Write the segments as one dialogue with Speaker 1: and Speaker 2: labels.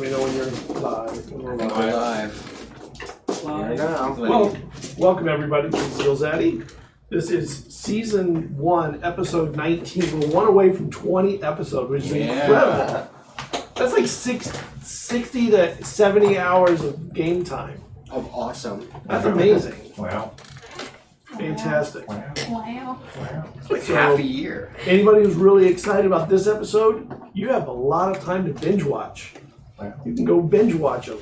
Speaker 1: Let me know when you're live.
Speaker 2: We're live.
Speaker 3: Live.
Speaker 1: Well, welcome everybody to ZealZaddy. This is season 1, episode 19. We're one away from 20 episodes, which is incredible. That's like 60 to 70 hours of game time.
Speaker 2: Oh, awesome.
Speaker 1: That's amazing.
Speaker 3: Wow.
Speaker 1: Fantastic.
Speaker 3: Wow.
Speaker 2: It's like
Speaker 1: So,
Speaker 2: half a year.
Speaker 1: Anybody who's really excited about this episode, you have a lot of time to binge watch.
Speaker 3: Wow.
Speaker 1: You can go binge watch them.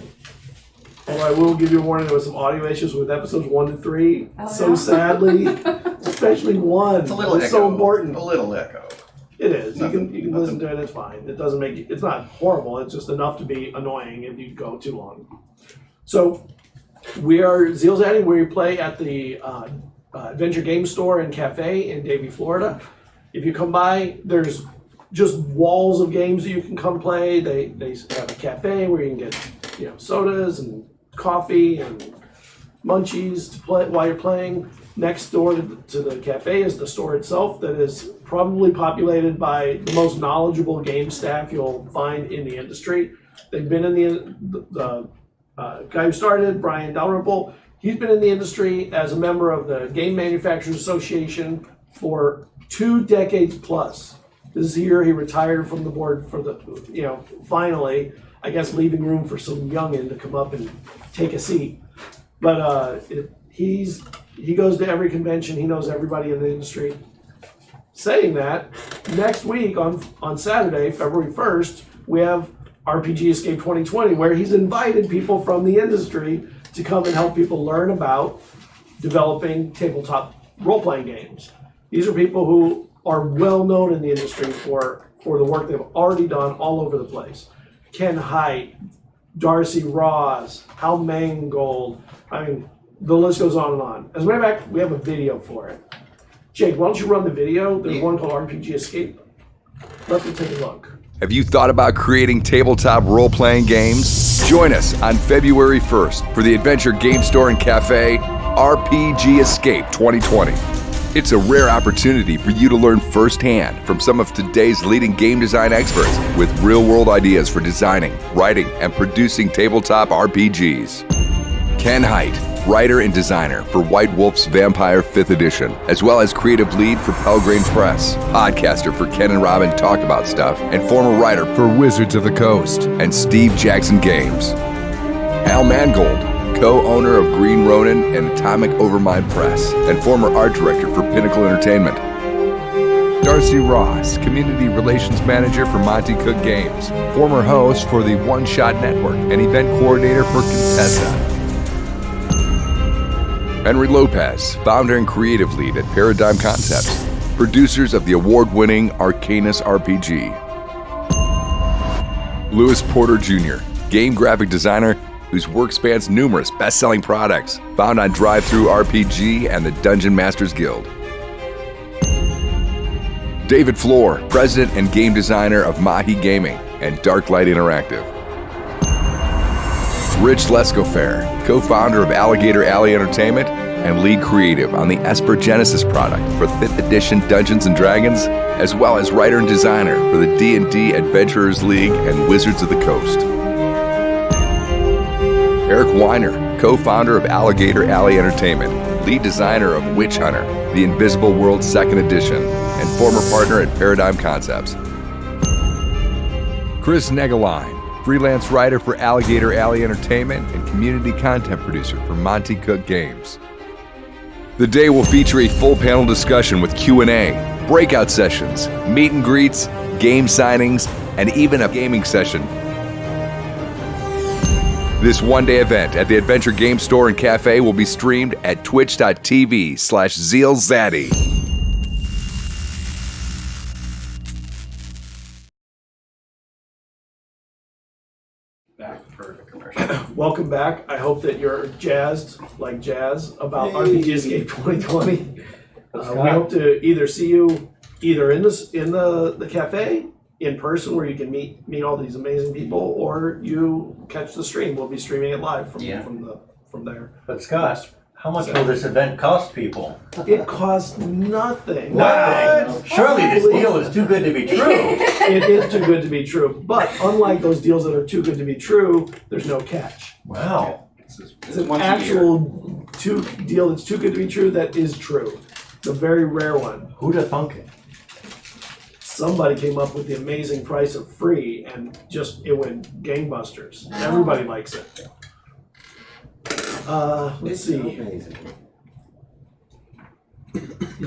Speaker 1: Although I will give you a warning, there was some audio issues with episodes 1 to 3.
Speaker 4: Oh,
Speaker 1: So
Speaker 4: no.
Speaker 1: sadly, especially 1.
Speaker 2: It's a little
Speaker 1: It's
Speaker 2: echo.
Speaker 1: so important.
Speaker 2: A little echo.
Speaker 1: It is.
Speaker 2: Nothing-
Speaker 1: You can listen to it. It's fine. It doesn't make it's not horrible. It's just enough to be annoying if you go too long. So we are ZealZaddy, where you play at the Adventure Game Store and Cafe in Davie, Florida. If you come by, there's just walls of games that you can come play. They have a cafe where you can get sodas and coffee and munchies to play while you're playing. Next door to the cafe is the store itself that is probably populated by the most knowledgeable game staff you'll find in the industry. They've been in the guy who started, Brian Dalrymple, he's been in the industry as a member of the Game Manufacturers Association for 2 decades plus. This year he retired from the board for finally, I guess, leaving room for some youngin to come up and take a seat. But he goes to every convention. He knows everybody in the industry. Saying that, next week on Saturday, February 1st, we have RPG Escape 2020, where he's invited people from the industry to come and help people learn about developing tabletop role-playing games. These are people who are well known in the industry for the work they've already done all over the place. Ken Hite, Darcy Ross, Hal Mangold. I mean, the list goes on and on. As a matter of fact, we have a video for it. Jake, why don't you run the video? There's one called RPG Escape. Let's take a look.
Speaker 5: Have you thought about creating tabletop role-playing games? Join us on February 1st for the Adventure Game Store and Cafe RPG Escape 2020. It's a rare opportunity for you to learn firsthand from some of today's leading game design experts with real-world ideas for designing, writing, and producing tabletop RPGs. Ken Hite, writer and designer for White Wolf's Vampire 5th Edition, as well as creative lead for Pelgrane Press, podcaster for Ken and Robin Talk About Stuff, and former writer for Wizards of the Coast and Steve Jackson Games. Hal Mangold, co-owner of Green Ronin and Atomic Overmind Press, and former art director for Pinnacle Entertainment. Darcy Ross, community relations manager for Monty Cook Games, former host for the One Shot Network, and event coordinator for Contessa. Henry Lopez, founder and creative lead at Paradigm Concepts, producers of the award-winning Arcanus RPG. Lewis Porter Jr., game graphic designer whose work spans numerous best-selling products found on Drive-Thru RPG and the Dungeon Masters Guild. David Floor, president and game designer of Mahi Gaming and Darklight Interactive. Rich Lescofair, co-founder of Alligator Alley Entertainment and lead creative on the Esper Genesis product for 5th edition Dungeons & Dragons, as well as writer and designer for the D&D Adventurers League and Wizards of the Coast. Eric Weiner, co-founder of Alligator Alley Entertainment, lead designer of Witch Hunter, The Invisible World 2nd Edition, and former partner at Paradigm Concepts. Chris Negeline, freelance writer for Alligator Alley Entertainment and community content producer for Monty Cook Games. The day will feature a full panel discussion with Q&A, breakout sessions, meet and greets, game signings, and even a gaming session. This one-day event at the Adventure Game Store and Cafe will be streamed at twitch.tv/ZealZaddy.
Speaker 2: Back for the commercial.
Speaker 1: Welcome back. I hope that you're jazzed, like jazz, about RPG Escape 2020. We hope to either see you either in the cafe in person, where you can meet all these amazing people, or you catch the stream. We'll be streaming it live from there.
Speaker 3: But Scott,
Speaker 4: How much will this event cost people?
Speaker 1: It costs nothing.
Speaker 4: Nothing. Surely this deal is too good to be true.
Speaker 1: It is too good to be true. But unlike those deals that are too good to be true, there's no catch.
Speaker 4: Wow.
Speaker 1: It's an actual deal that's too good to be true that is true. The very rare one.
Speaker 4: Who'd have thunk it?
Speaker 1: Somebody came up with the amazing price of free and it went gangbusters. Everybody likes it. Let's see.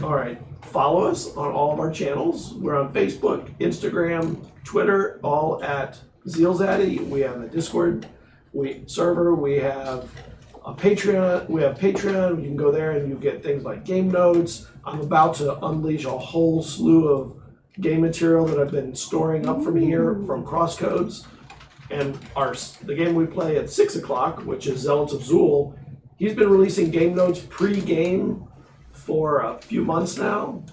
Speaker 1: All right. Follow us on all of our channels. We're on Facebook, Instagram, Twitter, all at ZealZaddy. We have a Discord server. We have a Patreon. You can go there and you get things like game notes. I'm about to unleash a whole slew of game material that I've been storing up from here from Crosscodes. And the game we play at 6 o'clock, which is Zealots of Zul, he's been releasing game notes pre-game for a few months now.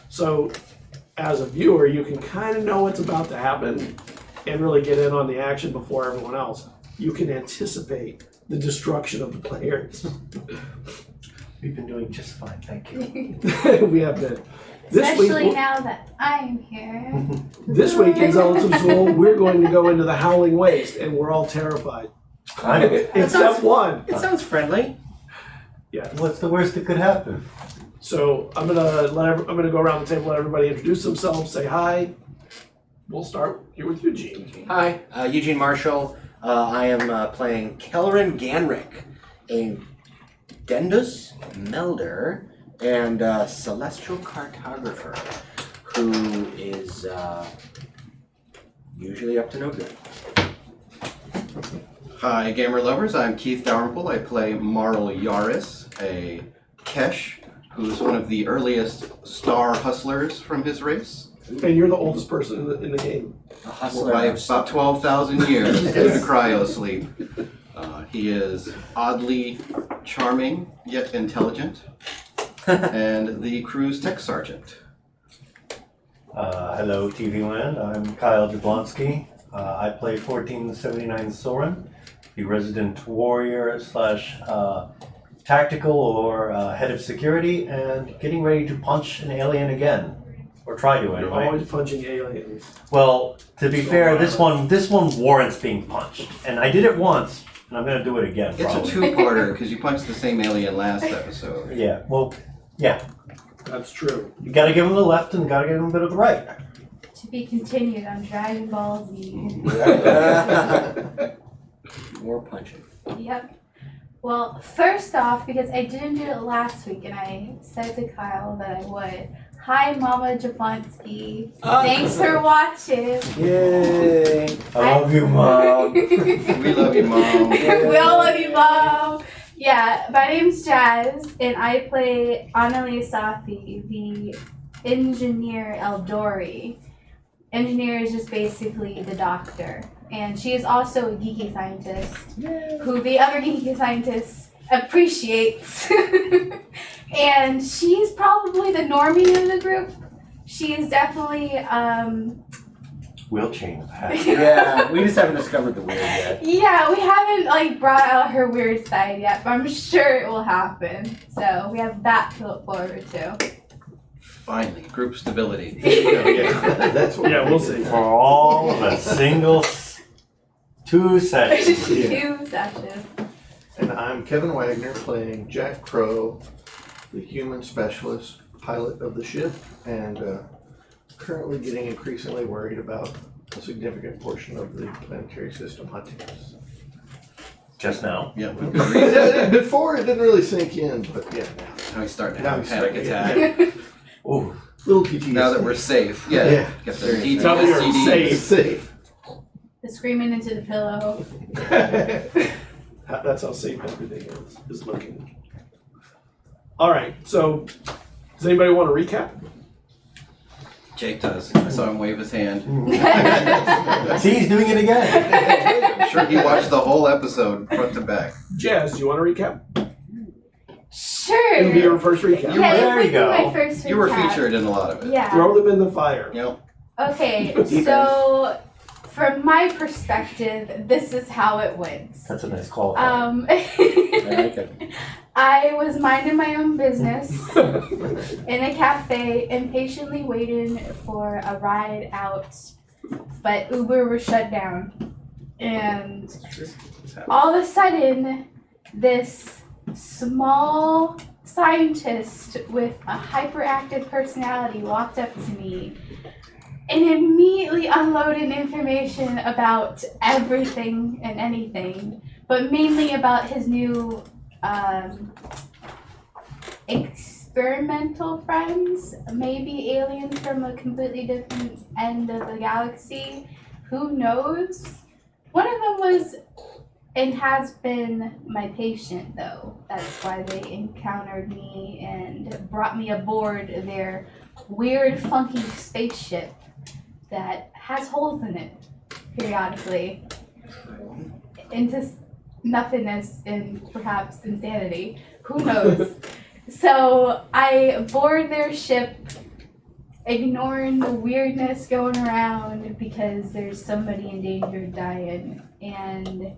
Speaker 1: So as a viewer, you can kind of know what's about to happen and really get in on the action before everyone else. You can anticipate the destruction of the players.
Speaker 4: We've been doing just fine, thank you.
Speaker 1: We have been.
Speaker 3: Especially now that I'm here.
Speaker 1: This week in Zealots of Zul, we're going to go into the Howling Waste, and we're all terrified. Except one.
Speaker 2: It sounds friendly.
Speaker 1: Yeah.
Speaker 4: What's the worst that could happen?
Speaker 1: So I'm gonna go around the table, let everybody introduce themselves, say hi. We'll start here with Eugene.
Speaker 2: Hi, Eugene Marshall. I am playing Kellerin Ganrick, a Dendus Melder and celestial cartographer who is usually up to no good.
Speaker 6: Hi, gamer lovers. I'm Keith Dalrymple. I play Marl Yaris, a Kesh, who's one of the earliest star hustlers from his race.
Speaker 1: And you're the oldest person in the game.
Speaker 2: A hustler.
Speaker 6: By about 12,000 years due to cryo sleep. He is oddly charming, yet intelligent, and the crew's tech sergeant.
Speaker 4: Hello, TV Land. I'm Kyle Jablonski. I play 1479 Soren, the resident warrior / tactical or head of security, and getting ready to punch an alien again. Or try to
Speaker 1: You're
Speaker 4: anyway.
Speaker 1: always punching aliens.
Speaker 4: Well, to be fair, this one warrants being punched. And I did it once, and I'm going to do it again,
Speaker 6: It's
Speaker 4: probably.
Speaker 6: a two-parter because you punched the same alien last episode.
Speaker 4: Yeah, well, yeah.
Speaker 1: That's true.
Speaker 4: You got to give him the left and got to give him a bit of the right.
Speaker 3: To be continued on Dragon Ball Z.
Speaker 2: More punching.
Speaker 3: Yep. Well, first off, because I didn't do it last week and I said to Kyle that I would. Hi, Mama Jablonski. Thanks for watching.
Speaker 4: Yay! I love you, Mom.
Speaker 6: We love you, Mom.
Speaker 3: We all love you, Mom. Yeah, my name's Jazz, and I play Annalie Safi, the engineer Eldori. Engineer is just basically the doctor, and she is also a geeky scientist, who the other geeky scientists appreciates. And she's probably the normie in the group. She is definitely
Speaker 4: We'll change that.
Speaker 2: Yeah, we just haven't discovered the weird yet.
Speaker 3: yeah, we haven't brought out her weird side yet, but I'm sure it will happen. So we have that to look forward to.
Speaker 6: Finally, group stability.
Speaker 1: That's what. Yeah, we'll see.
Speaker 4: For all of a single 2 sessions.
Speaker 3: 2 sessions.
Speaker 7: And I'm Kevin Wagner playing Jack Crow, the human specialist pilot of the ship, and currently getting increasingly worried about a significant portion of the planetary system hunting us.
Speaker 4: Just now.
Speaker 6: Yeah, we've got reason.
Speaker 7: Before it didn't really sink in, but yeah,
Speaker 6: Now he's starting to
Speaker 7: Now
Speaker 6: have a
Speaker 7: he's
Speaker 6: panic
Speaker 7: starting,
Speaker 6: attack.
Speaker 4: Ooh.
Speaker 7: little PTSD.
Speaker 6: Now that we're safe. Yeah.
Speaker 7: Yeah.
Speaker 6: Get the
Speaker 1: Now that you're
Speaker 6: PTSD.
Speaker 1: safe.
Speaker 7: It's safe.
Speaker 3: The screaming into the pillow.
Speaker 1: That's how safe everything is looking. All right, so does anybody want to recap?
Speaker 6: Jake does. I saw him wave his hand.
Speaker 4: See, he's doing it again.
Speaker 6: I'm sure he watched the whole episode front to back.
Speaker 1: Jazz, do you want to recap?
Speaker 3: Sure.
Speaker 1: It'll be your first recap.
Speaker 3: Yeah,
Speaker 4: There
Speaker 3: it would
Speaker 4: you go.
Speaker 3: be my first
Speaker 6: You were
Speaker 3: recap.
Speaker 6: featured in a lot of it.
Speaker 3: Yeah.
Speaker 1: Throw them in the fire.
Speaker 6: Yep.
Speaker 3: Okay, so from my perspective, this is how it went.
Speaker 4: That's a nice qualifier.
Speaker 2: I like it.
Speaker 3: I was minding my own business in a cafe, impatiently waiting for a ride out, but Uber was shut down. And all of a sudden, this small scientist with a hyperactive personality walked up to me and immediately unloaded information about everything and anything, but mainly about his new experimental friends, maybe aliens from a completely different end of the galaxy. Who knows? One of them was and has been my patient, though. That's why they encountered me and brought me aboard their weird, funky spaceship that has holes in it periodically into nothingness and perhaps insanity. Who knows? So I board their ship, ignoring the weirdness going around because there's somebody in danger of dying. And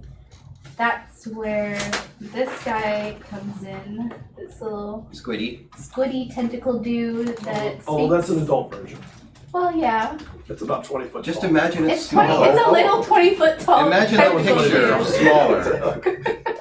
Speaker 3: that's where this guy comes in. This little squiddy tentacle dude that speaks.
Speaker 1: Oh, that's an adult version.
Speaker 3: Well, yeah.
Speaker 1: It's about 20 foot
Speaker 6: Just
Speaker 1: tall.
Speaker 6: imagine it's
Speaker 3: It's 20.
Speaker 6: smaller.
Speaker 3: It's a little 20-foot tall.
Speaker 6: Imagine that
Speaker 3: tentacle
Speaker 6: picture
Speaker 3: dude.
Speaker 6: smaller.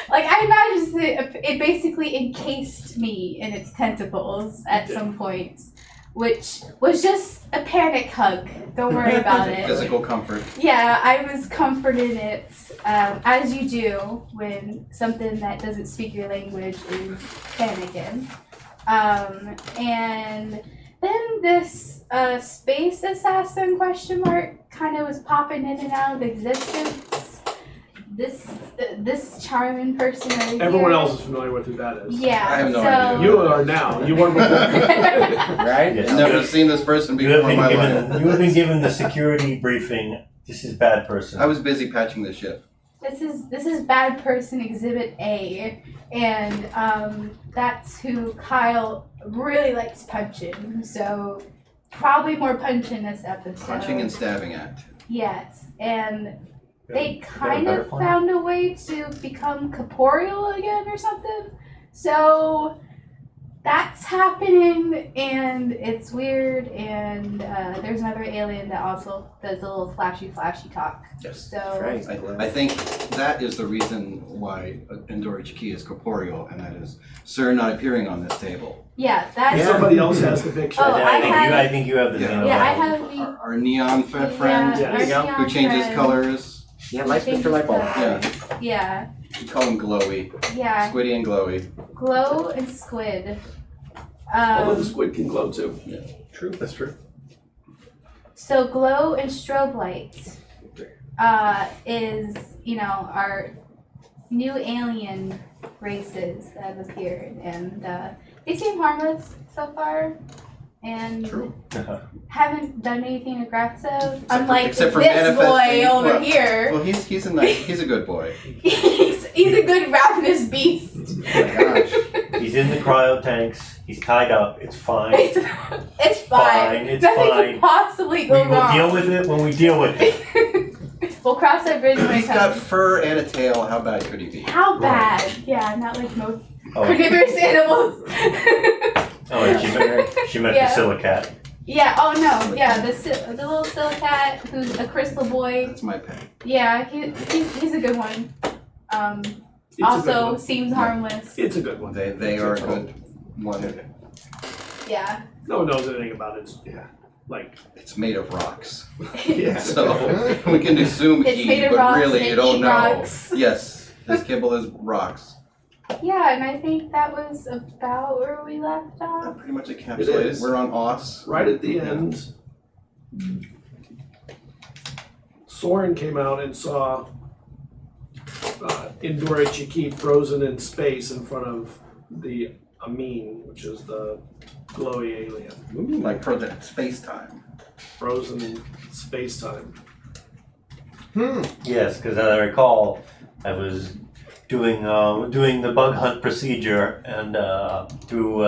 Speaker 3: Like, I imagine it basically encased me in its tentacles at some points, which was just a panic hug. Don't worry about it.
Speaker 6: Physical comfort.
Speaker 3: Yeah, I was comforted in it, as you do when something that doesn't speak your language is panicking. And then this space assassin question mark kind of was popping in and out of existence. This charming person right here.
Speaker 1: Everyone else is familiar with who that is.
Speaker 3: Yeah.
Speaker 6: I have no
Speaker 3: so,
Speaker 6: idea.
Speaker 1: You are now. You weren't before.
Speaker 2: Right?
Speaker 4: Yes.
Speaker 6: Never seen this person
Speaker 4: You have
Speaker 6: before in my life.
Speaker 4: you have been given the security briefing. This is bad person.
Speaker 6: I was busy patching the ship.
Speaker 3: This is bad person exhibit A, and that's who Kyle really likes punching. So probably more punching this episode.
Speaker 6: Punching and stabbing act.
Speaker 3: Yes, and they
Speaker 4: You got a
Speaker 3: kind
Speaker 4: better
Speaker 3: of
Speaker 4: plan?
Speaker 3: found a way to become corporeal again or something. So that's happening, and it's weird. And there's another alien that also does a little flashy talk.
Speaker 6: Yes.
Speaker 3: So
Speaker 2: Right.
Speaker 6: I think that is the reason why Endori Chiki is corporeal, and that is Sir not appearing on this table.
Speaker 3: yeah, that's
Speaker 1: Somebody else has the picture.
Speaker 3: Oh,
Speaker 4: I think you have the
Speaker 6: Yeah.
Speaker 4: name.
Speaker 3: yeah. I have the
Speaker 6: Our neon friend
Speaker 1: Yeah,
Speaker 3: our
Speaker 2: there you go.
Speaker 3: neon
Speaker 6: who changes
Speaker 3: friend.
Speaker 6: colors.
Speaker 2: Yeah, lights Mr. Lightbulb.
Speaker 6: Yeah.
Speaker 3: Yeah,
Speaker 6: We call him Glowy.
Speaker 3: yeah.
Speaker 6: Squiddy and Glowy.
Speaker 3: Glow and squid.
Speaker 1: Although the squid can glow too.
Speaker 7: True, that's true.
Speaker 3: So glow and strobe light is, our new alien races that have appeared, and they seem harmless so far, and
Speaker 6: True.
Speaker 3: haven't done anything aggressive. Unlike
Speaker 6: except for
Speaker 3: this boy
Speaker 6: manifesting-
Speaker 3: over
Speaker 6: well,
Speaker 3: here,
Speaker 6: Well, he's a good boy.
Speaker 3: he's a good ravenous beast.
Speaker 6: Oh my gosh.
Speaker 4: He's in the cryo tanks. He's tied up. It's fine.
Speaker 3: It's fine.
Speaker 4: It's
Speaker 3: Nothing
Speaker 4: fine.
Speaker 3: could possibly
Speaker 4: We
Speaker 3: go
Speaker 4: will
Speaker 3: wrong.
Speaker 4: deal with it when we deal with it.
Speaker 3: We'll cross that bridge when it
Speaker 6: He's got
Speaker 3: comes.
Speaker 6: fur and a tail. How bad could he be?
Speaker 3: How bad? Yeah, not like most
Speaker 4: Oh,
Speaker 3: carnivorous animals.
Speaker 4: she meant
Speaker 3: Yeah.
Speaker 4: the silicat.
Speaker 3: Yeah. Oh no. Yeah. The little silicat who's a crystal boy.
Speaker 6: That's my pet.
Speaker 3: Yeah. He's a good one.
Speaker 1: It's a good
Speaker 3: Also
Speaker 1: one.
Speaker 3: seems harmless.
Speaker 1: It's a good one.
Speaker 6: They are a good one.
Speaker 3: Yeah.
Speaker 1: No one knows anything about it. Like,
Speaker 6: It's made of rocks.
Speaker 1: yeah.
Speaker 6: So we can assume
Speaker 3: It's made of
Speaker 6: but
Speaker 3: rocks
Speaker 6: really
Speaker 3: and
Speaker 6: you don't
Speaker 3: eat
Speaker 6: know.
Speaker 3: rocks.
Speaker 6: Yes, his kibble is rocks.
Speaker 3: Yeah, and I think that was about where we left
Speaker 6: That
Speaker 3: off.
Speaker 6: pretty much
Speaker 1: It
Speaker 6: encapsulates.
Speaker 1: is.
Speaker 6: We're on Os.
Speaker 1: Right at the end, Soren came out and saw Endori Chiki frozen in space in front of the Amin, which is the glowy alien.
Speaker 6: Like for the space time.
Speaker 1: Frozen in space time.
Speaker 4: Yes, because as I recall, I was doing the bug hunt procedure, and through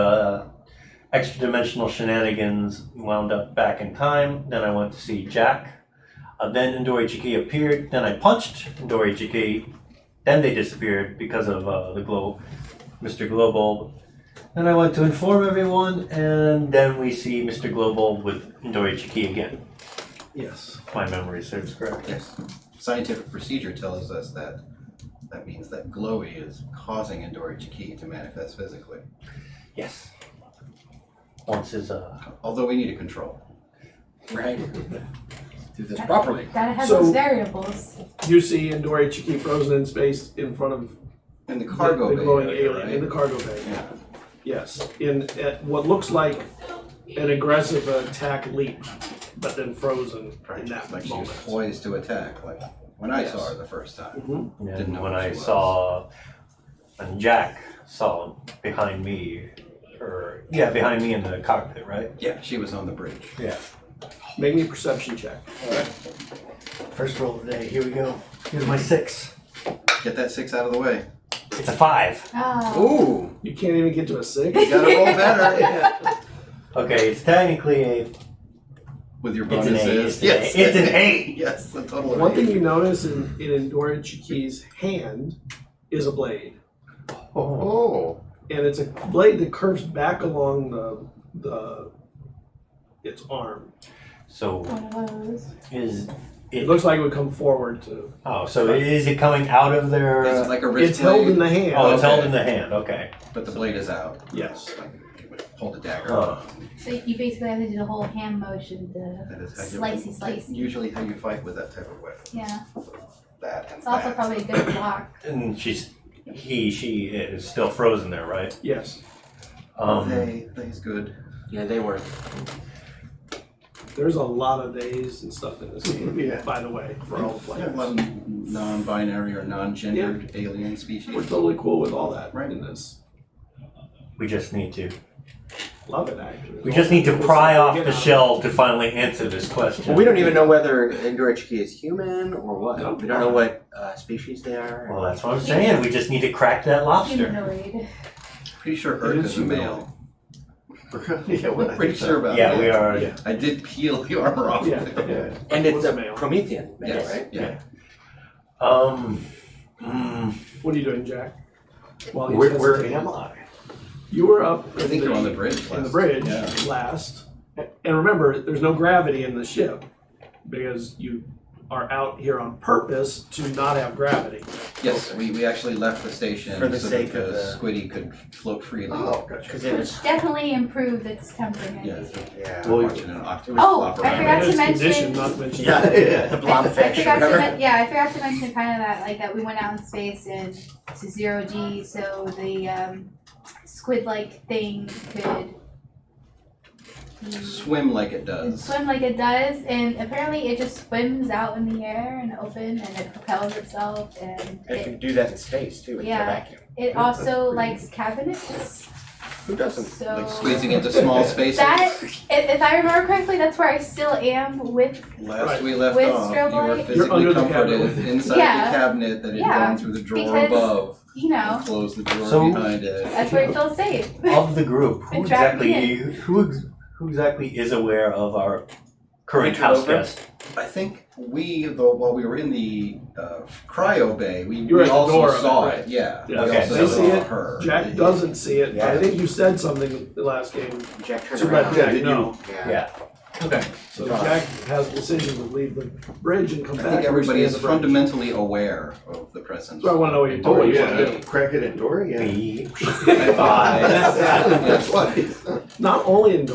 Speaker 4: extra dimensional shenanigans, wound up back in time. Then I went to see Jack. Then Endori Chiki appeared. Then I punched Endori Chiki. Then they disappeared because of the glow. Mr. Global. Then I went to inform everyone, and then we see Mr. Global with Indorichiki again.
Speaker 1: Yes.
Speaker 4: If my memory serves correct.
Speaker 6: Yes. Scientific procedure tells us that means that glowy is causing Indorichiki to manifest physically.
Speaker 4: Yes. Once is
Speaker 6: Although we need a control.
Speaker 2: Right. Do this properly.
Speaker 3: Gotta have
Speaker 1: So-
Speaker 3: those variables.
Speaker 1: You see Indorichiki frozen in space in front of
Speaker 6: In the cargo
Speaker 1: the
Speaker 6: bay
Speaker 1: glowing
Speaker 6: area,
Speaker 1: alien
Speaker 6: right?
Speaker 1: in the cargo bay.
Speaker 6: Yeah.
Speaker 1: Yes, in at what looks like an aggressive attack leap, but then frozen in that
Speaker 6: Like she was
Speaker 1: moment.
Speaker 6: poised to attack, like when I
Speaker 1: Yes.
Speaker 6: saw her the first time.
Speaker 1: Mhm.
Speaker 6: Didn't
Speaker 4: and
Speaker 6: know
Speaker 4: when
Speaker 6: what
Speaker 4: I
Speaker 6: she was.
Speaker 4: saw when Jack saw behind me, behind me in the cockpit, right?
Speaker 6: Yeah, she was on the bridge.
Speaker 4: Yeah.
Speaker 1: Make me a perception check.
Speaker 4: First roll of the day. Here we go. Here's my 6.
Speaker 6: Get that 6 out of the way.
Speaker 4: It's a 5.
Speaker 3: Oh.
Speaker 2: Ooh.
Speaker 1: You can't even get to a 6.
Speaker 6: You gotta roll better.
Speaker 4: Okay, it's technically a.
Speaker 6: With your
Speaker 4: It's an
Speaker 6: bonuses.
Speaker 4: 8.
Speaker 6: Yes.
Speaker 4: It's an 8.
Speaker 6: Yes, a total of
Speaker 1: One
Speaker 6: 8.
Speaker 1: thing you notice in Indorichiki's hand is a blade,
Speaker 7: Oh.
Speaker 1: and it's a blade that curves back along its arm.
Speaker 4: So
Speaker 3: One of those.
Speaker 4: is
Speaker 1: It
Speaker 4: it?
Speaker 1: looks like it would come forward to.
Speaker 4: Oh, so is it coming out of their?
Speaker 6: It's like a wrist
Speaker 1: It's held
Speaker 6: blade,
Speaker 1: in the hand.
Speaker 4: Oh, it's held
Speaker 6: Okay.
Speaker 4: in the hand. Okay.
Speaker 6: but the blade is out.
Speaker 1: Yes.
Speaker 6: Like you would hold a dagger.
Speaker 4: Oh.
Speaker 3: So you basically have to do the whole hand motion
Speaker 6: That
Speaker 3: to
Speaker 6: is how you
Speaker 3: slicey.
Speaker 6: Usually how you fight with that type of weapon.
Speaker 3: Yeah.
Speaker 6: That and
Speaker 3: It's also
Speaker 6: that.
Speaker 3: probably a good block.
Speaker 4: And she is still frozen there, right?
Speaker 1: Yes.
Speaker 6: They's good.
Speaker 2: Yeah, they were.
Speaker 1: There's a lot of days and stuff in this game.
Speaker 7: Yeah.
Speaker 1: By the way, for all the
Speaker 6: Yeah, a
Speaker 1: players,
Speaker 6: lot of non-binary or non-gendered alien species.
Speaker 1: we're totally cool with all that
Speaker 6: Right.
Speaker 1: in this.
Speaker 4: We just need to.
Speaker 1: Love it actually.
Speaker 4: We just need to
Speaker 1: It's
Speaker 4: pry
Speaker 1: something
Speaker 4: off
Speaker 1: to
Speaker 4: the
Speaker 1: get out.
Speaker 4: shell to finally answer this question.
Speaker 2: Well, we don't even know whether Indorichiki is human or what.
Speaker 1: No.
Speaker 2: We don't know what species they are.
Speaker 4: Well, that's what I'm saying. We just need to crack that lobster.
Speaker 3: Humanoid.
Speaker 6: Pretty sure
Speaker 1: It
Speaker 6: Urk
Speaker 1: is
Speaker 6: is a
Speaker 1: humanoid.
Speaker 6: male.
Speaker 7: Yeah,
Speaker 6: I'm pretty sure about
Speaker 4: Yeah,
Speaker 6: that.
Speaker 4: we are.
Speaker 1: Yeah.
Speaker 6: I did peel the armor off
Speaker 1: Yeah.
Speaker 6: of it.
Speaker 7: Yeah.
Speaker 2: And it's
Speaker 1: What's
Speaker 2: a
Speaker 1: a male?
Speaker 2: Promethean male,
Speaker 6: Yes.
Speaker 2: right?
Speaker 6: Yeah.
Speaker 1: What are you doing, Jack? While he's
Speaker 4: Where
Speaker 1: hesitating?
Speaker 4: am I?
Speaker 1: You were up.
Speaker 6: I think you're on the bridge.
Speaker 1: In the
Speaker 6: last.
Speaker 1: bridge
Speaker 6: Yeah.
Speaker 1: last, and remember, there's no gravity in the ship because you are out here on purpose to not have gravity.
Speaker 6: Yes, we actually left the station
Speaker 2: For the
Speaker 6: so
Speaker 2: sake
Speaker 6: that
Speaker 2: of the-
Speaker 6: Squiddy could float freely.
Speaker 7: Oh, gotcha.
Speaker 2: Because it is.
Speaker 3: Which definitely improved its temperament.
Speaker 6: Yes.
Speaker 2: Yeah.
Speaker 6: Watching an octopus
Speaker 3: Oh,
Speaker 6: flop
Speaker 3: I
Speaker 6: around.
Speaker 3: forgot to
Speaker 1: It's
Speaker 3: mention-
Speaker 1: conditioned, not to mention.
Speaker 2: Yeah. The
Speaker 3: I
Speaker 2: blobfish or
Speaker 3: forgot to
Speaker 2: whatever.
Speaker 3: I forgot to mention kind of that we went out in space and to 0G, so the squid-like thing could
Speaker 6: Swim like it does.
Speaker 3: swim like it does, and apparently it just swims out in the air and open, and it propels itself, and
Speaker 2: It can do that in space too with the
Speaker 3: Yeah.
Speaker 2: vacuum.
Speaker 3: it also likes cabinets.
Speaker 2: Who doesn't?
Speaker 3: So
Speaker 6: Like squeezing into small spaces.
Speaker 3: that, if I remember correctly, that's where I still am with.
Speaker 6: Last
Speaker 1: Right.
Speaker 6: we left
Speaker 3: With
Speaker 6: off,
Speaker 3: strobe
Speaker 6: you were
Speaker 3: light?
Speaker 1: You're
Speaker 6: physically
Speaker 1: under the
Speaker 6: comforted
Speaker 1: cabinet.
Speaker 6: inside
Speaker 3: Yeah.
Speaker 6: the cabinet that had
Speaker 3: Yeah,
Speaker 6: gone through the drawer
Speaker 3: because,
Speaker 6: above
Speaker 3: You know,
Speaker 6: and closed the drawer
Speaker 4: So-
Speaker 6: behind it.
Speaker 3: that's where it feels safe.
Speaker 4: Of the group, who
Speaker 3: And drag me
Speaker 4: exactly? Who exactly is aware of our current
Speaker 6: Richard
Speaker 4: house
Speaker 6: Over?
Speaker 4: guest?
Speaker 6: I think while we were in the cryo bay, we
Speaker 1: You were at the
Speaker 6: also
Speaker 1: door of it,
Speaker 6: saw
Speaker 1: right?
Speaker 6: it. Yeah.
Speaker 1: Yeah.
Speaker 6: We
Speaker 4: Okay,
Speaker 6: also
Speaker 1: They
Speaker 6: saw
Speaker 1: see it.
Speaker 6: her.
Speaker 1: Jack doesn't see it. But I
Speaker 2: Yeah.
Speaker 1: think you said something the last game
Speaker 2: Jack turned
Speaker 1: to let
Speaker 2: around.
Speaker 1: Jack
Speaker 7: did you?
Speaker 1: know.
Speaker 2: Yeah.
Speaker 4: Yeah.
Speaker 1: Okay. So Jack has the decision to leave the bridge and come
Speaker 6: I
Speaker 1: back.
Speaker 6: think
Speaker 1: or
Speaker 6: everybody
Speaker 1: stay
Speaker 6: is
Speaker 1: in the bridge.
Speaker 6: fundamentally aware of the presence.
Speaker 1: So I wanna know what you
Speaker 6: of
Speaker 1: told
Speaker 7: Oh,
Speaker 1: me.
Speaker 6: Dory.
Speaker 7: yeah. Crack it in Dory, yeah.
Speaker 4: We.
Speaker 7: That's why.
Speaker 1: Not only in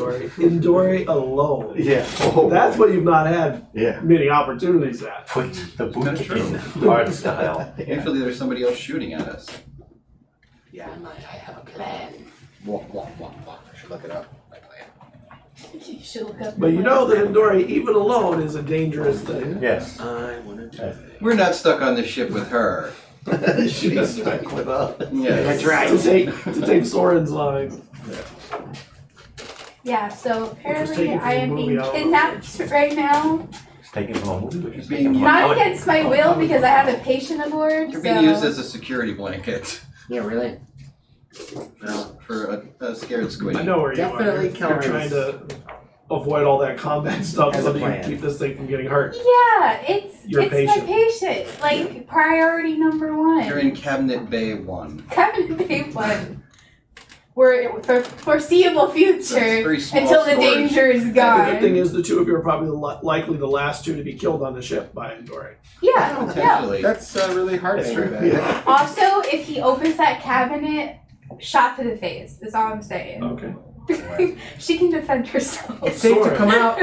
Speaker 1: Dory alone.
Speaker 7: Yeah. Oh,
Speaker 1: That's what you've not had
Speaker 7: Yeah.
Speaker 1: many opportunities at.
Speaker 4: Put the boot
Speaker 6: That's true.
Speaker 4: in art style.
Speaker 6: Usually there's somebody else shooting at us.
Speaker 2: Yeah, I have a plan. Walk. I should look it up. My plan.
Speaker 3: You should look up.
Speaker 1: But you know that in Dory, even alone, is a dangerous thing.
Speaker 4: Yes.
Speaker 2: I want to do it.
Speaker 6: We're not stuck on this ship with her.
Speaker 7: She's stuck with us.
Speaker 6: Yeah.
Speaker 2: That's right.
Speaker 1: To take Soren's line.
Speaker 3: Yeah, so apparently
Speaker 1: taken from
Speaker 3: I
Speaker 1: the
Speaker 3: am
Speaker 1: movie
Speaker 3: being
Speaker 1: out.
Speaker 3: kidnapped right now.
Speaker 4: It's taken from a movie. It's
Speaker 6: Being
Speaker 4: taken from a
Speaker 3: Not
Speaker 4: comic.
Speaker 3: against my will because I have a patient aboard.
Speaker 6: You're
Speaker 3: so
Speaker 6: being used as a security blanket
Speaker 2: Yeah, really. No.
Speaker 6: for a scared squid.
Speaker 1: I know where you
Speaker 2: Definitely
Speaker 1: are. You're trying
Speaker 2: calories.
Speaker 1: to avoid all that combat stuff
Speaker 2: Has
Speaker 1: so
Speaker 2: a
Speaker 1: that you
Speaker 2: plan.
Speaker 1: keep this thing from getting hurt.
Speaker 3: Yeah, it's
Speaker 1: You're
Speaker 3: my
Speaker 1: patient.
Speaker 3: patient. Like priority number one.
Speaker 6: You're in Cabinet Bay 1.
Speaker 3: Cabinet Bay 1. We're for foreseeable
Speaker 6: That's
Speaker 3: future
Speaker 6: very small
Speaker 3: until the
Speaker 6: storage.
Speaker 3: danger is
Speaker 1: The
Speaker 3: gone.
Speaker 1: good thing is the two of you are probably likely the last two to be killed on the ship by Dory.
Speaker 3: Yeah, yeah.
Speaker 6: Potentially.
Speaker 2: That's really hard.
Speaker 7: That's true.
Speaker 2: Yeah.
Speaker 3: Also, if he opens that cabinet, shot to the face. That's all I'm saying.
Speaker 1: Okay.
Speaker 3: She can defend herself.
Speaker 2: It's safe to
Speaker 1: Soren.
Speaker 2: come out.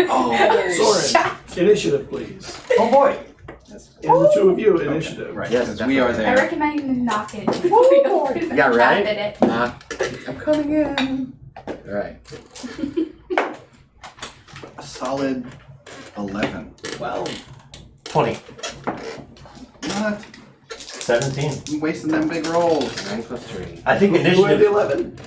Speaker 1: Soren,
Speaker 3: Shot.
Speaker 1: initiative, please.
Speaker 4: Oh boy!
Speaker 1: And the two of you, initiative.
Speaker 6: Right,
Speaker 2: Yes,
Speaker 6: because we are
Speaker 3: I
Speaker 6: there.
Speaker 3: recommend you knock it before you open the
Speaker 2: Yeah, right?
Speaker 3: cabinet.
Speaker 2: I'm coming in. All right.
Speaker 6: A solid 11.
Speaker 4: 20.
Speaker 6: What?
Speaker 4: 17.
Speaker 6: I'm wasting them big rolls.
Speaker 2: 9 plus 3.
Speaker 4: I think
Speaker 1: Who had the
Speaker 4: initiative.
Speaker 1: 11?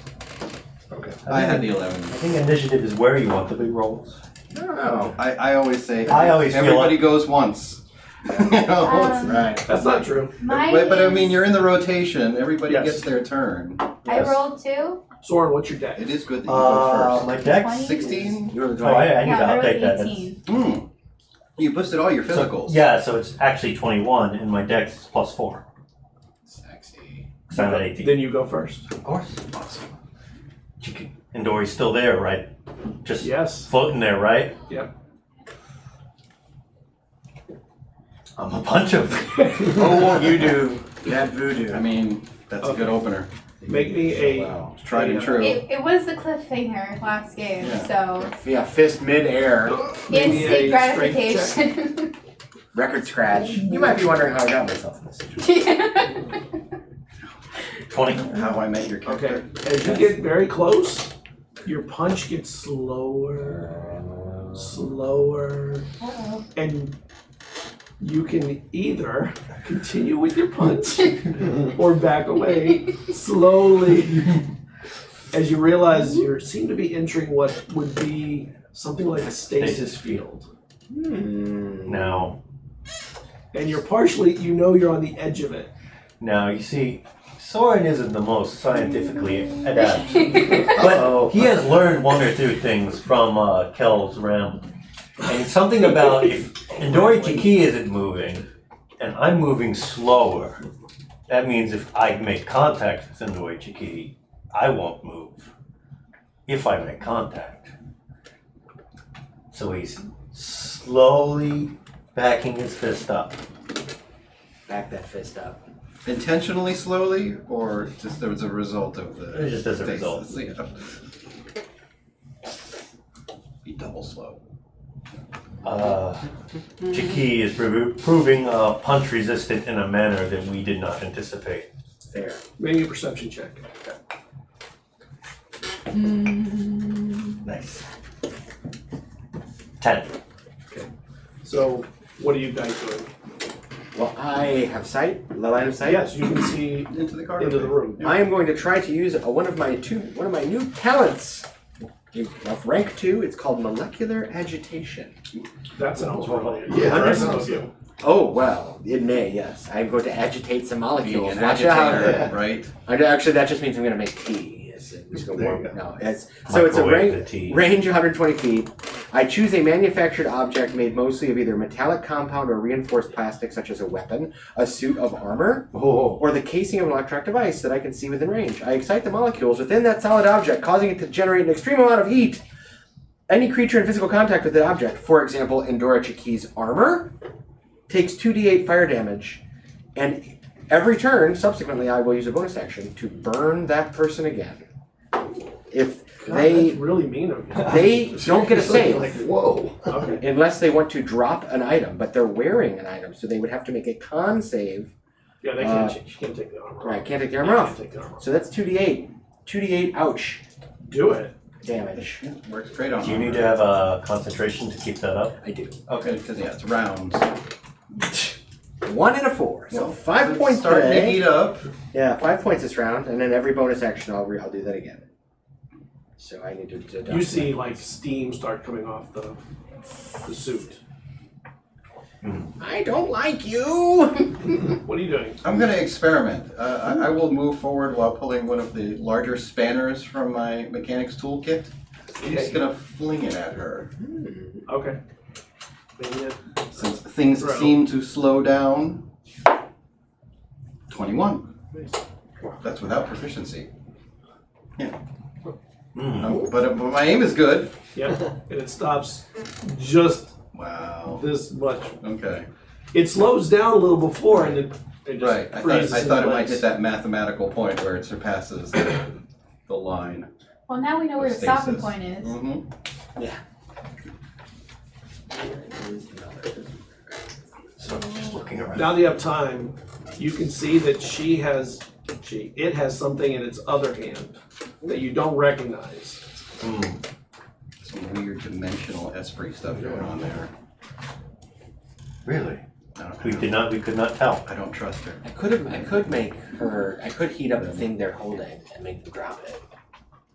Speaker 1: Okay.
Speaker 6: I had the 11.
Speaker 4: I think initiative is where you want the big rolls.
Speaker 2: Oh.
Speaker 6: I always say
Speaker 4: I always feel
Speaker 6: everybody
Speaker 4: like-
Speaker 6: goes once. You know,
Speaker 2: Right.
Speaker 1: That's not true.
Speaker 3: Mine
Speaker 6: but I
Speaker 3: is-
Speaker 6: mean, you're in the rotation. Everybody
Speaker 1: Yes.
Speaker 6: gets their turn.
Speaker 3: I rolled 2.
Speaker 1: Soren, what's your deck?
Speaker 6: It is good that you go
Speaker 4: My dex.
Speaker 3: 20?
Speaker 6: 16?
Speaker 2: You rolled a
Speaker 4: Oh,
Speaker 2: 20.
Speaker 4: I need
Speaker 3: Yeah,
Speaker 4: to
Speaker 3: I rolled
Speaker 4: update that.
Speaker 3: 18.
Speaker 6: first. You boosted all your physicals.
Speaker 4: Yeah, so it's actually 21, and my dex is plus 4.
Speaker 2: Sexy.
Speaker 4: Because I'm at 18.
Speaker 1: Then you go first.
Speaker 4: Of course. And Dory's still there, right? Just
Speaker 1: Yes.
Speaker 4: floating there, right?
Speaker 1: Yep.
Speaker 4: I'm a bunch of.
Speaker 2: Oh, you do that voodoo.
Speaker 6: I mean, that's a good opener.
Speaker 1: Make me a.
Speaker 2: Wow.
Speaker 6: It's tried and true.
Speaker 3: It was the cliffhanger last game,
Speaker 6: Yeah.
Speaker 3: so
Speaker 2: Yeah, fist mid-air,
Speaker 1: Make me
Speaker 3: instant
Speaker 1: a strength check.
Speaker 3: gratification.
Speaker 2: record scratch. You might be wondering how I got myself in this situation.
Speaker 4: 20.
Speaker 6: How I met your
Speaker 1: Okay.
Speaker 6: character.
Speaker 1: As you get very close, your punch gets slower, slower, and you can either continue with your punch or back away slowly as you realize you seem to be entering what would be something like a stasis field.
Speaker 4: Now,
Speaker 1: And you're partially, you know you're on the edge of it.
Speaker 4: you see, Soren isn't the most scientifically adept, but he has learned one or two things from Kel's ramble. And something about if Endori Chiki isn't moving, and I'm moving slower, that means if I make contact with Endori Chiki, I won't move. If I make contact. So he's slowly backing his fist up.
Speaker 2: Back that fist up.
Speaker 6: Intentionally slowly, or just as a result of the.
Speaker 4: Just as a result.
Speaker 6: stasis? Yeah. Be double slow.
Speaker 4: Chiki is proving punch resistant in a manner that we did not anticipate.
Speaker 2: Fair.
Speaker 1: Make me a perception check.
Speaker 4: Nice. 10.
Speaker 1: So, what are you guys doing?
Speaker 2: Well, I have sight, the line of sight.
Speaker 1: Yes, you can see
Speaker 6: Into the car.
Speaker 1: into the room.
Speaker 2: I am going to try to use one of my new talents of rank 2. It's called molecular agitation.
Speaker 1: That sounds really
Speaker 7: Yeah,
Speaker 1: that
Speaker 7: that
Speaker 1: sounds
Speaker 7: sounds
Speaker 1: good.
Speaker 2: Oh well, it may. Yes, I'm going to agitate some
Speaker 6: Being
Speaker 2: molecules.
Speaker 6: an
Speaker 2: Watch
Speaker 6: agitator,
Speaker 2: out.
Speaker 6: right?
Speaker 2: Actually, that just means I'm going to make tea. It's going to
Speaker 7: There you
Speaker 2: warm.
Speaker 7: go.
Speaker 2: No, it's so it's a
Speaker 4: Microwave the
Speaker 2: range
Speaker 4: tea.
Speaker 2: range 120 feet. I choose a manufactured object made mostly of either metallic compound or reinforced plastic, such as a weapon, a suit of armor, or the casing of an electronic device that I can see within range. I excite the molecules within that solid object, causing it to generate an extreme amount of heat. Any creature in physical contact with that object, for example, Endora Chiki's armor, takes 2d8 fire damage, and every turn, subsequently, I will use a bonus action to burn that person again. If
Speaker 1: God,
Speaker 2: they
Speaker 1: that's really mean of you.
Speaker 2: they don't get a save
Speaker 7: Like, whoa.
Speaker 1: Okay.
Speaker 2: unless they want to drop an item, but they're wearing an item, so they would have to make a con save.
Speaker 1: Yeah, they can't. She can't take the armor off.
Speaker 2: Right, can't take the
Speaker 1: They
Speaker 2: armor
Speaker 1: can't
Speaker 2: off.
Speaker 1: take the armor off.
Speaker 2: So that's 2d8. 2d8 ouch
Speaker 1: Do it.
Speaker 2: damage.
Speaker 6: Works great on
Speaker 4: Do you need to have a concentration to keep that up?
Speaker 2: I do.
Speaker 6: Okay, because yeah, it's rounds.
Speaker 2: 1 and a 4. So 5
Speaker 6: It's
Speaker 2: points
Speaker 6: starting to
Speaker 2: today.
Speaker 6: heat up.
Speaker 2: Yeah, 5 points this round, and then every bonus action I'll do that again. So I need to
Speaker 1: You see, like steam start coming off the suit.
Speaker 2: I don't like you.
Speaker 1: What are you doing?
Speaker 6: I'm going to experiment. I will move forward while pulling one of the larger spanners from my mechanics toolkit He's gonna fling it at her.
Speaker 1: Okay. Maybe it.
Speaker 6: Since things
Speaker 1: Throw.
Speaker 6: seem to slow down. 21. That's without proficiency. Yeah. But my aim is good.
Speaker 1: Yep. And it stops just
Speaker 6: Wow.
Speaker 1: this much.
Speaker 6: Okay.
Speaker 1: It slows down a little before and it just
Speaker 6: Right. I
Speaker 1: freezes
Speaker 6: thought
Speaker 1: in
Speaker 6: it might
Speaker 1: place.
Speaker 6: hit that mathematical point where it surpasses the line.
Speaker 3: Well, now we know where the stopping
Speaker 6: Stasis.
Speaker 3: point is.
Speaker 6: Mm-hmm.
Speaker 2: Yeah.
Speaker 4: So just looking around.
Speaker 1: Now that you have time, you can see that it has something in its other hand that you don't recognize.
Speaker 6: Some weird dimensional Esper stuff going on there.
Speaker 4: Really?
Speaker 6: I
Speaker 4: We could not tell.
Speaker 6: I don't trust her.
Speaker 2: I could heat up the thing they're holding and make them drop it.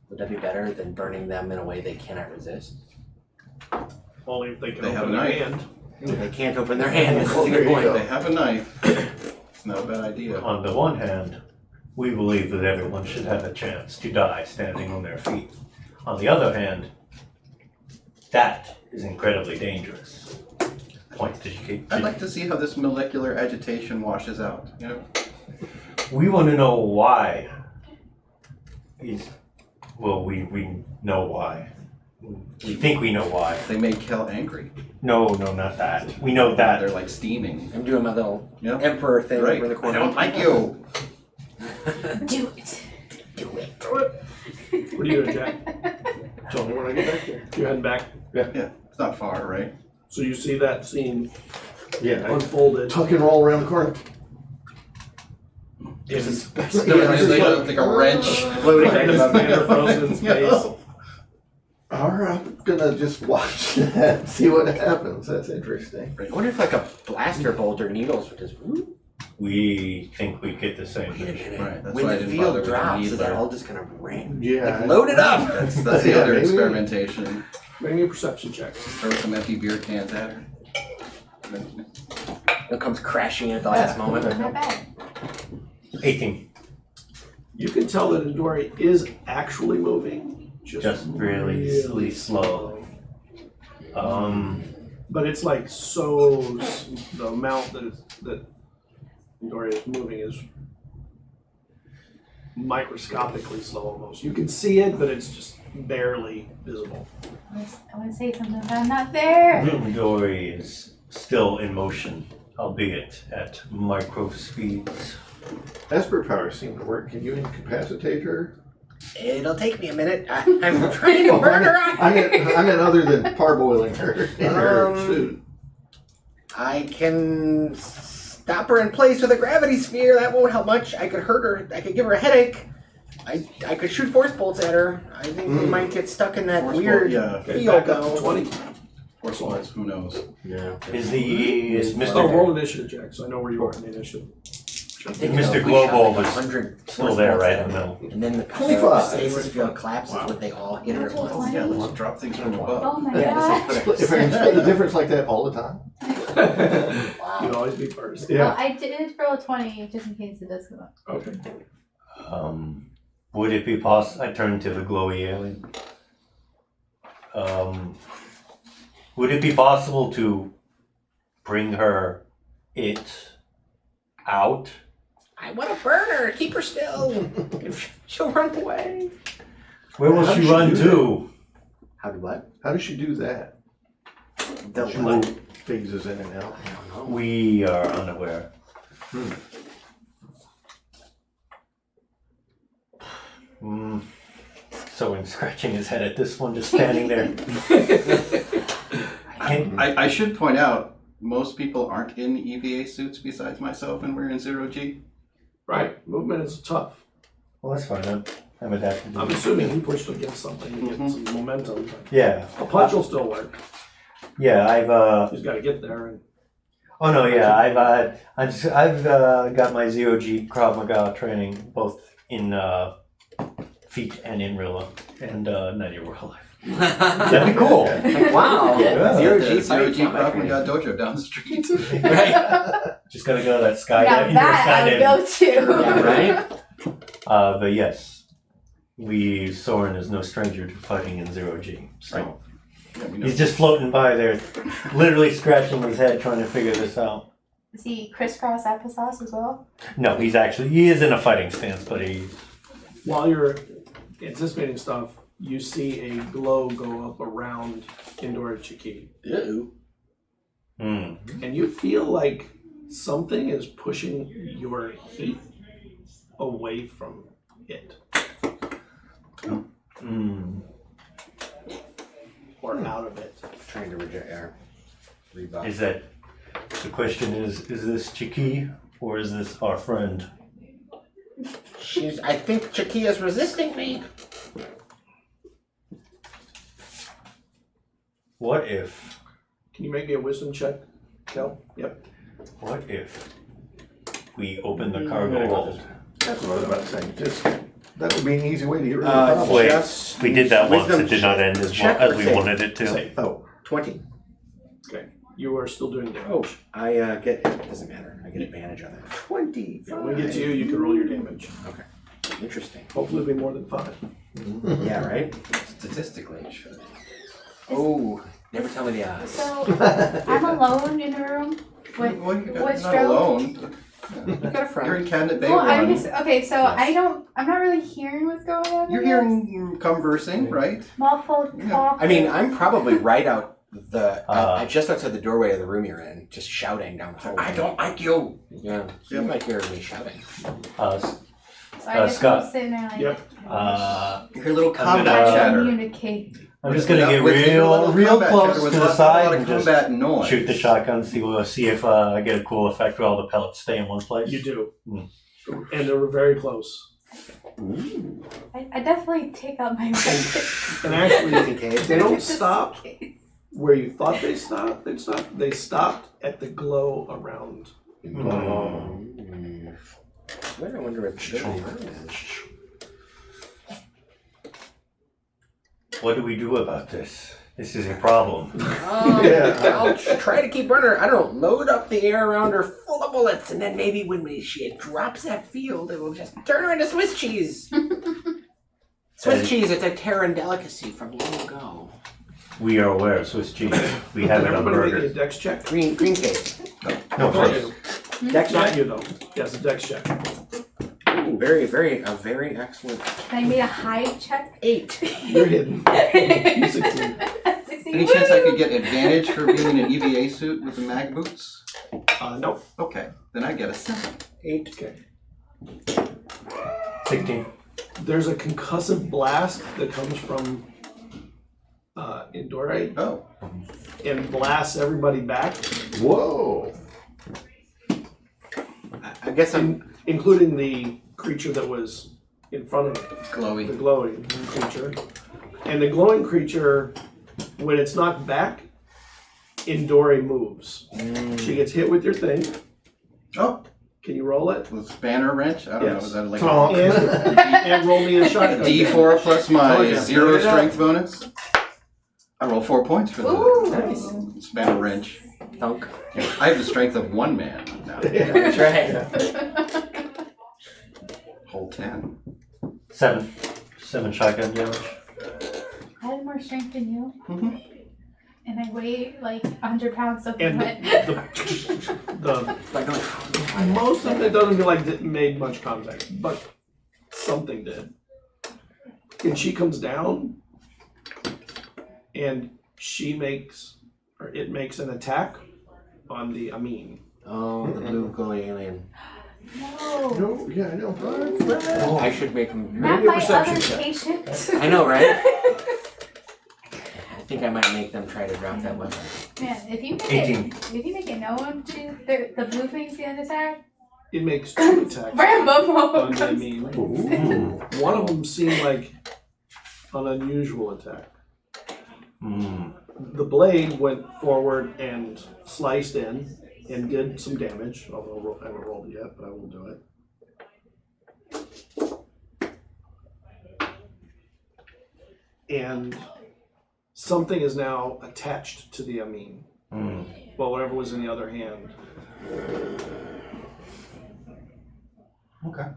Speaker 2: Would that be better than burning them in a way they cannot resist?
Speaker 1: Only if they can
Speaker 6: They have
Speaker 1: open
Speaker 6: a
Speaker 1: their
Speaker 6: knife.
Speaker 1: hand.
Speaker 2: They can't open their hand. That's a
Speaker 7: There
Speaker 2: good
Speaker 7: you
Speaker 2: point.
Speaker 7: go.
Speaker 6: They have a knife. It's not a bad idea.
Speaker 4: On the one hand, we believe that everyone should have a chance to die standing on their feet. On the other hand, that is incredibly dangerous. Points to keep.
Speaker 6: I'd like to see how this molecular agitation washes out. You know?
Speaker 4: We want to know why. We know why. We think we know why.
Speaker 6: They make Kel angry.
Speaker 4: No, not that. We know that.
Speaker 6: They're like steaming.
Speaker 2: I'm doing my little
Speaker 6: Yep.
Speaker 2: emperor thing
Speaker 6: Right.
Speaker 2: over in the
Speaker 6: I
Speaker 2: corner.
Speaker 6: don't like you.
Speaker 3: Do it.
Speaker 1: What are you doing, Jack?
Speaker 7: Tell me when I get back there.
Speaker 1: You're heading back.
Speaker 6: Yeah, it's not far, right?
Speaker 1: So you see that scene
Speaker 7: Yeah.
Speaker 1: unfolded.
Speaker 7: Tuck and roll around the corner.
Speaker 1: in
Speaker 6: Like a wrench.
Speaker 2: Floating
Speaker 1: Like
Speaker 2: right
Speaker 1: this
Speaker 2: above
Speaker 1: man
Speaker 2: me.
Speaker 1: are frozen in space.
Speaker 7: Alright, I'm gonna just watch that, see what happens. That's interesting.
Speaker 2: I wonder if like a blaster bolt or needles would just whoop.
Speaker 4: We think we get the same
Speaker 2: Wait a
Speaker 4: thing.
Speaker 2: minute.
Speaker 6: Right, that's
Speaker 2: When
Speaker 6: why I
Speaker 2: the
Speaker 6: didn't bother
Speaker 2: field
Speaker 6: with the
Speaker 2: drops, is that
Speaker 6: needler.
Speaker 2: all just gonna ram?
Speaker 7: Yeah.
Speaker 2: Like, load it up!
Speaker 6: That's the
Speaker 7: Yeah,
Speaker 6: other
Speaker 7: maybe.
Speaker 6: experimentation.
Speaker 1: Make me a perception check.
Speaker 6: Throw some empty beer cans at her.
Speaker 2: It comes crashing in at the last moment.
Speaker 3: Not bad.
Speaker 4: 18.
Speaker 1: You can tell that Endori is actually moving.
Speaker 4: Just really slow.
Speaker 1: But it's like so, the amount that Endori is moving is microscopically slow almost. You can see it, but it's just barely visible.
Speaker 3: I want to say something, but I'm not there.
Speaker 4: Dory is still in motion, albeit at micro speeds.
Speaker 7: Esper powers seem to work. Can you incapacitate her?
Speaker 2: It'll take me a minute. I'm trying to burn her up.
Speaker 7: I meant other than parboiling her in her suit.
Speaker 2: I can stop her in place with a gravity sphere. That won't help much. I could hurt her. I could give her a headache. I could shoot force bolts at her. I think we might get stuck in that
Speaker 6: Force
Speaker 2: weird
Speaker 6: bolt, yeah.
Speaker 2: field
Speaker 1: Back up to
Speaker 2: though.
Speaker 1: 20.
Speaker 6: Force bolts, who knows?
Speaker 2: Yeah.
Speaker 4: Is
Speaker 1: Oh,
Speaker 4: Mr.
Speaker 1: roll initiative check, so I know where you are in the initiative.
Speaker 4: Mr. Global was
Speaker 2: 100
Speaker 4: still there right in the middle?
Speaker 2: And then the
Speaker 7: 25.
Speaker 2: stasis field collapses when they all hit her at once.
Speaker 6: Yeah, let's drop things from above.
Speaker 3: Oh my
Speaker 2: Yeah,
Speaker 3: god.
Speaker 2: this is put
Speaker 7: If I can split the difference like that all the time.
Speaker 1: You'd always be first.
Speaker 3: Well, I did roll a 20 just in case it does come up.
Speaker 1: Okay.
Speaker 4: Would it be possible? I turned to the glowy alien. Would it be possible to bring it out?
Speaker 2: I want to burn her. Keep her still. She'll run away.
Speaker 4: Where will
Speaker 7: How
Speaker 4: she
Speaker 7: does she
Speaker 4: run
Speaker 7: do
Speaker 4: to?
Speaker 2: How do what?
Speaker 7: How does she do that?
Speaker 2: The
Speaker 7: She
Speaker 2: what?
Speaker 7: phases in and out.
Speaker 2: I don't know.
Speaker 4: We are unaware. So scratching his head at this one, just standing there.
Speaker 6: I should point out, most people aren't in EVA suits besides myself, and we're in 0G.
Speaker 1: Right. Movement is tough.
Speaker 4: Well, that's fine. I'm adapted.
Speaker 1: I'm assuming he pushed against something to get some momentum. But
Speaker 4: Yeah.
Speaker 1: a punch will still work.
Speaker 4: Yeah, I've
Speaker 1: He's got to get there. And
Speaker 4: Oh no, yeah, I've got my ZOG Krav Maga training both in feet and in real life, and not in real life. That'd be cool.
Speaker 2: Wow.
Speaker 4: Yeah.
Speaker 2: Zero
Speaker 6: The
Speaker 2: G fight.
Speaker 6: G Krav Maga dojo down the street.
Speaker 2: Right.
Speaker 4: Just gotta go to that sky
Speaker 3: Now
Speaker 4: indoor
Speaker 3: that I would
Speaker 4: skydiving.
Speaker 3: go to.
Speaker 2: Yeah, right.
Speaker 4: But yes, Soren is no stranger to fighting in 0G. So
Speaker 6: Right. Yeah, we know.
Speaker 4: he's just floating by there, literally scratching his head trying to figure this out.
Speaker 3: Is he crisscross applesauce as well?
Speaker 4: No, he is in a fighting stance, but he.
Speaker 1: While you're anticipating stuff, you see a glow go up around Indora Chiki.
Speaker 2: Ew.
Speaker 1: And you feel like something is pushing your heat away from it. Or out of it.
Speaker 2: Trying to reject our rebuff.
Speaker 4: Is that the question? Is this Chiki or is this our friend?
Speaker 2: I think Chikia's resisting me.
Speaker 4: What if?
Speaker 1: Can you make me a wisdom check, Kel? Yep.
Speaker 4: What if we open the cargo hold?
Speaker 7: That's what I was about to say. Just that would be an easy way to get rid of the problem.
Speaker 4: Wait,
Speaker 2: Just
Speaker 4: we did that once.
Speaker 2: wisdom
Speaker 4: It did not end
Speaker 2: check
Speaker 4: as
Speaker 2: or
Speaker 4: we
Speaker 2: save?
Speaker 4: wanted it to.
Speaker 1: Save.
Speaker 7: Oh,
Speaker 2: 20.
Speaker 1: Okay. You are still doing damage.
Speaker 2: Oh, I get. It doesn't matter. I get advantage on it. 20.
Speaker 1: Yeah, when we get to you, you can roll your damage.
Speaker 2: Okay. Interesting.
Speaker 1: Hopefully it'll be more than 5.
Speaker 2: Yeah, right?
Speaker 6: Statistically, it should.
Speaker 2: Oh, never tell me the odds.
Speaker 3: So I'm alone in the room with
Speaker 6: Well, you're
Speaker 3: with
Speaker 6: not
Speaker 3: Stroke.
Speaker 6: alone.
Speaker 2: You got a
Speaker 6: You're
Speaker 2: friend.
Speaker 6: in Cabinet Bay
Speaker 3: Well, I'm
Speaker 6: 1.
Speaker 3: just okay. So
Speaker 2: Yes.
Speaker 3: I'm not really hearing what's going on.
Speaker 6: You're
Speaker 3: I guess.
Speaker 6: hearing you conversing, right?
Speaker 3: muffled
Speaker 6: Yeah.
Speaker 3: talk.
Speaker 2: I mean, I'm probably right out just outside the doorway of the room you're in, just shouting down the hallway.
Speaker 6: I don't like you.
Speaker 2: Yeah, you might hear me shouting.
Speaker 3: So I guess
Speaker 4: Scott.
Speaker 3: I'm sitting there like
Speaker 1: Yep.
Speaker 6: You hear a little
Speaker 4: I'm
Speaker 6: combat
Speaker 4: gonna-
Speaker 6: chatter.
Speaker 3: communicate.
Speaker 4: I'm just gonna get
Speaker 6: With a
Speaker 4: real
Speaker 6: little combat
Speaker 4: close
Speaker 6: chatter
Speaker 4: to
Speaker 6: with
Speaker 4: the
Speaker 6: lots- a
Speaker 4: side
Speaker 6: lot
Speaker 4: and
Speaker 6: of
Speaker 4: just
Speaker 6: combat noise.
Speaker 4: shoot the shotgun. See if I get a cool effect where all the pellets stay in one place.
Speaker 1: You do.
Speaker 4: Hmm.
Speaker 1: And they were very close.
Speaker 3: I definitely take out my weapon.
Speaker 1: And actually,
Speaker 2: Just in case.
Speaker 1: they don't
Speaker 3: Just in
Speaker 1: stop
Speaker 3: case.
Speaker 1: where you thought they stopped. They stopped at the glow around.
Speaker 2: Where I wonder what the is.
Speaker 4: What do we do about this? This is a problem.
Speaker 2: I'll try to keep her. I don't know, load up the air around her full of bullets, and then maybe when she drops that field, it will just turn her into Swiss cheese. Swiss cheese, it's a Terran delicacy from long ago.
Speaker 4: We are aware of Swiss cheese. We have it on
Speaker 1: Everybody make a
Speaker 4: burgers.
Speaker 1: dex check.
Speaker 2: Green cake.
Speaker 4: No,
Speaker 1: Not
Speaker 4: first.
Speaker 1: you.
Speaker 2: Dex
Speaker 1: Not
Speaker 2: check.
Speaker 1: you though. Yes, a dex check.
Speaker 2: Ooh, very excellent.
Speaker 3: Can I make a hide check?
Speaker 2: 8.
Speaker 1: You're hidden. You succeed.
Speaker 3: 16.
Speaker 6: Any chance I could get advantage for being in an EVA suit with the mag boots?
Speaker 1: Nope.
Speaker 6: Okay, then I get a 7.
Speaker 2: 8.
Speaker 1: Okay.
Speaker 4: 16.
Speaker 1: There's a concussive blast that comes from Indore
Speaker 6: Oh,
Speaker 1: and blasts everybody back,
Speaker 7: whoa!
Speaker 2: I guess I'm.
Speaker 1: including the creature that was in front of it, the
Speaker 6: glowy.
Speaker 1: glowing creature. And the glowing creature, when it's knocked back, Indore moves. She gets hit with your thing.
Speaker 6: Oh,
Speaker 1: Can you roll it?
Speaker 6: with spanner wrench? I don't know.
Speaker 1: Yes.
Speaker 6: Is that like
Speaker 7: Tonk.
Speaker 1: And roll me a shotgun.
Speaker 6: D4 plus my
Speaker 1: Oh, yeah.
Speaker 6: 0
Speaker 1: Yeah.
Speaker 6: strength bonus? I roll 4 points for the
Speaker 3: Ooh.
Speaker 6: spanner wrench.
Speaker 2: Thunk.
Speaker 6: I have the strength of 1 man now.
Speaker 2: That's right.
Speaker 6: Whole 10.
Speaker 4: 7. 7 shotgun damage.
Speaker 3: I have more strength than you.
Speaker 6: Mhm.
Speaker 3: And I weigh like 100 pounds soaking
Speaker 1: And
Speaker 3: wet.
Speaker 1: the
Speaker 2: Like,
Speaker 1: most of it doesn't feel like it made much contact, but something did. And she comes down, and it makes an attack on the Amin.
Speaker 2: oh, the blue glowy alien.
Speaker 3: No.
Speaker 7: No, yeah, I know.
Speaker 2: I should make him.
Speaker 3: Not
Speaker 1: Maybe a
Speaker 3: my
Speaker 1: perception
Speaker 3: other
Speaker 1: check.
Speaker 3: patient.
Speaker 2: I know, right? I think I might make them try to drop that weapon.
Speaker 3: Man, if you make
Speaker 4: 18.
Speaker 3: if you make it known to the blue thing's gonna attack,
Speaker 1: It makes 2 attacks
Speaker 3: Rambo
Speaker 1: on
Speaker 3: mode
Speaker 1: the
Speaker 3: comes.
Speaker 1: Amin. One of them seemed like an unusual attack. The blade went forward and sliced in and did some damage, although I haven't rolled it yet, but I will do it. And something is now attached to the Amin. Well, whatever was in the other hand.
Speaker 4: Okay.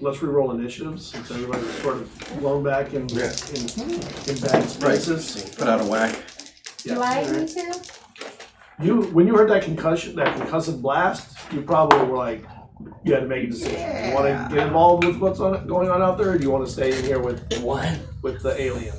Speaker 1: let's re-roll initiatives since everybody's sort of blown back in bad spaces.
Speaker 6: Put out a whack.
Speaker 3: Do I need to?
Speaker 1: When you heard that concussive blast, you probably were like, you had to make a decision. You want to get involved with what's going on out there, or do you want to stay in here with the alien?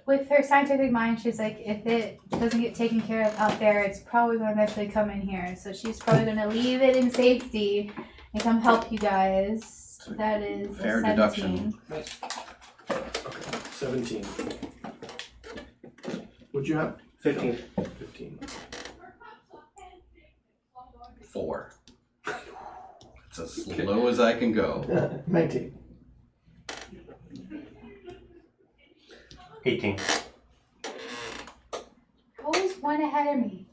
Speaker 3: With her scientific mind, she's like, if it doesn't get taken care of out there, it's probably going to eventually come in here. So she's probably going to leave it in safety and come help you guys. That is
Speaker 6: Fair
Speaker 3: 17.
Speaker 6: deduction.
Speaker 1: 17. What'd you have?
Speaker 2: 15.
Speaker 1: 15.
Speaker 6: 4. It's as slow as I can go.
Speaker 7: 19.
Speaker 4: 18.
Speaker 3: Always one ahead of me.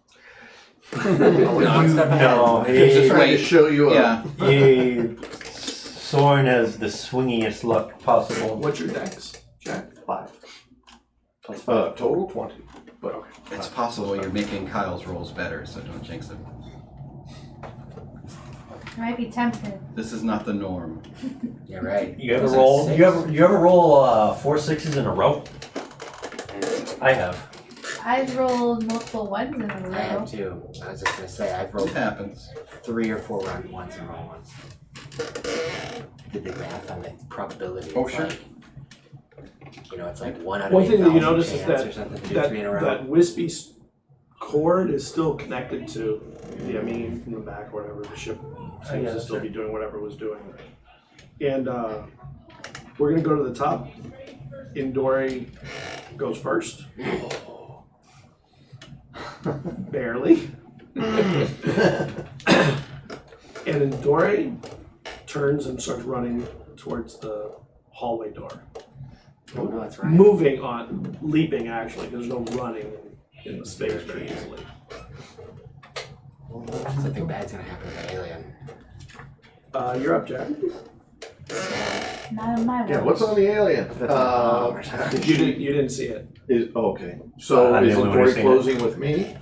Speaker 4: No,
Speaker 7: Just trying to
Speaker 6: wait.
Speaker 7: show you up.
Speaker 6: Yeah.
Speaker 4: Soren has the swingiest luck possible.
Speaker 1: What's your dex, Jack?
Speaker 7: 5. Total 20. But okay.
Speaker 6: It's possible you're making Kyle's rolls better, so don't jinx it.
Speaker 3: I might be tempted.
Speaker 6: This is not the norm.
Speaker 2: Yeah, right.
Speaker 4: You ever
Speaker 2: Was it
Speaker 4: roll?
Speaker 2: 6?
Speaker 4: You ever roll 4 6s in a row? I have.
Speaker 3: I've rolled multiple ones in a row.
Speaker 2: I have too. I was just gonna say I've rolled
Speaker 6: It happens.
Speaker 2: 3 or 4 round ones and roll ones. Did the math on the probability.
Speaker 6: Oh,
Speaker 2: It's
Speaker 6: sure.
Speaker 2: like, it's like 1 out of
Speaker 1: One thing that you
Speaker 2: 8,000
Speaker 1: notice is
Speaker 2: chance or something to do 3 in a row.
Speaker 1: that wispy cord is still connected to the amine from the back or whatever. The ship seems to still be doing whatever it was doing. And we're going to go to the top. Indori goes first. Barely. And Indori turns and starts running towards the hallway door.
Speaker 2: Oh no, that's right.
Speaker 1: Leaping actually. There's no running in the space very easily.
Speaker 2: Something bad's gonna happen to the alien.
Speaker 1: You're up, Jack.
Speaker 3: Not in my world.
Speaker 7: Yeah, what's on the alien?
Speaker 1: You didn't see it.
Speaker 7: Okay. So
Speaker 4: I'm the
Speaker 7: isn't
Speaker 4: only one who's
Speaker 7: Dory
Speaker 4: seen it.
Speaker 7: closing with me?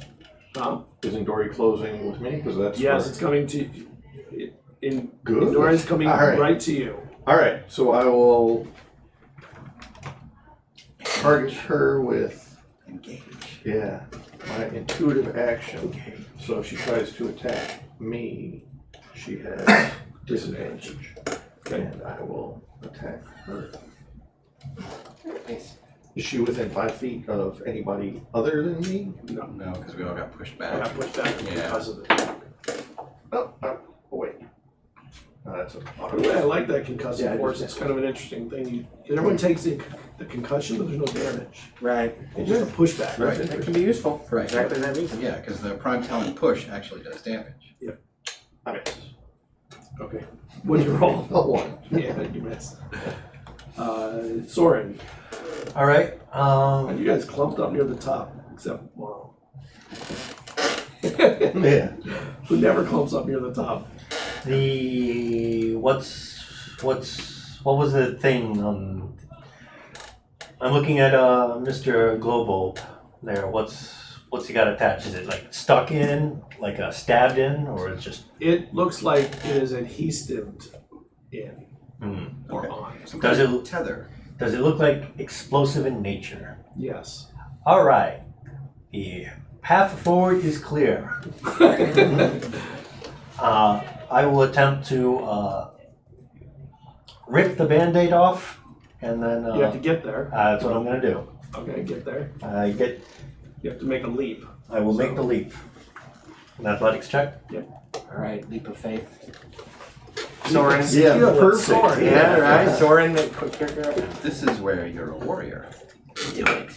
Speaker 1: Huh?
Speaker 7: Isn't Dory closing with me? Because that's
Speaker 1: Yes,
Speaker 7: where-
Speaker 1: it's coming to
Speaker 7: Good.
Speaker 1: Indori's coming
Speaker 7: All right.
Speaker 1: right to you.
Speaker 7: All right. So I will target her with
Speaker 6: Engage.
Speaker 7: my intuitive action. So if she tries to attack me, she has disadvantage. And I will attack her.
Speaker 2: Nice.
Speaker 7: Is she within 5 feet of anybody other than me?
Speaker 1: No,
Speaker 6: No, because we all got pushed
Speaker 1: I got
Speaker 6: back.
Speaker 1: pushed back
Speaker 6: Yeah.
Speaker 1: because of it.
Speaker 7: Oh, wait. No, that's a
Speaker 1: By the way, I like that concussive
Speaker 7: Yeah, I
Speaker 1: force.
Speaker 7: just-
Speaker 1: It's kind of an interesting thing. Everyone takes the concussion, but there's no damage.
Speaker 2: Right.
Speaker 1: It's just a pushback.
Speaker 6: Right.
Speaker 2: That can be useful for
Speaker 6: Right.
Speaker 2: exactly that reason.
Speaker 6: Yeah, because the prime talent push actually does damage.
Speaker 7: I miss.
Speaker 1: Okay. What'd you roll?
Speaker 7: A 1.
Speaker 1: Yeah, you missed. Soren,
Speaker 4: All right.
Speaker 1: you guys clumped up near the top, except Morrow.
Speaker 7: Yeah.
Speaker 1: Who never clumps up near the top.
Speaker 4: What was the thing? I'm looking at Mr. Global there. What's he got attached? Is it like stuck in, like stabbed in, or it's just?
Speaker 1: It looks like it is adhesived in or
Speaker 6: Okay.
Speaker 1: on.
Speaker 6: Some
Speaker 4: Does
Speaker 6: kind
Speaker 4: it-
Speaker 6: of tether?
Speaker 4: Does it look like explosive in nature?
Speaker 1: Yes.
Speaker 4: All right. The path forward is clear. I will attempt to rip the Band-Aid off, and then
Speaker 1: You have to get there.
Speaker 4: that's what I'm going to do.
Speaker 1: Okay, get there. You have to make a leap.
Speaker 4: I will make the leap. An athletics check.
Speaker 2: All right, leap of faith.
Speaker 1: Soren.
Speaker 7: Yeah, perfect.
Speaker 1: Soren.
Speaker 2: Yeah, right. Soren, the quick trigger.
Speaker 6: This is where you're a warrior.
Speaker 2: Do it.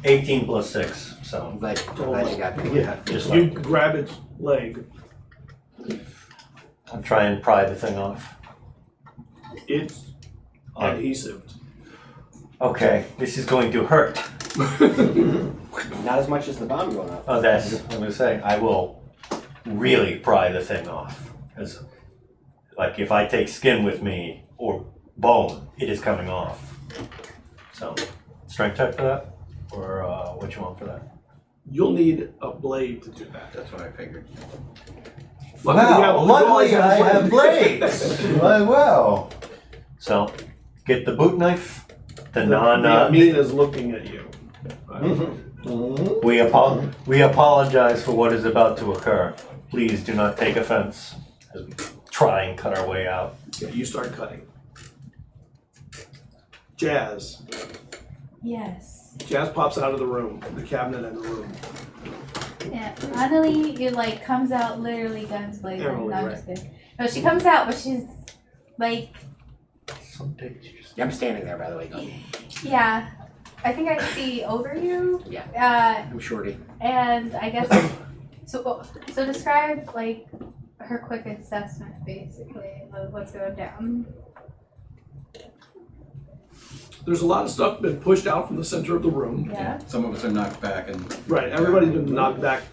Speaker 4: 18 plus 6. So
Speaker 2: I'm glad you got there.
Speaker 7: Yeah.
Speaker 4: just
Speaker 1: You
Speaker 4: like
Speaker 1: grab its leg.
Speaker 4: I'm trying to pry the thing off.
Speaker 1: It's adhesived.
Speaker 4: Okay, this is going to hurt.
Speaker 2: Not as much as the bomb going off.
Speaker 4: Oh, that's what I'm going to say. I will really pry the thing off. Because, like, if I take skin with me or bone, it is coming off. So, strength check for that? Or what you want for that?
Speaker 1: You'll need a blade to do that.
Speaker 6: That's what I figured.
Speaker 4: Wow, luckily I have blades. Wow. So, get the boot knife, the non.
Speaker 1: meat is looking at you.
Speaker 4: We apologize for what is about to occur. Please do not take offense as we try and cut our way out.
Speaker 1: Yeah, you start cutting. Jazz.
Speaker 3: Yes.
Speaker 1: Jazz pops out of the room, the cabinet in the room.
Speaker 3: Yeah. Annalie, it like comes out literally guns blazing.
Speaker 1: Emily,
Speaker 3: No, I'm
Speaker 1: right.
Speaker 3: just kidding. No, she comes out, but she's like,
Speaker 4: Some days you just.
Speaker 2: I'm standing there, by the way.
Speaker 3: yeah. I think I see over you.
Speaker 2: Yeah. I'm shorty.
Speaker 3: And I guess so describe like her quick assessment basically of what's going down.
Speaker 1: There's a lot of stuff been pushed out from the center of the room.
Speaker 3: Yeah.
Speaker 6: Some of us are knocked back and
Speaker 1: Right, everybody's been knocked back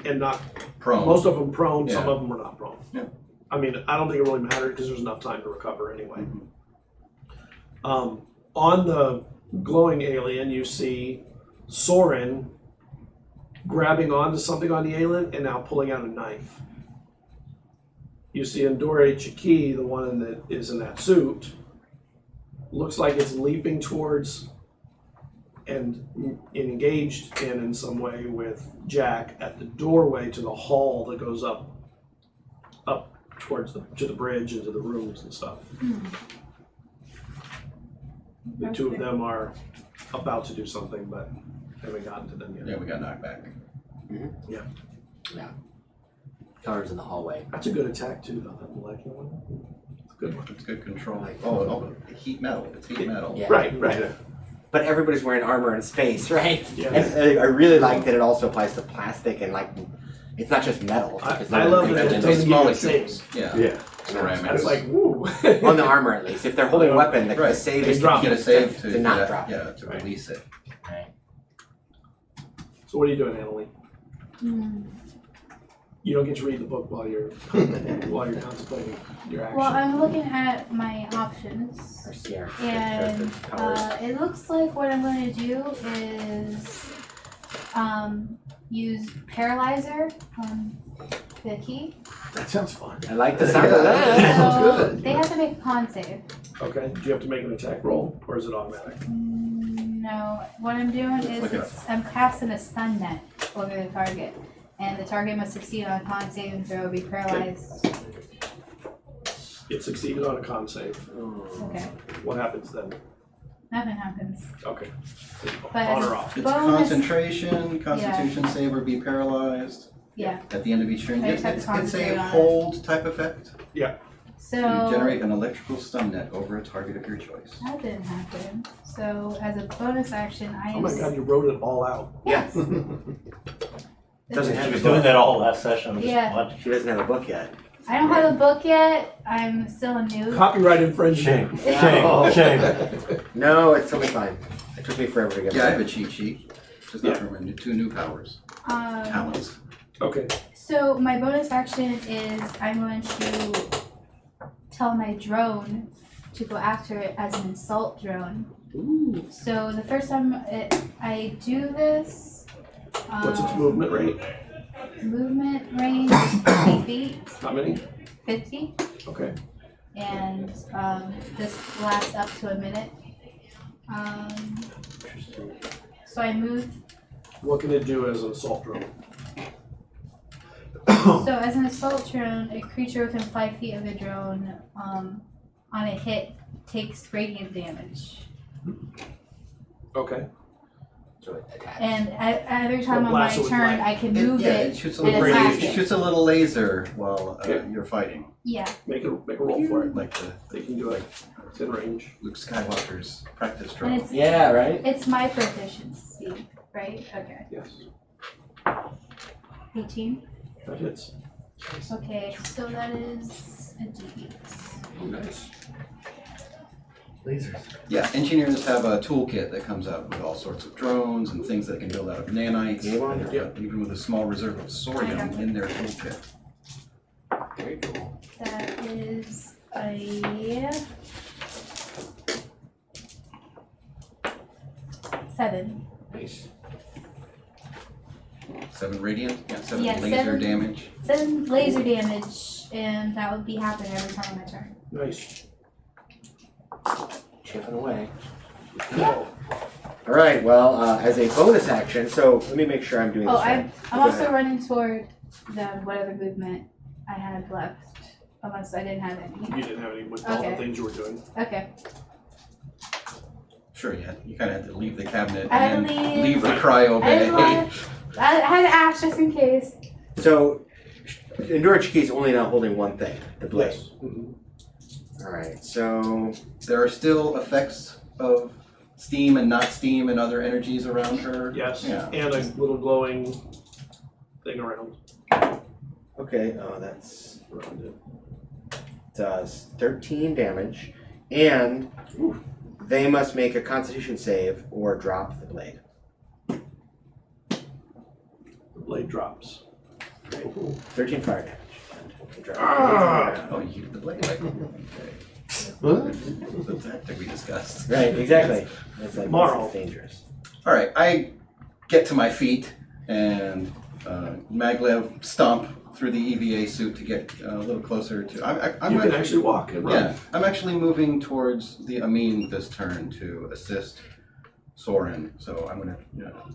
Speaker 1: and knocked,
Speaker 6: prone.
Speaker 1: most of them prone, some
Speaker 6: Yeah.
Speaker 1: of them are not prone.
Speaker 6: Yeah.
Speaker 1: I mean, I don't think it really mattered because there's enough time to recover anyway. On the glowing alien, you see Soren grabbing onto something on the alien and now pulling out a knife. You see Endore Chiki, the one that is in that suit, looks like it's leaping towards and engaged in some way with Jack at the doorway to the hall that goes up towards to the bridge into the rooms and stuff. The two of them are about to do something, but haven't gotten to them yet.
Speaker 6: Yeah, we got knocked back.
Speaker 2: Cars in the hallway.
Speaker 1: That's a good attack too, though. That molecular one. It's a good one.
Speaker 6: It's good control. Oh, heat metal. It's heat metal.
Speaker 2: Yeah.
Speaker 1: Right.
Speaker 2: But everybody's wearing armor in space, right?
Speaker 1: Yeah.
Speaker 2: And I really like that it also applies to plastic and like, it's not just metal. It's
Speaker 1: I
Speaker 2: not
Speaker 1: love
Speaker 2: like-
Speaker 1: that it
Speaker 6: And
Speaker 1: doesn't
Speaker 6: it's
Speaker 1: give you a
Speaker 6: molecules.
Speaker 1: save.
Speaker 6: Yeah.
Speaker 4: Yeah.
Speaker 6: Ceramics.
Speaker 1: It's like, woo.
Speaker 2: On the armor at least. If they're holding a weapon, the
Speaker 6: Right.
Speaker 2: save
Speaker 1: They
Speaker 2: is
Speaker 1: drop
Speaker 6: Get a save
Speaker 2: to not
Speaker 6: yeah,
Speaker 2: drop it.
Speaker 6: Yeah, to release it.
Speaker 2: Right.
Speaker 1: So what are you doing, Annalie?
Speaker 3: Hmm.
Speaker 1: You don't get to read the book while you're contemplating your action.
Speaker 3: Well, I'm looking at my options.
Speaker 2: Or Sierra.
Speaker 3: And
Speaker 2: Powers.
Speaker 3: it looks like what I'm going to do is use Paralyzer on the key.
Speaker 1: That sounds fun.
Speaker 2: I like the sound of that.
Speaker 7: Sounds
Speaker 3: So
Speaker 7: good.
Speaker 3: they have to make a con save.
Speaker 1: Okay. Do you have to make an attack roll, or is it automatic?
Speaker 3: No, what I'm doing is
Speaker 6: Look it up.
Speaker 3: I'm casting a stun net over the target. And the target must succeed on a con saving throw or be paralyzed.
Speaker 1: It succeeded on a con save.
Speaker 3: Okay.
Speaker 1: What happens then?
Speaker 3: Nothing happens.
Speaker 1: Okay.
Speaker 3: But
Speaker 1: On or off?
Speaker 6: It's
Speaker 3: Bonus-
Speaker 6: concentration, constitution save, or be paralyzed.
Speaker 3: Yeah.
Speaker 6: At the end of each turn,
Speaker 3: I just have to
Speaker 6: it's
Speaker 3: concentrate
Speaker 6: a
Speaker 3: on it.
Speaker 6: hold type effect.
Speaker 3: So
Speaker 6: You generate an electrical stun net over a target of your choice.
Speaker 3: that didn't happen. So as a bonus action, I
Speaker 1: Oh
Speaker 3: am.
Speaker 1: my god, you wrote it all out.
Speaker 2: Yes. Doesn't
Speaker 4: She
Speaker 2: have
Speaker 4: was
Speaker 2: a
Speaker 4: doing
Speaker 2: book.
Speaker 4: that all last session.
Speaker 3: Yeah.
Speaker 4: What?
Speaker 2: She doesn't have a book yet.
Speaker 3: I don't have a book yet. I'm still a noob.
Speaker 1: Copyright infringement.
Speaker 4: Shame.
Speaker 2: No, it's totally fine. It took me forever to get
Speaker 6: Yeah, I have
Speaker 2: there.
Speaker 6: a cheat sheet. Just not from my two new powers. Talents.
Speaker 1: Okay.
Speaker 3: So my bonus action is I'm going to tell my drone to go after it as an assault drone. So the first time I do this,
Speaker 1: What's its movement rate?
Speaker 3: movement range is 50 feet,
Speaker 1: How many?
Speaker 3: 50,
Speaker 1: Okay.
Speaker 3: and this lasts up to a minute. So I move.
Speaker 1: What can it do as an assault drone?
Speaker 3: So as an assault drone, a creature within 5 feet of the drone, on a hit, takes radiant damage.
Speaker 1: Okay.
Speaker 2: So it attacks.
Speaker 3: And every time
Speaker 1: So
Speaker 3: on
Speaker 1: blast
Speaker 3: my
Speaker 1: it with
Speaker 3: turn,
Speaker 1: light.
Speaker 3: I can move
Speaker 6: it shoots a
Speaker 3: and
Speaker 6: little
Speaker 3: attack
Speaker 6: it
Speaker 3: it.
Speaker 6: shoots a little laser while
Speaker 1: Yeah.
Speaker 6: you're fighting,
Speaker 3: Yeah.
Speaker 1: Make a roll for it.
Speaker 6: like the
Speaker 1: They can do it. It's in range.
Speaker 6: Luke Skywalker's practice
Speaker 3: And
Speaker 6: drone.
Speaker 2: Yeah, right?
Speaker 3: it's my proficiency, right? Okay.
Speaker 1: Yes.
Speaker 3: 18.
Speaker 1: That hits.
Speaker 3: Okay, so that is a D8.
Speaker 1: Nice.
Speaker 4: Lasers.
Speaker 6: Yeah, engineers have a toolkit that comes out with all sorts of drones and things that can build out of nanites,
Speaker 2: Yeah.
Speaker 6: even with a small reserve of sorium in their toolkit.
Speaker 2: Very cool.
Speaker 3: That is a 7.
Speaker 2: Nice.
Speaker 6: 7 radiant? Yeah, 7
Speaker 3: Yeah,
Speaker 6: laser
Speaker 3: 7.
Speaker 6: damage.
Speaker 3: 7 laser damage, and that would be happening every time on my turn.
Speaker 1: Nice.
Speaker 2: Chipping away.
Speaker 3: Yeah.
Speaker 2: All right. Well, as a bonus action, so let me make sure I'm doing
Speaker 3: Oh,
Speaker 2: this right.
Speaker 3: I'm
Speaker 2: Go
Speaker 3: also
Speaker 2: ahead.
Speaker 3: running toward the whatever movement I had left, unless I didn't have any.
Speaker 1: You didn't have any with all the
Speaker 3: Okay.
Speaker 1: things you were doing.
Speaker 3: Okay.
Speaker 6: Sure, you kind of had to leave the cabinet
Speaker 3: I had
Speaker 6: and
Speaker 3: to
Speaker 6: then
Speaker 3: leave.
Speaker 6: leave the cryo
Speaker 3: I didn't
Speaker 6: bay.
Speaker 3: want. I had to ask just in case.
Speaker 2: So, Endura Chiki is only now holding one thing, the blade.
Speaker 1: Yes. Mhm.
Speaker 2: All right. So,
Speaker 6: There are still effects of steam and not steam and other energies around her.
Speaker 1: Yes.
Speaker 6: Yeah.
Speaker 1: And a little glowing thing around
Speaker 2: okay. Oh, that's
Speaker 1: it.
Speaker 2: does 13 damage, and they must make a Constitution save or drop the blade.
Speaker 1: The blade drops.
Speaker 2: 13 fire damage. And drop it.
Speaker 6: Oh, you hit the blade. Okay.
Speaker 7: What?
Speaker 6: The tactic we discussed.
Speaker 2: Right. Exactly. It's like
Speaker 1: Moral.
Speaker 2: It's dangerous.
Speaker 6: All right, I get to my feet and maglev stomp through the EVA suit to get a little closer to. I'm
Speaker 1: You can actually walk and run.
Speaker 6: Yeah, I'm actually moving towards the Amin this turn to assist Soren. So I'm gonna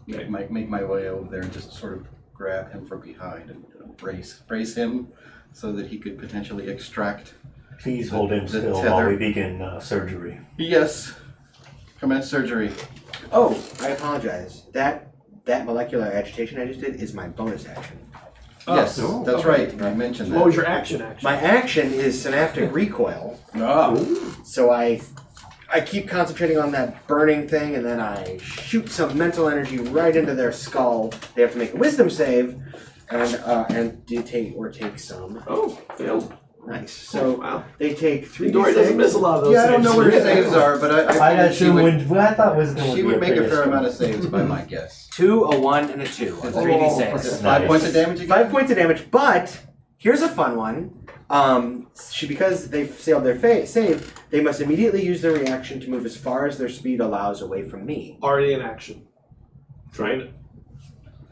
Speaker 6: make my way over there and just sort of grab him from behind and brace him so that he could potentially extract.
Speaker 4: Please hold him
Speaker 6: The
Speaker 4: still while
Speaker 6: tether.
Speaker 4: we begin surgery.
Speaker 6: Yes, commence surgery.
Speaker 2: Oh, I apologize. That molecular agitation I just did is my bonus action.
Speaker 1: Oh,
Speaker 6: Yes,
Speaker 1: so-
Speaker 6: that's right. You mentioned that.
Speaker 1: What was your action?
Speaker 2: My action is synaptic recoil.
Speaker 6: Ah.
Speaker 2: So I keep concentrating on that burning thing, and then I shoot some mental energy right into their skull. They have to make a wisdom save, and take some.
Speaker 1: Oh, failed.
Speaker 2: Nice. So
Speaker 1: Wow.
Speaker 2: they take 3d6.
Speaker 1: Dory doesn't miss a lot of those
Speaker 6: Yeah, I don't know where
Speaker 1: saves.
Speaker 6: her saves are, but I
Speaker 4: I
Speaker 6: figured she
Speaker 4: assume
Speaker 6: would,
Speaker 4: I thought wisdom would
Speaker 6: she
Speaker 4: be
Speaker 6: would make a
Speaker 4: biggest
Speaker 6: fair
Speaker 4: one.
Speaker 6: amount of saves by my guess.
Speaker 2: 2, a 1, and a 2. A 3d6.
Speaker 6: Okay.
Speaker 4: Nice.
Speaker 6: 5 points of damage again?
Speaker 2: 5 points of damage, but here's a fun one. Because they've failed their save, they must immediately use their reaction to move as far as their speed allows away from me.
Speaker 1: Already in action. Trying to.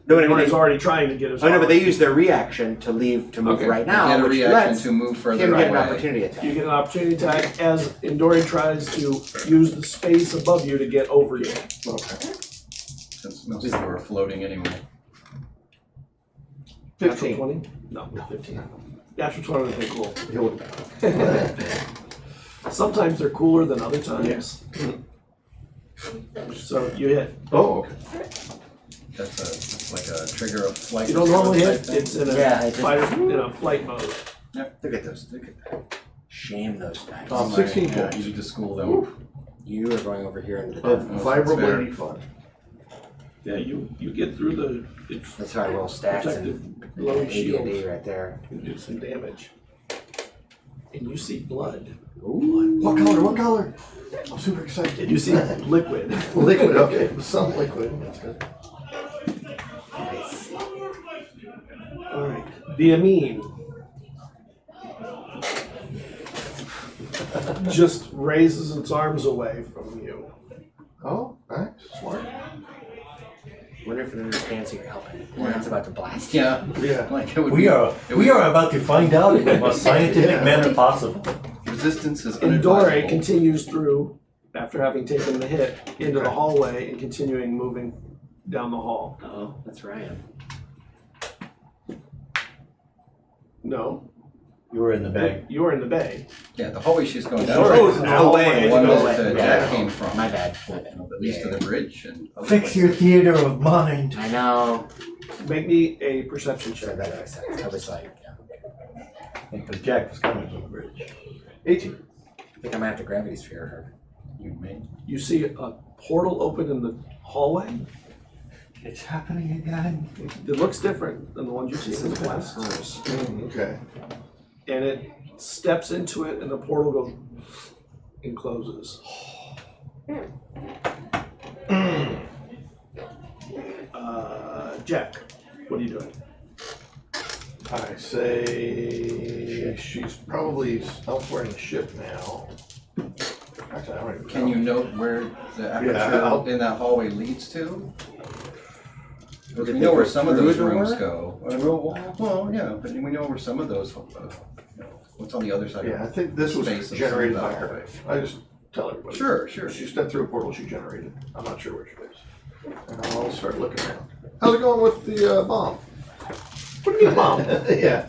Speaker 2: No, but I mean,
Speaker 1: Dory's already trying to get us.
Speaker 2: oh no, but they use their reaction to move
Speaker 1: Okay.
Speaker 2: right now,
Speaker 6: Get a
Speaker 2: which
Speaker 6: reaction
Speaker 2: lets
Speaker 6: to move further
Speaker 2: him
Speaker 6: away.
Speaker 2: get an opportunity attack.
Speaker 1: You get an opportunity attack as Indori tries to use the space above you to get over you.
Speaker 6: Since most of them are floating anyway.
Speaker 1: 15. 20? No, 15. Natural 20 would be cool. Sometimes they're cooler than other times. So you hit.
Speaker 7: Oh, okay.
Speaker 6: That's like a trigger of flight.
Speaker 1: You don't normally hit.
Speaker 6: type thing.
Speaker 1: It's in a
Speaker 2: Yeah, it just-
Speaker 1: flight mode.
Speaker 2: Look at those. Look at that. Shame those dice.
Speaker 7: 16
Speaker 6: Yeah,
Speaker 7: points.
Speaker 6: you need to school them.
Speaker 2: You are going over here into the
Speaker 7: Of
Speaker 2: death.
Speaker 7: vibroblade fun.
Speaker 1: Yeah, you get through the. It's
Speaker 2: That's how I roll stats
Speaker 1: protected
Speaker 2: and
Speaker 1: low shield.
Speaker 2: AD&D right there.
Speaker 1: You do some damage. And you see blood.
Speaker 2: Ooh.
Speaker 7: What color? What color? I'm super excited.
Speaker 1: And you see liquid.
Speaker 7: Liquid, okay. Some liquid. That's good.
Speaker 2: Nice.
Speaker 1: Alright. Be Amin. Just raises its arms away from you.
Speaker 7: Oh, nice. Smart.
Speaker 2: Wonder if it understands you're helping. Or it's about to blast.
Speaker 6: Yeah,
Speaker 7: Yeah.
Speaker 6: like it would
Speaker 4: We
Speaker 6: be,
Speaker 4: are about to find out in the most scientific
Speaker 7: Yeah.
Speaker 4: manner possible.
Speaker 6: resistance is
Speaker 1: And Dore
Speaker 6: unadvisable.
Speaker 1: continues through, after having taken the hit, into the hallway and continuing moving down the hall.
Speaker 2: Oh, that's Ryan.
Speaker 1: No,
Speaker 4: You were in the bag.
Speaker 1: you were in the bay.
Speaker 6: Yeah, the hallway she's going down.
Speaker 1: Dore's in the hallway.
Speaker 6: The one
Speaker 2: No
Speaker 6: that
Speaker 2: way.
Speaker 6: Jack came from.
Speaker 2: My bad.
Speaker 6: At least to the bridge and other
Speaker 4: Fix your
Speaker 6: places.
Speaker 4: theater of mind.
Speaker 2: I know.
Speaker 1: Make me a perception
Speaker 2: So
Speaker 1: check.
Speaker 2: that makes sense. I was like, yeah.
Speaker 4: Because Jack was coming from the bridge.
Speaker 7: 18.
Speaker 2: I think I'm gonna have to gravity sphere her.
Speaker 6: You may.
Speaker 1: You see a portal open in the hallway.
Speaker 4: It's happening again.
Speaker 1: It looks different than the ones you've seen in the past.
Speaker 7: Okay.
Speaker 1: And it steps into it, and the portal goes and closes. Jack, what are you doing?
Speaker 7: I say she's probably elsewhere in the ship now. Actually, I don't even
Speaker 6: Can
Speaker 7: know.
Speaker 6: you note where the aperture
Speaker 7: Yeah, I'll-
Speaker 6: in that hallway leads to? We know where some of those
Speaker 2: Through the
Speaker 6: rooms
Speaker 2: door?
Speaker 6: go. Well, yeah, but we know where some of those, what's on the other side
Speaker 7: Yeah, I
Speaker 6: of
Speaker 7: think this was
Speaker 6: Space of
Speaker 7: generated by
Speaker 6: some of
Speaker 7: her. I just tell everybody.
Speaker 6: Sure.
Speaker 7: She stepped through a portal she generated. I'm not sure which place. And I'll start looking around. How's it going with the bomb?
Speaker 1: What do you mean bomb?
Speaker 7: Yeah.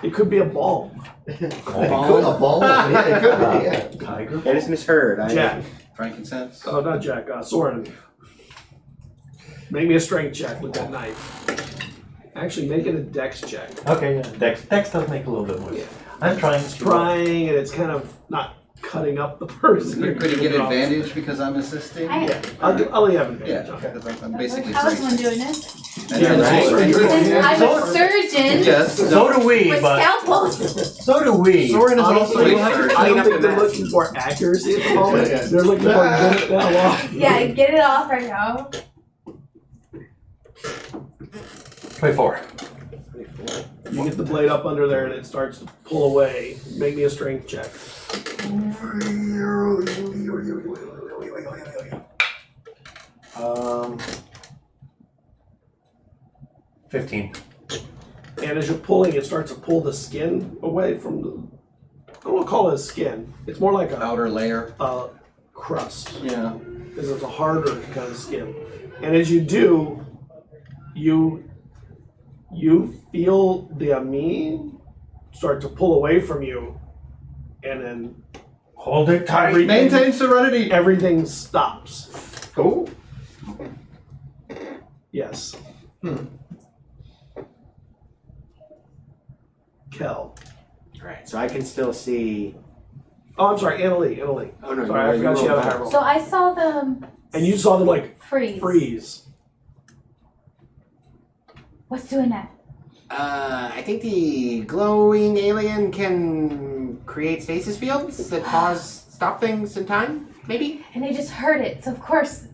Speaker 1: It could be a bomb.
Speaker 7: A bomb? Yeah, it could be, yeah.
Speaker 4: Tiger?
Speaker 2: I just misheard.
Speaker 1: Jack.
Speaker 6: frankincense.
Speaker 1: Oh, not Jack. Soren. Make me a strength check with that knife. Actually, make it a dex check.
Speaker 4: Okay, yeah. Dex does make a little bit more. I'm trying to.
Speaker 1: Trying, and it's kind of not cutting up the person.
Speaker 6: Could you get advantage because I'm assisting?
Speaker 1: Yeah, I'll let you have advantage.
Speaker 6: Yeah,
Speaker 1: Okay.
Speaker 6: because I'm basically
Speaker 3: I was the one
Speaker 6: bracing.
Speaker 3: doing this.
Speaker 6: And
Speaker 1: Yeah,
Speaker 6: then
Speaker 1: right.
Speaker 3: Since I'm a surgeon
Speaker 6: Yes.
Speaker 4: So do we,
Speaker 3: with
Speaker 4: but
Speaker 3: scalpels.
Speaker 4: so do we.
Speaker 2: Soren is
Speaker 1: Honestly,
Speaker 2: also
Speaker 1: I
Speaker 2: a
Speaker 1: don't
Speaker 2: clean up the
Speaker 1: think they're
Speaker 2: mess.
Speaker 1: looking for accuracy at the moment.
Speaker 7: Yeah.
Speaker 1: They're looking for get it now off.
Speaker 3: Yeah, get it off right now.
Speaker 4: 24.
Speaker 1: You get the blade up under there and it starts to pull away. Make me a strength check.
Speaker 4: 15.
Speaker 1: And as you're pulling, it starts to pull the skin away from the. I won't call it a skin. It's more like
Speaker 6: outer layer.
Speaker 1: a crust.
Speaker 6: Yeah.
Speaker 1: Because it's a harder kind of skin. And as you do, you feel the amine start to pull away from you, and then
Speaker 4: Hold it tight.
Speaker 6: Maintain serenity.
Speaker 1: everything stops.
Speaker 7: Oh.
Speaker 1: Yes. Kel.
Speaker 2: Alright, so I can still see.
Speaker 1: Oh, I'm sorry, Annalie.
Speaker 2: Oh no,
Speaker 1: Sorry, I
Speaker 2: you
Speaker 1: forgot she had a
Speaker 2: rolled
Speaker 1: high
Speaker 2: back.
Speaker 1: roll.
Speaker 3: So I saw them
Speaker 1: And you saw them like
Speaker 3: freeze.
Speaker 1: freeze.
Speaker 3: What's doing that?
Speaker 2: I think the glowing alien can create stasis fields that stop things in time, maybe?
Speaker 3: And they just heard it, so of course.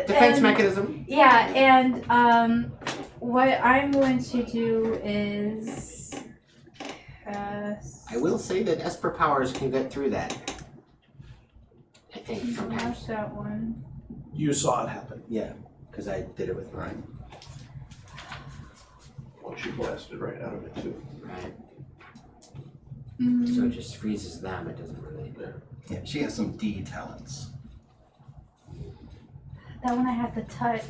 Speaker 2: Defense
Speaker 3: and-
Speaker 2: mechanism.
Speaker 3: Yeah, and what I'm going to do is
Speaker 2: I will say that Esper powers can get through that. I think sometimes.
Speaker 3: Watch that one.
Speaker 1: You saw it happen.
Speaker 2: Yeah, because I did it with mine.
Speaker 7: Well, she blasted right out of it too.
Speaker 2: Right.
Speaker 3: Mm.
Speaker 2: So it just freezes them, it doesn't really.
Speaker 6: Yeah, she has some D talents.
Speaker 3: That one I have to touch.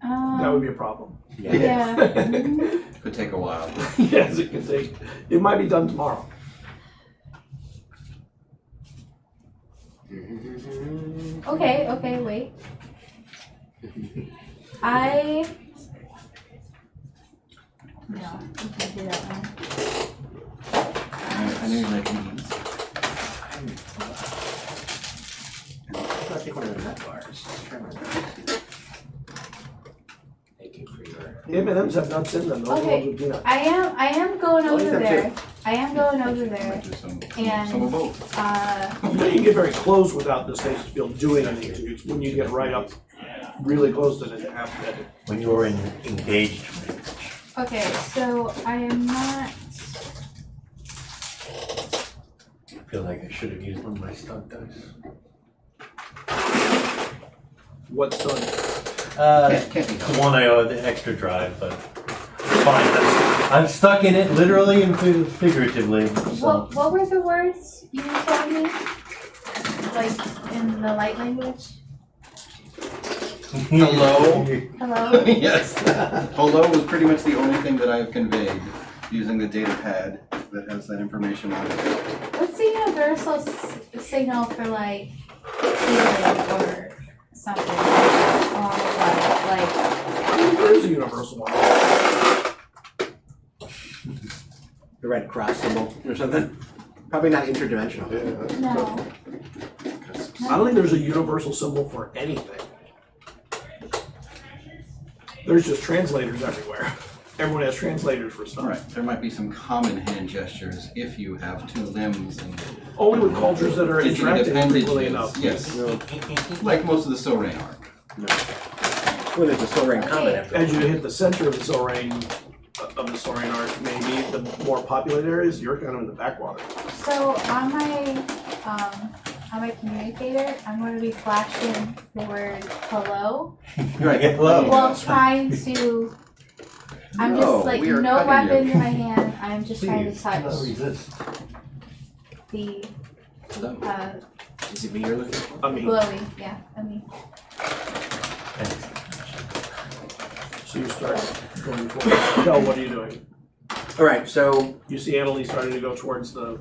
Speaker 1: That would be a problem.
Speaker 3: Yeah. Mhm.
Speaker 6: Could take a while.
Speaker 1: Yes, it can take. It might be done tomorrow.
Speaker 3: Okay, wait. No, you can't do that one.
Speaker 6: I know you like these.
Speaker 2: I'll take one of the nut bars. Try one of those. Thank you for your.
Speaker 1: M&Ms have nuts in them. Those are the ones
Speaker 3: Okay.
Speaker 1: with peanuts.
Speaker 3: I am going
Speaker 2: I'll eat
Speaker 3: over
Speaker 2: them
Speaker 3: there. I am going over
Speaker 6: Might
Speaker 3: there.
Speaker 6: do some
Speaker 3: And
Speaker 6: of both.
Speaker 1: You know, you can get very close without the stasis field doing anything to you. It's when you get right up really close to it after that.
Speaker 4: When you were in engaged.
Speaker 3: Okay, so I am not.
Speaker 4: I feel like I should have used one of my stunt dice.
Speaker 1: What's done?
Speaker 6: Can't be
Speaker 4: The
Speaker 6: helped.
Speaker 4: one I owe the extra drive, but fine. I'm stuck in it literally and figuratively. So.
Speaker 3: What were the words you told me? Like in the light language?
Speaker 6: Hello?
Speaker 3: Hello?
Speaker 6: Yes. Hello was pretty much the only thing that I have conveyed using the data pad that has that information on it.
Speaker 3: What's the universal signal for like healing or something along those lines? Like,
Speaker 1: There's a universal one.
Speaker 2: The red cross symbol or something. Probably not interdimensional.
Speaker 7: Yeah, that's tough.
Speaker 3: no.
Speaker 1: I don't think there's a universal symbol for anything. There's just translators everywhere. Everyone has translators for stuff.
Speaker 6: Alright, there might be some common hand gestures if you have two limbs and
Speaker 1: Only with cultures that are interacting frequently
Speaker 6: appendages.
Speaker 1: enough.
Speaker 6: Yes. Like most of the Sorain arc.
Speaker 2: Well, there's a Sorain comment after
Speaker 1: As you hit the center of the Sorain arc, maybe the more populated areas, you're kind of in the backwater.
Speaker 3: So on my I'm a communicator. I'm going to be flashing the word hello
Speaker 2: Right.
Speaker 4: Hello.
Speaker 3: while trying to. I'm
Speaker 6: No,
Speaker 3: just like
Speaker 6: we are
Speaker 3: no
Speaker 6: cutting you.
Speaker 3: weapon in my hand. I'm just trying to
Speaker 4: Please,
Speaker 3: touch
Speaker 4: do not resist.
Speaker 3: the
Speaker 2: Is it me you're looking for?
Speaker 1: I mean,
Speaker 3: glowy. Yeah, I mean.
Speaker 1: so you start going towards. Kel, what are you doing?
Speaker 2: All right, so
Speaker 1: You see Annalie starting to go towards the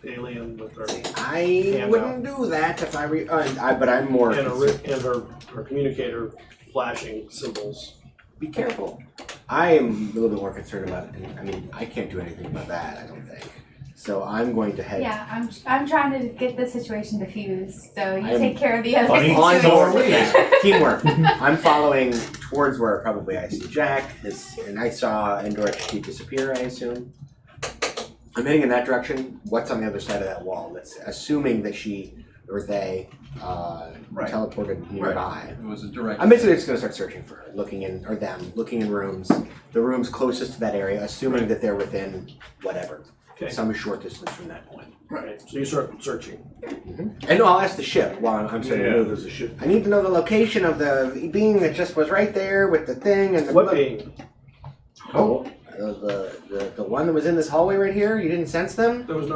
Speaker 1: alien with her
Speaker 2: I
Speaker 1: Hand
Speaker 2: wouldn't do that if but I'm more.
Speaker 1: and her communicator flashing symbols.
Speaker 2: Be careful. I am a little bit more concerned about it. I mean, I can't do anything about that. I don't think. So I'm going to head.
Speaker 3: Yeah, I'm trying to get the situation diffused. So you
Speaker 2: I'm
Speaker 3: take care of the other
Speaker 4: funny.
Speaker 2: On
Speaker 3: situation.
Speaker 2: board. Yeah, teamwork. I'm following towards where probably I see Jack, and I saw Endor disappear, I assume. I'm heading in that direction. What's on the other side of that wall? That's assuming that she or they
Speaker 6: Right.
Speaker 2: teleported nearby.
Speaker 6: It was a direct.
Speaker 2: I'm basically just going to start searching for her, looking in rooms, the rooms closest to that area, assuming that they're within whatever,
Speaker 1: Okay.
Speaker 2: some short distance from that point.
Speaker 1: Right. So you start searching.
Speaker 2: And I'll ask the ship while I'm starting to move.
Speaker 7: there's a ship.
Speaker 2: I need to know the location of the being that just was right there with the thing and the.
Speaker 1: What being?
Speaker 2: Oh, the one that was in this hallway right here. You didn't sense them.
Speaker 1: There was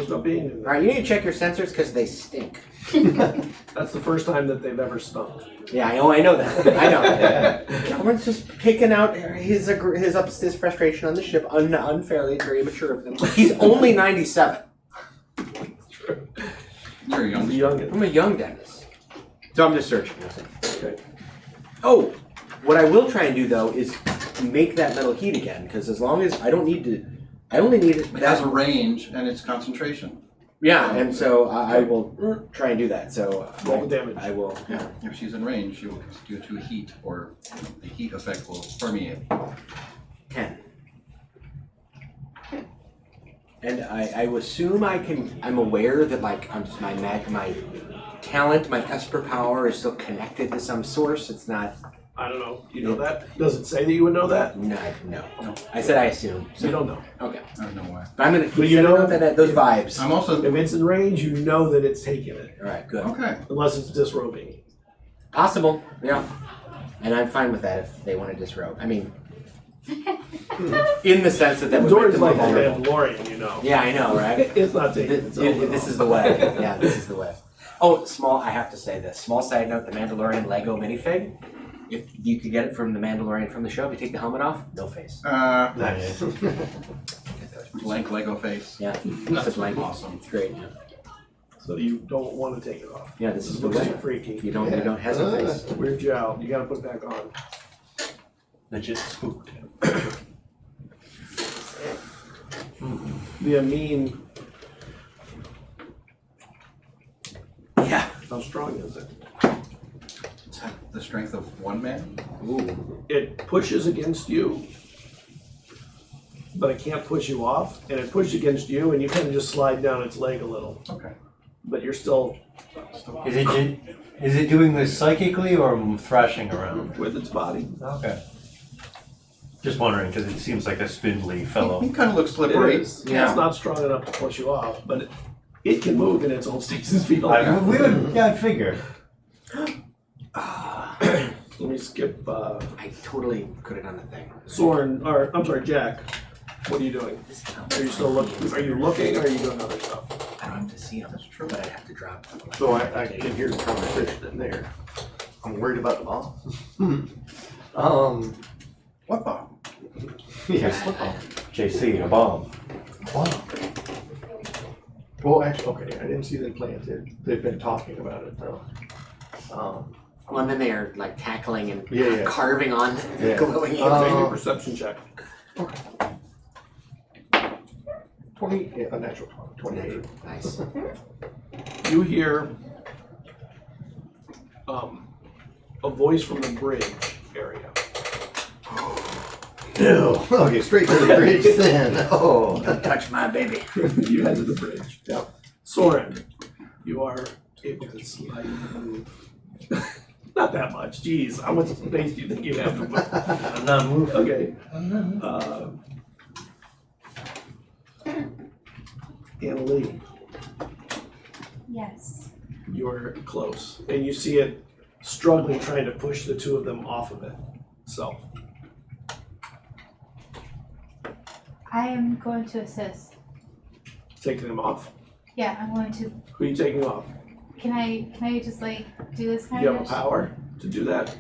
Speaker 1: no being in
Speaker 2: All
Speaker 1: there.
Speaker 2: right, you need to check your sensors because they stink.
Speaker 1: That's the first time that they've ever stunk.
Speaker 2: Yeah, I know that. I know. Calvin's just taking out his frustration on the ship unfairly. It's very immature of him. He's only 97.
Speaker 6: You're young.
Speaker 1: The youngest.
Speaker 2: I'm a young Dennis. So I'm just searching.
Speaker 1: Okay.
Speaker 2: Oh, what I will try and do though is make that metal heat again, because as long as I only need it.
Speaker 6: It has a range and it's concentration.
Speaker 2: Yeah, and so I will try and do that. So
Speaker 1: Roll the damage.
Speaker 2: I will.
Speaker 6: Yeah. If she's in range, she will due to heat, or the heat effect will permeate.
Speaker 2: 10. And I assume I'm aware that like my talent, my Esper power is still connected to some source. It's not.
Speaker 1: I don't know. You know that? Does it say that you would know that?
Speaker 2: No. I said I assume. So,
Speaker 1: You don't know.
Speaker 2: Okay.
Speaker 6: I don't know why.
Speaker 2: But I'm gonna
Speaker 1: But
Speaker 2: keep
Speaker 1: you
Speaker 2: sending
Speaker 1: know-
Speaker 2: out those vibes.
Speaker 6: I'm also
Speaker 1: If it's in range, you know that it's taking it.
Speaker 2: All right. Good.
Speaker 6: okay.
Speaker 1: Unless it's disrobing.
Speaker 2: Possible. Yeah. And I'm fine with that if they want to disrobe. I mean, in the sense that would make
Speaker 1: Dory's
Speaker 2: them more
Speaker 1: like the
Speaker 2: vulnerable.
Speaker 1: Mandalorian, you know.
Speaker 2: Yeah, I know, right?
Speaker 1: It's not taking its own.
Speaker 2: This is the way. Yeah, this is the way. Oh, I have to say this. Small side note, the Mandalorian Lego minifig. If you could get it from the Mandalorian from the show, if you take the helmet off, no face.
Speaker 1: Nice.
Speaker 6: Blank Lego face.
Speaker 2: Yeah,
Speaker 6: That's
Speaker 2: it's blank.
Speaker 6: awesome.
Speaker 2: It's great.
Speaker 1: So you don't want to take it off.
Speaker 2: Yeah, this is the
Speaker 1: looks
Speaker 2: way.
Speaker 1: too freaky.
Speaker 2: You don't have a face.
Speaker 1: Weird you out. You gotta put it back on.
Speaker 4: Legit spooked.
Speaker 1: The Amin,
Speaker 2: Yeah.
Speaker 1: how strong is it?
Speaker 6: The strength of one man.
Speaker 2: Ooh.
Speaker 1: It pushes against you, but it can't push you off, and it pushes against you, and you kind of just slide down its leg a little.
Speaker 6: Okay.
Speaker 1: But you're still
Speaker 4: Is it doing this psychically or thrashing around?
Speaker 1: with its body.
Speaker 4: Okay. Just wondering because it seems like a spindly fellow.
Speaker 6: He kind of looks
Speaker 1: It
Speaker 6: slippery.
Speaker 1: is.
Speaker 2: Yeah.
Speaker 1: It's not strong enough to push you off, but it can move in its own stasis field.
Speaker 4: I'd figure.
Speaker 1: Let me skip
Speaker 2: I totally could have done the thing.
Speaker 1: Soren, or I'm sorry, Jack. What are you doing? Are you still looking? Are you looking, or are you doing other stuff?
Speaker 2: I don't have to see them. That's true. But I have to drop them.
Speaker 7: So I can hear the conversation in there. I'm worried about the bomb.
Speaker 6: What bomb?
Speaker 7: Yes.
Speaker 4: JC, a bomb.
Speaker 7: Well, actually, okay, I didn't see them planted. They've been talking about it though.
Speaker 2: Well, and then they are like tackling and
Speaker 7: Yeah.
Speaker 2: carving on
Speaker 7: Yeah.
Speaker 2: glowing
Speaker 1: Make a
Speaker 2: in.
Speaker 1: perception check.
Speaker 7: 20, yeah, a natural 28.
Speaker 2: Nice.
Speaker 1: You hear a voice from the bridge area.
Speaker 7: No. Okay, straight to the bridge then.
Speaker 2: Oh, don't touch my baby.
Speaker 1: You head to the bridge.
Speaker 7: Yep.
Speaker 1: Soren, you are able to slightly move. Not that much. Jeez, how much space do you think you have to move?
Speaker 4: I'm not moving.
Speaker 1: Okay. Annalie,
Speaker 3: Yes.
Speaker 1: You're close, and you see it struggling, trying to push the two of them off of it. So,
Speaker 3: I am going to assist.
Speaker 1: taking them off.
Speaker 3: Yeah, I'm going to.
Speaker 1: Who are you taking off?
Speaker 3: Can I just like do this kind
Speaker 1: You
Speaker 3: of?
Speaker 1: have a power to do that?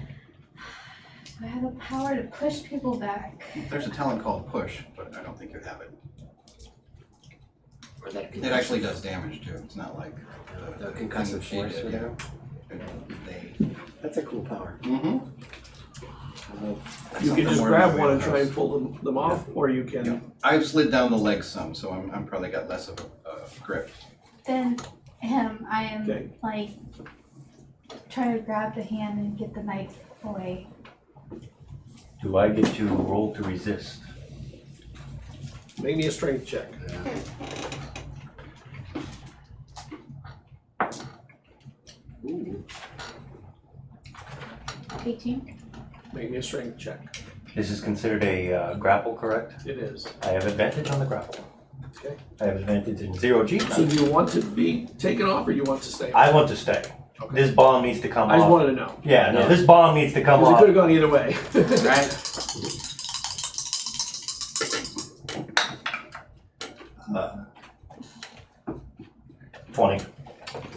Speaker 3: Do I have the power to push people back?
Speaker 6: There's a talent called push, but I don't think you have it.
Speaker 2: Or that
Speaker 6: It actually does damage too. It's not like
Speaker 2: the
Speaker 6: thing
Speaker 2: concussive
Speaker 6: that she
Speaker 2: force.
Speaker 6: did,
Speaker 2: Or
Speaker 6: yeah.
Speaker 2: whatever. That's a cool power.
Speaker 6: Mm-hmm.
Speaker 1: You can just grab one and try and pull them off, or you can.
Speaker 6: Yeah. I've slid down the legs some, so I'm probably got less of a grip.
Speaker 3: Then I am
Speaker 1: Okay.
Speaker 3: like trying to grab the hand and get the knife away.
Speaker 4: Do I get to roll to resist?
Speaker 1: Make me a strength check.
Speaker 2: Ooh.
Speaker 3: 18.
Speaker 1: Make me a strength check.
Speaker 4: This is considered a grapple, correct?
Speaker 1: It is.
Speaker 4: I have advantage on the grapple.
Speaker 1: Okay.
Speaker 4: I have advantage in 0G.
Speaker 1: So do you want to be taken off, or you want to stay?
Speaker 4: I want to stay.
Speaker 1: Okay.
Speaker 4: This bomb needs to come
Speaker 1: I just
Speaker 4: off.
Speaker 1: wanted to know.
Speaker 4: Yeah, no, this bomb needs to come
Speaker 1: Because it
Speaker 4: off.
Speaker 1: could have gone either way.
Speaker 2: Right?
Speaker 4: 20.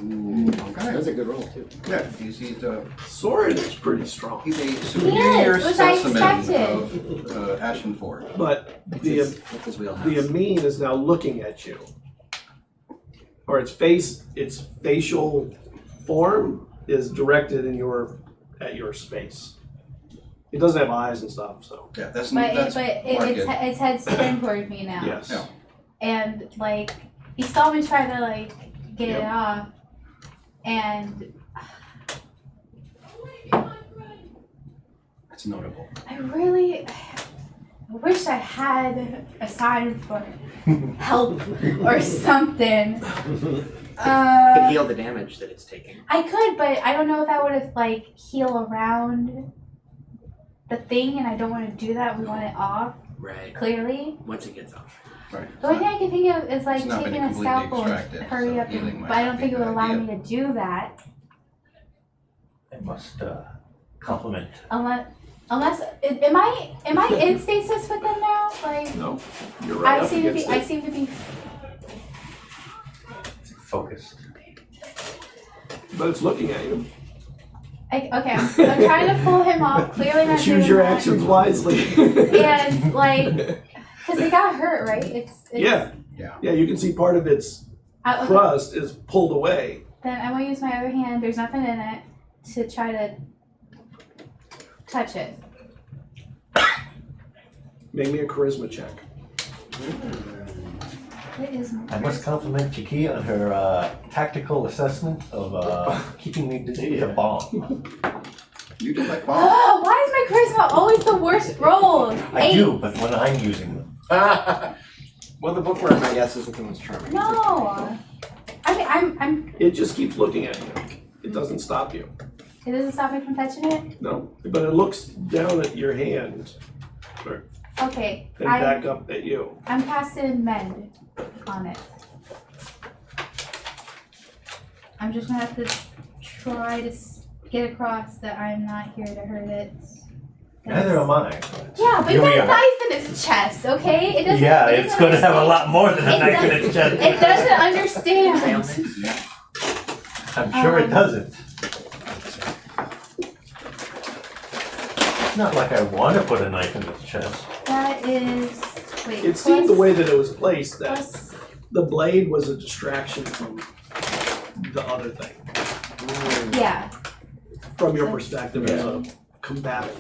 Speaker 2: Ooh, okay. That was a good roll too.
Speaker 6: Yeah, he's a
Speaker 1: Soren is pretty strong,
Speaker 6: superior
Speaker 3: which I
Speaker 6: specimen
Speaker 3: expected.
Speaker 6: of Ashen Ford.
Speaker 1: but
Speaker 2: That's
Speaker 1: the
Speaker 2: his wheelhouse.
Speaker 1: the Amin is now looking at you, or its facial form is directed at your space. It doesn't have eyes and stuff, so
Speaker 6: Yeah, that's
Speaker 3: But
Speaker 6: marked.
Speaker 3: its head's turned toward me now.
Speaker 1: yes.
Speaker 6: Yeah.
Speaker 3: And like he saw me try to like get it
Speaker 1: Yep.
Speaker 3: off, and
Speaker 6: That's notable.
Speaker 3: I really wish I had a sign for help or something.
Speaker 2: Could heal the damage that it's taking.
Speaker 3: I could, but I don't know if that would have like heal around the thing, and I don't want to do that. We want it off
Speaker 2: Right.
Speaker 3: clearly.
Speaker 2: Once it gets off.
Speaker 6: Right.
Speaker 3: The only thing I can think of is like
Speaker 6: It's not been
Speaker 3: taking a
Speaker 6: completely
Speaker 3: scalpel and
Speaker 6: extracted,
Speaker 3: hurry
Speaker 6: so
Speaker 3: up,
Speaker 6: healing might
Speaker 3: but I
Speaker 6: not
Speaker 3: don't
Speaker 6: be
Speaker 3: think it
Speaker 6: a
Speaker 3: would
Speaker 6: good
Speaker 3: allow
Speaker 6: idea.
Speaker 3: me to do that
Speaker 4: I must compliment.
Speaker 3: unless am I in stasis with them now? Like
Speaker 1: No, you're right
Speaker 3: I
Speaker 1: up
Speaker 3: seem to be
Speaker 1: against
Speaker 3: I
Speaker 1: it.
Speaker 3: seem to be
Speaker 4: Focused.
Speaker 1: But it's looking at you.
Speaker 3: okay. I'm trying to pull him off. Clearly not
Speaker 1: Choose
Speaker 3: doing
Speaker 1: your
Speaker 3: that.
Speaker 1: actions wisely.
Speaker 3: And like, cause it got hurt, right? It's
Speaker 1: Yeah.
Speaker 6: Yeah.
Speaker 1: Yeah, you can see part of its
Speaker 3: okay.
Speaker 1: crust is pulled away.
Speaker 3: Then I want to use my other hand. There's nothing in it to try to touch it.
Speaker 1: Make me a charisma check.
Speaker 3: It is.
Speaker 4: I must compliment Chiki on her tactical assessment of keeping me busy with a bomb.
Speaker 6: You did like bomb.
Speaker 3: Oh, why is my charisma always the worst rolls?
Speaker 4: I do, but when I'm using them.
Speaker 2: Well, the bookworm, I guess, isn't the most charming.
Speaker 3: No. I mean, I'm.
Speaker 1: It just keeps looking at you. It doesn't stop you.
Speaker 3: It doesn't stop me from touching it.
Speaker 1: No, but it looks down at your hand
Speaker 3: Okay.
Speaker 1: and back up at you.
Speaker 3: I'm casting mend on it. I'm just gonna have to try to get across that I'm not here to hurt it.
Speaker 4: Neither am I.
Speaker 3: Yeah, but
Speaker 4: Here
Speaker 3: you
Speaker 4: we
Speaker 3: got a
Speaker 4: are.
Speaker 3: knife in its chest, okay? It doesn't.
Speaker 4: Yeah,
Speaker 3: it
Speaker 4: it's
Speaker 3: doesn't
Speaker 4: going to have a
Speaker 3: understand.
Speaker 4: lot more than a
Speaker 3: It
Speaker 4: knife in
Speaker 3: doesn't-
Speaker 4: its chest.
Speaker 3: It doesn't understand.
Speaker 6: Yeah.
Speaker 4: I'm sure it doesn't. It's not like I want to put a knife in its chest.
Speaker 3: That is. Wait.
Speaker 1: It seemed the
Speaker 3: plus-
Speaker 1: way that it was placed that
Speaker 3: plus-
Speaker 1: the blade was a distraction from the other thing,
Speaker 3: Yeah.
Speaker 1: from your perspective as a combatant.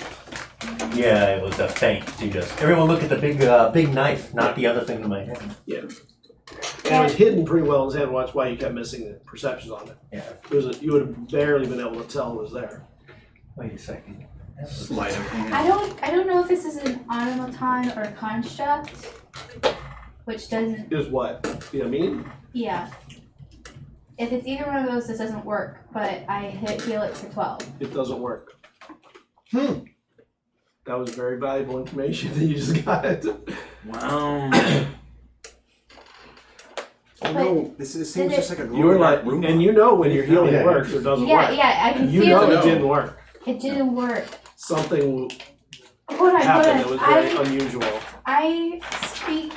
Speaker 4: Yeah, it was a feint to just. Everyone look at the big knife, not the other thing in my hand.
Speaker 1: Yeah. And it was hidden pretty well in his hand. That's why you kept missing the perceptions on it.
Speaker 4: Yeah.
Speaker 1: You would have barely been able to tell it was there.
Speaker 4: Wait a second.
Speaker 6: Sleight of hand.
Speaker 3: I don't know if this is an automaton or a construct, which doesn't.
Speaker 1: Is what? You know what I mean?
Speaker 3: Yeah. If it's either one of those, this doesn't work. But I heal it for 12.
Speaker 1: It doesn't work. That was very valuable information that you just got.
Speaker 2: Wow. Oh no, this seems
Speaker 3: Did
Speaker 2: just like a
Speaker 1: You were like,
Speaker 2: room.
Speaker 1: and you know when your healing
Speaker 7: Yeah.
Speaker 1: works or doesn't
Speaker 3: Yeah,
Speaker 1: work.
Speaker 3: yeah, I can
Speaker 1: You
Speaker 3: feel
Speaker 1: know
Speaker 3: it.
Speaker 1: it didn't work.
Speaker 3: It didn't work.
Speaker 1: Something
Speaker 3: Hold
Speaker 1: happened that was very
Speaker 3: on.
Speaker 1: unusual.
Speaker 3: I speak.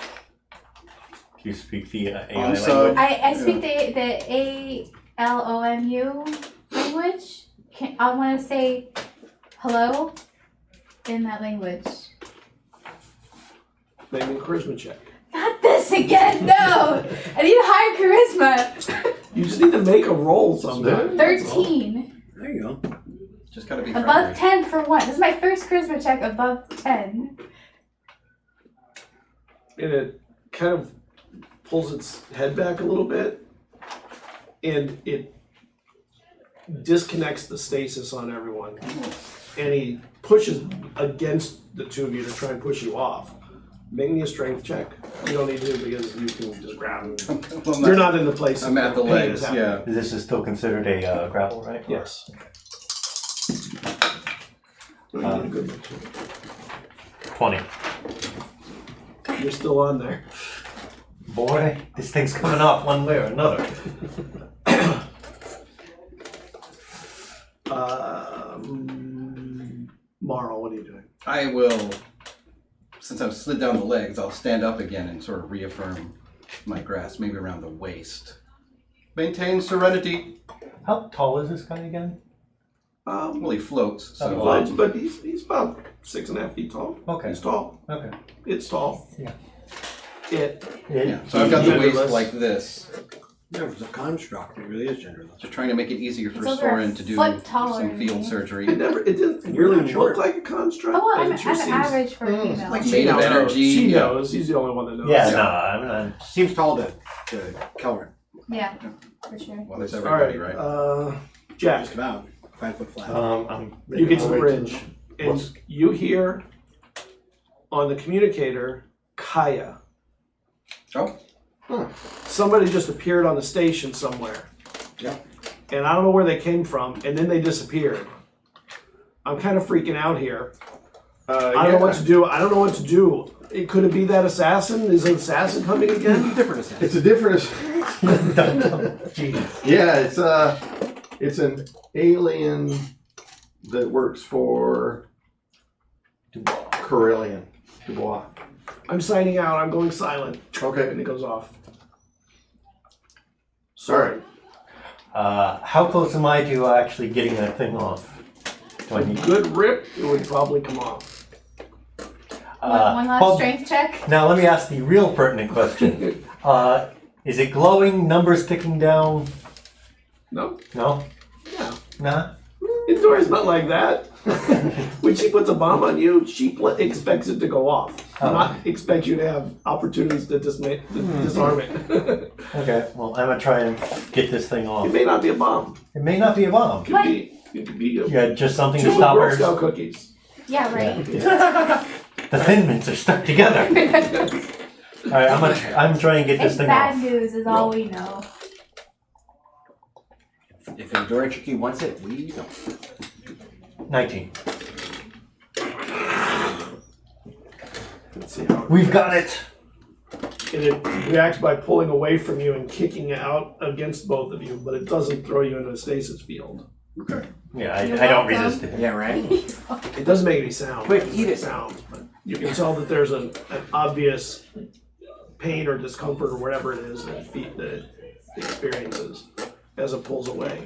Speaker 4: Do you speak the AI
Speaker 6: I'm sorry.
Speaker 4: language?
Speaker 3: I speak the ALOMU language. I want to say hello in that language.
Speaker 1: Make me a charisma check.
Speaker 3: Not this again. No, I need higher charisma.
Speaker 1: You just need to make a roll sometime.
Speaker 3: 13.
Speaker 2: There you go.
Speaker 6: Just gotta be
Speaker 3: Above
Speaker 6: friendly.
Speaker 3: 10 for one. This is my first charisma check above 10.
Speaker 1: And it kind of pulls its head back a little bit, and it disconnects the stasis on everyone. And he pushes against the two of you to try and push you off. Make me a strength check. You don't need to because you can just grab him.
Speaker 6: Well,
Speaker 1: You're not in the place.
Speaker 6: I'm at the
Speaker 1: where pain
Speaker 6: legs,
Speaker 1: is happening.
Speaker 6: yeah.
Speaker 4: This is still considered a grapple, right?
Speaker 1: Yes. You did a good one, too.
Speaker 4: 20.
Speaker 1: You're still on there.
Speaker 4: Boy, this thing's coming off one way or another.
Speaker 1: Marl, what are you doing?
Speaker 6: I will, since I've slid down the legs, I'll stand up again and sort of reaffirm my grasp, maybe around the waist. Maintain serenity.
Speaker 4: How tall is this guy again?
Speaker 6: Well, he floats, so.
Speaker 1: But he's about 6.5 feet tall.
Speaker 4: Okay.
Speaker 1: He's tall.
Speaker 4: Okay.
Speaker 1: It's tall.
Speaker 4: Yeah.
Speaker 6: Yeah, so I've got the waist
Speaker 1: Genderless.
Speaker 6: like this,
Speaker 2: Yeah, it's a construct. It really is genderless.
Speaker 6: just trying to make it easier for
Speaker 3: It's over a
Speaker 6: Soren to do
Speaker 3: foot taller
Speaker 6: some
Speaker 3: than
Speaker 6: field
Speaker 3: me.
Speaker 6: surgery.
Speaker 1: It didn't
Speaker 2: You're
Speaker 1: really
Speaker 2: not
Speaker 1: look
Speaker 2: short.
Speaker 1: like a construct.
Speaker 3: Oh, well,
Speaker 1: but
Speaker 3: I'm
Speaker 1: it sure seems-
Speaker 3: average for a female.
Speaker 6: like
Speaker 1: She
Speaker 6: made of
Speaker 1: knows.
Speaker 6: energy.
Speaker 1: She
Speaker 6: yeah.
Speaker 1: knows. He's the only one that knows.
Speaker 4: Yeah, no, I'm
Speaker 2: Seems tall to Kelvin.
Speaker 3: Yeah, for sure.
Speaker 6: Well, that's
Speaker 1: All
Speaker 6: everybody,
Speaker 1: right.
Speaker 6: right?
Speaker 1: Jack,
Speaker 2: Just about 5 foot flat.
Speaker 1: you get to the bridge, and
Speaker 7: What's-
Speaker 1: you hear on the communicator, Kaya.
Speaker 6: Oh,
Speaker 1: Somebody just appeared on the station somewhere.
Speaker 2: Yeah.
Speaker 1: And I don't know where they came from, and then they disappeared. I'm kind of freaking out here. I don't know what to do. I don't know what to do. Could it be that assassin? Is an assassin coming again?
Speaker 2: Different assassin.
Speaker 7: It's a different.
Speaker 4: Jeez.
Speaker 7: Yeah, it's an alien that works for Corellian. Dubois.
Speaker 1: I'm signing out. I'm going silent.
Speaker 7: Okay.
Speaker 1: And it goes off.
Speaker 7: Sorry.
Speaker 4: How close am I to actually getting that thing off? Do I need?
Speaker 1: Good rip, it would probably come off.
Speaker 3: One last
Speaker 4: well,
Speaker 3: strength check.
Speaker 4: Now let me ask the real pertinent question. Is it glowing? Numbers ticking down?
Speaker 1: No?
Speaker 4: No?
Speaker 1: Yeah.
Speaker 4: Nah?
Speaker 1: Indoor's not like that. When she puts a bomb on you, she expects it to go off. Not expect you to have opportunities to disarm it.
Speaker 4: Okay, well I'm gonna try and get this thing off.
Speaker 1: It may not be a bomb.
Speaker 4: It may not be a bomb.
Speaker 1: It could be
Speaker 4: Yeah, just something to
Speaker 1: two
Speaker 4: stop
Speaker 1: Girl
Speaker 4: her.
Speaker 1: Scout cookies.
Speaker 3: Yeah, right.
Speaker 4: The Thin Mints are stuck together. Alright, I'm trying to get this
Speaker 3: It's
Speaker 4: thing
Speaker 3: bad
Speaker 4: off.
Speaker 3: news is all we know.
Speaker 2: If Endorichiki wants it, we don't.
Speaker 4: 19.
Speaker 1: Let's see how
Speaker 4: We've got it!
Speaker 1: And it reacts by pulling away from you and kicking out against both of you, but it doesn't throw you into a stasis field.
Speaker 6: okay.
Speaker 4: Yeah,
Speaker 3: You're
Speaker 4: I don't
Speaker 3: welcome.
Speaker 4: resist it.
Speaker 2: Yeah, right?
Speaker 1: It doesn't make any sound.
Speaker 2: Quick,
Speaker 1: doesn't
Speaker 2: eat
Speaker 1: make
Speaker 2: it.
Speaker 1: sound. But you can tell that there's an obvious pain or discomfort or whatever it is that it experiences as it pulls away.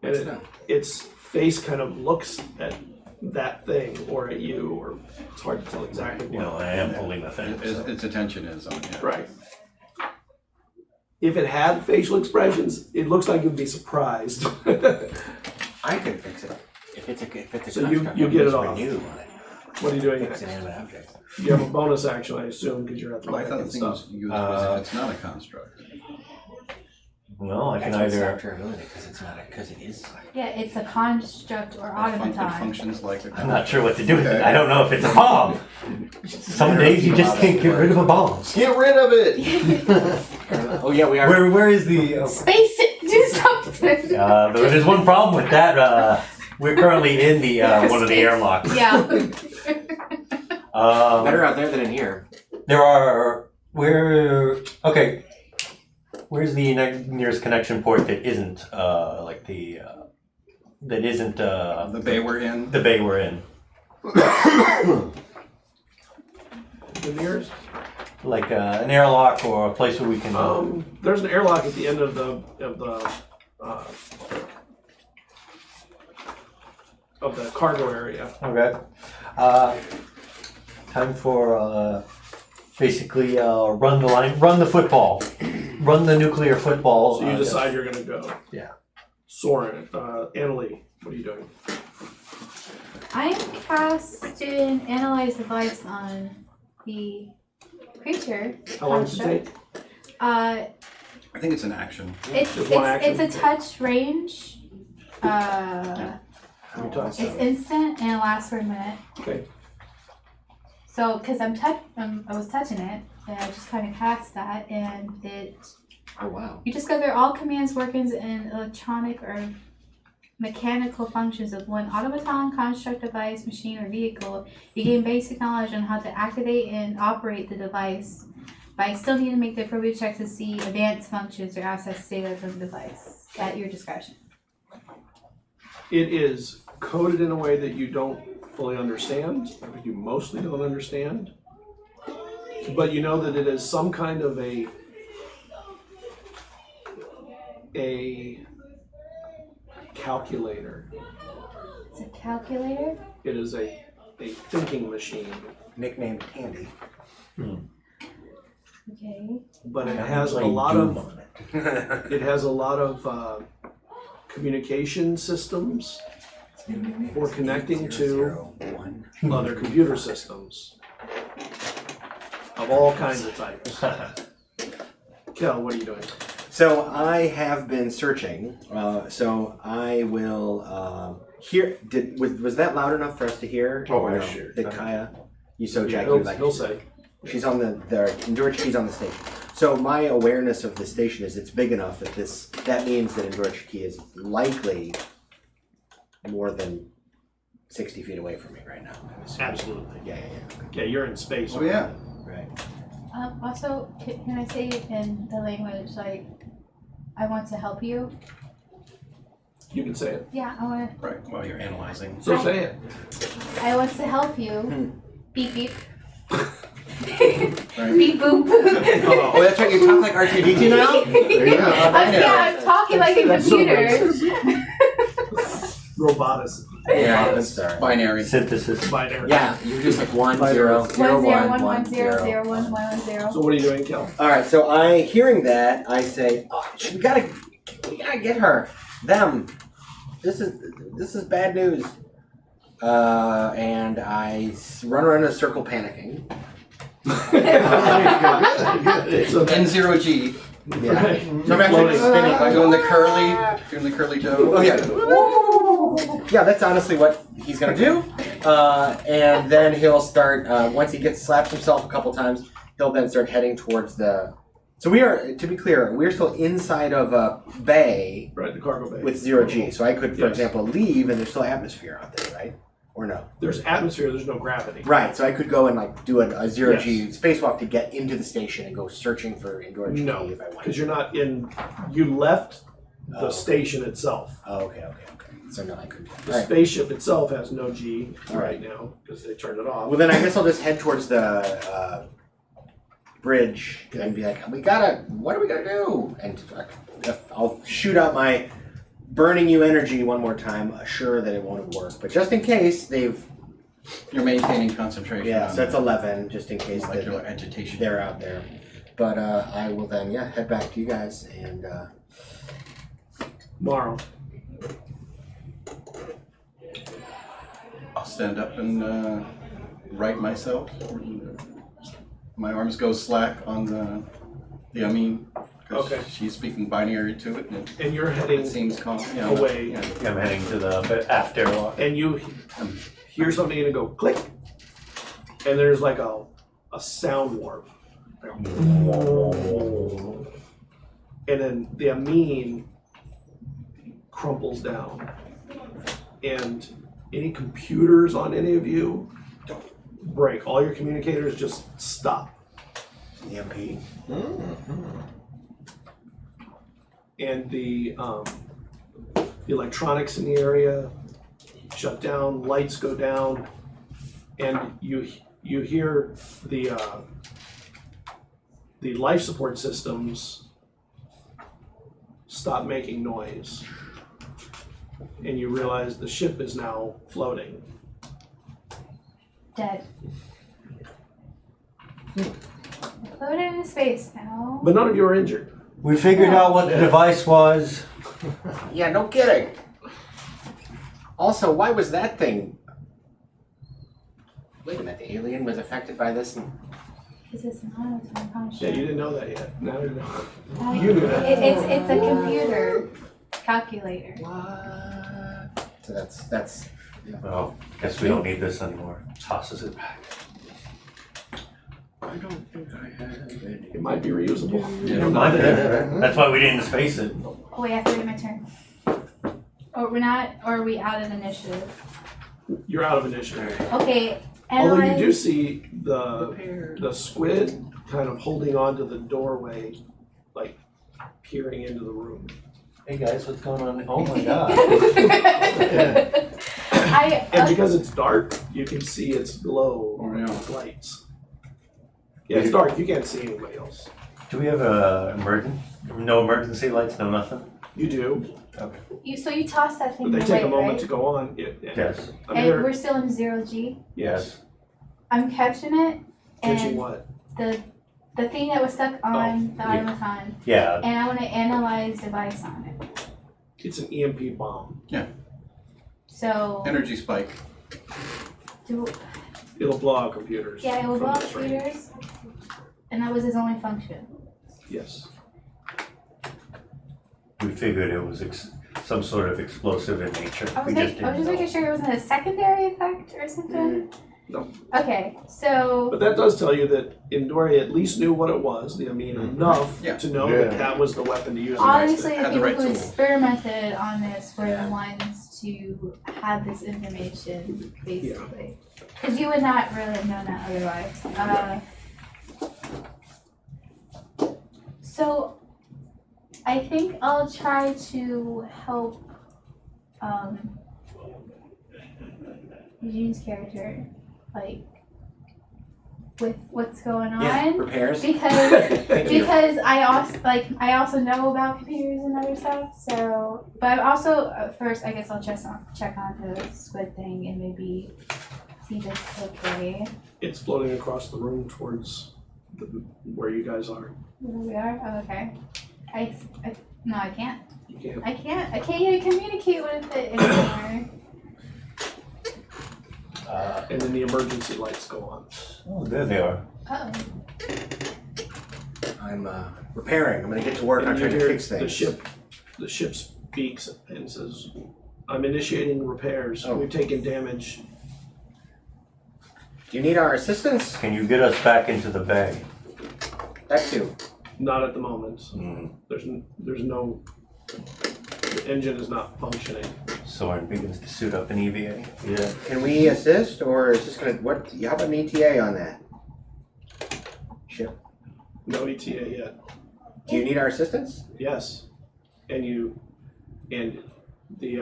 Speaker 1: And its face kind of looks at that thing or at you, or it's hard to tell exactly
Speaker 4: You
Speaker 1: what.
Speaker 4: know, I am holding the thing.
Speaker 6: Its attention is on it.
Speaker 1: Right. If it had facial expressions, it looks like you'd be surprised.
Speaker 2: I can fix it. If it's a
Speaker 1: So you
Speaker 2: construct,
Speaker 1: get it
Speaker 2: just
Speaker 1: off.
Speaker 2: renew on it.
Speaker 1: What are you doing
Speaker 2: Fix
Speaker 1: next?
Speaker 2: inanimate objects.
Speaker 1: You have a bonus action, I assume, because you're
Speaker 6: Well, I
Speaker 1: athletic
Speaker 6: thought the
Speaker 1: and
Speaker 6: thing
Speaker 1: stuff.
Speaker 6: was used as if it's not a construct.
Speaker 4: No, I can
Speaker 2: That's
Speaker 4: either.
Speaker 2: after ability because it's not because it is.
Speaker 3: Yeah, it's a construct or
Speaker 6: It
Speaker 3: automaton.
Speaker 6: functions like a
Speaker 4: I'm not sure what to do with it.
Speaker 6: Okay.
Speaker 4: I don't know if it's a bomb. Some days you just can't get rid of a bomb.
Speaker 7: Get rid of it!
Speaker 2: Oh yeah, we are.
Speaker 4: Where is the?
Speaker 3: Space it! Do something!
Speaker 4: There's one problem with that. We're currently in the one of the airlocks.
Speaker 3: Yeah.
Speaker 2: Better out there than in here.
Speaker 4: We're okay. Where's the nearest connection port that isn't that isn't
Speaker 6: The bay we're in.
Speaker 4: the bay we're in?
Speaker 1: The nearest?
Speaker 4: Like an airlock or a place where we can.
Speaker 1: There's an airlock at the end of the cargo area.
Speaker 4: Okay. Time for basically run the football, run the nuclear football.
Speaker 1: So you decide you're going to go.
Speaker 4: Yeah.
Speaker 1: Soren, Annalie, what are you doing?
Speaker 3: I'm casting Analyze Device on the creature.
Speaker 1: How long does it take?
Speaker 6: I think it's an action.
Speaker 3: It's
Speaker 1: one action?
Speaker 3: it's a touch range.
Speaker 1: How many times?
Speaker 3: It's instant and it lasts for a minute.
Speaker 1: Okay.
Speaker 3: So, because I was touching it, and I just kind of cast that, and it.
Speaker 2: Oh wow.
Speaker 3: You discover all commands, workings, and electronic or mechanical functions of one automaton, construct, device, machine, or vehicle. You gain basic knowledge on how to activate and operate the device, but I still need to make the appropriate checks to see advanced functions or access data from the device at your discretion.
Speaker 1: It is coded in a way that you don't fully understand, or you mostly don't understand, but you know that it is some kind of a calculator.
Speaker 3: It's a calculator.
Speaker 1: It is a thinking machine,
Speaker 2: Nicknamed Candy.
Speaker 3: Okay.
Speaker 1: but it has a lot of it has a lot of communication systems for connecting to other computer systems of all kinds of types. Kel, what are you doing?
Speaker 2: So I have been searching. So I will hear. Was that loud enough for us to hear?
Speaker 7: Oh,
Speaker 2: Or
Speaker 7: I
Speaker 2: no?
Speaker 7: sure.
Speaker 2: Did Kaya? You so Jackie
Speaker 1: He'll,
Speaker 2: would like
Speaker 1: he'll
Speaker 2: to-
Speaker 1: say.
Speaker 2: She's on the Endurance key's on the station. So my awareness of the station is it's big enough that that means that Endurance key is likely more than 60 feet away from me right now. I'm assuming.
Speaker 1: Absolutely.
Speaker 2: Yeah.
Speaker 1: Yeah, you're in space.
Speaker 6: Oh yeah.
Speaker 2: Right.
Speaker 3: Also, can I say in the language like, I want to help you?
Speaker 1: You can say it.
Speaker 3: Yeah, I want.
Speaker 6: Right. While you're analyzing.
Speaker 1: So say it.
Speaker 3: I want to help you. Beep beep.
Speaker 6: Right.
Speaker 3: Beep boop.
Speaker 2: Oh, that's right. You talk like R2D2 now.
Speaker 7: There you go.
Speaker 3: I'm talking like a
Speaker 1: That's so
Speaker 3: computer.
Speaker 1: Robotics.
Speaker 2: Yeah, I'm sorry.
Speaker 6: Binary.
Speaker 4: Synthesis.
Speaker 1: Binary.
Speaker 2: Yeah, you're just like 1 0
Speaker 3: 1
Speaker 2: 0
Speaker 3: 0
Speaker 2: 1
Speaker 3: 1 1 0 0 1 1 0.
Speaker 1: So what are you doing, Kel?
Speaker 2: All right, so hearing that, I say, oh, we gotta get her, them. This is bad news. And I run around in a circle, panicking.
Speaker 1: So
Speaker 6: N0G.
Speaker 2: Yeah.
Speaker 1: Okay.
Speaker 2: So I'm actually spinning.
Speaker 6: Like doing the curly toe.
Speaker 2: Oh yeah. Yeah, that's honestly what he's gonna do. And then he'll start. Once he slaps himself a couple times, he'll then start heading towards the. So we are, to be clear, we're still inside of a bay
Speaker 1: Right, the cargo bay.
Speaker 2: with 0G. So I could, for
Speaker 1: Yes.
Speaker 2: example, leave, and there's still atmosphere out there, right? Or no?
Speaker 1: There's atmosphere, there's no gravity.
Speaker 2: Right. So I could go and like do a 0G spacewalk to get into the station and go searching for Endurance
Speaker 1: No,
Speaker 2: if I wanted.
Speaker 1: because you're not in, you left the
Speaker 2: Oh.
Speaker 1: station itself.
Speaker 2: Oh, okay. So no, I couldn't.
Speaker 1: The
Speaker 2: All right.
Speaker 1: spaceship itself has no G
Speaker 2: All
Speaker 1: right now, because they turned it off.
Speaker 2: Well, then I guess I'll just head towards the bridge and be like, what are we gonna do? And I'll shoot out my burning you energy one more time, sure that it won't work. But just in case
Speaker 6: You're maintaining concentration.
Speaker 2: yeah,
Speaker 6: on
Speaker 2: so that's
Speaker 6: the
Speaker 2: 11, just in case
Speaker 6: molecular agitation.
Speaker 2: they're out there. But I will then, head back to you guys and
Speaker 1: Tomorrow.
Speaker 6: I'll stand up and right myself. My arms go slack on the Amin. 'Cause
Speaker 1: Okay.
Speaker 6: she's speaking binary to it, and
Speaker 1: And you're
Speaker 6: it
Speaker 1: heading
Speaker 6: seems calm.
Speaker 1: away.
Speaker 6: Yeah.
Speaker 4: I'm heading to the after.
Speaker 1: and you hear something and it go click, and there's like a sound warp. And then the Amin crumples down. And any computers on any of you break. All your communicators just stop.
Speaker 2: EMP.
Speaker 1: and the electronics in the area shut down, lights go down, and you hear the life support systems stop making noise, and you realize the ship is now floating.
Speaker 3: Dead. Floating in space now.
Speaker 1: But none of you are injured.
Speaker 4: We figured out what the device was.
Speaker 2: Yeah, no kidding. Also, why was that thing? Wait a minute, the alien was affected by this.
Speaker 3: Because it's not a unconscious.
Speaker 1: Yeah, you didn't know that yet. Now you know.
Speaker 3: I-
Speaker 1: You knew that.
Speaker 3: It's a computer calculator.
Speaker 2: What? So that's.
Speaker 4: Well, guess we don't need this anymore. Tosses it back.
Speaker 2: I don't think I have any.
Speaker 1: It might be reusable.
Speaker 6: Yeah.
Speaker 4: Mine did. That's why we didn't space it.
Speaker 3: Oh wait, I have to wait my turn. Or we're not, or are we out of initiative?
Speaker 1: You're out of initiative.
Speaker 3: Okay,
Speaker 1: Although you
Speaker 3: analyze.
Speaker 1: do see the squid kind of holding on to the doorway, like peering into the room.
Speaker 4: Hey guys, what's going on? Oh my god.
Speaker 1: And because it's dark, you can see its glow
Speaker 6: Oh, yeah.
Speaker 1: lights. Yeah, it's dark. You can't see anybody else.
Speaker 4: Do we have no emergency lights? No nothing?
Speaker 1: You do,
Speaker 3: So you toss that thing
Speaker 1: but they
Speaker 3: away,
Speaker 1: take a moment
Speaker 3: right?
Speaker 1: to go on. Yeah.
Speaker 4: Yes.
Speaker 1: I mean,
Speaker 3: And
Speaker 1: they're
Speaker 3: we're still in 0G.
Speaker 4: Yes.
Speaker 3: I'm catching it,
Speaker 1: catching
Speaker 3: and
Speaker 1: what?
Speaker 3: the thing that was stuck on the automaton,
Speaker 4: Yeah.
Speaker 3: and I want to analyze device on it.
Speaker 1: It's an EMP bomb.
Speaker 3: So
Speaker 6: Energy spike.
Speaker 3: do
Speaker 1: It'll blow out computers.
Speaker 3: yeah, it will
Speaker 1: from
Speaker 3: blow up
Speaker 1: this range.
Speaker 3: computers, and that was his only function.
Speaker 1: Yes.
Speaker 4: We figured it was some sort of explosive in nature.
Speaker 3: I was
Speaker 4: We just
Speaker 3: just
Speaker 4: didn't
Speaker 3: making
Speaker 4: know.
Speaker 3: sure it wasn't a secondary effect or something.
Speaker 1: No.
Speaker 3: Okay, so
Speaker 1: But that does tell you that Indori at least knew what it was, I mean, enough
Speaker 6: Yeah.
Speaker 1: to know
Speaker 7: Yeah.
Speaker 1: that that was the weapon to use.
Speaker 3: obviously the
Speaker 6: Had the
Speaker 3: people
Speaker 6: right
Speaker 3: who
Speaker 6: tool.
Speaker 3: experimented on this were the ones to have this information, basically. Because you would not really have known that otherwise. So I think I'll try to help Eugene's character, like, with what's going on.
Speaker 2: Yeah, repairs.
Speaker 3: Because I also know about computers and other stuff. So, but I'm also first I guess I'll check on the squid thing and maybe see if it's okay.
Speaker 1: It's floating across the room towards where you guys are.
Speaker 3: Where we are. Oh, okay. No, I can't.
Speaker 1: You can't.
Speaker 3: I can't even communicate with it anymore.
Speaker 1: And then the emergency lights go on.
Speaker 4: Oh, there they are.
Speaker 3: Oh.
Speaker 2: I'm repairing. I'm gonna get to work on
Speaker 1: And you
Speaker 2: trying to
Speaker 1: hear
Speaker 2: fix things.
Speaker 1: the ship speaks and says, "I'm initiating repairs.
Speaker 2: Oh.
Speaker 1: We've taken damage."
Speaker 2: Do you need our assistance?
Speaker 4: Can you get us back into the bay?
Speaker 2: That too.
Speaker 1: Not at the moment.
Speaker 4: Mm.
Speaker 1: There's no. The engine is not functioning.
Speaker 4: Soren begins to suit up an EVA. Yeah.
Speaker 2: Can we assist, or is this gonna what? How about an ETA on that? Ship.
Speaker 1: No ETA yet.
Speaker 2: Do you need our assistance?
Speaker 1: Yes, and the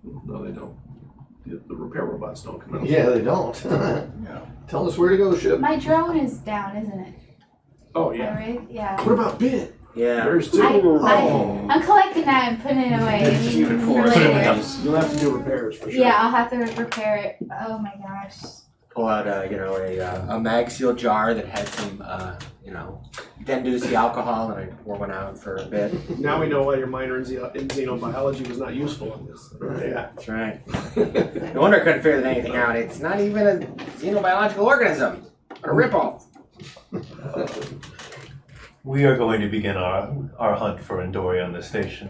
Speaker 1: no, they don't. The repair robots don't come out.
Speaker 7: Yeah, they don't.
Speaker 6: Yeah.
Speaker 7: Tell us where to go, ship.
Speaker 3: My drone is down, isn't it?
Speaker 1: Oh yeah.
Speaker 3: Alright, yeah.
Speaker 1: What about Bit?
Speaker 2: Yeah.
Speaker 1: There's two.
Speaker 3: I'm collecting that and putting it away.
Speaker 6: It's even
Speaker 3: for
Speaker 6: for
Speaker 3: later.
Speaker 1: You'll have to do repairs for sure.
Speaker 3: Yeah, I'll have to repair it. Oh my gosh.
Speaker 2: Pull out a mag seal jar that had some Dendusi alcohol, and I pour one out for a bit.
Speaker 1: Now we know why your minor in xenobiology was not useful in this.
Speaker 7: Yeah.
Speaker 2: That's right. No wonder I couldn't figure anything out. It's not even a xenobiological organism. What a ripoff.
Speaker 4: We are going to begin our hunt for Indori on the station.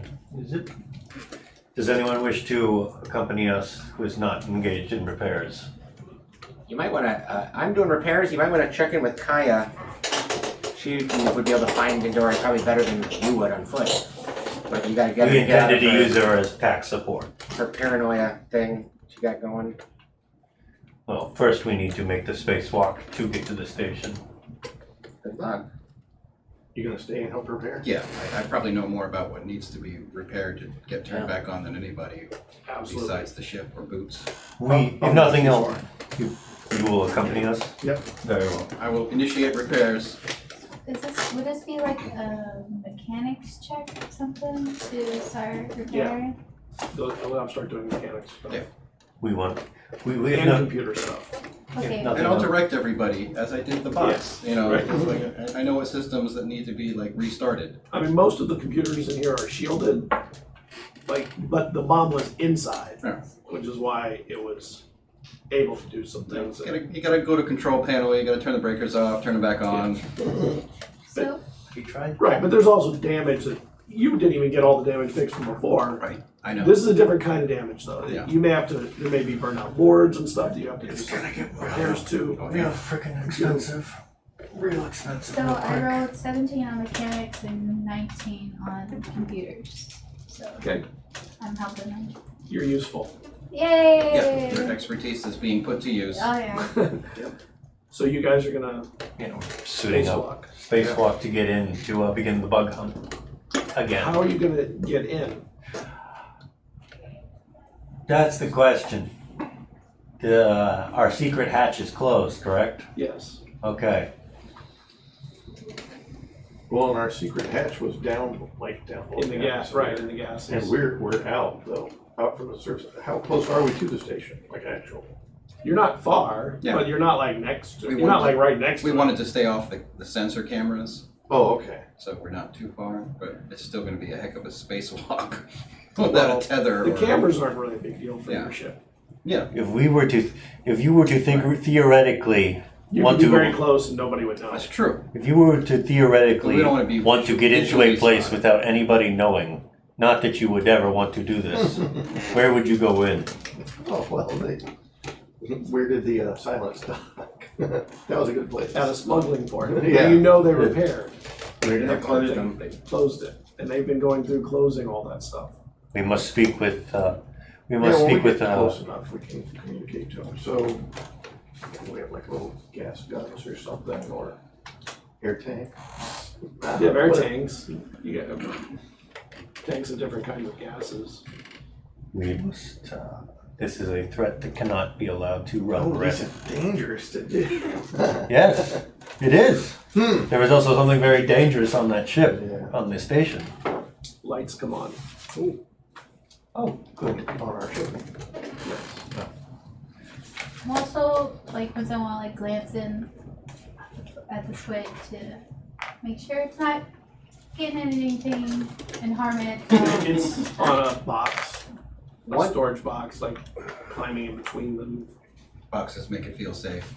Speaker 4: Does anyone wish to accompany us who is not engaged in repairs?
Speaker 2: You might want to. I'm doing repairs. You might want to check in with Kaya. She would be able to find Indori probably better than you would on foot. But you gotta get
Speaker 4: We
Speaker 2: get out
Speaker 4: intended
Speaker 2: of
Speaker 4: to use her as tax support.
Speaker 2: her paranoia thing she got going.
Speaker 4: Well, first we need to make the spacewalk to get to the station.
Speaker 2: Good luck.
Speaker 7: You gonna stay and help repair?
Speaker 6: Yeah, I probably know more about what needs to be repaired to get turned back on than anybody
Speaker 1: Absolutely.
Speaker 6: besides the ship or boots.
Speaker 4: If nothing else, you will accompany us?
Speaker 7: Yep.
Speaker 4: Very well.
Speaker 6: I will initiate repairs.
Speaker 3: Would this be like a mechanics check or something to start repairing?
Speaker 1: I'll have to start doing mechanics stuff.
Speaker 6: Yeah.
Speaker 4: We
Speaker 1: And
Speaker 4: no,
Speaker 1: computer stuff.
Speaker 3: Okay.
Speaker 4: nothing
Speaker 6: And I'll
Speaker 4: else.
Speaker 6: direct everybody as I did the box. You know,
Speaker 1: Right.
Speaker 6: it's like, I know what systems that need to be like restarted.
Speaker 1: I mean, most of the computers in here are shielded, but the bomb was inside,
Speaker 6: Yeah.
Speaker 1: which is why it was able to do some things.
Speaker 6: You gotta go to control panel, you gotta turn the breakers off, turn them back on.
Speaker 3: So,
Speaker 4: We tried.
Speaker 1: Right, but there's also damage that you didn't even get all the damage fixed from before.
Speaker 6: Right, I know.
Speaker 1: This is a different kind of damage, though.
Speaker 6: Yeah.
Speaker 1: You may have to. There may be burned out boards and stuff that you have to do some repairs to.
Speaker 4: Real freaking expensive. Real expensive.
Speaker 3: so
Speaker 4: real
Speaker 3: I
Speaker 4: quick.
Speaker 3: rolled 17 on mechanics and 19 on computers. So
Speaker 1: Okay,
Speaker 3: I'm helping them.
Speaker 1: you're useful.
Speaker 3: Yay!
Speaker 6: Yeah, your expertise is being put to use.
Speaker 3: Oh yeah.
Speaker 1: So you guys are gonna
Speaker 4: You know, suiting up.
Speaker 1: spacewalk.
Speaker 4: Spacewalk to get in to begin the bug hunt again.
Speaker 1: How are you gonna get in?
Speaker 4: That's the question. Our secret hatch is closed, correct?
Speaker 1: Yes.
Speaker 4: Okay.
Speaker 7: Well, and our secret hatch was down below
Speaker 1: In the gas, right? In the gas.
Speaker 7: And we're out though, out from the surface. How close are we to the station? Like actual?
Speaker 1: You're not far,
Speaker 6: Yeah.
Speaker 1: but you're not like next to.
Speaker 6: We
Speaker 1: You're not
Speaker 6: wanted-
Speaker 1: like right next
Speaker 6: We
Speaker 1: to.
Speaker 6: wanted to stay off the sensor cameras,
Speaker 7: Oh, okay.
Speaker 6: so we're not too far, but it's still gonna be a heck of a spacewalk
Speaker 1: Well,
Speaker 6: without a tether.
Speaker 1: The
Speaker 6: or-
Speaker 1: cameras aren't really a big deal for
Speaker 6: Yeah.
Speaker 1: your ship.
Speaker 6: Yeah,
Speaker 4: If you were to think theoretically,
Speaker 1: You
Speaker 4: want
Speaker 1: could be
Speaker 4: to,
Speaker 1: very close and nobody would know.
Speaker 6: that's true.
Speaker 4: if you were to theoretically
Speaker 6: We don't wanna be
Speaker 4: want to get into
Speaker 6: visually
Speaker 4: a place
Speaker 6: spotted.
Speaker 4: without anybody knowing, not that you would ever want to do this, where would you go in?
Speaker 7: Oh, well, where did the silence dock? That was a good place.
Speaker 1: At a smuggling port.
Speaker 7: Yeah.
Speaker 1: You know they repaired.
Speaker 2: Where did they close them?
Speaker 1: They closed it, and they've been going through closing all that stuff.
Speaker 4: We must speak with. We
Speaker 7: Yeah,
Speaker 4: must
Speaker 7: when
Speaker 4: speak
Speaker 7: we
Speaker 4: with.
Speaker 7: get close enough, we can communicate to them. So we have like little gas guns or something, or air tank.
Speaker 1: Yeah, air tanks. You got tanks of different kinds of gases.
Speaker 4: We must. This is a threat that cannot be allowed to run
Speaker 7: Oh, this
Speaker 4: risk.
Speaker 7: is dangerous to do.
Speaker 4: Yes, it is. There was also something very dangerous on that ship,
Speaker 7: Yeah.
Speaker 4: on the station.
Speaker 1: Lights come on.
Speaker 4: Oh, good.
Speaker 7: On our ship.
Speaker 3: I'm also like once in a while like glancing at the switch to make sure it's not getting into anything and harming it.
Speaker 1: It's on a box, a
Speaker 2: What?
Speaker 1: storage box, like climbing in between them.
Speaker 6: Boxes make it feel safe.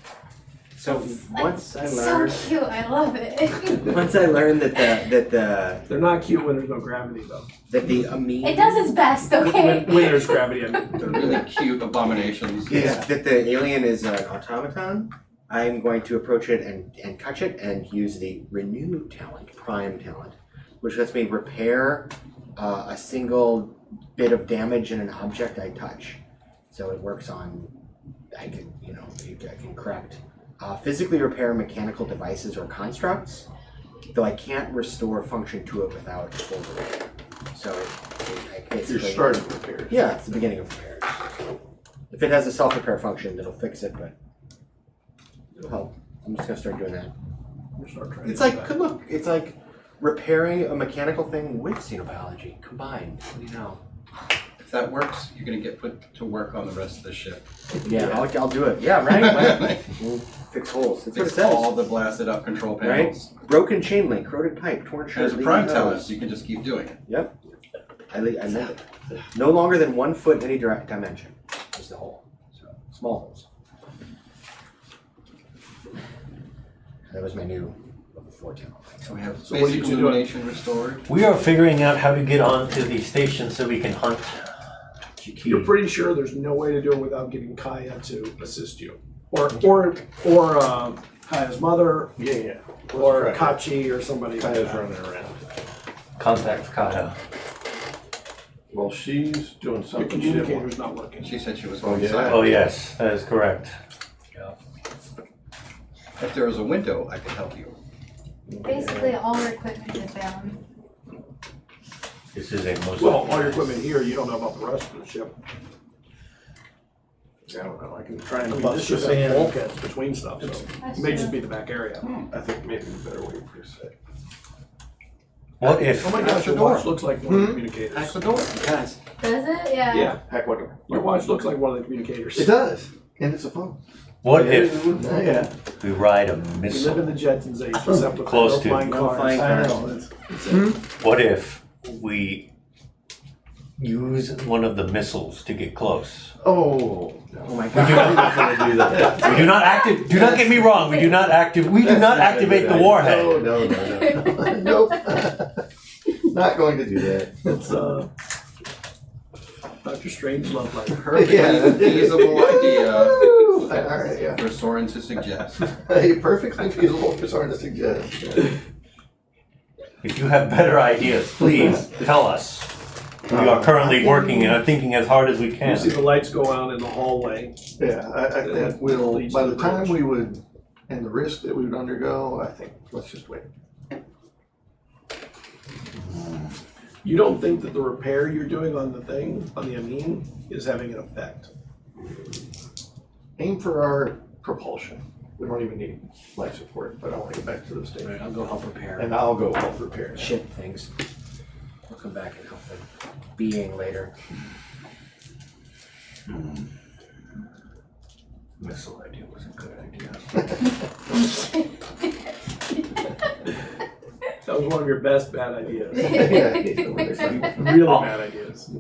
Speaker 2: So once I
Speaker 3: so
Speaker 2: learned,
Speaker 3: cute, I love it.
Speaker 2: once I learned that
Speaker 1: They're not cute when there's no gravity, though.
Speaker 2: the amine,
Speaker 3: It does its best, okay?
Speaker 1: When there's gravity, I mean.
Speaker 6: They're really cute abominations.
Speaker 7: Yeah.
Speaker 2: that the alien is an automaton, I'm going to approach it and touch it and use the renew talent, prime talent, which lets me repair a single bit of damage in an object I touch. So it works on, I can correct, physically repair mechanical devices or constructs, though I can't restore function to it without full repair. So I
Speaker 7: You're
Speaker 2: basically,
Speaker 7: starting repairs.
Speaker 2: yeah, it's the beginning of repairs. If it has a self-repair function, it'll fix it, but it'll help. I'm just gonna start doing that.
Speaker 1: We'll start trying to
Speaker 2: It's
Speaker 1: do
Speaker 2: like,
Speaker 1: that.
Speaker 2: good look, it's like repairing a mechanical thing with xenobiology combined. What do you know?
Speaker 6: If that works, you're gonna get put to work on the rest of the ship.
Speaker 2: Yeah, I'll do it. Yeah, right? We'll fix holes. That's what it
Speaker 6: Fix
Speaker 2: says.
Speaker 6: all the blasted up control
Speaker 2: Right?
Speaker 6: panels.
Speaker 2: Broken chain link, corroded pipe, torn shirt.
Speaker 6: As a
Speaker 2: leaking
Speaker 6: prime
Speaker 2: hose.
Speaker 6: talent, you can just keep doing it.
Speaker 2: Yep. I meant it. No longer than 1 foot in any direct dimension is the hole. So small holes. That was my new level 4 talent.
Speaker 6: So we have
Speaker 1: So what are you
Speaker 6: basic
Speaker 1: two doing?
Speaker 6: illumination restored.
Speaker 4: We are figuring out how to get onto the station so we can hunt Chiki.
Speaker 1: You're pretty sure there's no way to do it without getting Kaya to assist you, or Kaya's mother,
Speaker 7: Yeah.
Speaker 1: or
Speaker 7: Let's try it.
Speaker 1: Kachi, or somebody. like
Speaker 7: Kaya's
Speaker 1: that.
Speaker 7: running around.
Speaker 4: Contact Kaya.
Speaker 7: Well, she's doing
Speaker 1: Your
Speaker 7: something.
Speaker 1: communicator's not working.
Speaker 6: She said she was
Speaker 7: Oh,
Speaker 6: going
Speaker 7: yeah.
Speaker 6: silent.
Speaker 4: Oh yes, that is correct.
Speaker 6: If there was a window, I could help you.
Speaker 3: Basically, all our equipment is down.
Speaker 4: This is a most.
Speaker 1: Well, all your equipment here, you don't know about the rest of the ship. I don't know, I can try and bust
Speaker 7: the
Speaker 1: this ship
Speaker 7: sand.
Speaker 1: has bulkheads between stuff, so
Speaker 3: That's
Speaker 1: it may
Speaker 3: true.
Speaker 1: just be the back area.
Speaker 7: I think maybe we better wait for a sec.
Speaker 4: What if?
Speaker 1: Oh my gosh, your watch looks like one of the communicators.
Speaker 2: Hack the door. Yes.
Speaker 3: Does it? Yeah.
Speaker 1: Yeah,
Speaker 7: Heck, what door?
Speaker 1: your watch looks like one of the communicators.
Speaker 7: It does, and it's a phone.
Speaker 4: What if
Speaker 7: Yeah.
Speaker 4: we ride a
Speaker 1: We live in
Speaker 4: missile?
Speaker 1: the Jetsons age, except with
Speaker 4: Close
Speaker 1: no
Speaker 4: to.
Speaker 1: flying
Speaker 2: No
Speaker 1: cars.
Speaker 2: flying
Speaker 7: I
Speaker 2: cars.
Speaker 7: know.
Speaker 4: What if we use one of the missiles to get close?
Speaker 7: Oh.
Speaker 2: Oh my
Speaker 4: We
Speaker 2: god.
Speaker 4: do not
Speaker 7: gonna do that.
Speaker 4: We do not active. Do not get me wrong. We do not activate the warhead.
Speaker 7: No. Nope. Not going to do that.
Speaker 1: It's Dr. Strange love letter.
Speaker 6: Perfectly
Speaker 7: Yeah.
Speaker 6: feasible idea
Speaker 7: All right, yeah.
Speaker 6: for Soren to suggest.
Speaker 7: Perfectly feasible for someone to suggest. Yeah.
Speaker 4: If you have better ideas, please tell us. We are currently working and are thinking as hard as we
Speaker 1: You
Speaker 4: can.
Speaker 1: see the lights go out in the hallway.
Speaker 7: Yeah, I think we'll,
Speaker 1: Leads
Speaker 7: by
Speaker 1: to
Speaker 7: the
Speaker 1: the
Speaker 7: time
Speaker 1: bridge.
Speaker 7: we would, and the risk that we would undergo, I think, let's just wait.
Speaker 1: You don't think that the repair you're doing on the thing, on the amine, is having an effect?
Speaker 7: Aim for our propulsion. We don't even need life support, but I want to get back to the station.
Speaker 2: Alright, I'll go help repair
Speaker 7: And I'll go help repair.
Speaker 2: ship things. I'll come back and help the being later.
Speaker 4: Missile idea was a good idea.
Speaker 1: That was one of your best bad ideas.
Speaker 7: Yeah.
Speaker 1: Really bad ideas.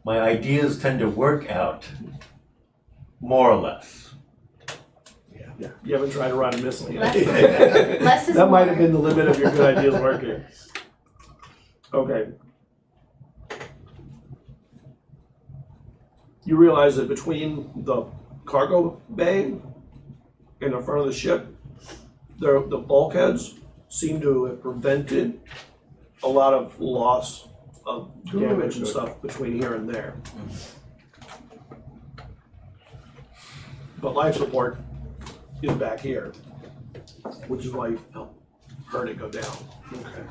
Speaker 4: My ideas tend to work out, more or less.
Speaker 1: Yeah. You haven't tried to ride a missile yet.
Speaker 3: Less is
Speaker 1: That might
Speaker 3: more.
Speaker 1: have been the limit of your good ideas working. Okay. You realize that between the cargo bay and the front of the ship, the bulkheads seem to have prevented a lot of loss of damage and stuff between here and there. But life support is back here, which is why you heard it go down.
Speaker 7: Okay.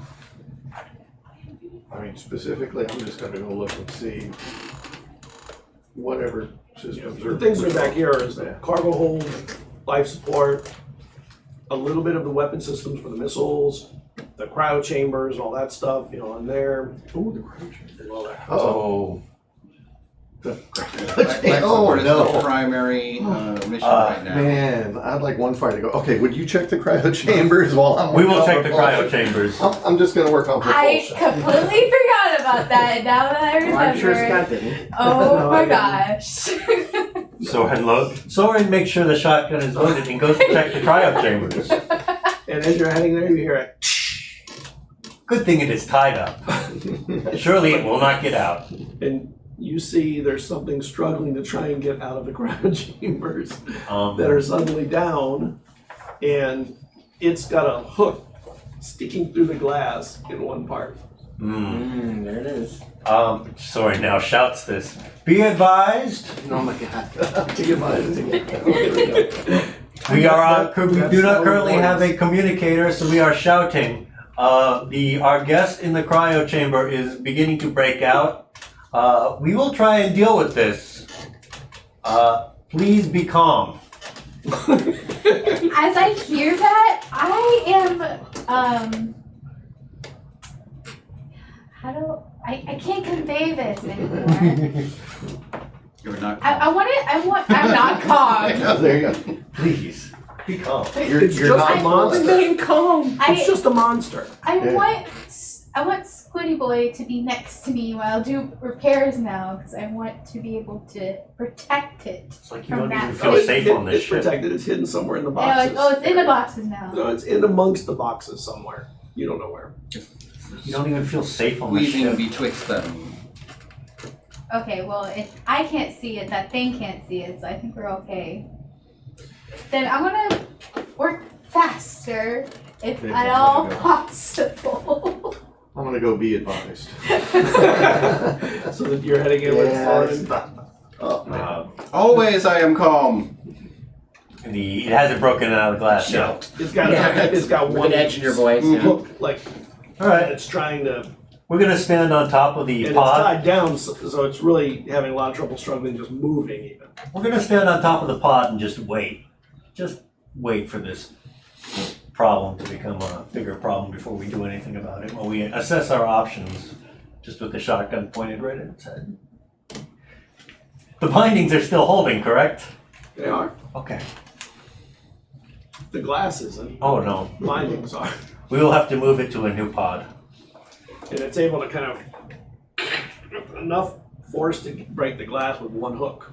Speaker 7: I mean, specifically, I'm just gonna go look and see whatever systems
Speaker 1: The things that are back here is the
Speaker 7: Yeah.
Speaker 1: cargo hold, life support, a little bit of the weapon systems for the missiles, the cryo chambers, all that stuff, in there.
Speaker 7: Ooh, the crouch.
Speaker 1: and all that.
Speaker 4: Oh,
Speaker 6: Life
Speaker 7: Oh,
Speaker 6: support is
Speaker 7: no.
Speaker 6: the primary mission right now.
Speaker 7: Man, I'd like one fighter to go, okay, would you check the cryo chambers while I'm
Speaker 4: we
Speaker 7: working
Speaker 4: will
Speaker 7: on
Speaker 4: check the cryo
Speaker 7: propulsion?
Speaker 4: chambers.
Speaker 7: I'm just gonna work on
Speaker 3: I
Speaker 7: propulsion.
Speaker 3: completely forgot about that, and now that I
Speaker 2: Well, I'm sure
Speaker 3: remember.
Speaker 2: Scott didn't.
Speaker 3: Oh
Speaker 1: No,
Speaker 3: my
Speaker 1: I
Speaker 3: gosh.
Speaker 4: Soren makes sure the shotgun is loaded and goes to check the cryo chambers.
Speaker 1: And as you're heading there, you hear it.
Speaker 4: Good thing it is tied up. Surely it will not get out.
Speaker 1: And you see there's something struggling to try and get out of the cryo chambers that are suddenly down, and it's got a hook sticking through the glass in one part.
Speaker 2: There it is.
Speaker 4: Soren now shouts this. Be advised,
Speaker 2: Oh my god.
Speaker 4: we are on, we do not currently have a communicator, so we are shouting. Our guest in the cryo chamber is beginning to break out. We will try and deal with this. Please be calm.
Speaker 3: As I hear that, I am I can't convey this anymore.
Speaker 6: You're not.
Speaker 3: I'm not calm.
Speaker 7: There you go.
Speaker 4: Please, be calm.
Speaker 7: You're
Speaker 1: It's just
Speaker 7: not
Speaker 1: a monster.
Speaker 7: Remain calm.
Speaker 1: It's just a monster.
Speaker 3: I
Speaker 7: Yeah.
Speaker 3: want Squiddy Boy to be next to me while I do repairs now, because I want to be able to protect it.
Speaker 4: It's like you
Speaker 3: From
Speaker 4: don't
Speaker 3: that
Speaker 4: even feel
Speaker 3: place.
Speaker 4: safe on this
Speaker 1: It's
Speaker 4: ship.
Speaker 1: protected. It's hidden somewhere in the
Speaker 3: Oh,
Speaker 1: boxes.
Speaker 3: it's in the boxes now.
Speaker 1: No, it's in amongst the boxes somewhere. You don't know where.
Speaker 4: You don't even feel safe on this
Speaker 6: Squeezing
Speaker 4: ship.
Speaker 6: betwixt them.
Speaker 3: Okay, well, if I can't see it, that thing can't see it, so I think we're okay. Then I'm gonna work faster, if
Speaker 7: Okay,
Speaker 3: at
Speaker 7: there
Speaker 3: all
Speaker 7: you go.
Speaker 3: possible.
Speaker 7: I'm gonna go be advised.
Speaker 1: So that you're heading in with
Speaker 7: Yes.
Speaker 1: Thorin.
Speaker 7: Oh, man.
Speaker 4: Uh,
Speaker 6: Always I am calm.
Speaker 4: It hasn't broken out of the glass yet.
Speaker 1: It's got
Speaker 2: with
Speaker 1: one
Speaker 2: an edge in your voice. Yeah.
Speaker 1: hook, like,
Speaker 4: All right,
Speaker 1: it's trying to,
Speaker 4: we're gonna stand on top of the
Speaker 1: and it's
Speaker 4: pod.
Speaker 1: tied down, so it's really having a lot of trouble struggling just moving even.
Speaker 4: We're gonna stand on top of the pod and just wait. Just wait for this problem to become a bigger problem before we do anything about it. While we assess our options, just with the shotgun pointed right at its head. The bindings are still holding, correct?
Speaker 1: They are.
Speaker 4: Okay.
Speaker 1: The glass isn't.
Speaker 4: Oh no.
Speaker 1: Bindings are.
Speaker 4: We will have to move it to a new pod.
Speaker 1: And it's able to kind of, enough force to break the glass with one hook.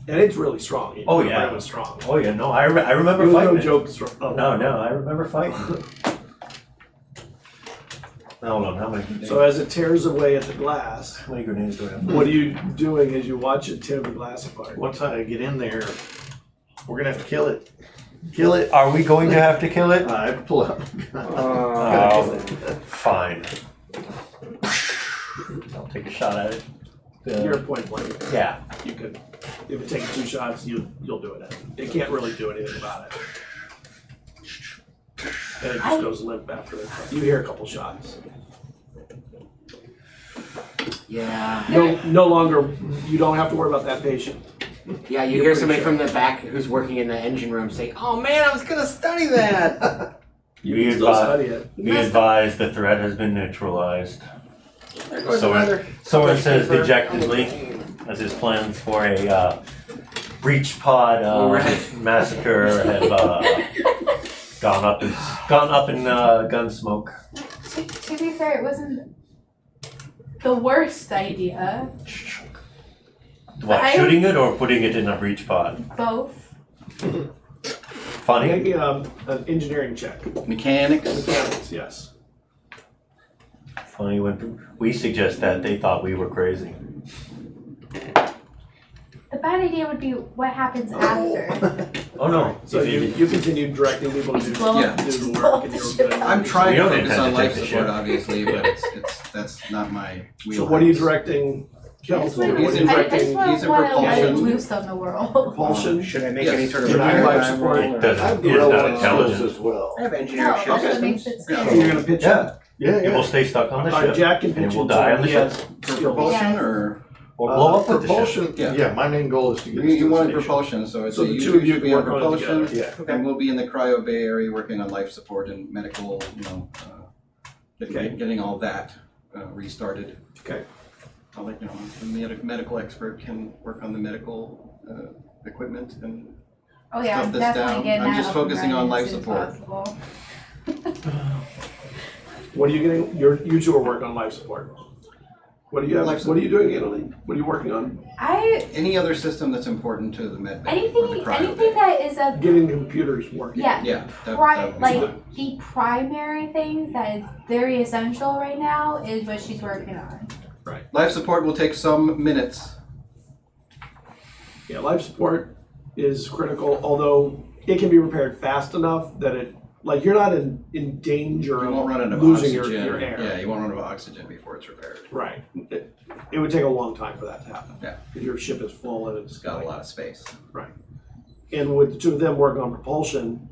Speaker 1: And it's really strong.
Speaker 4: Oh, yeah.
Speaker 1: It was strong.
Speaker 4: Oh yeah, no, I remember
Speaker 1: It was
Speaker 4: fighting
Speaker 1: no
Speaker 4: it.
Speaker 1: joke strong. Oh.
Speaker 4: No, I remember fighting it. Hold on, how many grenades?
Speaker 1: So as it tears away at the glass,
Speaker 4: How many grenades do I have?
Speaker 1: what are you doing as you watch it tear the glass apart?
Speaker 7: Once I get in there, we're gonna have to kill it. Kill it.
Speaker 4: Are we going to have to kill it?
Speaker 7: I pull out.
Speaker 4: Oh, fine. I'll take a shot at it.
Speaker 1: You're point blank.
Speaker 4: Yeah.
Speaker 1: You could, if it takes 2 shots, you'll do it. It can't really do anything about it. And it just goes limp after it. You hear a couple shots.
Speaker 2: Yeah.
Speaker 1: No longer, you don't have to worry about that patient.
Speaker 2: Yeah, you hear somebody from the back who's working in the engine room say, "Oh man, I was gonna study that."
Speaker 1: You
Speaker 4: We
Speaker 1: can still study it.
Speaker 4: Be advised the threat has been neutralized.
Speaker 2: There goes
Speaker 4: Soren
Speaker 2: another.
Speaker 4: says
Speaker 2: paper.
Speaker 4: dejectedly as his plans for a breach pod
Speaker 2: Right.
Speaker 4: massacre have gone up in gun smoke.
Speaker 3: To be fair, it wasn't the worst idea.
Speaker 4: What,
Speaker 3: I-
Speaker 4: shooting it or putting it in a breach pod?
Speaker 3: Both.
Speaker 4: Funny.
Speaker 1: Make me an engineering check.
Speaker 6: Mechanics.
Speaker 1: Mechanics, yes.
Speaker 4: Funny when we suggest that they thought we were crazy.
Speaker 3: The bad idea would be what happens after.
Speaker 4: Oh no.
Speaker 1: So you continue directing people to do
Speaker 6: Yeah.
Speaker 1: the work and you're good.
Speaker 6: I'm trying
Speaker 4: We
Speaker 6: to
Speaker 4: don't
Speaker 6: focus
Speaker 4: intend
Speaker 6: on
Speaker 4: to
Speaker 6: life
Speaker 4: take the
Speaker 6: support,
Speaker 4: ship.
Speaker 6: obviously, but that's not my wheelhouse.
Speaker 1: So what are you directing, Kelsey? What are you
Speaker 6: He's in
Speaker 3: I
Speaker 1: directing?
Speaker 3: just
Speaker 6: He's in
Speaker 3: want to let it
Speaker 6: propulsion.
Speaker 3: loose on the world.
Speaker 1: Propulsion?
Speaker 2: Should I make
Speaker 6: Yes.
Speaker 2: any sort of
Speaker 1: Can I
Speaker 2: repair
Speaker 1: life
Speaker 2: time
Speaker 1: support?
Speaker 2: roll, or-
Speaker 4: Doesn't-
Speaker 7: I have
Speaker 4: He is not
Speaker 7: relevant skills
Speaker 4: intelligent.
Speaker 7: as well.
Speaker 2: I have
Speaker 3: No,
Speaker 2: engineering
Speaker 3: that's
Speaker 2: skills.
Speaker 3: what makes it
Speaker 6: Yeah.
Speaker 1: So
Speaker 3: scary.
Speaker 1: you're gonna pitch
Speaker 4: Yeah.
Speaker 1: it?
Speaker 7: Yeah,
Speaker 4: It will stay stuck on the
Speaker 1: Alright,
Speaker 4: ship.
Speaker 1: Jack can
Speaker 4: and
Speaker 1: pitch
Speaker 4: it will
Speaker 1: it
Speaker 4: die
Speaker 1: so
Speaker 4: on the
Speaker 1: he
Speaker 4: ship.
Speaker 1: has
Speaker 6: For
Speaker 1: skills.
Speaker 6: propulsion or
Speaker 4: Or blow up with the ship.
Speaker 7: propulsion.
Speaker 6: Yeah.
Speaker 7: Yeah, my main goal is to get us
Speaker 6: you
Speaker 7: to the
Speaker 6: want
Speaker 7: station.
Speaker 6: propulsion, so it's
Speaker 1: So
Speaker 6: a
Speaker 1: the
Speaker 6: you
Speaker 1: two of you
Speaker 6: should
Speaker 1: can
Speaker 6: be on
Speaker 1: work on it
Speaker 6: propulsion,
Speaker 1: together.
Speaker 7: Yeah.
Speaker 6: and we'll be in the cryo bay area working on life support and medical,
Speaker 1: Okay.
Speaker 6: getting all that restarted.
Speaker 1: Okay.
Speaker 6: I'll let you know, the medical expert can work on the medical equipment and
Speaker 3: Oh yeah,
Speaker 6: stuff
Speaker 3: I'm
Speaker 6: this
Speaker 3: definitely
Speaker 6: down.
Speaker 3: getting
Speaker 6: I'm
Speaker 3: that
Speaker 6: just
Speaker 3: up and
Speaker 6: focusing on
Speaker 3: running
Speaker 6: life
Speaker 3: as soon as
Speaker 6: support.
Speaker 3: possible.
Speaker 1: What are you getting, you two are working on life support. What do you have,
Speaker 6: Life
Speaker 1: what are you doing, Italy? What are you working on?
Speaker 6: any other system that's important to the med bay or the
Speaker 3: Anything
Speaker 6: cryo bay.
Speaker 3: that is a
Speaker 1: Getting computers working.
Speaker 3: yeah,
Speaker 6: Yeah, that would be
Speaker 3: like
Speaker 6: fine.
Speaker 3: the primary things that is very essential right now is what she's working on.
Speaker 6: Life support will take some minutes.
Speaker 1: Yeah, life support is critical, although it can be repaired fast enough that it, like, you're not in danger
Speaker 6: You won't run out
Speaker 1: of
Speaker 6: of
Speaker 1: losing
Speaker 6: oxygen.
Speaker 1: your air.
Speaker 6: Yeah, you won't run out of oxygen before it's repaired.
Speaker 1: Right. It would take a long time for that to happen.
Speaker 6: Yeah.
Speaker 1: If your ship is full and
Speaker 6: It's got a lot of space.
Speaker 1: And with the two of them working on propulsion,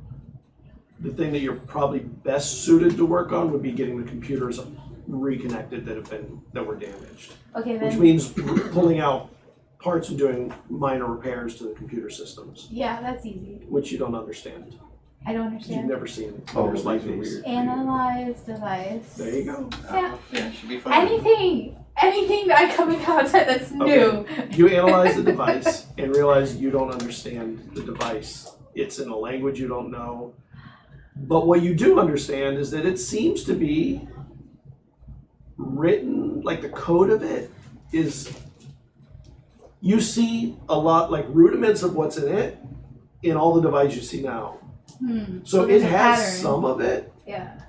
Speaker 1: the thing that you're probably best suited to work on would be getting the computers reconnected that were damaged.
Speaker 3: Okay,
Speaker 1: Which
Speaker 3: then
Speaker 1: means pulling out parts and doing minor repairs to the computer systems,
Speaker 3: yeah, that's easy.
Speaker 1: which you don't understand.
Speaker 3: I don't
Speaker 1: You've
Speaker 3: understand.
Speaker 1: never seen
Speaker 7: Oh,
Speaker 1: computers like
Speaker 7: these are
Speaker 1: these.
Speaker 7: weird.
Speaker 3: Analyze device.
Speaker 1: There you go.
Speaker 3: Yeah.
Speaker 6: Yeah, it should be fine.
Speaker 3: Anything that I come in contact that's new.
Speaker 1: You analyze the device and realize you don't understand the device. It's in a language you don't know. But what you do understand is that it seems to be written, like the code of it is, you see a lot, like rudiments of what's in it in all the devices you see now. So it
Speaker 3: there's a
Speaker 1: has
Speaker 3: pattern.
Speaker 1: some of it,
Speaker 3: Yeah.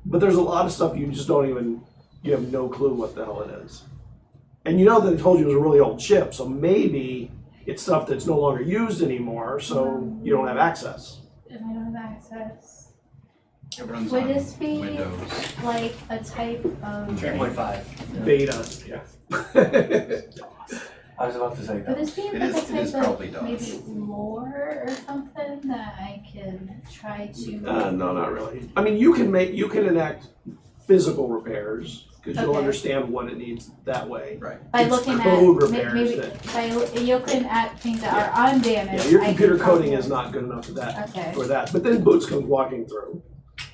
Speaker 1: but there's a lot of stuff you just don't even, you have no clue what the hell it is. And you know that it told you it was a really old ship, so maybe it's stuff that's no longer used anymore, so you don't have access.
Speaker 3: And I don't have access.
Speaker 6: It runs
Speaker 3: Would
Speaker 6: on
Speaker 3: this be
Speaker 6: Windows.
Speaker 3: like a type of
Speaker 2: 3.5.
Speaker 1: Beta.
Speaker 4: I was about to say
Speaker 3: Would
Speaker 4: that.
Speaker 3: this be
Speaker 6: It
Speaker 3: like
Speaker 6: is-
Speaker 3: a
Speaker 6: it
Speaker 3: type
Speaker 6: is
Speaker 3: of
Speaker 6: probably does.
Speaker 3: maybe lore or something that I can try to?
Speaker 1: No, not really. I mean, you can enact physical repairs because you'll
Speaker 3: Okay.
Speaker 1: understand what it needs that way.
Speaker 6: Right.
Speaker 3: By
Speaker 1: It's
Speaker 3: looking
Speaker 1: code
Speaker 3: at
Speaker 1: repairs
Speaker 3: maybe
Speaker 1: that-
Speaker 3: by looking at things that are undamaged.
Speaker 1: Yeah, your
Speaker 3: I can
Speaker 1: computer coding
Speaker 3: probably-
Speaker 1: is not good enough for that.
Speaker 3: Okay.
Speaker 1: For that, but then Boots comes walking through.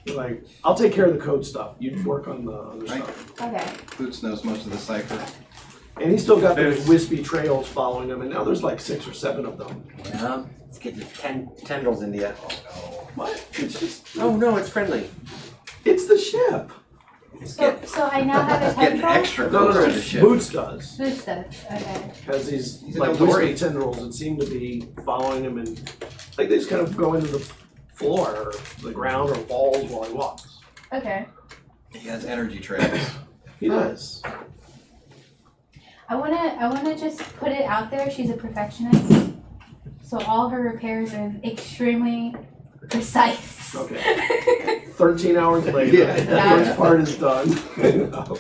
Speaker 1: You're like, I'll take care of the code stuff. You work on the other
Speaker 6: Right.
Speaker 1: stuff.
Speaker 3: Okay.
Speaker 6: Boots knows most of the cipher.
Speaker 1: And he's still got those
Speaker 4: There's-
Speaker 1: wispy trails following him, and now there's like 6 or 7 of them.
Speaker 2: Yeah, it's getting tendrils into you.
Speaker 1: What? It's just,
Speaker 2: Oh no, it's friendly.
Speaker 1: it's the ship.
Speaker 3: So I now have a
Speaker 6: It's getting
Speaker 3: tendril.
Speaker 6: extra
Speaker 1: No,
Speaker 6: close
Speaker 1: no,
Speaker 6: to
Speaker 1: no.
Speaker 6: the ship.
Speaker 1: Boots does.
Speaker 3: Boots does. Okay.
Speaker 1: Has these
Speaker 6: He's an
Speaker 1: like
Speaker 6: Eldori.
Speaker 1: wispy tendrils that seem to be following him, and like they just kind of go into the floor or the ground or walls while he walks.
Speaker 3: Okay.
Speaker 6: He has energy trails.
Speaker 1: He does.
Speaker 3: I wanna just put it out there. She's a perfectionist, so all her repairs are extremely precise.
Speaker 1: Okay. 13 hours later,
Speaker 7: Yeah.
Speaker 1: the first part is done. No,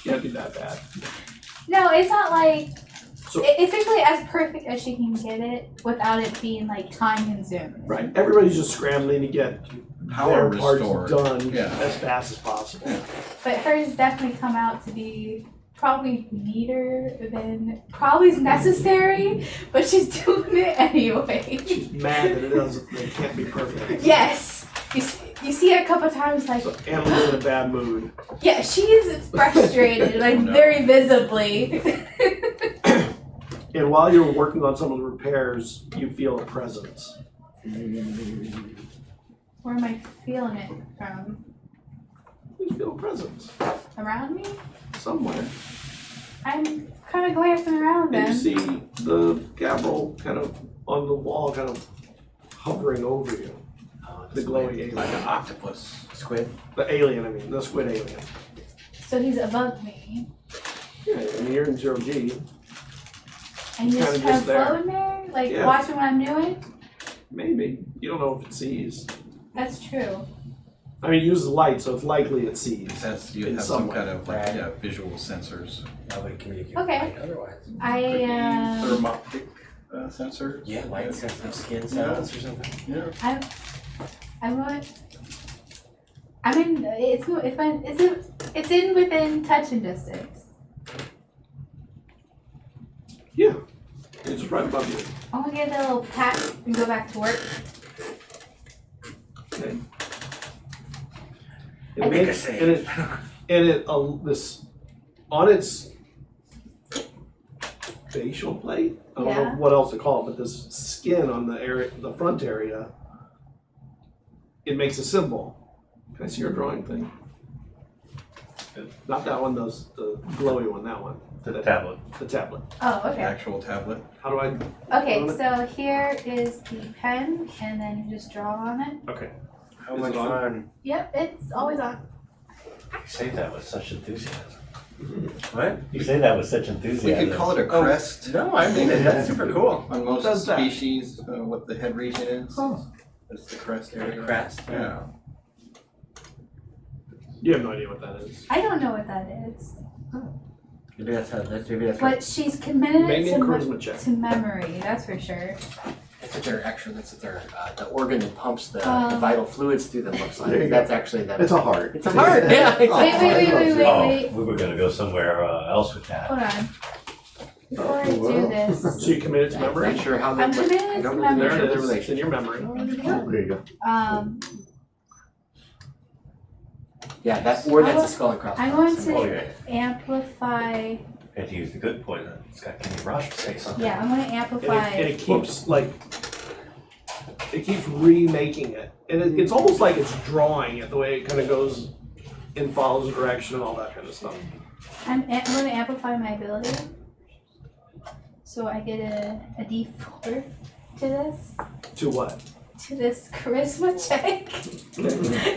Speaker 1: can't be that bad.
Speaker 3: No, it's not like
Speaker 1: So-
Speaker 3: it's basically as perfect as she can get it without it being like time consuming.
Speaker 1: Right. Everybody's just scrambling to get
Speaker 6: Power
Speaker 1: their parts
Speaker 6: restored.
Speaker 1: done
Speaker 6: Yeah.
Speaker 1: as fast as possible.
Speaker 3: But hers definitely come out to be probably neater than probably is necessary, but she's doing it anyway.
Speaker 1: She's mad that it can't be perfect.
Speaker 3: Yes. You see it a couple times like,
Speaker 1: So Annal's in a bad mood.
Speaker 3: yeah, she is frustrated, like
Speaker 6: No.
Speaker 3: very visibly.
Speaker 1: And while you're working on some of the repairs, you feel a presence.
Speaker 3: Where am I feeling it from?
Speaker 1: You feel a presence
Speaker 3: Around me?
Speaker 1: somewhere.
Speaker 3: I'm kind of glancing around
Speaker 1: And you
Speaker 3: then.
Speaker 1: see the Gabriel kind of on the wall, kind of hovering over you. The glowing alien.
Speaker 6: Like an octopus.
Speaker 2: Squid.
Speaker 1: The alien, I mean, the squid alien.
Speaker 3: So he's above me.
Speaker 1: Yeah, I mean, you're in 0G.
Speaker 3: And he's
Speaker 1: Kinda
Speaker 3: kind
Speaker 1: just
Speaker 3: of
Speaker 1: there.
Speaker 3: floating there, like
Speaker 1: Yeah.
Speaker 3: watching what I'm doing?
Speaker 1: Maybe. You don't know if it sees.
Speaker 3: That's true.
Speaker 1: I mean, use the light, so it's likely it sees.
Speaker 6: That's, you
Speaker 1: In
Speaker 6: have
Speaker 1: some
Speaker 6: some
Speaker 1: way.
Speaker 6: kind of like,
Speaker 2: Right.
Speaker 6: yeah, visual sensors.
Speaker 2: Nobody communicates
Speaker 3: Okay.
Speaker 2: otherwise.
Speaker 6: Could be
Speaker 3: I
Speaker 6: thermoptic sensors.
Speaker 2: Yeah, light sensitive skin cells or something.
Speaker 6: Yeah.
Speaker 3: I'm in. It's in within touching distance.
Speaker 1: Yeah. It's right above you.
Speaker 3: I'm gonna give it a little pat and go back to work.
Speaker 1: Okay.
Speaker 2: Make a
Speaker 1: makes-
Speaker 2: save.
Speaker 1: And it this on its facial plate. I don't know
Speaker 3: Yeah.
Speaker 1: what else to call it, but this skin on the area, the front area, it makes a symbol. Can I see your drawing thing? Not that one, the glowy one. That one.
Speaker 4: The tablet.
Speaker 1: The tablet.
Speaker 3: Oh,
Speaker 6: The
Speaker 3: okay.
Speaker 6: actual tablet.
Speaker 1: How do I?
Speaker 3: Okay, so here is the pen, and then you just draw on it.
Speaker 1: Okay.
Speaker 2: How
Speaker 1: Is
Speaker 2: much
Speaker 1: it on?
Speaker 2: fun.
Speaker 3: Yep, it's always on.
Speaker 4: You say that with such enthusiasm.
Speaker 2: What?
Speaker 4: You say that with such
Speaker 6: We
Speaker 4: enthusiasm.
Speaker 6: could call it a crest.
Speaker 2: No, I mean it. That's super cool.
Speaker 6: On most
Speaker 1: Does that?
Speaker 6: species, what the head region is.
Speaker 1: Huh.
Speaker 6: That's the crest area.
Speaker 2: Crest.
Speaker 6: Yeah.
Speaker 1: You have no idea what that is.
Speaker 3: I don't know what that is,
Speaker 2: Maybe that's how. Maybe that's
Speaker 3: but she's committed
Speaker 1: Make me a
Speaker 3: to,
Speaker 1: charisma check.
Speaker 3: to memory. That's for sure.
Speaker 2: That's what their actually. That's what their the organ that pumps the
Speaker 3: Oh.
Speaker 2: vital fluids through them looks
Speaker 7: There you
Speaker 2: like.
Speaker 7: go.
Speaker 2: That's actually that.
Speaker 7: It's a heart.
Speaker 2: It's a heart. Yeah.
Speaker 3: Wait, wait.
Speaker 4: Oh, we were gonna go somewhere else with that.
Speaker 3: Hold on. Before I do
Speaker 7: well.
Speaker 3: this,
Speaker 1: So you committed to memory.
Speaker 2: Not sure how
Speaker 3: I'm
Speaker 2: that.
Speaker 3: committed
Speaker 2: I
Speaker 3: to
Speaker 2: don't know
Speaker 3: memory.
Speaker 2: the
Speaker 1: There
Speaker 2: nature
Speaker 1: it
Speaker 2: of the
Speaker 1: is. It's in
Speaker 2: relationship.
Speaker 1: your memory.
Speaker 7: There you go.
Speaker 2: Yeah, that or that's
Speaker 3: I'm
Speaker 2: a skull and crossbones.
Speaker 3: I'm going
Speaker 4: Oh,
Speaker 3: to
Speaker 4: yeah.
Speaker 3: amplify.
Speaker 4: You had to use the good poison. It's got Kenny Rush to say something.
Speaker 3: Yeah, I'm going to
Speaker 1: And
Speaker 3: amplify.
Speaker 1: it keeps like it keeps remaking it, and it's almost like it's drawing it the way it kind of goes and follows a direction and all that kind of stuff.
Speaker 3: I'm going to amplify my ability, so I get a D4 to this.
Speaker 1: To what?
Speaker 3: To this charisma check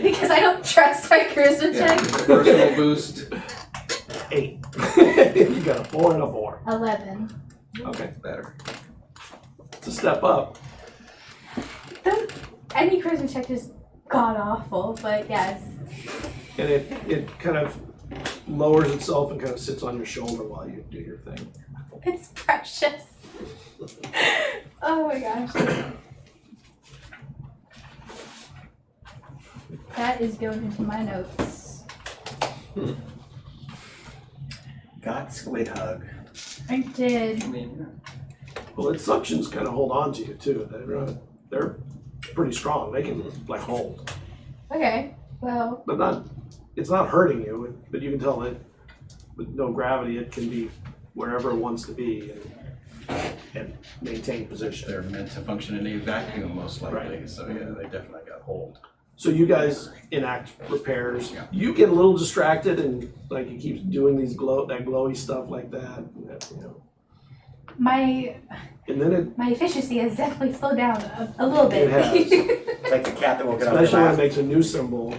Speaker 3: because I don't trust my charisma
Speaker 6: Yeah.
Speaker 3: check.
Speaker 6: Personal boost.
Speaker 1: 8. You got a 4 and a 4.
Speaker 3: 11.
Speaker 1: Okay,
Speaker 6: Better.
Speaker 1: it's a step up.
Speaker 3: Any charisma check is god awful, but yes.
Speaker 1: And it kind of lowers itself and kind of sits on your shoulder while you do your thing.
Speaker 3: It's precious. Oh my gosh. That is going into my notes.
Speaker 2: Got squid hug.
Speaker 3: I did.
Speaker 6: I mean,
Speaker 1: Well, its suctions kind of hold on to you too. They're pretty strong. They can like hold,
Speaker 3: Okay. Well,
Speaker 1: but it's not hurting you. But you can tell that with no gravity, it can be wherever it wants to be and maintain position.
Speaker 6: they're meant to function in a vacuum most likely,
Speaker 1: Right.
Speaker 6: so yeah, they definitely got hold.
Speaker 1: So you guys enact repairs.
Speaker 6: Yeah.
Speaker 1: You get a little distracted and like it keeps doing these glowy stuff like that. You know.
Speaker 3: my
Speaker 1: And then
Speaker 3: my efficiency has definitely slowed down a little bit.
Speaker 1: It has.
Speaker 2: It's like the cat that woke it up.
Speaker 1: especially when it makes a new symbol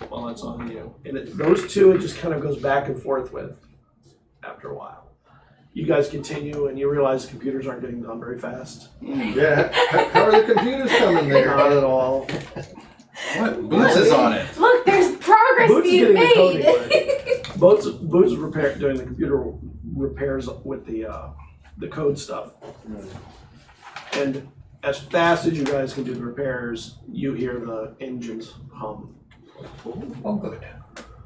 Speaker 1: while it's on you. And those two it just kind of goes back and forth with after a while. You guys continue and you realize computers aren't getting done very fast.
Speaker 7: Yeah, how are the computers coming there?
Speaker 1: Not at all.
Speaker 6: What? Boots is on it.
Speaker 3: Look, there's progress
Speaker 1: Boots is
Speaker 3: being
Speaker 1: getting the coding
Speaker 3: made.
Speaker 1: right. Boots is doing the computer repairs with the code stuff. And as fast as you guys can do the repairs, you hear the engines hum.
Speaker 4: Oh, good.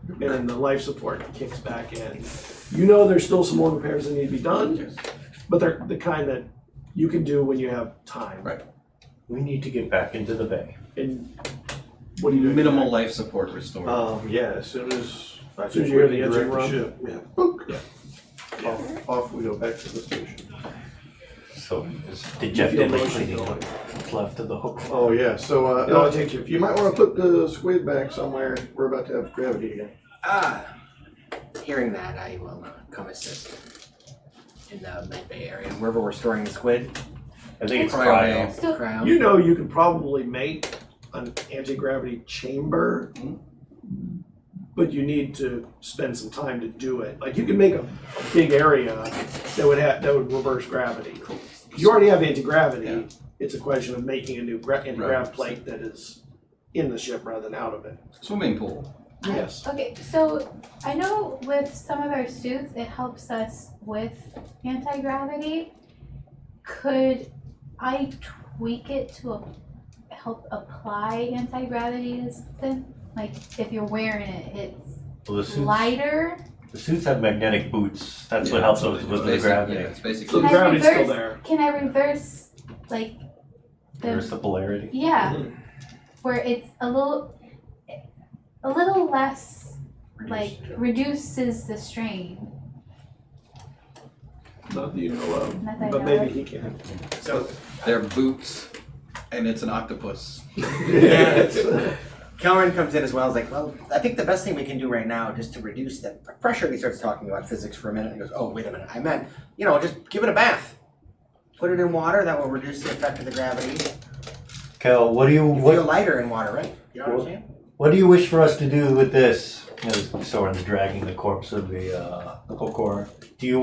Speaker 1: And then the life support kicks back in. You know there's still some more repairs that need to be done,
Speaker 6: Yes.
Speaker 1: but they're the kind that you can do when you have time.
Speaker 6: Right.
Speaker 4: We need to get back into the bay.
Speaker 1: And what do you do?
Speaker 6: Minimal life support restored.
Speaker 7: Yeah, as soon as
Speaker 1: As soon as you hear the engine run?
Speaker 7: ship, yeah, book. Off we go back to the station.
Speaker 4: So it's
Speaker 1: You feel
Speaker 4: dejectedly
Speaker 1: motion
Speaker 4: cleaning
Speaker 1: going.
Speaker 4: up what's left of the hook.
Speaker 7: Oh yeah, so
Speaker 1: It only takes you a few
Speaker 7: you might want to put the squid back somewhere. We're about to have gravity again.
Speaker 2: Hearing that, I will come assist in the med bay area, wherever we're storing the squid.
Speaker 4: I think it's
Speaker 6: Cryo.
Speaker 4: cryo.
Speaker 3: So,
Speaker 2: Cryo.
Speaker 1: You know you can probably make an anti-gravity chamber, but you need to spend some time to do it. Like you can make a big area that would reverse gravity. You already have anti-gravity.
Speaker 6: Yeah.
Speaker 1: It's a question of making a new anti-grav plate that is in the ship rather than out of it.
Speaker 6: Swimming pool.
Speaker 1: Yes.
Speaker 3: okay, so I know with some of our suits, it helps us with anti-gravity. Could I tweak it to help apply anti-gravity to something? Like if you're wearing it, it's
Speaker 4: Well,
Speaker 3: lighter.
Speaker 4: the suits have magnetic boots. That's what
Speaker 6: Yeah,
Speaker 4: helps
Speaker 6: so
Speaker 4: us
Speaker 6: it's
Speaker 4: with the
Speaker 6: basic-
Speaker 4: gravity.
Speaker 6: Yeah, it's
Speaker 1: So
Speaker 6: basically.
Speaker 1: the
Speaker 3: Can I
Speaker 1: gravity's still
Speaker 3: reverse-
Speaker 1: there.
Speaker 3: Can I reverse, like,
Speaker 4: There's the polarity.
Speaker 3: yeah, where it's a little less, like, reduces the strain.
Speaker 1: Not that you know of,
Speaker 3: Not that I
Speaker 1: but
Speaker 3: know
Speaker 1: maybe
Speaker 3: of.
Speaker 1: he can.
Speaker 2: So,
Speaker 6: They're boots, and it's an octopus.
Speaker 2: Kelleran comes in as well. He's like, well, I think the best thing we can do right now, just to reduce the pressure, he starts talking about physics for a minute. He goes, oh, wait a minute. I meant, just give it a bath. Put it in water. That will reduce the effect of the gravity.
Speaker 4: Kel, what do you
Speaker 2: You feel lighter in water, right? You know what I'm saying?
Speaker 4: what do you wish for us to do with this? As Soren's dragging the corpse of the Kokor. Do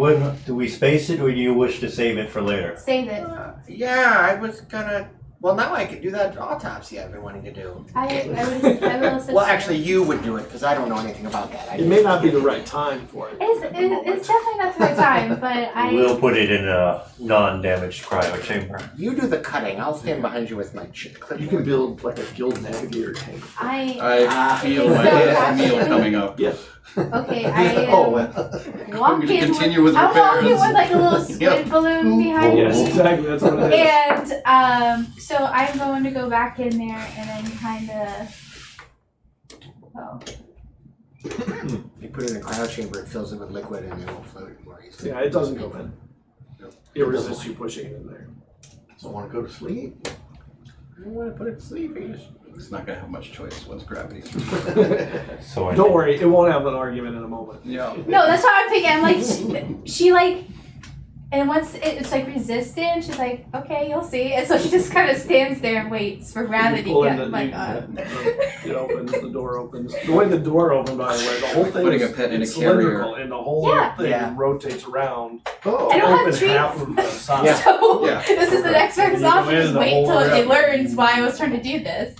Speaker 4: we space it, or do you wish to save it for later?
Speaker 3: Save it.
Speaker 2: Yeah, I was gonna. Well, now I can do that autopsy I've been wanting to do.
Speaker 3: I will assist.
Speaker 2: Well, actually, you would do it because I don't know anything about that.
Speaker 1: It may not be the right time for it.
Speaker 3: It's definitely not the right time, but
Speaker 4: We'll put it in a non-damaged cryo chamber.
Speaker 2: You do the cutting. I'll stand behind you with my clipboard.
Speaker 7: You can build like a guild navigator tank.
Speaker 6: I feel
Speaker 3: so
Speaker 6: like there's a
Speaker 3: actually-
Speaker 6: meal coming up.
Speaker 1: Yes.
Speaker 3: Okay, I
Speaker 7: Oh,
Speaker 3: am
Speaker 7: well.
Speaker 3: walking
Speaker 6: Continue with
Speaker 3: I'm walking
Speaker 6: repairs.
Speaker 3: with like a little squid
Speaker 6: Yep.
Speaker 3: balloon behind
Speaker 1: Yes,
Speaker 3: me.
Speaker 1: exactly. That's what it is.
Speaker 3: And so I'm going to go back in there and then kind of. Oh,
Speaker 2: You put it in a cryo chamber, it fills it with liquid, and it will float more easily.
Speaker 1: Yeah, it doesn't go in. It resists you pushing it in there.
Speaker 7: So want to go to sleep?
Speaker 2: You want to put it to sleep?
Speaker 6: It's not gonna have much choice once gravity's
Speaker 4: Soren.
Speaker 1: Don't worry, it won't have an argument in a moment.
Speaker 6: Yeah.
Speaker 3: no, that's how I'm thinking. I'm like, she like, and once it's like resistant, she's like, okay, you'll see. And so she just kind of stands there and waits for gravity
Speaker 1: You pull
Speaker 3: to
Speaker 1: in
Speaker 3: get.
Speaker 1: the-
Speaker 3: My
Speaker 1: you-
Speaker 3: God.
Speaker 1: It opens, the door opens. The way the door opened, by the way, the whole thing
Speaker 6: Putting
Speaker 1: is
Speaker 6: a pet in a
Speaker 1: it's
Speaker 6: carrier.
Speaker 1: cylindrical, and the whole
Speaker 3: Yeah.
Speaker 1: thing
Speaker 2: Yeah.
Speaker 1: rotates around.
Speaker 7: Oh,
Speaker 3: I don't have
Speaker 1: Open
Speaker 3: treats.
Speaker 1: half of the side.
Speaker 2: Yeah.
Speaker 3: So
Speaker 6: Yeah.
Speaker 3: this is the next best
Speaker 1: You go
Speaker 3: option.
Speaker 1: in,
Speaker 3: Just
Speaker 1: the
Speaker 3: wait
Speaker 1: whole
Speaker 3: till
Speaker 1: way
Speaker 3: it
Speaker 1: up.
Speaker 3: learns why I was trying to do this.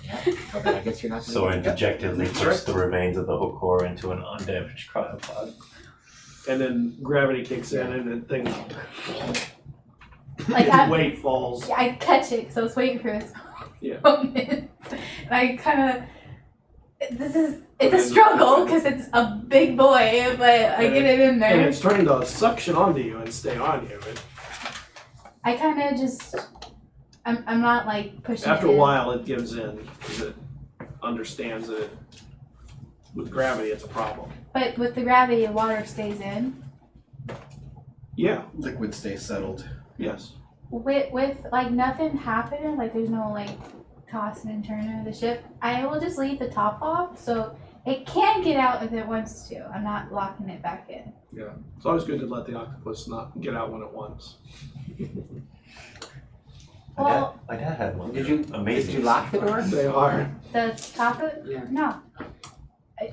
Speaker 2: Okay, I guess you're not.
Speaker 4: Soren
Speaker 2: Yep.
Speaker 4: dejectedly
Speaker 2: That's
Speaker 4: puts
Speaker 2: right.
Speaker 4: the remains of the Kokor into an undamaged cryopod.
Speaker 1: and then gravity kicks in, and then things
Speaker 3: Like
Speaker 1: weight falls.
Speaker 3: I catch it because I was waiting for this
Speaker 1: Yeah.
Speaker 3: moment. And I kind of, it's a struggle because it's a big boy, but I get it in
Speaker 1: And
Speaker 3: there.
Speaker 1: it's trying to suction onto you and stay on you. And
Speaker 3: I kind of just, I'm not like pushing
Speaker 1: after
Speaker 3: it
Speaker 1: a
Speaker 3: in.
Speaker 1: while, it gives in because it understands that with gravity, it's a problem.
Speaker 3: But with the gravity, the water stays in.
Speaker 1: Yeah.
Speaker 6: Liquid stays settled.
Speaker 1: Yes.
Speaker 3: With like nothing happening, like there's no like tossing and turning of the ship, I will just leave the top off so it can get out if it wants to. I'm not locking it back in.
Speaker 1: Yeah. It's always good to let the octopus not get out when it wants.
Speaker 3: Well,
Speaker 4: My dad had one.
Speaker 2: Did you
Speaker 4: Amazing.
Speaker 2: Did you lock the door?
Speaker 1: They are.
Speaker 3: the top of
Speaker 2: Yeah.
Speaker 3: no.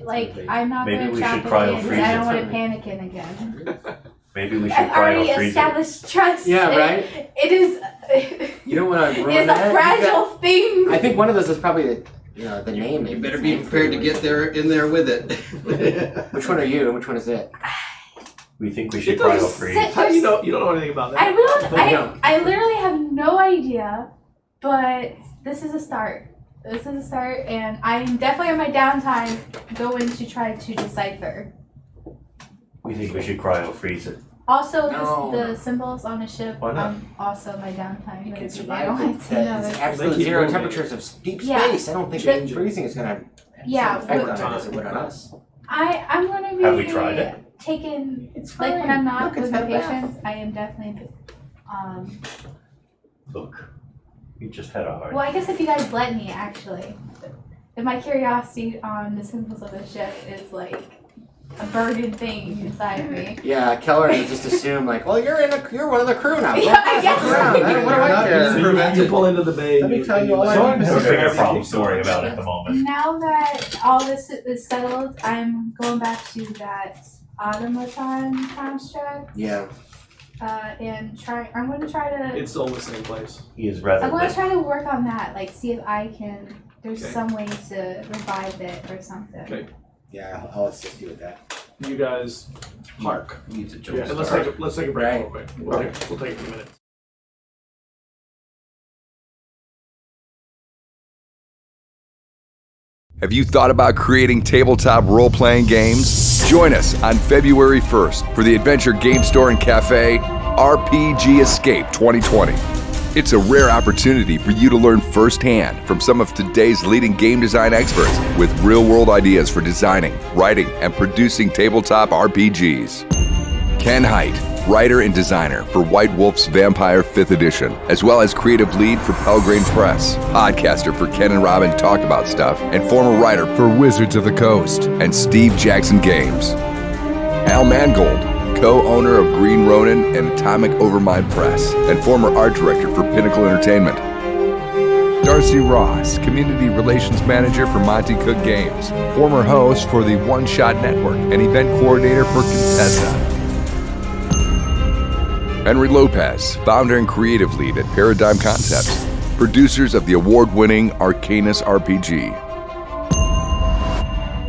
Speaker 3: Like I'm not
Speaker 4: Maybe
Speaker 3: gonna
Speaker 4: we
Speaker 3: trap
Speaker 4: should
Speaker 3: it
Speaker 4: cryo
Speaker 3: in.
Speaker 4: freeze
Speaker 3: I
Speaker 4: it
Speaker 3: don't want it
Speaker 2: for-
Speaker 3: panicking again.
Speaker 4: Maybe we should
Speaker 3: I've already
Speaker 4: cryo freeze it.
Speaker 3: established trust.
Speaker 2: Yeah,
Speaker 3: It-
Speaker 2: right?
Speaker 3: It is.
Speaker 2: You don't want to
Speaker 3: It
Speaker 2: ruin
Speaker 3: is
Speaker 2: that.
Speaker 3: a fragile thing.
Speaker 2: I think one of those is probably the name.
Speaker 6: You
Speaker 2: maybe
Speaker 6: better
Speaker 2: it's
Speaker 6: be
Speaker 2: named for
Speaker 6: prepared to
Speaker 2: you.
Speaker 6: get there in there with it.
Speaker 2: Which one are you and which one is it?
Speaker 4: We think we should
Speaker 1: It doesn't
Speaker 4: cryo freeze.
Speaker 3: sit-
Speaker 1: How do you know? You don't know anything about that.
Speaker 3: I will.
Speaker 2: No.
Speaker 3: I literally have no idea, but this is a start. This is a start, and I'm definitely on my downtime going to try to decipher.
Speaker 4: We think we should cryo freeze it.
Speaker 3: Also,
Speaker 2: No.
Speaker 3: the symbols on the ship.
Speaker 4: Why not?
Speaker 3: Also, my downtime.
Speaker 2: You
Speaker 3: but
Speaker 2: can
Speaker 3: I
Speaker 2: survive
Speaker 3: don't like to know
Speaker 2: the
Speaker 3: this.
Speaker 2: absolute
Speaker 1: keep
Speaker 2: zero
Speaker 1: moving.
Speaker 2: temperatures of deep
Speaker 3: Yeah.
Speaker 2: space. I don't think
Speaker 3: The-
Speaker 2: freezing is going to have
Speaker 3: Yeah,
Speaker 2: the same effect
Speaker 1: with
Speaker 2: on it as it
Speaker 1: time.
Speaker 2: would on us.
Speaker 3: I'm gonna be
Speaker 4: Have we tried it?
Speaker 3: taking
Speaker 2: It's
Speaker 3: like when I'm not
Speaker 2: Look, it's
Speaker 3: with my
Speaker 2: got a bath.
Speaker 3: patients. I am definitely.
Speaker 4: Look, we just had a heart.
Speaker 3: Well, I guess if you guys let me, actually, if my curiosity on the symbols of the ship is like a burning thing inside me.
Speaker 2: Yeah, Keller just assumed like, well, you're one of the crew now.
Speaker 3: Yeah, I guess.
Speaker 2: Look around. I don't
Speaker 6: You're not
Speaker 2: care.
Speaker 6: being prevented.
Speaker 1: You pull into the bay.
Speaker 2: Let me
Speaker 1: you-
Speaker 2: tell you all I
Speaker 4: Someone
Speaker 2: need
Speaker 4: has
Speaker 2: to
Speaker 4: a
Speaker 2: know.
Speaker 4: bigger problem to worry about at the moment.
Speaker 3: Now that all this is settled, I'm going back to that automaton construct,
Speaker 2: Yeah.
Speaker 3: and I'm going to try to.
Speaker 1: It's still in the same place.
Speaker 4: He is rather
Speaker 3: I'm going to
Speaker 4: lit.
Speaker 3: try to work on that, like see if I can. There's
Speaker 1: Okay.
Speaker 3: some way to revive it or something.
Speaker 1: Okay.
Speaker 2: Yeah, I'll assist you with that.
Speaker 1: You guys hark.
Speaker 6: We need to jump
Speaker 1: Yeah, and let's take a break real quick. We'll take a few minutes.
Speaker 5: Have you thought about creating tabletop role-playing games? Join us on February 1st for the Adventure Game Store and Cafe RPG Escape 2020. It's a rare opportunity for you to learn firsthand from some of today's leading game design experts with real-world ideas for designing, writing, and producing tabletop RPGs. Ken Haidt, writer and designer for White Wolf's Vampire 5th Edition, as well as creative lead for Pelgrane Press, podcaster for Ken and Robin Talk About Stuff, and former writer for Wizards of the Coast and Steve Jackson Games. Al Mangold, co-owner of Green Ronin and Atomic Overmind Press, and former art director for Pinnacle Entertainment. Darcy Ross, Community Relations Manager for Monty Cook Games, former host for the One Shot Network and event coordinator for Contessa. Henry Lopez, founder and creative lead at Paradigm Concepts, producers of the award-winning Arcanus RPG.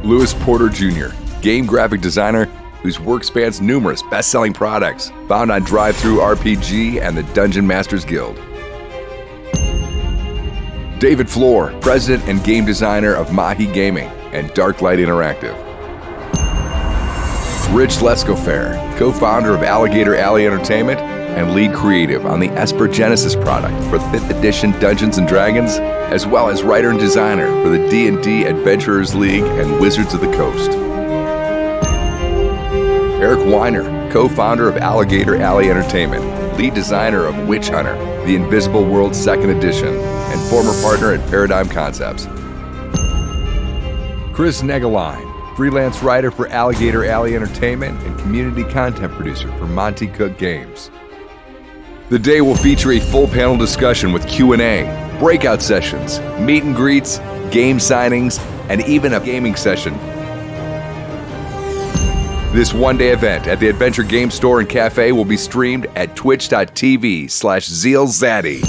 Speaker 5: Lewis Porter Jr., game graphic designer whose work spans numerous best-selling products found on Drive-Thru RPG and the Dungeon Masters Guild. David Floor, president and game designer of Mahi Gaming and Darklight Interactive. Rich Lescofair, co-founder of Alligator Alley Entertainment and lead creative on the Esper Genesis product for 5th edition Dungeons & Dragons, as well as writer and designer for the D&D Adventurers League and Wizards of the Coast. Eric Weiner, co-founder of Alligator Alley Entertainment, lead designer of Witch Hunter, The Invisible World 2nd Edition, and former partner at Paradigm Concepts. Chris Negaline, freelance writer for Alligator Alley Entertainment and community content producer for Monty Cook Games. The day will feature a full panel discussion with Q&A, breakout sessions, meet and greets, game signings, and even a gaming session. This one-day event at the Adventure Game Store and Cafe will be streamed at twitch.tv/ZealZaddy.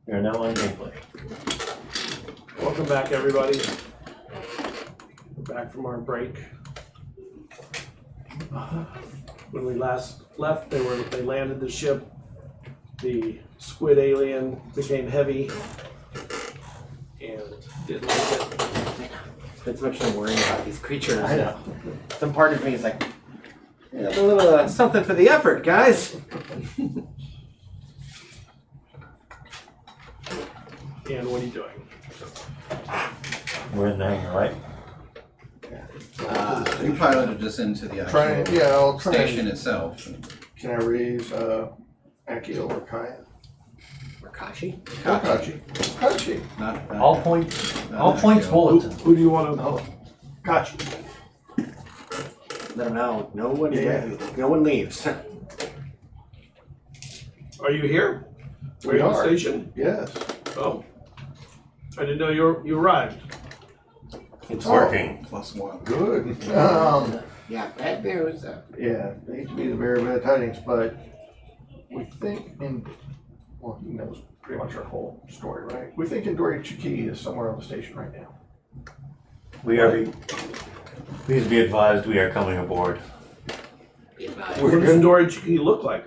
Speaker 4: We are now on gameplay.
Speaker 1: Welcome back, everybody. We're back from our break. When we last left, they landed the ship. The squid alien became heavy and didn't like it.
Speaker 2: Spend so much time worrying about these creatures.
Speaker 7: I know.
Speaker 2: Some part of me is like, yeah, a little something for the effort, guys.
Speaker 1: And what are you doing?
Speaker 4: We're in the hangar, right?
Speaker 6: You piloted us into the
Speaker 7: Try,
Speaker 6: actual
Speaker 7: yeah, I'll try.
Speaker 6: station itself.
Speaker 7: Can I raise Akio or Kaya?
Speaker 2: Rakashi?
Speaker 7: Kachi. Kachi.
Speaker 6: Not
Speaker 4: All points
Speaker 6: Akio.
Speaker 4: bulletin.
Speaker 1: Who do you want to?
Speaker 7: Oh, Kachi.
Speaker 2: Let them know. No one,
Speaker 7: Yeah.
Speaker 2: no one leaves.
Speaker 1: Are you here? Are
Speaker 7: We
Speaker 1: you on
Speaker 7: are.
Speaker 1: station?
Speaker 7: Yes.
Speaker 1: Oh, I didn't know you arrived.
Speaker 4: It's
Speaker 7: Oh.
Speaker 4: working.
Speaker 6: +1.
Speaker 7: Good.
Speaker 2: Yeah, bad news.
Speaker 7: Yeah, they hate to be the bearer of bad tidings, but we think well, he knows pretty much our whole story, right? We think Indori Chiki is somewhere on the station right now.
Speaker 4: Please be advised we are coming aboard.
Speaker 1: What does Indori Chiki look like?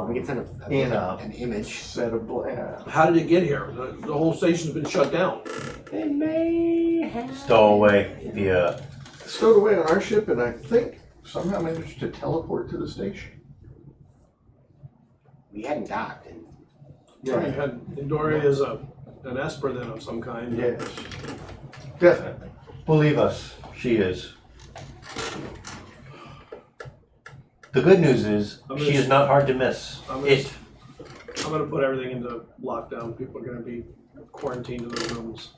Speaker 2: We can send
Speaker 7: In
Speaker 2: an image.
Speaker 7: set of
Speaker 1: How did it get here? The whole station's been shut down.
Speaker 2: They may have.
Speaker 4: Stowaway via.
Speaker 7: stowed away on our ship, and I think somehow managed to teleport to the station.
Speaker 2: We hadn't docked. And
Speaker 1: So you had Indori is an Esper then of some kind.
Speaker 7: Yes, definitely.
Speaker 4: Believe us, she is. The good news is she is not hard to miss.
Speaker 1: I'm gonna put everything into lockdown. People are gonna be quarantined in their rooms.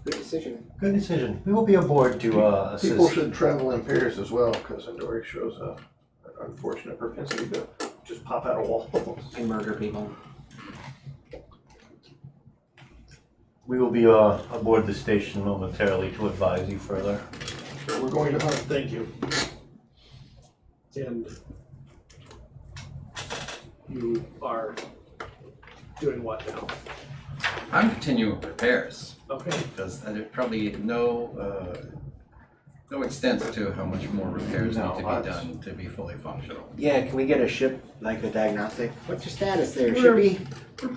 Speaker 2: good decision.
Speaker 4: Good decision. We will be aboard to assist.
Speaker 7: People should travel in pairs as well, because Indori shows an unfortunate propensity to just pop out of walls.
Speaker 2: And murder people.
Speaker 4: We will be aboard the station momentarily to advise you further.
Speaker 7: We're going to hunt.
Speaker 1: Thank you. And you are doing what now?
Speaker 6: I'm continuing repairs
Speaker 1: Okay.
Speaker 6: because there's probably no extent to how much more repairs
Speaker 7: No,
Speaker 6: need to be
Speaker 7: that's-
Speaker 6: done to be fully functional.
Speaker 2: Yeah, can we get a ship, like a diagnostic? What's your status there,
Speaker 1: Sure.
Speaker 2: shippy?
Speaker 1: The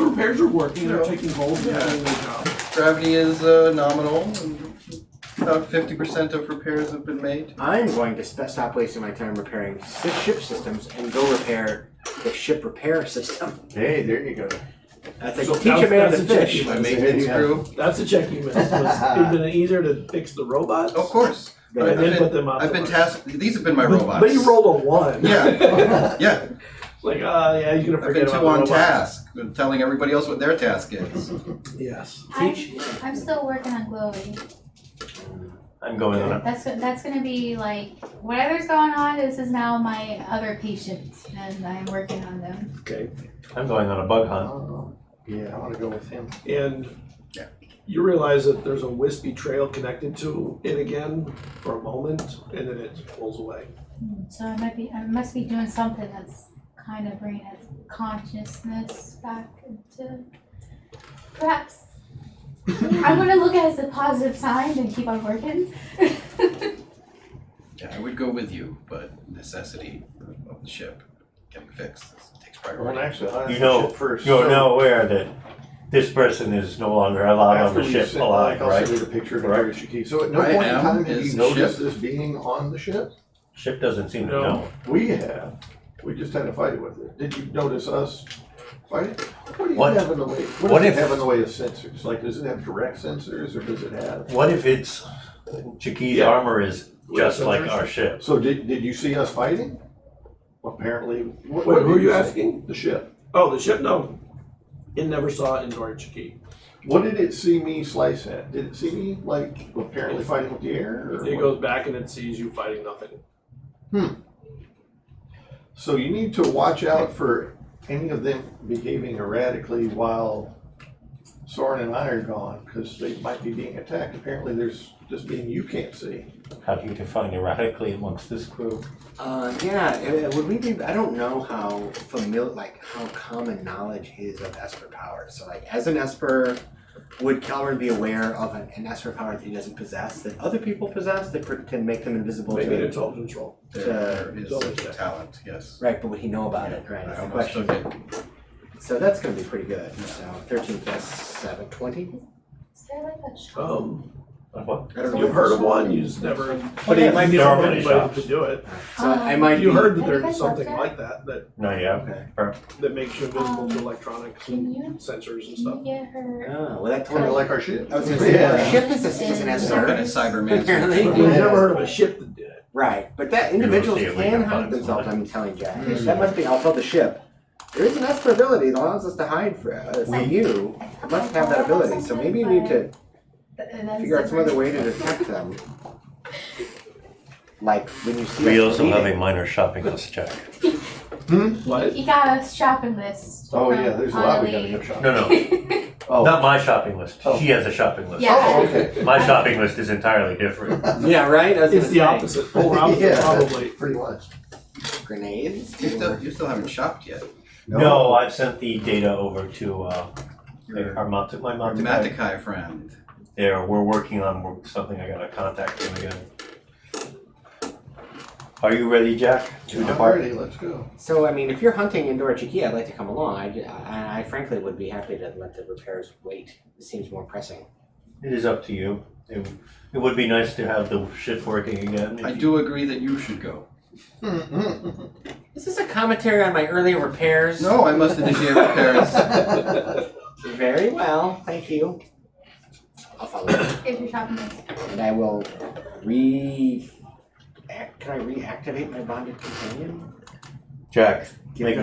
Speaker 1: repairs are working. They're taking hold. They're
Speaker 6: Yeah.
Speaker 1: doing their job.
Speaker 6: Gravity is nominal, and about 50% of repairs have been made.
Speaker 2: I'm going to stop wasting my time repairing ship systems and go repair the ship repair system.
Speaker 7: Hey, there you go.
Speaker 2: That's like
Speaker 1: So
Speaker 2: teach a man
Speaker 1: that's
Speaker 2: to
Speaker 1: a check
Speaker 2: fish.
Speaker 1: you
Speaker 6: My
Speaker 1: missed.
Speaker 6: maintenance
Speaker 7: There you
Speaker 6: crew.
Speaker 1: That's a check you missed. It's been easier to fix the robots.
Speaker 6: Of course.
Speaker 1: And then put them out.
Speaker 6: I've
Speaker 1: to
Speaker 6: been
Speaker 1: work.
Speaker 6: tasked. These have been my robots.
Speaker 1: But you rolled a 1.
Speaker 6: Yeah. Yeah.
Speaker 1: Like, yeah, you're gonna
Speaker 6: I've
Speaker 1: forget
Speaker 6: been
Speaker 1: about
Speaker 6: too on
Speaker 1: the robots.
Speaker 6: task, been telling everybody else what their task is.
Speaker 1: Yes.
Speaker 3: I'm still working on Glowy.
Speaker 4: I'm going on it.
Speaker 3: That's gonna be like whatever's going on. This is now my other patient, and I'm working on them.
Speaker 1: Okay.
Speaker 4: I'm going on a bug hunt.
Speaker 7: Yeah, I want to go with him.
Speaker 1: And
Speaker 6: Yeah.
Speaker 1: you realize that there's a wispy trail connected to it again for a moment, and then it pulls away.
Speaker 3: So I must be doing something that's kind of bringing its consciousness back into. Perhaps I'm gonna look at it as a positive sign and keep on working.
Speaker 6: Yeah, I would go with you, but necessity of the ship getting fixed takes
Speaker 7: Well,
Speaker 6: priority.
Speaker 7: actually, I'll ask
Speaker 4: You
Speaker 7: the
Speaker 4: know,
Speaker 7: ship first.
Speaker 4: you're
Speaker 7: So,
Speaker 4: now aware that this person is no longer allowed on
Speaker 7: after
Speaker 4: the
Speaker 7: we
Speaker 4: ship
Speaker 7: sent,
Speaker 4: alive,
Speaker 7: I'll
Speaker 4: right?
Speaker 7: send you the picture of
Speaker 4: Correct.
Speaker 7: Indori Chiki. So at no
Speaker 6: I
Speaker 7: point in
Speaker 6: am.
Speaker 7: time have
Speaker 6: Is
Speaker 7: you
Speaker 6: the
Speaker 7: noticed
Speaker 6: ship-
Speaker 7: this being on the ship?
Speaker 4: Ship doesn't seem to
Speaker 1: No.
Speaker 4: know.
Speaker 7: We have. We just had a fight with it. Did you notice us fighting? What do you
Speaker 4: What-
Speaker 7: have in the way?
Speaker 4: what
Speaker 7: What does
Speaker 4: if-
Speaker 7: it have in the way of sensors? Like, does it have direct sensors, or does it have?
Speaker 4: What if it's Chiqui's
Speaker 1: Yeah.
Speaker 4: armor is just
Speaker 1: Yeah,
Speaker 4: like
Speaker 1: sensors.
Speaker 4: our ship?
Speaker 7: So did you see us fighting? Apparently. What
Speaker 1: Wait, who are
Speaker 7: did
Speaker 1: you
Speaker 7: see?
Speaker 1: asking?
Speaker 7: The ship.
Speaker 1: Oh, the ship? No. It never saw Indori Chiki.
Speaker 7: What did it see me slice at? Did it see me, like, apparently fighting with the air? Or
Speaker 1: It
Speaker 7: what?
Speaker 1: goes back and it sees you fighting nothing.
Speaker 7: So you need to watch out for any of them behaving erratically while Soren and I are gone, because they might be being attacked. Apparently there's just being you can't see.
Speaker 4: How do you define erratically amongst this crew?
Speaker 2: Would we be? I don't know how how common knowledge is of Esper power. So, like, as an Esper, would Calvin be aware of an Esper power that he doesn't possess that other people possess that can make them invisible
Speaker 1: Maybe an
Speaker 2: to?
Speaker 1: intelligence roll.
Speaker 6: There is
Speaker 1: Totally.
Speaker 6: a talent, yes.
Speaker 2: Right, but would he know about it? Right.
Speaker 6: I
Speaker 2: That's the
Speaker 6: almost
Speaker 2: question.
Speaker 6: took it.
Speaker 2: So that's going to be pretty good. So 13 plus 7, 20.
Speaker 3: Is there like a shop?
Speaker 4: What?
Speaker 2: I don't know.
Speaker 1: You've heard of one, you just never.
Speaker 2: But it might be
Speaker 1: know
Speaker 4: already
Speaker 1: anybody
Speaker 4: shops.
Speaker 1: to do it.
Speaker 2: So I might
Speaker 1: You
Speaker 2: be.
Speaker 1: heard that
Speaker 3: Have you
Speaker 1: there's
Speaker 3: guys
Speaker 1: something
Speaker 3: looked
Speaker 1: like that
Speaker 4: No, yeah.
Speaker 2: Okay.
Speaker 1: that makes you invisible to electronics
Speaker 3: Can
Speaker 1: and
Speaker 3: you
Speaker 1: sensors and
Speaker 3: can
Speaker 1: stuff.
Speaker 3: you get her?
Speaker 2: Oh, well, that
Speaker 7: Kind of
Speaker 2: totally.
Speaker 7: like our ship.
Speaker 2: I was going to say,
Speaker 7: Yeah.
Speaker 2: well, ship is an
Speaker 6: Some kind of
Speaker 2: Esper.
Speaker 6: Cyberman.
Speaker 2: Apparently.
Speaker 1: We've never heard of a ship that did it.
Speaker 2: Right, but that individuals
Speaker 4: see if we
Speaker 2: can
Speaker 4: can
Speaker 2: hide
Speaker 4: find
Speaker 2: themselves.
Speaker 4: something.
Speaker 2: I'm telling Jack. That must be. I'll tell the ship. There is an Esper ability that allows us to hide from you. It must have that ability. So maybe you need to figure out some other way to detect them. Like when you see.
Speaker 4: We
Speaker 2: us
Speaker 4: also have a
Speaker 2: bleeding.
Speaker 4: minor shopping list check.
Speaker 1: What?
Speaker 3: You got a shopping list.
Speaker 7: Oh
Speaker 3: from
Speaker 7: yeah, there's a lot we gotta
Speaker 3: Annalie.
Speaker 7: go shopping.
Speaker 4: No,
Speaker 7: Oh.
Speaker 4: not my shopping list.
Speaker 7: Oh.
Speaker 4: She has a shopping list.
Speaker 3: Yeah.
Speaker 7: Oh, okay.
Speaker 4: My shopping list is entirely different.
Speaker 2: Yeah, right. I was
Speaker 1: It's
Speaker 2: gonna
Speaker 1: the
Speaker 2: say.
Speaker 1: opposite, polar opposite
Speaker 7: Yeah,
Speaker 1: probably.
Speaker 7: pretty much.
Speaker 2: Grenades.
Speaker 6: You still haven't shopped yet.
Speaker 4: No, I've sent the data over to
Speaker 6: Your
Speaker 4: my Montakai.
Speaker 6: Matakai friend.
Speaker 4: There, we're working on something. I gotta contact him again. Are you ready, Jack, to depart?
Speaker 7: Alrighty, let's go.
Speaker 2: So, I mean, if you're hunting Indora Chiki, I'd like to come along. I frankly would be happy to let the repairs wait. It seems more pressing.
Speaker 4: It is up to you. It would be nice to have the ship working again. if
Speaker 6: I
Speaker 4: you-
Speaker 6: do agree that you should go.
Speaker 2: Is this a commentary on my earlier repairs?
Speaker 6: No, I must initiate repairs.
Speaker 2: Very well, thank you. I'll follow you.
Speaker 3: If you're shopping list.
Speaker 2: And I will Can I reactivate my bonded companion?
Speaker 4: Jack, make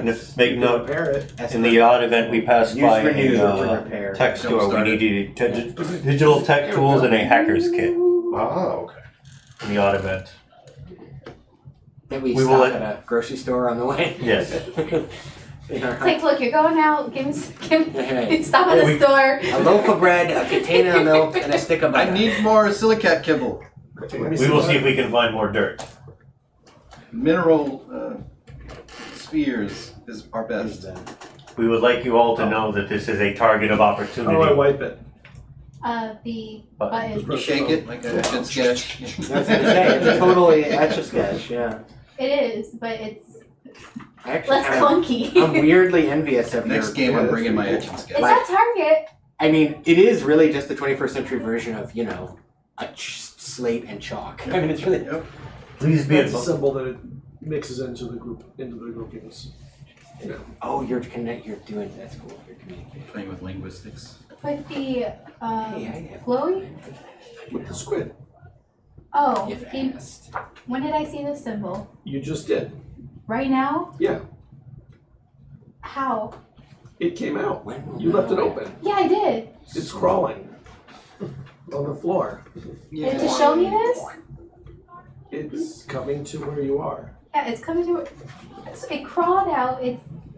Speaker 4: note.
Speaker 1: Repair it.
Speaker 4: In the odd event we pass
Speaker 2: Use
Speaker 4: by
Speaker 2: renew to
Speaker 4: a
Speaker 2: repair.
Speaker 4: tech
Speaker 6: Don't
Speaker 4: store, we
Speaker 6: start
Speaker 4: need digital tech tools and a hacker's kit.
Speaker 7: Oh, okay.
Speaker 4: In the odd event.
Speaker 2: Then we
Speaker 4: We
Speaker 2: stop
Speaker 4: will
Speaker 2: at a grocery store on the way.
Speaker 4: Yes.
Speaker 3: It's like, look, you're going out. Give me stop at
Speaker 4: Yeah,
Speaker 3: the
Speaker 4: we-
Speaker 3: store.
Speaker 2: A loaf of bread, a container of milk, and a stick of butter.
Speaker 6: I need more silicat kibble.
Speaker 4: We will see if we can find more dirt.
Speaker 6: Mineral spheres is our best.
Speaker 4: We would like you all to know that this is a target of
Speaker 1: How do I
Speaker 4: opportunity.
Speaker 1: wipe it?
Speaker 3: The
Speaker 4: But-
Speaker 3: button.
Speaker 6: You shake it like a good sketch.
Speaker 2: I was gonna say, it's a totally Etch-a-Sketch, yeah.
Speaker 3: It is, but it's
Speaker 2: I actually
Speaker 3: less
Speaker 2: kind of,
Speaker 3: clunky.
Speaker 2: I'm weirdly envious of
Speaker 6: Next
Speaker 2: your,
Speaker 6: game,
Speaker 7: yeah,
Speaker 6: I'm
Speaker 7: that's
Speaker 6: bringing my
Speaker 7: pretty
Speaker 6: etch and
Speaker 3: It's
Speaker 6: sketch.
Speaker 3: at Target.
Speaker 2: I mean, it is really just the 21st century version of, you know, a slate and chalk. I mean, it's really...
Speaker 6: Yep.
Speaker 4: Please be
Speaker 1: That's a
Speaker 4: advised.
Speaker 1: symbol that it mixes into the groupings.
Speaker 2: Oh, you're doing, that's cool, you're communicating.
Speaker 6: Playing with linguistics.
Speaker 3: With the
Speaker 2: Hey, I have
Speaker 3: flowy?
Speaker 1: With the squid.
Speaker 3: Oh,
Speaker 2: if asked.
Speaker 3: when did I see this symbol?
Speaker 1: You just did.
Speaker 3: Right now?
Speaker 1: Yeah,
Speaker 3: How?
Speaker 1: it came out.
Speaker 2: When will
Speaker 1: You left it
Speaker 2: know?
Speaker 1: open.
Speaker 3: Yeah, I did.
Speaker 1: It's crawling on the floor.
Speaker 3: And to show me this?
Speaker 1: It's coming to where you are.
Speaker 3: Yeah, it's coming to. It crawled out.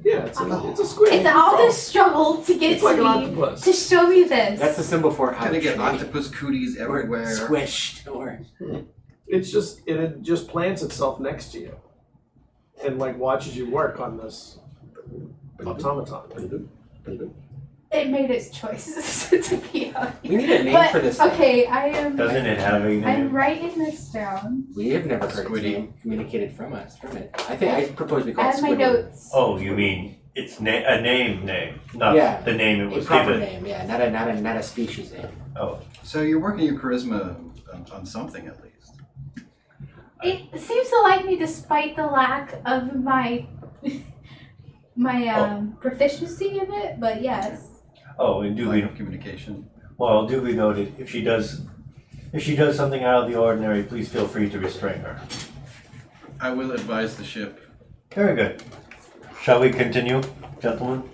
Speaker 1: Yeah, it's a squid.
Speaker 3: It's all this struggle to get
Speaker 1: It's like
Speaker 3: to
Speaker 1: an
Speaker 3: me
Speaker 1: octopus.
Speaker 3: to show me this.
Speaker 2: That's the symbol for
Speaker 6: Gonna get
Speaker 2: ouch,
Speaker 6: octopus cooties
Speaker 2: or
Speaker 6: everywhere.
Speaker 2: squished, or...
Speaker 1: It's just it just plants itself next to you, and like watches you work on this automaton.
Speaker 3: It made its choices to be out
Speaker 2: We
Speaker 3: here.
Speaker 2: need a name
Speaker 3: But,
Speaker 2: for this thing.
Speaker 3: okay, I am.
Speaker 4: Doesn't it have a
Speaker 3: I'm
Speaker 4: name?
Speaker 3: writing this down.
Speaker 2: We have never heard its
Speaker 6: Squiddy.
Speaker 2: name communicated from it. I propose we
Speaker 3: I
Speaker 2: call it
Speaker 3: have my
Speaker 2: Squidward.
Speaker 3: notes.
Speaker 4: Oh, you mean it's a name, not
Speaker 2: Yeah.
Speaker 4: the name it
Speaker 2: A
Speaker 4: was
Speaker 2: proper
Speaker 4: given.
Speaker 2: name, yeah, not a species name.
Speaker 4: Oh,
Speaker 6: So you're working your charisma on something at least.
Speaker 3: It seems to like me despite the lack of my proficiency in it. But yes.
Speaker 4: oh, and
Speaker 6: Lack of communication.
Speaker 4: well, duly noted. If she does something out of the ordinary, please feel free to restrain her.
Speaker 6: I will advise the ship.
Speaker 4: Very good. Shall we continue, gentlemen?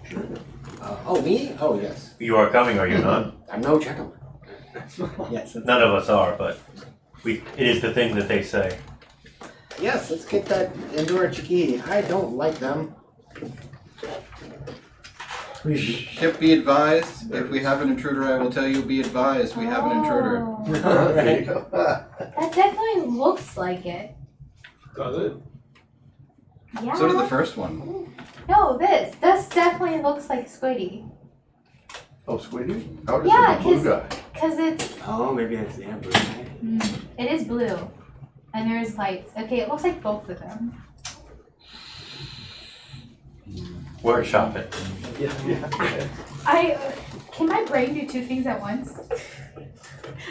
Speaker 2: Oh, me? Oh, yes.
Speaker 4: You are coming, are you not?
Speaker 2: I'm no gentleman. Yes.
Speaker 4: None of us are, but it is the thing that they say.
Speaker 2: Yes, let's get that Endura Chiki. I don't like them.
Speaker 4: Please.
Speaker 6: Ship, be advised. If we have an intruder, I will tell you. Be advised, we have an intruder.
Speaker 3: Oh,
Speaker 7: There you go.
Speaker 3: that definitely looks like it.
Speaker 1: Does it?
Speaker 3: Yeah.
Speaker 6: So did the first one.
Speaker 3: No, this definitely looks like Squiddy.
Speaker 7: Oh, Squiddy? How does
Speaker 3: Yeah,
Speaker 7: it blue guy?
Speaker 3: Cause it's
Speaker 2: Oh, maybe that's the amber.
Speaker 3: it is blue, and there's lights. Okay, it looks like both of them.
Speaker 4: Workshop it.
Speaker 1: Yeah.
Speaker 3: Can my brain do two things at once?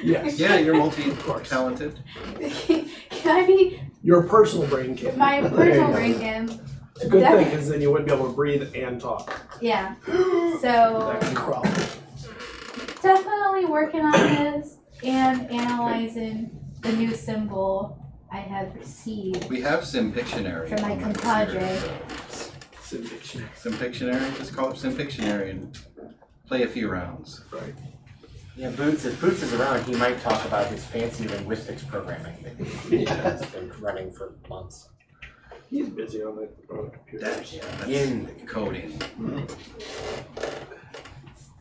Speaker 1: Yes.
Speaker 6: Yeah, you're multi-talented.
Speaker 3: Can I be
Speaker 1: Your personal brain can.
Speaker 3: my
Speaker 1: There you
Speaker 3: personal
Speaker 1: go.
Speaker 3: brain can?
Speaker 1: It's a good thing because then you wouldn't be able to breathe and talk.
Speaker 3: Yeah.
Speaker 1: That
Speaker 3: So
Speaker 1: can crawl.
Speaker 3: definitely working on this and analyzing the new symbol I have received
Speaker 6: We have Sim-Pictionary.
Speaker 3: from my
Speaker 6: on
Speaker 3: compadre.
Speaker 6: computer. Sim-Pictionary, just call it Sim-Pictionary and play a few rounds.
Speaker 1: Right.
Speaker 2: Yeah, Boots. If Boots is around, he might talk about his fancy linguistics programming that he has been running for months.
Speaker 1: He's busy on the computer.
Speaker 2: In
Speaker 6: Coding.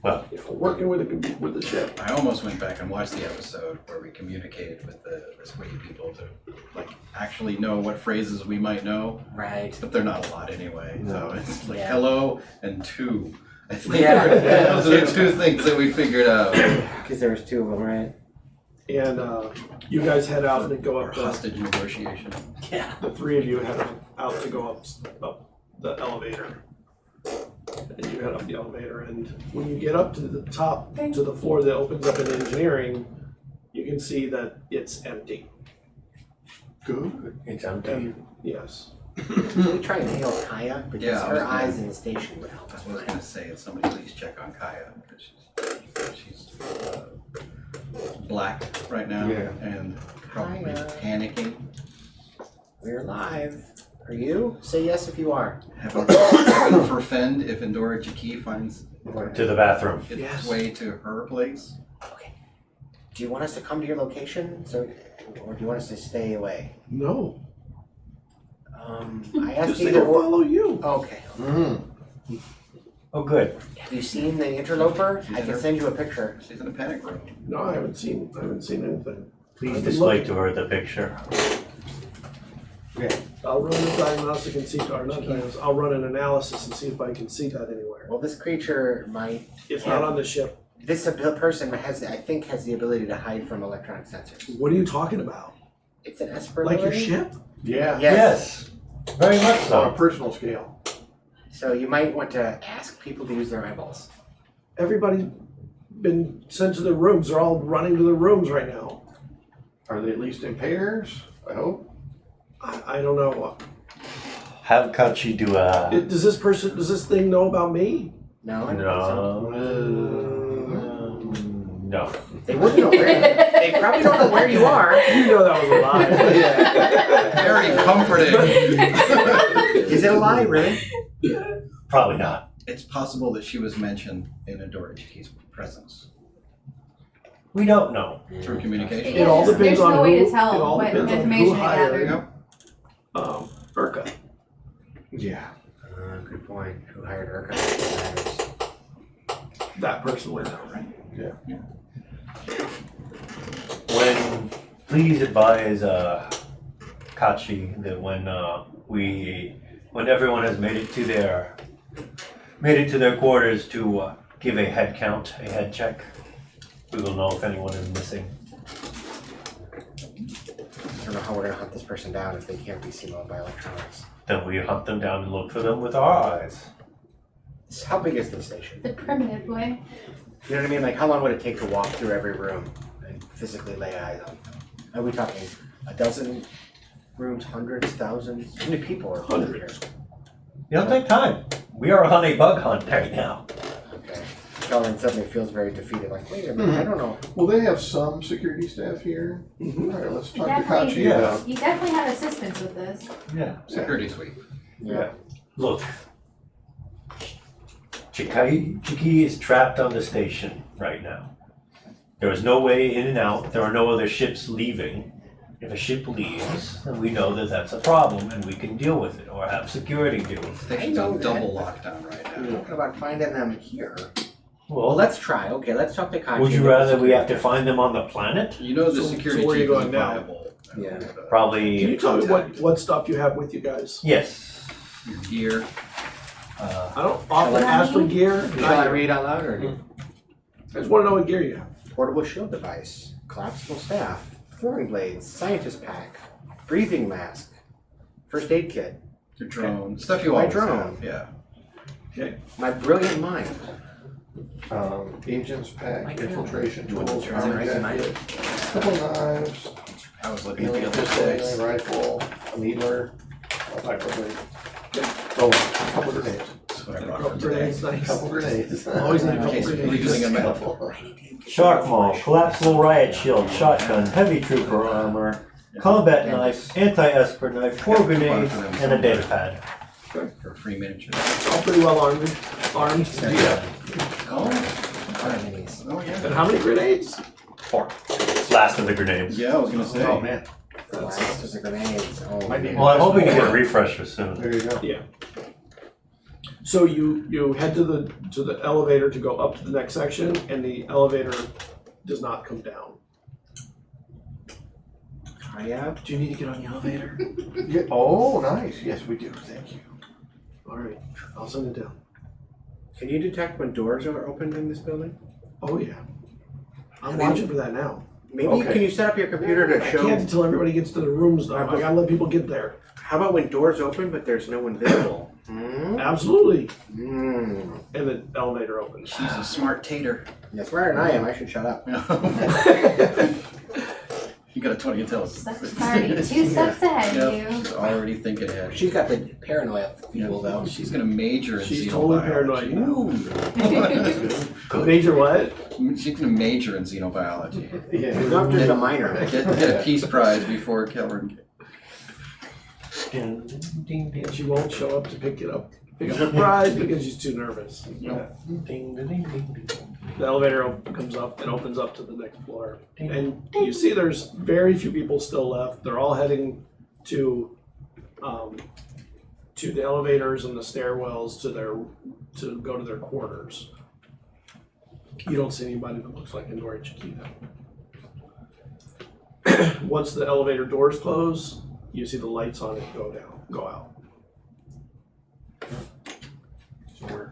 Speaker 4: Well,
Speaker 1: Yeah, working with the ship.
Speaker 6: I almost went back and watched the episode where we communicated with the Squiddy people to like actually know what phrases we might know,
Speaker 2: right.
Speaker 6: but they're not a lot anyway. So it's like
Speaker 2: Yeah.
Speaker 6: hello and two. I think
Speaker 2: Yeah.
Speaker 6: those are the two things that we figured out.
Speaker 2: Because there was two of them, right?
Speaker 1: And you guys head out and go
Speaker 6: Or
Speaker 1: up
Speaker 6: hostage negotiation.
Speaker 2: Yeah.
Speaker 1: the three of you head out to go up the elevator. And you head up the elevator, and when you get up to the top, to the floor that opens up in engineering, you can see that it's empty.
Speaker 7: Good.
Speaker 4: it's empty.
Speaker 1: And yes.
Speaker 2: Can we try and hail Kaya? Because
Speaker 6: Yeah, I was
Speaker 2: her
Speaker 6: gonna-
Speaker 2: eyes in the station would help us.
Speaker 6: That's what I was gonna say. If somebody please check on Kaya because she's black right now
Speaker 7: Yeah.
Speaker 6: and probably
Speaker 2: Kaya.
Speaker 6: panicking.
Speaker 2: We're live. Are you? Say yes if you are.
Speaker 6: Have a forfend if Endora Jaki finds
Speaker 4: To the bathroom.
Speaker 6: its
Speaker 1: Yes.
Speaker 6: way to her place.
Speaker 2: Okay. Do you want us to come to your location? Or do you want us to stay away?
Speaker 1: No.
Speaker 2: I asked
Speaker 1: Just they
Speaker 2: either
Speaker 1: don't
Speaker 2: or.
Speaker 1: follow you.
Speaker 2: Okay.
Speaker 4: Oh, good.
Speaker 2: Have you seen the interloper? I can send you a picture.
Speaker 6: She's in a panic room.
Speaker 1: No, I haven't seen anything.
Speaker 4: Please
Speaker 1: I've been
Speaker 4: display
Speaker 1: looking.
Speaker 4: to her the picture.
Speaker 1: I'll run a diagnostic and see, or not diagnostic, I'll run an analysis and see if I can see that anywhere.
Speaker 2: Well, this creature might.
Speaker 1: It's not on the ship.
Speaker 2: This person has the ability to hide from electronic sensors.
Speaker 1: What are you talking about?
Speaker 2: It's an Esper
Speaker 1: Like your
Speaker 2: ability?
Speaker 1: ship?
Speaker 7: Yeah.
Speaker 2: Yes.
Speaker 4: Very much
Speaker 7: On a
Speaker 4: so.
Speaker 7: personal scale.
Speaker 2: So you might want to ask people to use their eyeballs.
Speaker 1: Everybody's been sent to their rooms. They're all running to their rooms right now.
Speaker 7: Are they at least in pairs? I hope.
Speaker 1: I don't know.
Speaker 4: Have Kachi do a.
Speaker 1: Does this thing know about me?
Speaker 2: No, I don't think so.
Speaker 4: No.
Speaker 2: They wouldn't know where. They probably don't know where you are.
Speaker 1: You know that was a lie.
Speaker 6: Very comforting.
Speaker 2: Is it a lie, really?
Speaker 4: Probably not.
Speaker 6: It's possible that she was mentioned in Endora Jaki's presence
Speaker 4: We don't know.
Speaker 6: through communication.
Speaker 1: It all depends
Speaker 3: There's
Speaker 1: on
Speaker 3: no way
Speaker 1: who-
Speaker 3: to tell
Speaker 1: it all
Speaker 3: what
Speaker 1: depends on who
Speaker 3: information I
Speaker 1: hired-
Speaker 3: gathered.
Speaker 6: Yep.
Speaker 1: Urka.
Speaker 7: Yeah.
Speaker 2: Good point. Who hired Urka?
Speaker 1: That person would know, right?
Speaker 4: When please advise Kachi that when everyone has made it to their quarters to give a head count, a head check, we will know if anyone is missing.
Speaker 2: I don't know how we're gonna hunt this person down if they can't be seen by electronics.
Speaker 4: Then we hunt them down and look for them with our eyes.
Speaker 2: How big is the station?
Speaker 3: The primitive way.
Speaker 2: You know what I mean? Like, how long would it take to walk through every room and physically lay eyes on them? Are we talking a dozen rooms, hundreds, thousands? How many people are here?
Speaker 1: Hundreds.
Speaker 4: It'll take time. We are on a bug hunt right now.
Speaker 2: Okay. Sheldon suddenly feels very defeated. Like, wait a minute, I don't know.
Speaker 7: Will they have some security staff here? All right, let's talk to
Speaker 3: Definitely.
Speaker 7: Kachi about.
Speaker 3: You definitely have assistance with this.
Speaker 4: Yeah.
Speaker 6: Security sweep.
Speaker 2: Yeah.
Speaker 4: Look. Chiki is trapped on the station right now. There is no way in and out. There are no other ships leaving. If a ship leaves, then we know that that's a problem and we can deal with it or have security deal with it.
Speaker 6: Station's
Speaker 2: I know
Speaker 6: on
Speaker 2: that.
Speaker 6: double lockdown right
Speaker 2: We're
Speaker 6: now.
Speaker 2: talking about finding them here. Well,
Speaker 4: Well,
Speaker 2: let's try. Okay, let's talk to Kachi.
Speaker 4: would you rather we have to find them on the planet?
Speaker 6: You know the
Speaker 1: So
Speaker 6: security
Speaker 1: where are you
Speaker 6: chief is
Speaker 1: going now?
Speaker 6: viable
Speaker 2: Yeah.
Speaker 4: Probably.
Speaker 1: Can you tell me what stuff you have with you guys?
Speaker 4: Yes.
Speaker 6: Your gear.
Speaker 1: I don't often ask for gear.
Speaker 2: Shall I read out loud or?
Speaker 1: I just want to know what gear you have.
Speaker 2: Portable shield device, collapsible staff, throwing blades, scientist pack, breathing mask, first aid kit,
Speaker 6: Your drone. Stuff you
Speaker 2: My
Speaker 6: always
Speaker 2: drone.
Speaker 6: have. Yeah.
Speaker 1: Okay.
Speaker 2: my brilliant mind.
Speaker 7: Agents pack, infiltration tools,
Speaker 2: Is it
Speaker 7: armor
Speaker 2: right tonight?
Speaker 7: jacket, couple knives,
Speaker 6: I was looking at
Speaker 7: alien
Speaker 6: the other
Speaker 7: pistol,
Speaker 6: space.
Speaker 7: rifle, a needler, a piper blade. Oh, a couple grenades.
Speaker 6: That's what I brought from today.
Speaker 1: Grenades, nice.
Speaker 7: Couple grenades.
Speaker 1: Always need a
Speaker 6: In
Speaker 1: couple
Speaker 6: case we're
Speaker 1: grenades.
Speaker 6: using a map.
Speaker 4: Shark maul, collapsible riot shield, shotgun, heavy trooper armor, combat knife, anti-esper knife, 4 grenades, and a data pad.
Speaker 6: For free miniatures.
Speaker 1: All pretty well armed. Yeah.
Speaker 6: Oh yeah.
Speaker 1: And how many grenades?
Speaker 4: 4. Last of the grenades.
Speaker 6: Yeah, I was gonna say.
Speaker 7: Oh, man.
Speaker 2: The last of the grenades. Oh,
Speaker 7: Might need
Speaker 4: Well, I'm hoping to get a refresher soon.
Speaker 7: There you go.
Speaker 1: Yeah. So you head to the elevator to go up to the next section, and the elevator does not come down.
Speaker 2: Yeah.
Speaker 1: Do you need to get on the elevator?
Speaker 7: Yeah. Oh, nice. Yes, we do. Thank you.
Speaker 1: All right, I'll send it down.
Speaker 2: Can you detect when doors are opened in this building?
Speaker 1: Oh yeah, I'm
Speaker 2: I mean-
Speaker 1: watching for that now.
Speaker 2: Maybe
Speaker 7: Okay.
Speaker 2: can you set up your computer to
Speaker 1: I
Speaker 2: show?
Speaker 1: can't until everybody gets to the rooms though. I gotta let people get there.
Speaker 2: How about when doors open but there's no one visible?
Speaker 1: Absolutely.
Speaker 2: Hmm.
Speaker 1: And the elevator opens.
Speaker 6: She's a smart tater.
Speaker 2: Yeah, smarter than I am. I should shut up.
Speaker 6: You got a 20 intelligence.
Speaker 3: She's already 2 steps ahead of
Speaker 6: Yep,
Speaker 3: you.
Speaker 6: she's already thinking ahead.
Speaker 2: She's got the paranoia fuel though.
Speaker 6: She's gonna major in
Speaker 1: She's
Speaker 6: xenobiology.
Speaker 1: totally paranoid. Major what?
Speaker 6: She's gonna major in xenobiology.
Speaker 7: Yeah.
Speaker 2: Not just a minor.
Speaker 6: Get a peace prize before Kelvin.
Speaker 1: And she won't show up to pick up the prize because she's too nervous. The elevator comes up and opens up to the next floor. And you see there's very few people still left. They're all heading to the elevators and the stairwells to go to their quarters. You don't see anybody that looks like Endori Chiquita. Once the elevator doors close, you see the lights on it go out.
Speaker 7: So we're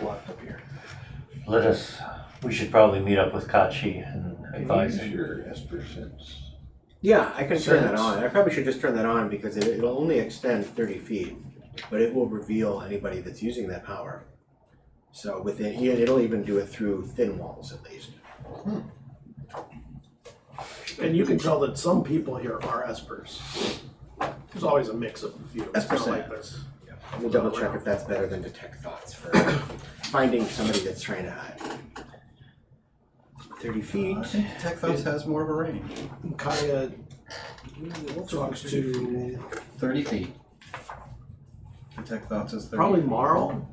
Speaker 7: locked up here.
Speaker 4: We should probably meet up with Kachi and advise
Speaker 7: Use
Speaker 4: him.
Speaker 7: your Esper sense.
Speaker 2: Yeah, I can turn that
Speaker 7: Sense.
Speaker 2: on. I probably should just turn that on because it'll only extend 30 feet, but it will reveal anybody that's using that power. So it'll even do it through thin walls at least.
Speaker 1: And you can tell that some people here are Espers. There's always a mix of a few. It's
Speaker 6: Esper
Speaker 1: not like
Speaker 6: sense.
Speaker 2: Let me double check if that's better than detect thoughts for finding somebody that's trying to hide. 30 feet.
Speaker 6: I think Tech Thoughts has more of a range.
Speaker 1: Kaya talks to
Speaker 6: 30 feet. Tech Thoughts is 30.
Speaker 1: probably Marl.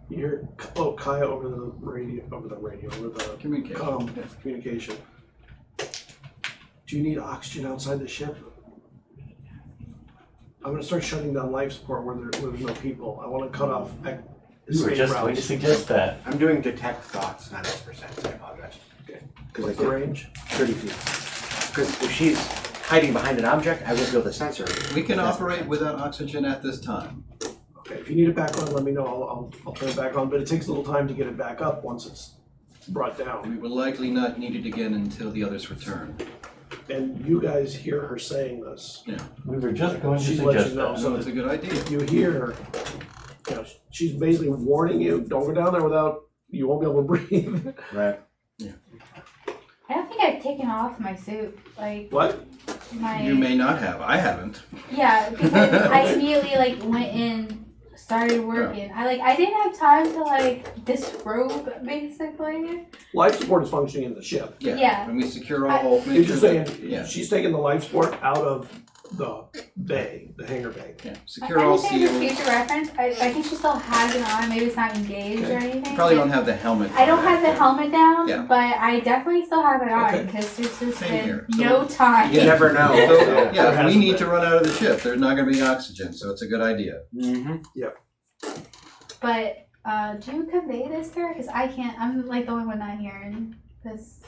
Speaker 1: You hear Kaya over the radio, over the
Speaker 6: Communication.
Speaker 1: communication. Do you need oxygen outside the ship? I'm gonna start shutting down life support where there's no people. I want to cut off
Speaker 4: We were just going to suggest that.
Speaker 2: I'm doing detect thoughts, not Esper sense. I apologize.
Speaker 1: Okay.
Speaker 2: Because
Speaker 1: What's
Speaker 2: I
Speaker 1: the
Speaker 2: get
Speaker 1: range?
Speaker 2: 30 feet. Because if she's hiding behind an object, I will be able to sense her.
Speaker 6: We can
Speaker 2: That's
Speaker 6: operate
Speaker 2: sense.
Speaker 6: without oxygen at this time.
Speaker 1: Okay. If you need it back on, let me know. I'll turn it back on. But it takes a little time to get it back up once it's brought down.
Speaker 6: We will likely not need it again until the others return.
Speaker 1: And you guys hear her saying this.
Speaker 4: We were just going to
Speaker 1: She lets
Speaker 4: suggest
Speaker 1: you know.
Speaker 4: that.
Speaker 6: So it's a good idea.
Speaker 1: You hear, she's basically warning you, don't go down there without, you won't be able to breathe.
Speaker 2: Right.
Speaker 3: I don't think I've taken off my suit. Like
Speaker 1: What?
Speaker 3: my
Speaker 6: You may not have. I haven't.
Speaker 3: Yeah, because I immediately went in, started working. I didn't have time to disrobe basically.
Speaker 1: Life support is functioning in the ship.
Speaker 3: Yeah.
Speaker 6: And we secure all holes.
Speaker 1: You're just saying,
Speaker 6: Yeah.
Speaker 1: she's taking the life support out of the bay, the hangar bay.
Speaker 6: Yeah.
Speaker 3: I
Speaker 6: Secure all
Speaker 3: think as a
Speaker 6: seals.
Speaker 3: future reference, I think she still has it on. Maybe it's not engaged or anything.
Speaker 6: You probably don't have the helmet.
Speaker 3: I don't have the helmet down,
Speaker 6: Yeah.
Speaker 3: but I definitely still have it on
Speaker 1: Okay.
Speaker 3: because there's just
Speaker 6: Same
Speaker 3: been
Speaker 6: here.
Speaker 3: no time.
Speaker 2: You never know.
Speaker 6: So, yeah, if we
Speaker 1: hasn't
Speaker 6: need
Speaker 1: been.
Speaker 6: to run out of the ship, there's not going to be oxygen, so it's a good idea.
Speaker 2: Mm-hmm.
Speaker 3: But do you convey this to her? Because I can't. I'm the only one not hearing this.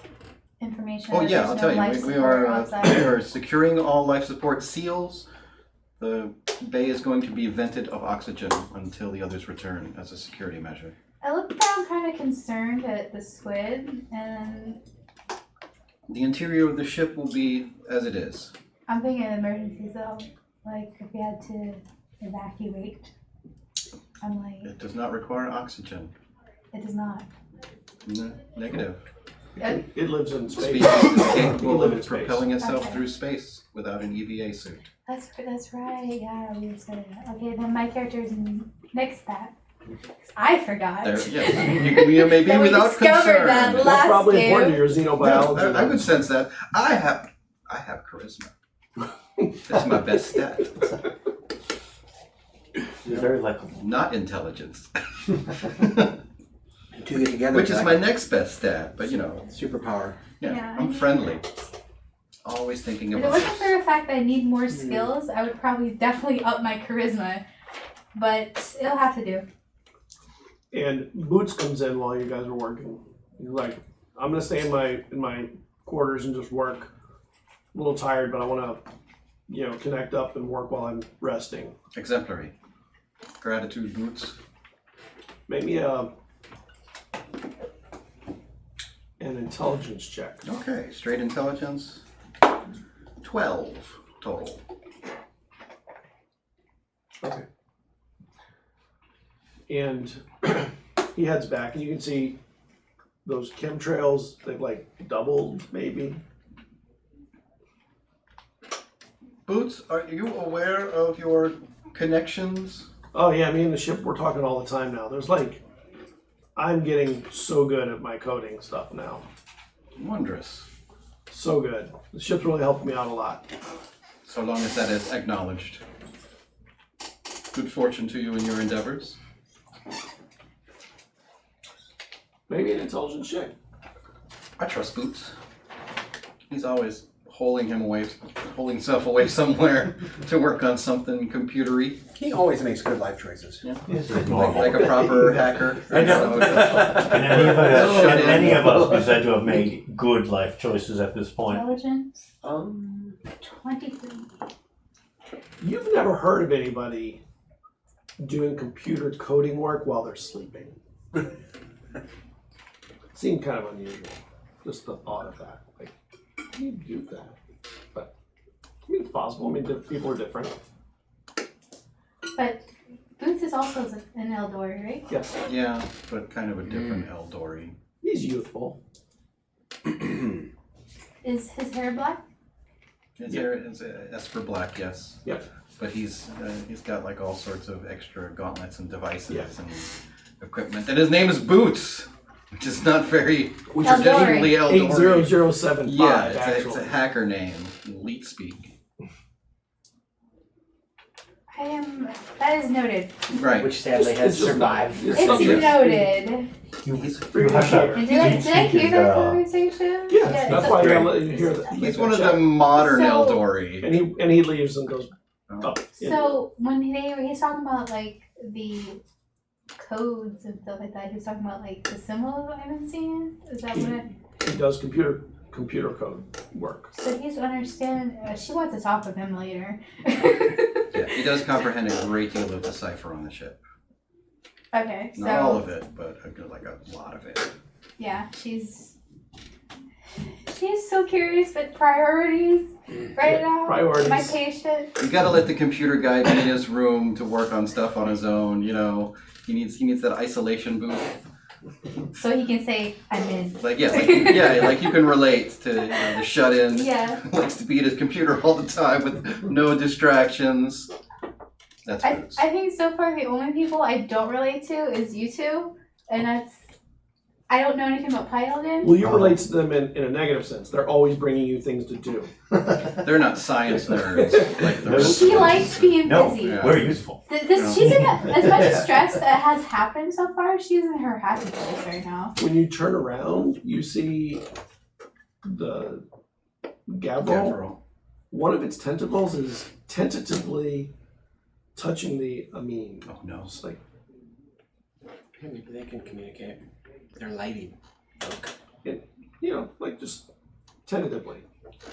Speaker 3: information?
Speaker 6: Oh
Speaker 3: or
Speaker 6: yeah,
Speaker 3: there's
Speaker 6: I'll
Speaker 3: no
Speaker 6: tell you.
Speaker 3: life
Speaker 6: We
Speaker 3: support
Speaker 6: are
Speaker 3: outside?
Speaker 6: we are securing all life support seals. The bay is going to be vented of oxygen until the others return as a security measure.
Speaker 3: I look down kind of concerned at the squid, and
Speaker 6: The interior of the ship will be as it is.
Speaker 3: I'm thinking of emergencies though. Like if we had to evacuate. I'm like,
Speaker 6: It does not require oxygen.
Speaker 3: it does not.
Speaker 6: Negative.
Speaker 1: It lives in space.
Speaker 6: Species is
Speaker 1: We
Speaker 6: capable
Speaker 1: live in
Speaker 6: of
Speaker 1: space.
Speaker 6: propelling itself
Speaker 3: Okay.
Speaker 6: through space without an EVA suit.
Speaker 3: That's right. Yeah, we were saying that. Okay, then my character's next that. 'Cause I forgot.
Speaker 6: There, yes. You may be
Speaker 3: That we
Speaker 6: without
Speaker 3: discovered
Speaker 6: concern.
Speaker 3: that
Speaker 1: That's
Speaker 3: last
Speaker 1: probably
Speaker 3: game.
Speaker 1: important to your xenobiology.
Speaker 6: Yeah, I would sense that. I have charisma. That's my best stat.
Speaker 4: Very likable.
Speaker 6: Not intelligence.
Speaker 2: Two get together.
Speaker 6: Which is my next best stat, but
Speaker 2: superpower.
Speaker 3: Yeah,
Speaker 6: I'm friendly. Always thinking
Speaker 3: If it
Speaker 6: about
Speaker 3: wasn't for the fact that I need more skills, I would probably definitely up my charisma. But it'll have to do.
Speaker 1: And Boots comes in while you guys are working. He's like, I'm gonna stay in my quarters and just work. A little tired, but I wanna, connect up and work while I'm resting.
Speaker 6: exemplary. Gratitude boots.
Speaker 1: Make me an intelligence check.
Speaker 6: Okay, straight intelligence. 12 total.
Speaker 1: Okay. And he heads back, and you can see those chemtrails. They've like doubled, maybe.
Speaker 6: Boots, are you aware of your connections?
Speaker 1: Oh yeah, me and the ship, we're talking all the time now. I'm getting so good at my coding stuff now.
Speaker 6: Wondrous.
Speaker 1: So good. The ship's really helped me out a lot.
Speaker 6: So long as that is acknowledged. Good fortune to you in your endeavors.
Speaker 1: Maybe an intelligence check.
Speaker 6: I trust Boots. He's always holding himself away somewhere to work on something computery.
Speaker 2: He always makes good life choices.
Speaker 6: Yeah. Like a proper hacker.
Speaker 4: I know. And any of us is said to have made good life choices at this point.
Speaker 3: Intelligence? 23.
Speaker 1: You've never heard of anybody doing computer coding work while they're sleeping. Seemed kind of unusual. Just the thought of that. Like, how do you do that? But I mean, it's possible. I mean, people are different.
Speaker 3: But Boots is also an Eldori, right?
Speaker 1: Yes.
Speaker 6: Yeah, but kind of a different Eldori.
Speaker 1: He's youthful.
Speaker 3: Is his hair black?
Speaker 6: His hair is Esper Black, yes.
Speaker 1: Yep.
Speaker 6: But he's got like all sorts of extra gauntlets and devices
Speaker 1: Yeah.
Speaker 6: and equipment. And his name is Boots, which is not very
Speaker 1: Which
Speaker 3: is
Speaker 6: traditionally Eldori.
Speaker 1: 80075.
Speaker 6: Yeah, it's
Speaker 1: actually.
Speaker 6: a hacker name, elite speak.
Speaker 3: That is noted.
Speaker 6: Right.
Speaker 2: Which sadly has
Speaker 1: It's just
Speaker 2: survived.
Speaker 1: not-
Speaker 3: It's
Speaker 1: something-
Speaker 3: noted.
Speaker 6: He's
Speaker 4: Hush up.
Speaker 3: Did I hear that conversation?
Speaker 1: Yeah, that's
Speaker 3: so-
Speaker 1: why I gotta let you hear that.
Speaker 6: He's one of the modern
Speaker 3: So-
Speaker 6: Eldori.
Speaker 1: And he leaves and goes up.
Speaker 3: So when he's talking about like the codes and stuff like that, he was talking about like the symbols I've been seeing. Is that what?
Speaker 1: He does computer code work.
Speaker 3: So he's understand. She wants to talk with him later.
Speaker 6: Yeah, he does comprehend a great deal of the cipher on the ship.
Speaker 3: Okay, so
Speaker 6: Not all of it, but like a lot of it.
Speaker 3: yeah, she's so curious, but priorities right now.
Speaker 1: Priorities.
Speaker 3: My patient.
Speaker 6: You gotta let the computer guy be in his room to work on stuff on his own, He needs that isolation booth.
Speaker 3: So he can say, I'm in.
Speaker 6: Like you can relate to the shut-in.
Speaker 3: Yeah.
Speaker 6: Likes to be at his computer all the time with no distractions. That's
Speaker 3: I
Speaker 6: Boots.
Speaker 3: think so far the only people I don't relate to is you two. And I don't know anything about Python.
Speaker 1: Well, you relate to them in a negative sense. They're always bringing you things to do.
Speaker 6: They're not science nerds like the rest
Speaker 3: She
Speaker 6: of us.
Speaker 3: likes being
Speaker 4: No,
Speaker 3: busy.
Speaker 6: Yeah.
Speaker 4: we're useful.
Speaker 3: She's in as much stress that has happened so far, she's in her happy place right now.
Speaker 1: When you turn around, you see the Gavril.
Speaker 6: Gavril.
Speaker 1: One of its tentacles is tentatively touching the Amin.
Speaker 6: Oh no.
Speaker 1: It's like,
Speaker 2: Maybe they can communicate. They're lighting.
Speaker 1: like just tentatively.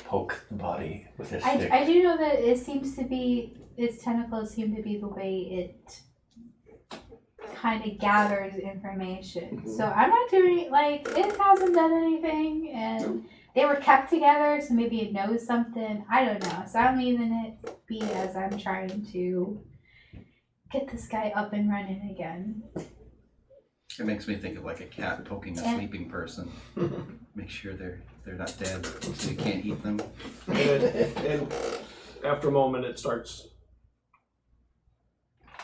Speaker 4: Poke the body with his
Speaker 3: I,
Speaker 4: stick.
Speaker 3: I do know that it seems to be, its tentacles seem to be the way it kind of gathers information. So I'm not doing, like, it hasn't done anything, and they were kept together, so maybe it knows something. I don't know. So I'm leaving it be as I'm trying to get this guy up and running again.
Speaker 6: It makes me think of like a cat poking a
Speaker 3: Yeah.
Speaker 6: sleeping person. Make sure they're not dead, so you can't eat them.
Speaker 1: And after a moment, it starts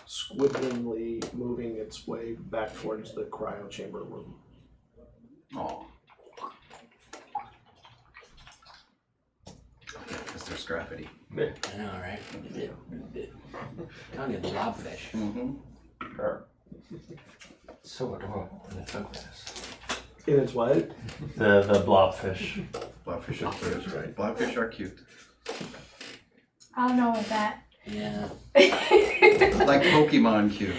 Speaker 1: squibblingly moving its way back towards the cryo chamber room.
Speaker 6: Oh. Because they're scrappity.
Speaker 2: I know, right? Telling you, the blobfish.
Speaker 6: Mm-hmm.
Speaker 4: So adorable when it's like this.
Speaker 1: And it's what?
Speaker 4: The blobfish.
Speaker 6: Blobfish are cute. Right. Blobfish are cute.
Speaker 3: I don't know what that.
Speaker 2: Yeah.
Speaker 6: Like Pokemon cute.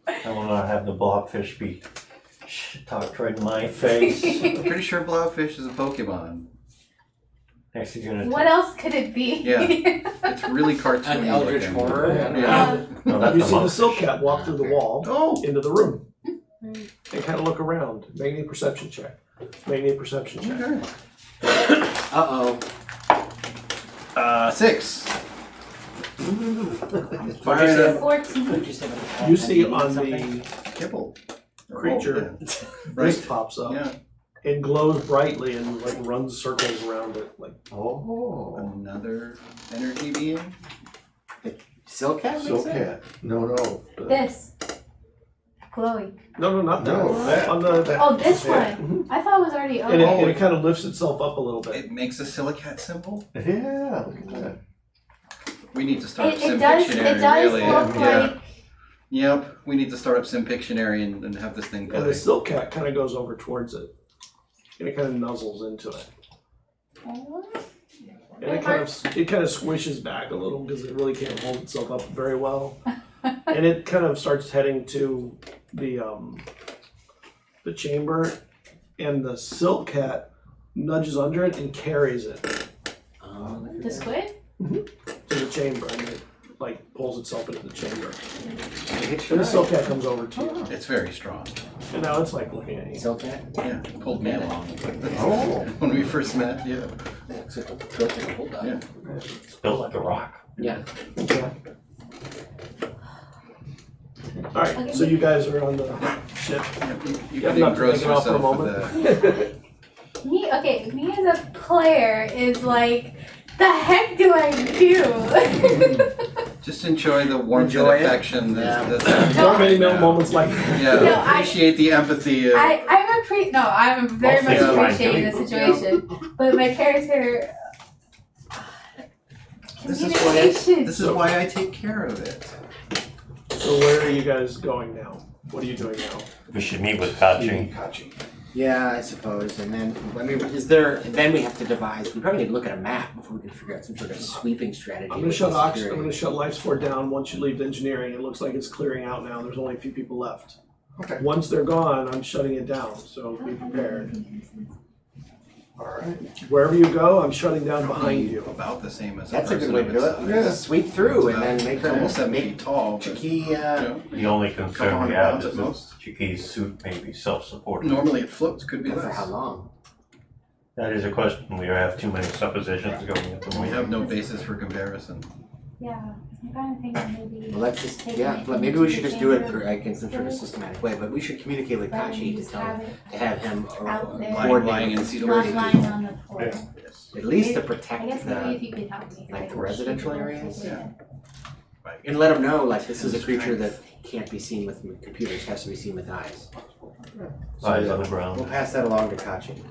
Speaker 4: I will not have the blobfish be talked right in my face.
Speaker 6: I'm pretty sure Blobfish is a Pokemon.
Speaker 4: Next he's gonna
Speaker 3: What else could it be?
Speaker 6: Yeah. It's really cartoony.
Speaker 2: An eldritch
Speaker 6: looking.
Speaker 2: horror?
Speaker 6: Yeah.
Speaker 4: No, that's
Speaker 1: You
Speaker 4: the
Speaker 1: see the
Speaker 4: monk.
Speaker 1: silk cat walk through the wall
Speaker 6: Oh!
Speaker 1: into the room and kind of look around. Make me a perception check. Make me a perception check.
Speaker 6: Okay.
Speaker 2: Uh-oh.
Speaker 6: 6.
Speaker 2: What'd
Speaker 6: Fire
Speaker 2: you say?
Speaker 6: the
Speaker 3: 14.
Speaker 2: What'd you say about
Speaker 1: You see
Speaker 2: eating
Speaker 1: on
Speaker 2: something?
Speaker 1: the
Speaker 6: kibble.
Speaker 1: creature,
Speaker 6: Yeah.
Speaker 1: this pops up
Speaker 6: Yeah.
Speaker 1: and glows brightly and like runs circles around it. Like
Speaker 7: Oh.
Speaker 6: Another energy being.
Speaker 2: Silk cat?
Speaker 7: Silk cat. No.
Speaker 3: This. Glowing.
Speaker 1: no, not that.
Speaker 7: No, that.
Speaker 1: On the
Speaker 3: Oh, this
Speaker 7: Yeah.
Speaker 3: one. I thought it was already
Speaker 1: and
Speaker 3: over.
Speaker 1: it kind of lifts itself up a little bit.
Speaker 6: It makes a silicat symbol.
Speaker 7: Yeah, look at that.
Speaker 6: We need to start up
Speaker 3: It does
Speaker 6: really.
Speaker 3: look like
Speaker 6: Yep, we need to start up Pictionary and have this thing
Speaker 1: And
Speaker 6: play.
Speaker 1: the silk cat kind of goes over towards it. And it kind of nuzzles into it. And it kind of squishes back a little because it really can't hold itself up very well. And it kind of starts heading to the chamber, and the silk cat nudges under it and carries it
Speaker 2: Oh, look at
Speaker 3: the
Speaker 2: that.
Speaker 3: squid.
Speaker 1: to the chamber, and it like pulls itself into the chamber.
Speaker 2: It hit you
Speaker 1: And the silk
Speaker 2: right.
Speaker 1: cat comes over to you,
Speaker 6: It's very strong.
Speaker 1: and now it's like looking at you.
Speaker 2: Silk cat?
Speaker 6: Yeah, pulled me along.
Speaker 7: Oh.
Speaker 6: When we first met, yeah.
Speaker 2: It's built like a bulldog.
Speaker 6: Yeah.
Speaker 4: It's built like a rock.
Speaker 2: Yeah.
Speaker 1: Okay. All right, so you guys are on the ship.
Speaker 6: You
Speaker 1: Yeah,
Speaker 6: can
Speaker 1: not
Speaker 6: engross
Speaker 1: taking off for a
Speaker 6: yourself with
Speaker 1: moment.
Speaker 6: that.
Speaker 3: Me as a player is like, the heck do I do?
Speaker 6: Just enjoy the warmth
Speaker 2: Enjoy
Speaker 6: and
Speaker 2: it.
Speaker 6: affection
Speaker 2: Yeah.
Speaker 6: that's
Speaker 1: There aren't many
Speaker 6: now.
Speaker 1: moments like that.
Speaker 6: Yeah,
Speaker 3: No, I-
Speaker 6: appreciate the empathy.
Speaker 3: I'm very much
Speaker 4: Also,
Speaker 3: appreciating the situation, but my character.
Speaker 6: This is
Speaker 3: Communication.
Speaker 6: This is why I take care of it.
Speaker 1: So where are you guys going now? What are you doing now?
Speaker 4: We should meet with Kachi.
Speaker 7: Kachi.
Speaker 2: Yeah, I suppose. And then, then we have to devise, we probably need to look at a map before we can figure out some sort of sweeping strategy.
Speaker 1: I'm gonna shut life support down once you leave engineering. It looks like it's clearing out now. There's only a few people left.
Speaker 7: Okay.
Speaker 1: Once they're gone, I'm shutting it down, so be prepared.
Speaker 7: Alright.
Speaker 1: Wherever you go, I'm shutting down behind you.
Speaker 6: About the same as
Speaker 2: That's a good
Speaker 6: person
Speaker 2: way
Speaker 6: of
Speaker 2: to do
Speaker 6: its
Speaker 2: it.
Speaker 6: size.
Speaker 2: Sweep through and then
Speaker 6: It's
Speaker 2: make
Speaker 6: almost 7
Speaker 2: make
Speaker 6: feet tall. But,
Speaker 2: Chiki,
Speaker 6: you know,
Speaker 4: The only
Speaker 6: Couple
Speaker 4: concern we
Speaker 6: hundred
Speaker 4: have
Speaker 6: pounds
Speaker 4: is
Speaker 6: at
Speaker 4: that
Speaker 6: most.
Speaker 4: Chiki's suit may be self-supporting.
Speaker 6: normally it floats, could be
Speaker 2: for
Speaker 6: less.
Speaker 2: how long?
Speaker 4: That is a question. We have too many suppositions going at the
Speaker 6: We
Speaker 4: moment.
Speaker 6: have no basis for comparison.
Speaker 3: Yeah, I'm kind of thinking maybe.
Speaker 2: Well, let's just,
Speaker 3: taking
Speaker 2: yeah,
Speaker 3: it
Speaker 2: maybe
Speaker 3: into
Speaker 2: we
Speaker 3: the
Speaker 2: should just do it
Speaker 3: chamber,
Speaker 2: like in some sort of systematic way, but we should communicate with
Speaker 3: rather than
Speaker 2: Kachi to
Speaker 3: just
Speaker 2: tell
Speaker 3: have
Speaker 2: him,
Speaker 3: it
Speaker 2: to have him
Speaker 3: out there.
Speaker 6: Lying in
Speaker 2: coordinate
Speaker 6: cedar
Speaker 3: not
Speaker 6: wood.
Speaker 3: lying on the floor.
Speaker 4: Yeah.
Speaker 6: Yes.
Speaker 2: at least to
Speaker 3: I
Speaker 2: protect
Speaker 3: guess maybe if
Speaker 2: the,
Speaker 3: you could help me.
Speaker 2: like, the
Speaker 3: keep
Speaker 2: residential
Speaker 3: it
Speaker 2: areas?
Speaker 3: open.
Speaker 2: and let him know, like, this is a creature that can't be seen with computers, has to be seen with eyes.
Speaker 4: Eyes on the
Speaker 2: We'll
Speaker 4: ground.
Speaker 2: pass that along to Kachi,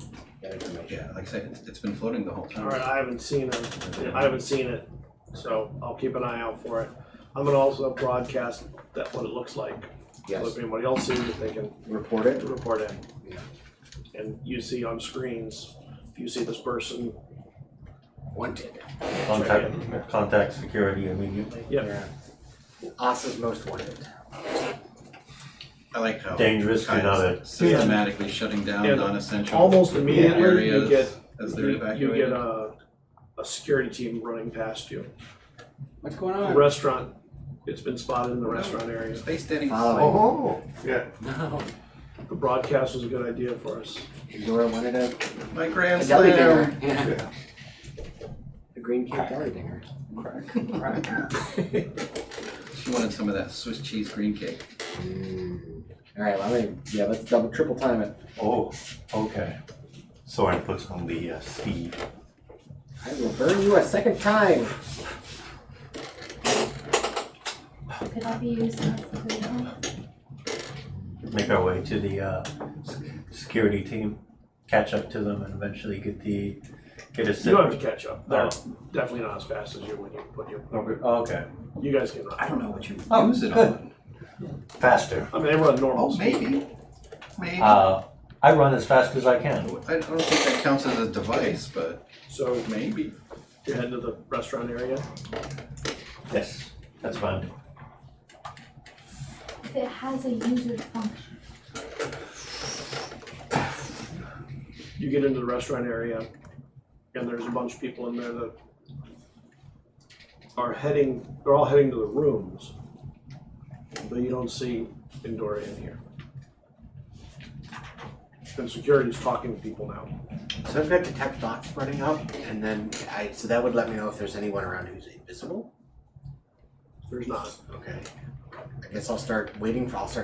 Speaker 2: that information.
Speaker 6: Yeah, like I said, it's been floating the whole time.
Speaker 1: All right, I haven't seen it, so I'll keep an eye out for it. I'm gonna also broadcast that what it looks like. So
Speaker 2: Yes,
Speaker 1: if anybody else sees it, they can
Speaker 2: report it.
Speaker 1: report in.
Speaker 2: Yeah.
Speaker 1: And you see on screens, if you see this person,
Speaker 2: Wanted.
Speaker 4: Contact security immediately.
Speaker 1: yep.
Speaker 2: Yeah. Asa's most wanted.
Speaker 6: I like how
Speaker 4: dangerous to
Speaker 6: Kyle's
Speaker 4: not
Speaker 6: systematically shutting down
Speaker 1: Yeah,
Speaker 6: non-essential
Speaker 1: almost immediately
Speaker 6: areas
Speaker 1: you get
Speaker 6: as they're
Speaker 1: you
Speaker 6: evacuated.
Speaker 1: get a security team running past you.
Speaker 2: What's going
Speaker 1: The
Speaker 2: on?
Speaker 1: restaurant, it's been spotted in the restaurant area.
Speaker 6: Space Denny's.
Speaker 2: Following.
Speaker 7: Oh, yeah.
Speaker 2: No.
Speaker 1: The broadcast was a good idea for us.
Speaker 2: Dora wanted a
Speaker 6: My grand
Speaker 2: deli
Speaker 6: slam.
Speaker 2: dinger. Yeah.
Speaker 7: Yeah.
Speaker 2: A green cake deli dinger.
Speaker 6: She wanted some of that Swiss cheese green cake.
Speaker 2: All right, well, let's triple time it.
Speaker 4: Oh, okay. Soren puts on the speed.
Speaker 2: I will burn you a second time.
Speaker 3: Could that be used as the green?
Speaker 4: Make our way to the security team, catch up to them, and eventually get a
Speaker 1: You don't have to
Speaker 4: sit.
Speaker 1: catch up. They're definitely not as fast as you when you put your.
Speaker 4: Okay.
Speaker 1: You guys can run.
Speaker 6: I don't know what you
Speaker 4: Oh,
Speaker 6: use it
Speaker 4: good.
Speaker 6: on.
Speaker 4: Faster.
Speaker 1: I mean, they run normal.
Speaker 6: Oh, maybe. Maybe.
Speaker 4: I run as fast as I can.
Speaker 6: I don't think that counts as a device, but
Speaker 1: So
Speaker 6: maybe.
Speaker 1: you're heading to the restaurant area.
Speaker 4: Yes, that's fine.
Speaker 3: If it has a user function.
Speaker 1: You get into the restaurant area, and there's a bunch of people in there that are heading. They're all heading to the rooms, but you don't see Indora in here. And security's talking to people now.
Speaker 2: So I've got detect thoughts running up, and then so that would let me know if there's anyone around who's invisible.
Speaker 1: There's not.
Speaker 2: Okay. I guess I'll start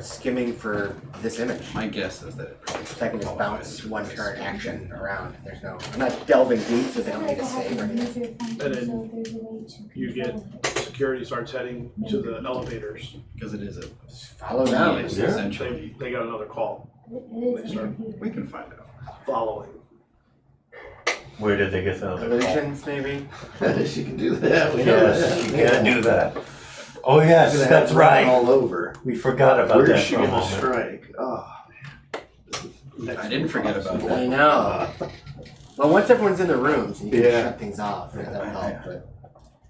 Speaker 2: skimming for this image.
Speaker 6: My guess is that it probably
Speaker 2: So I can just
Speaker 6: qualifies
Speaker 2: bounce
Speaker 6: as
Speaker 2: one
Speaker 6: a device.
Speaker 2: turn action around. I'm not delving deep, so they don't need to save or anything.
Speaker 1: And then you get security starts heading to the elevators.
Speaker 6: Because it is a
Speaker 2: Follow down.
Speaker 6: Yes.
Speaker 4: Yeah.
Speaker 6: Essentially.
Speaker 1: They got another call
Speaker 3: It is a computer.
Speaker 6: We can find out.
Speaker 1: following.
Speaker 4: Where did they get the other call?
Speaker 2: Illusions, maybe.
Speaker 7: She can do that. We know
Speaker 4: Yes,
Speaker 7: that.
Speaker 4: you can do that. Oh yes,
Speaker 7: Gonna have
Speaker 4: that's
Speaker 7: to run
Speaker 4: right.
Speaker 7: all over.
Speaker 4: We forgot about
Speaker 7: Where's
Speaker 4: that
Speaker 7: she
Speaker 4: for a
Speaker 7: gonna
Speaker 4: moment.
Speaker 7: strike? Oh, man.
Speaker 6: I didn't forget about that.
Speaker 2: I know. Well, once everyone's in the rooms, you can
Speaker 7: Yeah.
Speaker 2: shut things off. That'll help. But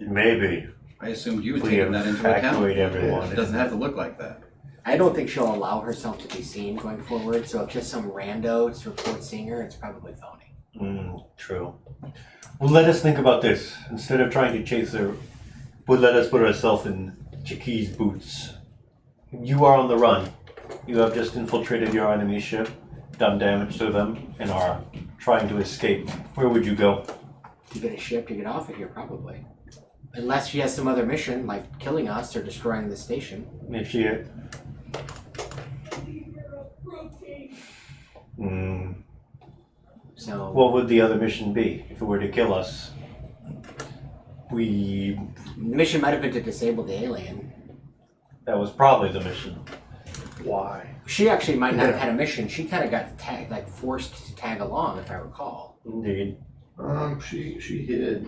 Speaker 4: Maybe.
Speaker 6: I assumed you had
Speaker 4: We
Speaker 6: taken that into account.
Speaker 4: evacuate everyone.
Speaker 6: It doesn't have to look like that.
Speaker 2: I don't think she'll allow herself to be seen going forward. So if just some rando to report seeing her, it's probably phony.
Speaker 4: True. Well, let us think about this. Instead of trying to chase her, let us put ourselves in Chiqui's boots. You are on the run. You have just infiltrated your enemy ship, done damage to them, and are trying to escape. Where would you go?
Speaker 2: To get a ship to get off of here, probably. Unless she has some other mission, like killing us or destroying the station.
Speaker 4: If she...
Speaker 2: So
Speaker 4: What would the other mission be if it were to kill us?
Speaker 2: the mission might have been to disable the alien.
Speaker 4: That was probably the mission.
Speaker 7: Why?
Speaker 2: She actually might not have had a mission. She kind of got tagged, like forced to tag along, if I recall.
Speaker 4: Indeed.
Speaker 7: She hid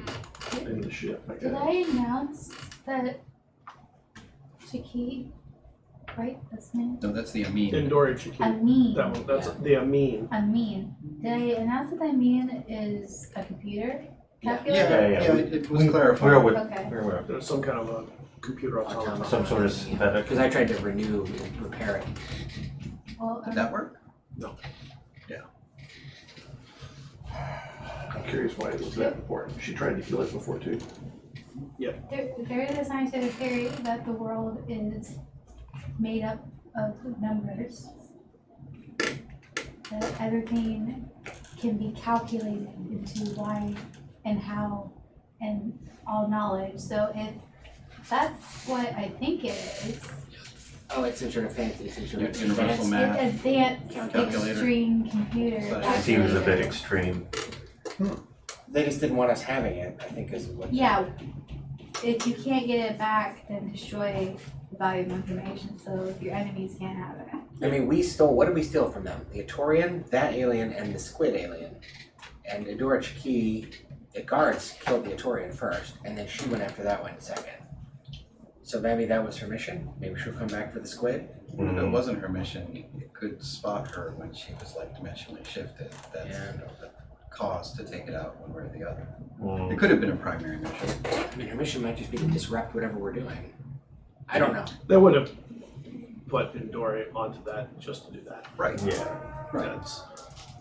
Speaker 7: in the ship. I
Speaker 3: Did
Speaker 7: guess.
Speaker 3: I announce that Shaki, right? That's me.
Speaker 6: No, that's the Amin.
Speaker 1: Indora Chiki.
Speaker 3: Amin.
Speaker 1: That one. That's the Amin.
Speaker 3: Amin. Did I announce that Amin is a computer
Speaker 6: Yeah,
Speaker 3: calculator?
Speaker 4: Yeah.
Speaker 6: it was clarified.
Speaker 4: We're aware.
Speaker 3: Okay.
Speaker 4: We're aware.
Speaker 1: There's some kind of a computer automaton.
Speaker 4: Some sort of synthetic.
Speaker 2: Because I tried to renew and repair it.
Speaker 3: Well,
Speaker 6: Did that work?
Speaker 7: I'm curious why it was that important. She tried to kill it before too.
Speaker 3: there is a scientific theory that the world is made up of numbers. That everything can be calculated into why and how and all knowledge. So if that's what I think it is,
Speaker 2: Oh, it's some sort of fancy, some sort of
Speaker 6: Universal
Speaker 2: advanced-
Speaker 6: math.
Speaker 3: advanced
Speaker 6: Calculator.
Speaker 3: extreme computer.
Speaker 6: That
Speaker 4: Seems a bit
Speaker 3: calculator.
Speaker 4: extreme.
Speaker 2: They just didn't want us having it, I think is what.
Speaker 3: Yeah, if you can't get it back, then destroy the valuable information, so if your enemies can't have it.
Speaker 2: I mean, what did we steal from them? The Atorian, that alien, and the squid alien. And Adora Chiki, the guards killed the Atorian first, and then she went after that one second. So maybe that was her mission? Maybe she'll come back for the squid?
Speaker 6: If it wasn't her mission, it could spot her when she was like dimensionally shifted. That's the cause to take it out one way or the other. It could have been a primary mission.
Speaker 2: I mean, her mission might just be to disrupt whatever we're doing. I don't know.
Speaker 1: That would have put Endori onto that just to do that.
Speaker 6: Right.
Speaker 4: Yeah.
Speaker 6: Right.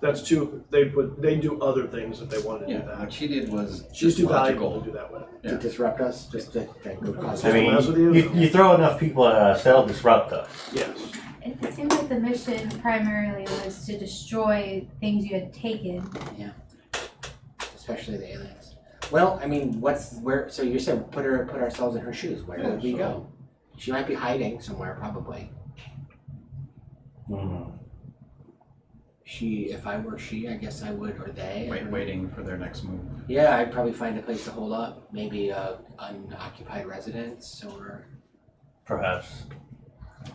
Speaker 1: That's too, they do other things if they wanted to do
Speaker 6: Yeah,
Speaker 1: that.
Speaker 6: what she did was
Speaker 1: She's
Speaker 6: just
Speaker 1: too
Speaker 6: logical.
Speaker 1: valuable to do that with.
Speaker 2: To
Speaker 6: Yeah.
Speaker 2: disrupt us, just to go cause
Speaker 4: I mean,
Speaker 1: mess with you?
Speaker 4: you throw enough people at us, they'll disrupt us.
Speaker 1: Yes.
Speaker 3: It seemed like the mission primarily was to destroy things you had taken.
Speaker 2: especially the aliens. Well, I mean, so you said put ourselves in her shoes. Where would we go? She might be hiding somewhere, probably.
Speaker 4: Mm.
Speaker 2: If I were she, I guess I would, or they.
Speaker 6: Waiting for their next move.
Speaker 2: Yeah, I'd probably find a place to hold up. Maybe a unoccupied residence, or
Speaker 4: Perhaps.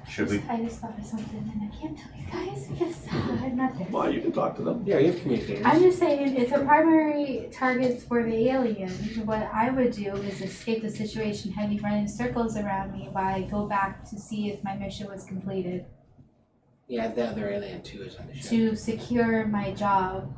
Speaker 4: Should we?
Speaker 3: I just thought of something and I can't tell you guys because I'm not there.
Speaker 1: Well, you can talk to them.
Speaker 2: yeah, you have communicators.
Speaker 3: I'm just saying, if the primary target's for the aliens, what I would do is escape the situation, have you run in circles around me while I go back to see if my mission was completed.
Speaker 2: Yeah, the other alien too is on the ship.
Speaker 3: To secure my job,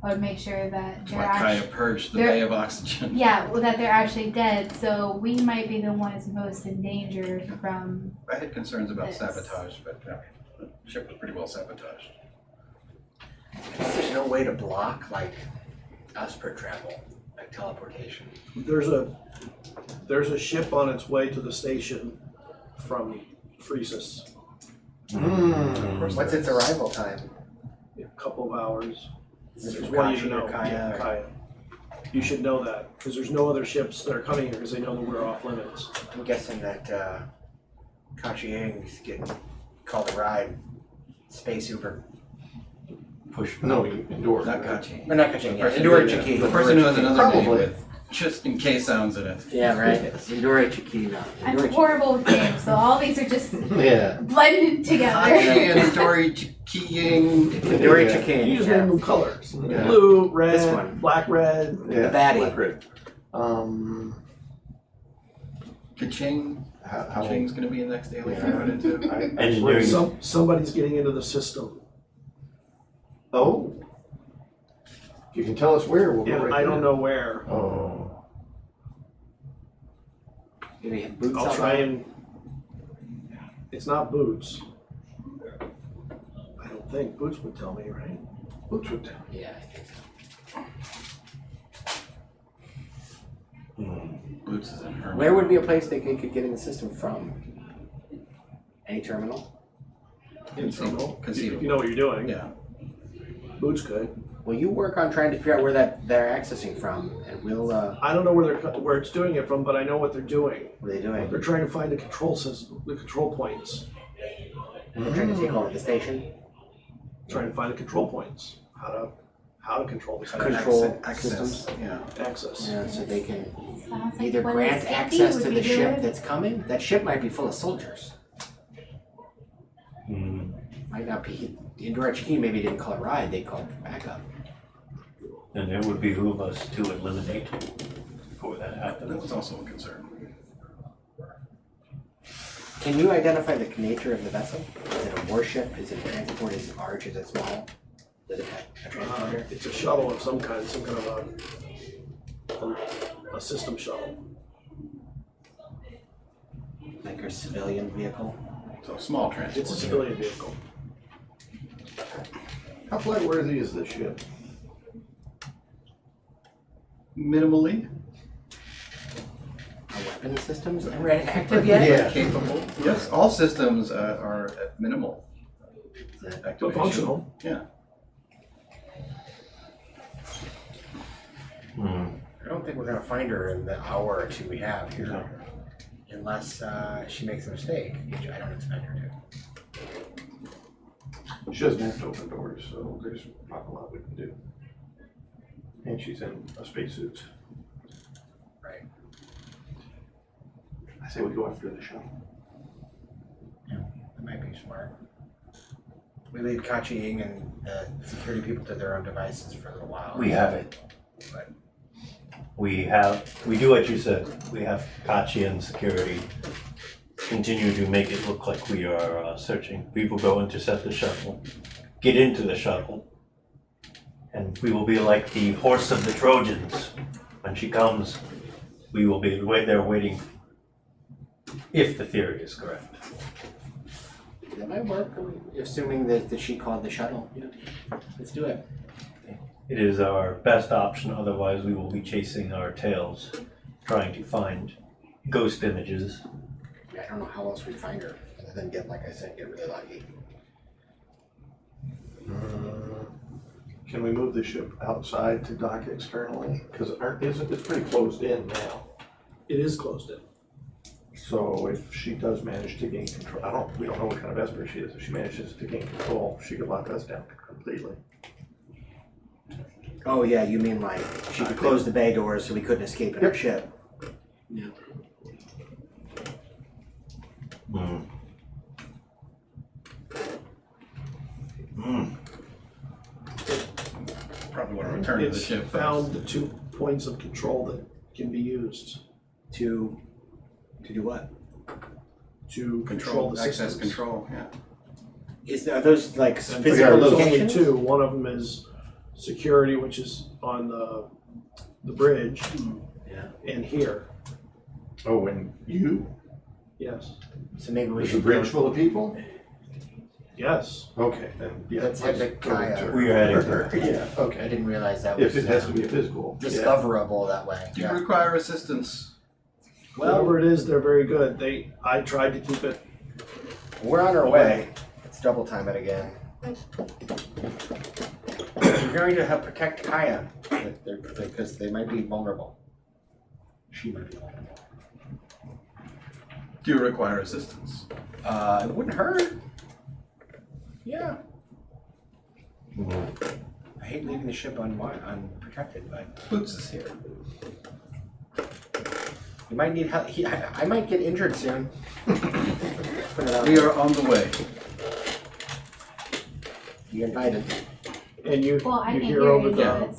Speaker 3: or make sure that they're
Speaker 6: Like
Speaker 3: actually,
Speaker 6: Kaya purged the
Speaker 3: they're-
Speaker 6: bay of oxygen.
Speaker 3: yeah, well, that they're actually dead. So we might be the ones most endangered from.
Speaker 6: I had concerns about
Speaker 3: Yes.
Speaker 6: sabotage, but the ship was pretty well sabotaged.
Speaker 2: There's no way to block like Esper travel, like teleportation.
Speaker 1: There's a ship on its way to the station from Freesis.
Speaker 2: What's its arrival time?
Speaker 1: In a couple of hours.
Speaker 2: Is this
Speaker 1: There's
Speaker 2: from
Speaker 1: one you
Speaker 2: Kachi
Speaker 1: know.
Speaker 2: or Kaya?
Speaker 1: Yeah,
Speaker 2: or-
Speaker 1: Kaya. You should know that because there's no other ships that are coming here because they know that we're off limits.
Speaker 2: I'm guessing that Kachi Ying's getting called a ride. Space Uber.
Speaker 4: Push.
Speaker 7: No, you endure.
Speaker 6: Not Kachi.
Speaker 2: Or not Kachi Ying, yeah.
Speaker 6: person
Speaker 2: Endure
Speaker 6: who-
Speaker 2: Chiki.
Speaker 6: The person who has another name
Speaker 7: Probably.
Speaker 6: with just in case sounds in it.
Speaker 2: Yeah, right. Endure Chiki. No.
Speaker 3: I'm
Speaker 2: Endure Chiki.
Speaker 3: horrible with names, so all these are just
Speaker 7: Yeah.
Speaker 3: blended together.
Speaker 6: Kachi and Dory Chikiying.
Speaker 2: Endure
Speaker 7: Yeah.
Speaker 2: Chiki.
Speaker 1: You just name them colors.
Speaker 7: Yeah.
Speaker 1: Blue,
Speaker 2: This
Speaker 1: red,
Speaker 2: one.
Speaker 1: black, red.
Speaker 7: Yeah.
Speaker 2: The baddie.
Speaker 7: Black red.
Speaker 6: Kaching.
Speaker 7: How
Speaker 6: Kaching's gonna be the next alien
Speaker 7: Yeah.
Speaker 6: I run into.
Speaker 4: Engineering.
Speaker 1: Somebody's getting into the system.
Speaker 7: Oh. If you can tell us where, we'll go
Speaker 1: Yeah,
Speaker 7: right
Speaker 1: I don't
Speaker 7: there.
Speaker 1: know where.
Speaker 7: Oh.
Speaker 2: Do we have boots
Speaker 1: I'll
Speaker 2: on?
Speaker 1: try and. It's not Boots. I don't think Boots would tell me, right?
Speaker 7: Boots would tell.
Speaker 2: Yeah, I think so.
Speaker 6: Boots is in her.
Speaker 2: Where would be a place they could get in the system from? Any terminal?
Speaker 6: Conceivable.
Speaker 1: If you know what you're doing.
Speaker 6: Yeah.
Speaker 1: Boots could.
Speaker 2: Well, you work on trying to figure out where they're accessing from, and we'll.
Speaker 1: I don't know where it's doing it from, but I know what they're doing.
Speaker 2: What are they doing?
Speaker 1: They're trying to find the control system, the control points.
Speaker 2: They're trying to take over the station.
Speaker 1: Trying to find the control points. How to control the station.
Speaker 2: Control
Speaker 6: Access.
Speaker 2: systems.
Speaker 6: Yeah.
Speaker 1: Access.
Speaker 2: Yeah, so they can
Speaker 3: Sounds like
Speaker 2: either
Speaker 3: what
Speaker 2: grant
Speaker 3: Stampede
Speaker 2: access
Speaker 3: would
Speaker 2: to
Speaker 3: be
Speaker 2: the ship
Speaker 3: doing.
Speaker 2: that's coming. That ship might be full of soldiers.
Speaker 4: Mm.
Speaker 2: Might not be. Endure Chiki maybe didn't call it ride; they called it backup.
Speaker 4: And it would behoove us to eliminate before that
Speaker 6: That
Speaker 4: happens.
Speaker 6: was also a concern.
Speaker 2: Can you identify the nature of the vessel? Is it a warship? Is it a transport? Is it large? Is it small? Does it have a transponder?
Speaker 1: It's a shuttle of some kind of a system shuttle.
Speaker 2: Like a civilian vehicle?
Speaker 6: So small transport.
Speaker 1: It's a civilian vehicle.
Speaker 7: How flightworthy is this ship?
Speaker 6: Minimally
Speaker 2: Are weapon systems ever active yet?
Speaker 7: Yeah.
Speaker 6: capable. Yes, all systems are at minimal
Speaker 1: But
Speaker 6: activation.
Speaker 1: functional.
Speaker 6: Yeah.
Speaker 4: Mm.
Speaker 2: I don't think we're gonna find her in the hour or two we have here.
Speaker 4: No.
Speaker 2: Unless she makes a mistake, which I don't expect her to.
Speaker 7: She doesn't have to open doors, so there's not a lot we can do. And she's in a spacesuit.
Speaker 2: Right.
Speaker 7: I say we go after the shuttle.
Speaker 2: That might be smart. We leave Kachi Ying and the security people to their own devices for a little while.
Speaker 4: We have it.
Speaker 2: But
Speaker 4: We do what you said. We have Kachi and security continue to make it look like we are searching. We will go intercept the shuttle, get into the shuttle, and we will be like the horse of the Trojans. When she comes, we will be right there waiting, if the theory is correct.
Speaker 2: That might work, assuming that she called the shuttle. Yeah. Let's do it.
Speaker 4: It is our best option, otherwise we will be chasing our tails, trying to find ghost images.
Speaker 2: I don't know how else we'd find her, other than get really lucky.
Speaker 7: Can we move the ship outside to dock externally? Because it's pretty closed in now.
Speaker 1: It is closed in.
Speaker 7: So if she does manage to gain control, we don't know what kind of Esper she is. If she manages to gain control, she could lock us down completely.
Speaker 2: Oh yeah, you mean like she could close the bay doors so we couldn't escape in our ship? Yeah.
Speaker 6: Probably want to return to the
Speaker 1: It's
Speaker 6: ship
Speaker 1: found
Speaker 6: first.
Speaker 1: the 2 points of control that can be used
Speaker 2: To do what?
Speaker 1: to control the
Speaker 6: access
Speaker 1: systems.
Speaker 6: control, yeah.
Speaker 2: Are those like
Speaker 1: And
Speaker 2: physical
Speaker 1: there's only
Speaker 2: locations?
Speaker 1: 2. One of them is security, which is on the bridge,
Speaker 2: Yeah.
Speaker 1: and here.
Speaker 7: Oh, and you?
Speaker 1: Yes.
Speaker 2: So maybe we
Speaker 7: Is the
Speaker 2: should
Speaker 7: bridge full of people?
Speaker 1: Yes.
Speaker 7: Okay, then, yeah.
Speaker 2: Let's head to
Speaker 7: let's go
Speaker 2: Kaya.
Speaker 7: to-
Speaker 4: We are heading there.
Speaker 7: Yeah,
Speaker 2: I
Speaker 7: okay.
Speaker 2: didn't realize that was
Speaker 7: If it has to be a physical. yeah.
Speaker 2: discoverable that way.
Speaker 6: Do you require assistance?
Speaker 1: Whatever it is, they're very good. I tried to keep it.
Speaker 2: We're on our way. Let's double time it again. We're going to help protect Kaya because they might be vulnerable. She might be vulnerable.
Speaker 6: Do you require assistance?
Speaker 2: It wouldn't hurt. Yeah. I hate leaving the ship unprotected, but
Speaker 6: Boots is here.
Speaker 2: you might need help. I might get injured soon. Put it out
Speaker 6: We
Speaker 2: there.
Speaker 6: are on the way.
Speaker 2: You're invited.
Speaker 1: And you
Speaker 3: Well, I
Speaker 1: you
Speaker 3: can
Speaker 1: hear
Speaker 3: hear
Speaker 1: over
Speaker 3: you.
Speaker 1: the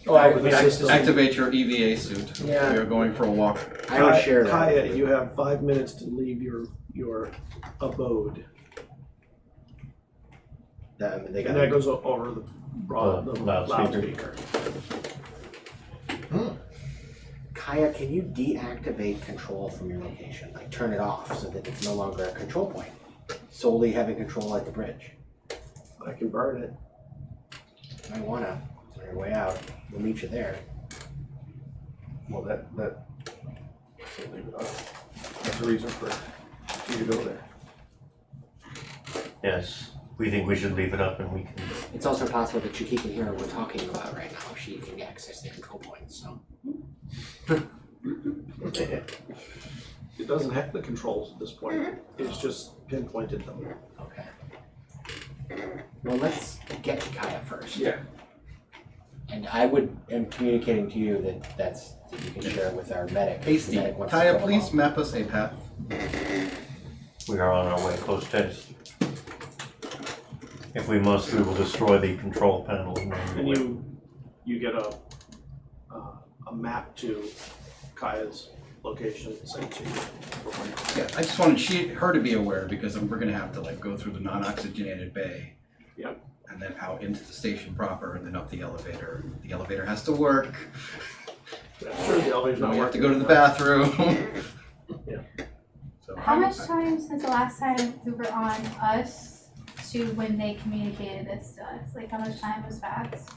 Speaker 2: Oh, I
Speaker 1: over the
Speaker 2: would
Speaker 1: system.
Speaker 6: Activate your EVA suit.
Speaker 2: Yeah.
Speaker 6: We are going for a walk.
Speaker 2: share that.
Speaker 1: Kaya, you have 5 minutes to leave your abode.
Speaker 2: They
Speaker 1: And that goes over the loudspeaker.
Speaker 2: Kaya, can you deactivate control from your location? Like turn it off so that it's no longer a control point. Solely having control at the bridge.
Speaker 1: I can burn it.
Speaker 2: You might wanna. On your way out. We'll meet you there.
Speaker 7: Well, that's a reason for you to go there.
Speaker 4: Yes, we think we should leave it up and we can.
Speaker 2: It's also possible that Chuki can hear what we're talking about right now. She can access the control points, so.
Speaker 1: It doesn't have the controls at this point. It's just pinpointed them.
Speaker 2: Okay. Well, let's get to Kaya first.
Speaker 1: Yeah.
Speaker 2: And I am communicating to you that you can share with our medic.
Speaker 6: Hasty.
Speaker 2: The medic wants to
Speaker 6: Kaya,
Speaker 2: go
Speaker 6: please
Speaker 2: along.
Speaker 6: map us a path.
Speaker 4: We are on our way, close test. If we must, we will destroy the control panel.
Speaker 1: And you get a map to Kaya's location sent to you.
Speaker 6: Yeah, I just wanted her to be aware because we're gonna have to go through the non-oxygenated bay.
Speaker 1: Yep.
Speaker 6: And then out into the station proper and then up the elevator. The elevator has to work.
Speaker 1: That's true, the elevator's
Speaker 6: Then
Speaker 1: not
Speaker 6: we have to
Speaker 1: working.
Speaker 6: go to the bathroom.
Speaker 1: Yeah.
Speaker 6: So
Speaker 3: How much time since the last time we were on us to when they communicated this to us? Like how much time was passed?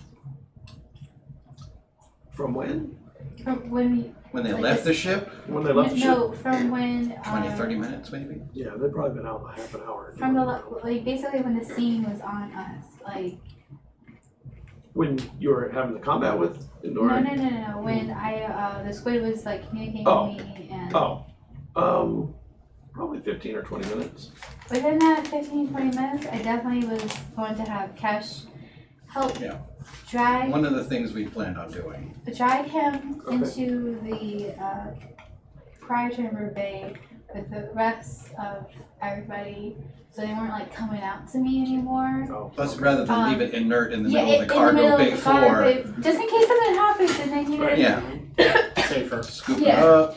Speaker 1: From when?
Speaker 3: From when
Speaker 6: when they
Speaker 3: Like
Speaker 6: left
Speaker 3: this-
Speaker 6: the ship,
Speaker 1: When they left the ship?
Speaker 3: no, from when
Speaker 6: 20, 30 minutes maybe.
Speaker 1: Yeah, they've probably been out half an hour.
Speaker 3: from like basically when the scene was on us. Like
Speaker 1: When you were having the combat with Indora?
Speaker 3: no. When the squid was like communicating
Speaker 1: Oh.
Speaker 3: with me and
Speaker 1: Probably 15 or 20 minutes.
Speaker 3: within that 15-20 minutes I definitely was going to have Kesh help
Speaker 6: Yeah.
Speaker 3: drag
Speaker 6: One of the things we planned on doing.
Speaker 3: him
Speaker 1: Okay.
Speaker 3: into the cryo bay with the rest of everybody so they weren't like coming out to me anymore.
Speaker 1: Oh.
Speaker 6: Plus, rather than leave it inert in the
Speaker 3: Yeah,
Speaker 6: middle of the cargo bay floor,
Speaker 3: just in case something happens and they needed
Speaker 6: yeah,
Speaker 2: Safer.
Speaker 6: scoop
Speaker 3: Yeah.
Speaker 6: it up,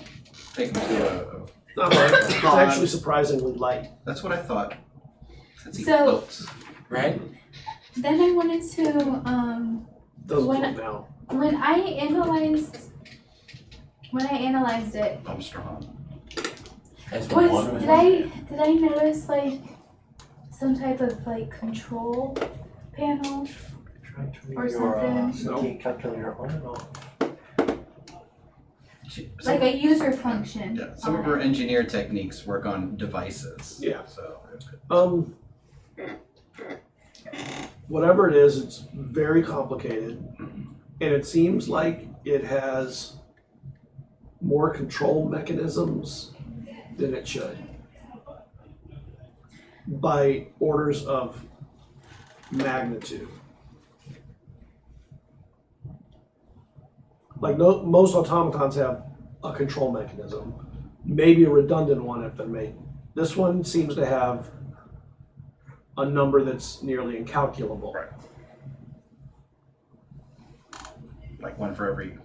Speaker 6: take them to
Speaker 1: Not much. It's actually surprisingly light.
Speaker 6: That's what I thought. Since he
Speaker 3: So-
Speaker 6: floats.
Speaker 2: Right?
Speaker 3: Then I wanted to
Speaker 1: Doesn't
Speaker 3: When-
Speaker 1: float down.
Speaker 3: when I analyzed it
Speaker 6: I'm strong.
Speaker 2: As
Speaker 3: did I notice like some type of like control panel.
Speaker 4: Trying to
Speaker 3: Or
Speaker 4: read your
Speaker 3: something.
Speaker 4: CT calculator on and off.
Speaker 3: Like a user function.
Speaker 6: Yeah, some of
Speaker 3: on
Speaker 6: her
Speaker 3: it.
Speaker 6: engineer techniques work on devices.
Speaker 1: Yeah.
Speaker 6: So
Speaker 1: Whatever it is, it's very complicated, and it seems like it has more control mechanisms than it should by orders of magnitude. Like most automatons have a control mechanism, maybe a redundant one if they're made. This one seems to have a number that's nearly incalculable.
Speaker 6: Right. Like one for every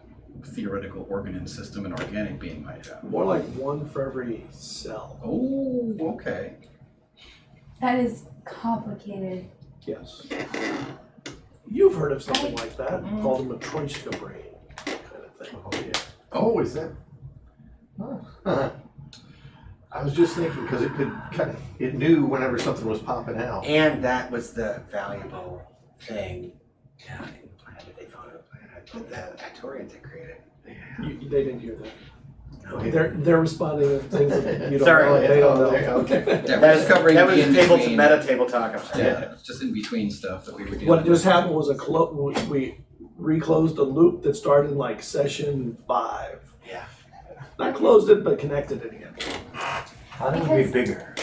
Speaker 6: theoretical organ and system an organic being might have.
Speaker 1: More like one for every cell.
Speaker 6: Oh, okay.
Speaker 3: That is complicated.
Speaker 1: Yes. You've heard of something like that called a matryoshka brain kind of thing.
Speaker 7: Oh, yeah. Oh, is that? Huh. I was just thinking, because it knew whenever something was popping out.
Speaker 2: And that was the valuable thing. Yeah, in the plan that they found out that Victorians had created.
Speaker 1: They didn't hear that.
Speaker 7: Okay.
Speaker 1: They're responding to things that you don't
Speaker 2: Sorry.
Speaker 1: know. They don't know.
Speaker 7: Okay.
Speaker 6: Yeah, we're just covering
Speaker 2: that was
Speaker 6: the in-between.
Speaker 2: meta table talk. I'm sorry.
Speaker 6: Yeah, it's just in between stuff that we were dealing
Speaker 1: What
Speaker 6: with.
Speaker 1: just happened was we reclosed a loop that started in like session 5.
Speaker 2: Yeah.
Speaker 1: Not closed it, but connected it again.
Speaker 4: How do we be bigger?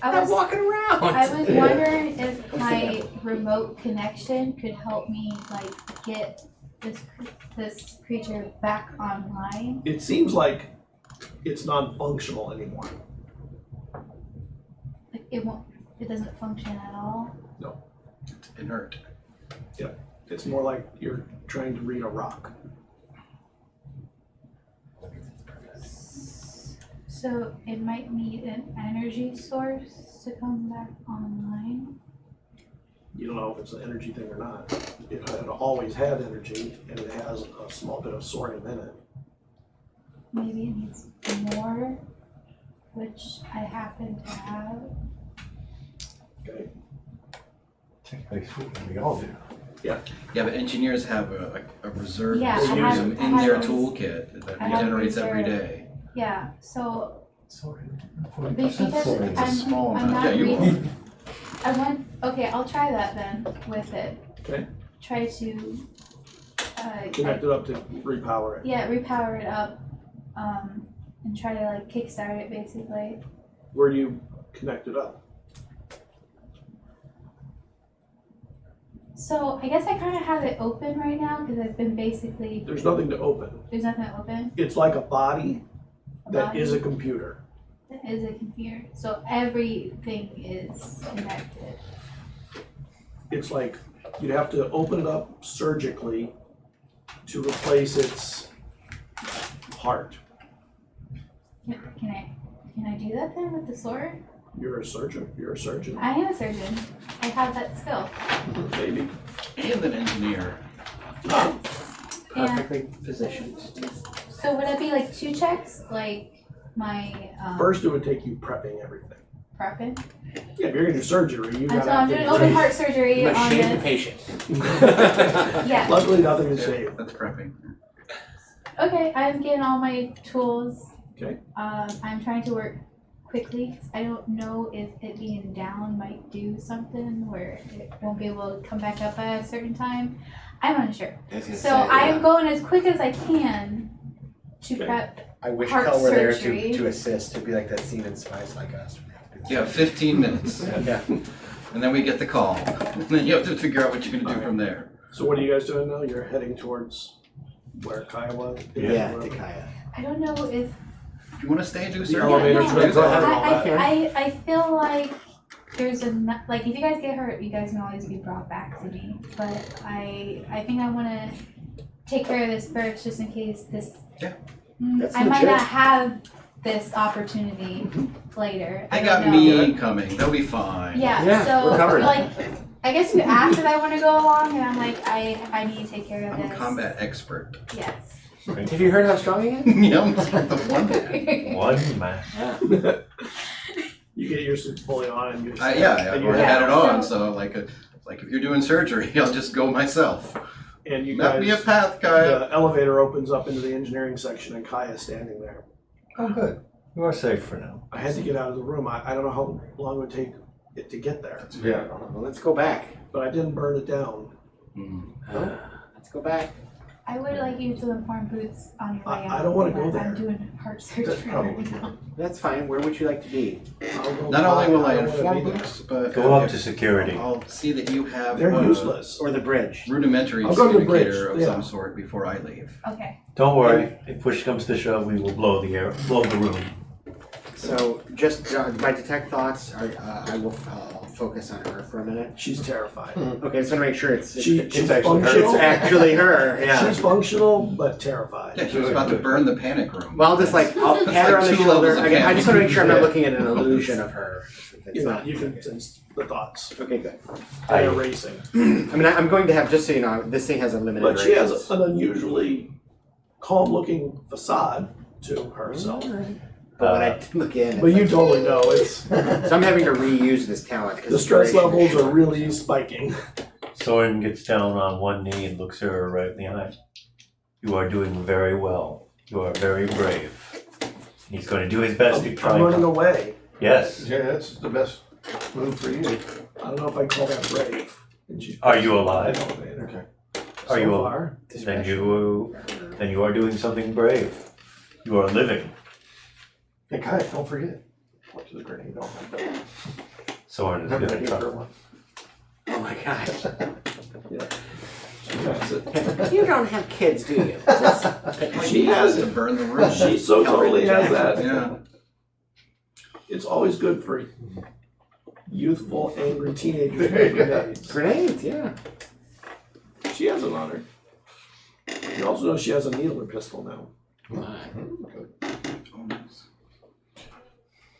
Speaker 3: I was
Speaker 2: walking around.
Speaker 3: I was wondering if my remote connection could help me like get this creature back online.
Speaker 1: It seems like it's non-functional anymore.
Speaker 3: Like it doesn't function at all.
Speaker 6: It's inert.
Speaker 1: It's more like you're trying to read a rock.
Speaker 3: So it might need an energy source to come back online.
Speaker 1: You don't know if it's an energy thing or not. It had always had energy, and it has a small bit of sodium in it.
Speaker 3: Maybe it needs more, which I happen to have.
Speaker 1: Okay.
Speaker 4: Technically speaking, we all do.
Speaker 6: Yeah, but engineers have a reserve
Speaker 3: Yeah,
Speaker 6: system
Speaker 1: I
Speaker 6: in
Speaker 3: have
Speaker 6: their
Speaker 3: this-
Speaker 6: toolkit that
Speaker 3: I have
Speaker 6: generates every
Speaker 3: reserve.
Speaker 6: day.
Speaker 3: Yeah, so
Speaker 4: Sorry.
Speaker 3: because
Speaker 4: 40% sorry.
Speaker 6: It's a small
Speaker 3: I'm
Speaker 6: amount.
Speaker 3: not
Speaker 6: Yeah, you
Speaker 3: reading.
Speaker 6: will.
Speaker 3: I want. Okay, I'll try that then with it.
Speaker 1: Okay.
Speaker 3: Try to.
Speaker 1: Connect it up to repower it.
Speaker 3: Yeah, repower it up, and try to like kickstart it basically.
Speaker 1: Where do you connect it up?
Speaker 3: So I guess I kind of have it open right now because I've been basically.
Speaker 1: There's nothing to open.
Speaker 3: There's nothing open.
Speaker 1: It's like a body that
Speaker 3: Body.
Speaker 1: is a computer.
Speaker 3: That is a computer, so everything is connected.
Speaker 1: It's like you'd have to open it up surgically to replace its heart.
Speaker 3: Can I do that then with the sword?
Speaker 1: You're a surgeon. You're a surgeon.
Speaker 3: I am a surgeon. I have that skill.
Speaker 1: Maybe.
Speaker 6: And an engineer.
Speaker 3: Yeah. And
Speaker 2: Perfectly positioned.
Speaker 3: so would it be like 2 checks, like my
Speaker 1: First, it would take you prepping everything.
Speaker 3: prepping?
Speaker 1: Yeah, if you're gonna do surgery, you
Speaker 3: So
Speaker 1: gotta
Speaker 3: I'm
Speaker 1: have
Speaker 3: doing
Speaker 1: things
Speaker 3: open
Speaker 1: ready.
Speaker 3: heart surgery
Speaker 2: You must
Speaker 3: on
Speaker 2: shave the
Speaker 3: this.
Speaker 2: patient.
Speaker 3: Yeah.
Speaker 1: Luckily, nothing to shave.
Speaker 6: That's prepping.
Speaker 3: Okay, I'm getting all my tools.
Speaker 1: Okay.
Speaker 3: I'm trying to work quickly 'cause I don't know if it being down might do something where it won't be able to come back up at a certain time. I'm unsure. So I am going as quick as I can to
Speaker 1: Okay.
Speaker 3: prep.
Speaker 2: I wish
Speaker 3: Heart
Speaker 2: Kel were there
Speaker 3: surgery.
Speaker 2: to assist. It'd be like that scene in Spies Like Us.
Speaker 6: You have 15 minutes,
Speaker 2: Yeah.
Speaker 6: and then we get the call. And then you have to figure out what you're going to do from there.
Speaker 1: So what are you guys doing now? You're heading towards where Kaya was?
Speaker 2: Yeah, to Kaya.
Speaker 3: I don't know if
Speaker 6: If you want to stay, do
Speaker 1: The
Speaker 6: surgery.
Speaker 1: elevator's
Speaker 3: yeah,
Speaker 1: gonna
Speaker 3: no,
Speaker 1: go ahead and all that.
Speaker 3: I feel like there's enough. Like if you guys get hurt, you guys can always be brought back to me. But I think I want to take care of this first, just in case this.
Speaker 6: Yeah.
Speaker 2: That's
Speaker 3: I might
Speaker 2: legit.
Speaker 3: not have this opportunity later.
Speaker 6: They
Speaker 3: I
Speaker 6: got
Speaker 3: don't know.
Speaker 6: me coming. They'll be fine.
Speaker 3: Yeah.
Speaker 2: Yeah,
Speaker 3: So
Speaker 2: we're covered.
Speaker 3: like, I guess you asked if I want to go along, and I'm like, I need to take care of
Speaker 6: I'm a
Speaker 3: this.
Speaker 6: combat expert.
Speaker 3: Yes.
Speaker 2: Have you heard how strong he is?
Speaker 6: Yeah, I'm the one man.
Speaker 4: One man.
Speaker 1: You get your suit fully on and you
Speaker 6: I
Speaker 1: and you
Speaker 6: already
Speaker 1: have-
Speaker 6: had it on, so like if you're doing surgery, I'll just go myself.
Speaker 1: and you
Speaker 6: Map me a
Speaker 1: guys,
Speaker 6: path, Kaya.
Speaker 1: the elevator opens up into the engineering section and Kaya's standing there.
Speaker 4: Oh, good. You are safe for now.
Speaker 1: I had to get out of the room. I don't know how long it would take it to get there,
Speaker 7: Yeah.
Speaker 2: Well, let's go back.
Speaker 1: but I didn't burn it down.
Speaker 2: Let's go back.
Speaker 3: I would like you to inform Boots on your way out.
Speaker 1: I don't wanna go
Speaker 3: but
Speaker 1: there.
Speaker 3: I'm doing heart surgery
Speaker 7: That's probably
Speaker 3: right now.
Speaker 2: That's fine. Where would you like to be?
Speaker 1: I'll go
Speaker 6: Not only will I
Speaker 1: don't wanna
Speaker 6: inform
Speaker 1: be there.
Speaker 6: Boots, but
Speaker 4: Go up to security.
Speaker 6: I'll see that you have
Speaker 1: They're useless.
Speaker 2: Or the bridge?
Speaker 6: rudimentary
Speaker 1: I'll go to the
Speaker 6: communicator
Speaker 1: bridge,
Speaker 6: of
Speaker 1: yeah.
Speaker 6: some sort before I leave.
Speaker 3: Okay.
Speaker 4: Don't worry. If push comes to shove, we will blow the room.
Speaker 2: So, just my detect thoughts, I will focus on her for a minute.
Speaker 1: She's terrified.
Speaker 2: Okay, just want to make sure it's
Speaker 1: She's
Speaker 7: actually her.
Speaker 2: it's actually her. Yeah.
Speaker 1: She's functional but terrified.
Speaker 6: Yeah, she was about to burn the panic room.
Speaker 2: Well, I'll just like I'll
Speaker 6: That's
Speaker 2: pat her
Speaker 6: like
Speaker 2: on the
Speaker 6: 2
Speaker 2: shoulder.
Speaker 6: levels of
Speaker 2: Again, I just want to make sure I'm not
Speaker 7: Yeah.
Speaker 2: looking at an illusion of her. It's
Speaker 1: You know,
Speaker 2: not.
Speaker 1: you can sense the thoughts.
Speaker 2: Okay, good.
Speaker 1: They're racing.
Speaker 2: I mean, I'm going to have, just so you know, this thing has a limited
Speaker 1: But she has
Speaker 2: radius.
Speaker 1: an unusually calm-looking facade to herself.
Speaker 2: But when I look in,
Speaker 1: But
Speaker 2: it's
Speaker 1: you
Speaker 2: like-
Speaker 1: totally know it's
Speaker 2: so I'm having to reuse this talent. 'cause
Speaker 1: the stress
Speaker 2: duration
Speaker 1: levels
Speaker 2: is
Speaker 1: are really spiking.
Speaker 4: Soren gets down on one knee and looks her right in the eye. You are doing very well. You are very brave. He's going to do his best to try.
Speaker 1: I'm running away.
Speaker 4: Yes.
Speaker 7: Yeah, that's the best move for you.
Speaker 1: I don't know if I call that brave. And she-
Speaker 4: Are you alive?
Speaker 1: Elevator.
Speaker 7: Okay.
Speaker 4: Are
Speaker 1: So
Speaker 4: you
Speaker 1: far,
Speaker 4: Then you are doing something brave. You are living.
Speaker 7: And Kai, don't forget. Watch the grenade on my belt.
Speaker 4: Soren is
Speaker 7: I'm
Speaker 4: going
Speaker 7: ready
Speaker 4: to
Speaker 7: for
Speaker 4: try.
Speaker 7: one.
Speaker 2: Oh my gosh.
Speaker 1: she has it.
Speaker 2: You don't have kids, do you?
Speaker 1: She has
Speaker 6: to
Speaker 1: it.
Speaker 6: burn the room.
Speaker 1: She so totally has that.
Speaker 6: Yeah.
Speaker 1: It's always good for youthful, angry teenagers with
Speaker 7: There you go.
Speaker 1: grenades.
Speaker 2: Grenades, yeah.
Speaker 1: She has it on her. You also know she has a needler pistol now.
Speaker 6: Oh, nice.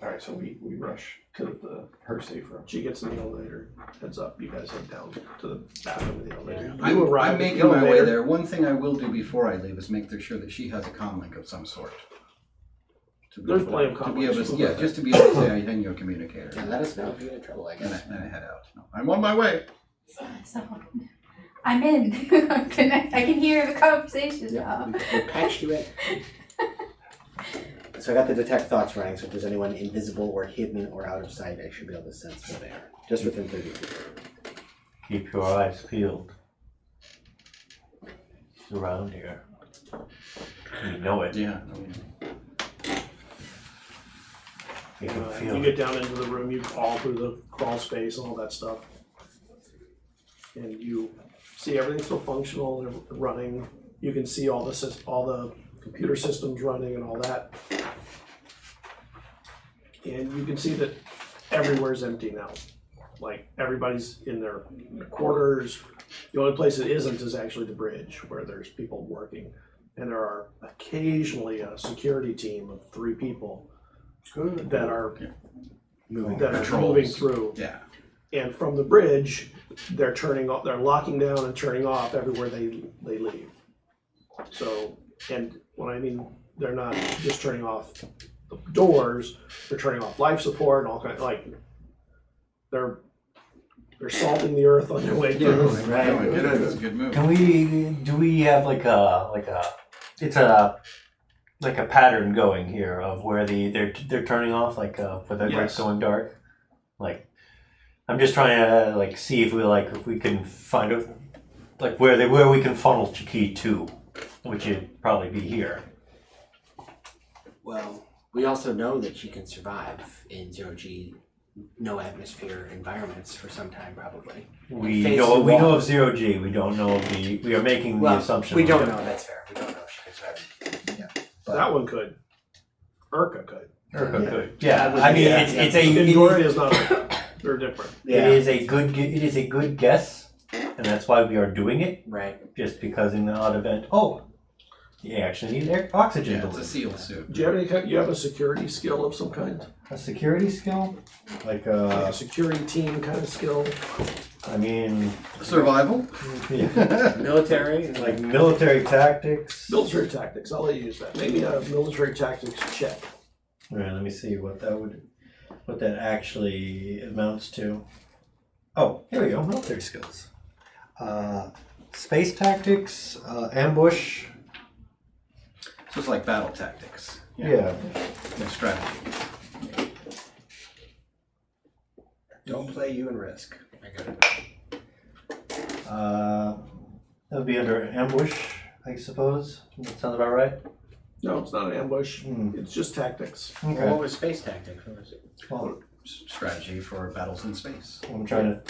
Speaker 7: Alright, so we rush to her safe room.
Speaker 1: She gets in the elevator. Heads up, you guys head down to the bathroom of the elevator. You
Speaker 6: I'm
Speaker 1: arrive at
Speaker 6: making
Speaker 1: the
Speaker 6: my way
Speaker 1: elevator.
Speaker 6: there. One thing I will do before I leave is make sure that she has a comm link of some sort. To be
Speaker 1: There's
Speaker 6: able
Speaker 1: plenty of
Speaker 6: to
Speaker 1: comm
Speaker 6: be able
Speaker 1: links.
Speaker 6: to, yeah, just to be able to say I hang your communicator.
Speaker 2: Yeah, let us know if you get in trouble, I
Speaker 6: And
Speaker 2: guess.
Speaker 6: I head out. No, I'm on my way.
Speaker 3: So, I'm in. I'm connect. I can hear the conversation now.
Speaker 2: We patched you in. So I got the detect thoughts running, so if there's anyone invisible or hidden or out of sight, I should be able to sense them there. Just within 30 feet.
Speaker 4: Keep your eyes peeled. It's around here. You know it.
Speaker 6: Yeah.
Speaker 4: You can
Speaker 1: You
Speaker 4: feel
Speaker 1: get
Speaker 4: it.
Speaker 1: down into the room, you crawl through the crawl space and all that stuff. And you see everything's still functional and running. You can see all the computer systems running and all that. And you can see that everywhere's empty now. Like everybody's in their quarters. The only place it isn't is actually the bridge where there's people working. And there are occasionally a security team of 3 people
Speaker 7: Good.
Speaker 1: that are
Speaker 2: Moving.
Speaker 1: that are
Speaker 6: Patrols.
Speaker 1: moving through.
Speaker 6: Yeah.
Speaker 1: And from the bridge, they're turning off. They're locking down and turning off everywhere they leave. So, and when I mean they're not just turning off the doors, they're turning off life support and all kinds. Like they're salting the earth on their way
Speaker 6: Yeah,
Speaker 1: through.
Speaker 2: Right.
Speaker 6: no, I get it. That's a good move.
Speaker 4: Do we have like a it's a like a pattern going here of where they're turning off where the
Speaker 1: Yes.
Speaker 4: light's going dark? Like I'm just trying to like see if we can find a like where we can funnel key to, which would probably be here.
Speaker 2: Well, we also know that she can survive in 0G, no atmosphere environments for some time, probably.
Speaker 4: We
Speaker 2: Phase
Speaker 4: know
Speaker 2: two
Speaker 4: of 0G. We don't know of the. We are making the assumption.
Speaker 2: we don't know. That's fair. We don't know if she can survive. Yeah.
Speaker 1: That one could. Urka could.
Speaker 4: Good. Yeah,
Speaker 2: would
Speaker 4: I
Speaker 2: be-
Speaker 4: mean
Speaker 2: yeah,
Speaker 4: it's
Speaker 2: yeah.
Speaker 4: a
Speaker 1: Indoria is not. They're different.
Speaker 4: it is a good guess, and that's why we are doing it.
Speaker 2: Right.
Speaker 4: Just because in the odd event, you actually need oxygen
Speaker 6: Yeah,
Speaker 4: to
Speaker 6: it's a
Speaker 4: live.
Speaker 6: seal suit.
Speaker 1: Do you have any kind? You have a security skill of some kind?
Speaker 4: A security skill, like
Speaker 1: Like a security team kind of skill?
Speaker 4: I mean,
Speaker 6: Survival.
Speaker 2: Military.
Speaker 4: like military tactics.
Speaker 1: Military tactics. I'll let you use that. Maybe a military tactics check.
Speaker 4: All right, let me see what that would. what that actually amounts to. Oh, here we go. Military skills. Space tactics, ambush.
Speaker 6: So it's like battle tactics.
Speaker 4: Yeah.
Speaker 6: And strategy.
Speaker 2: Don't play you and Risk. I got it.
Speaker 4: That would be under ambush, I suppose. That sounds about right.
Speaker 1: No, it's not an ambush.
Speaker 4: Hmm.
Speaker 1: It's just tactics.
Speaker 2: Well, what
Speaker 4: Okay.
Speaker 2: was space tactics? What was it?
Speaker 4: Well,
Speaker 6: Strategy for battles in space.
Speaker 4: I'm trying to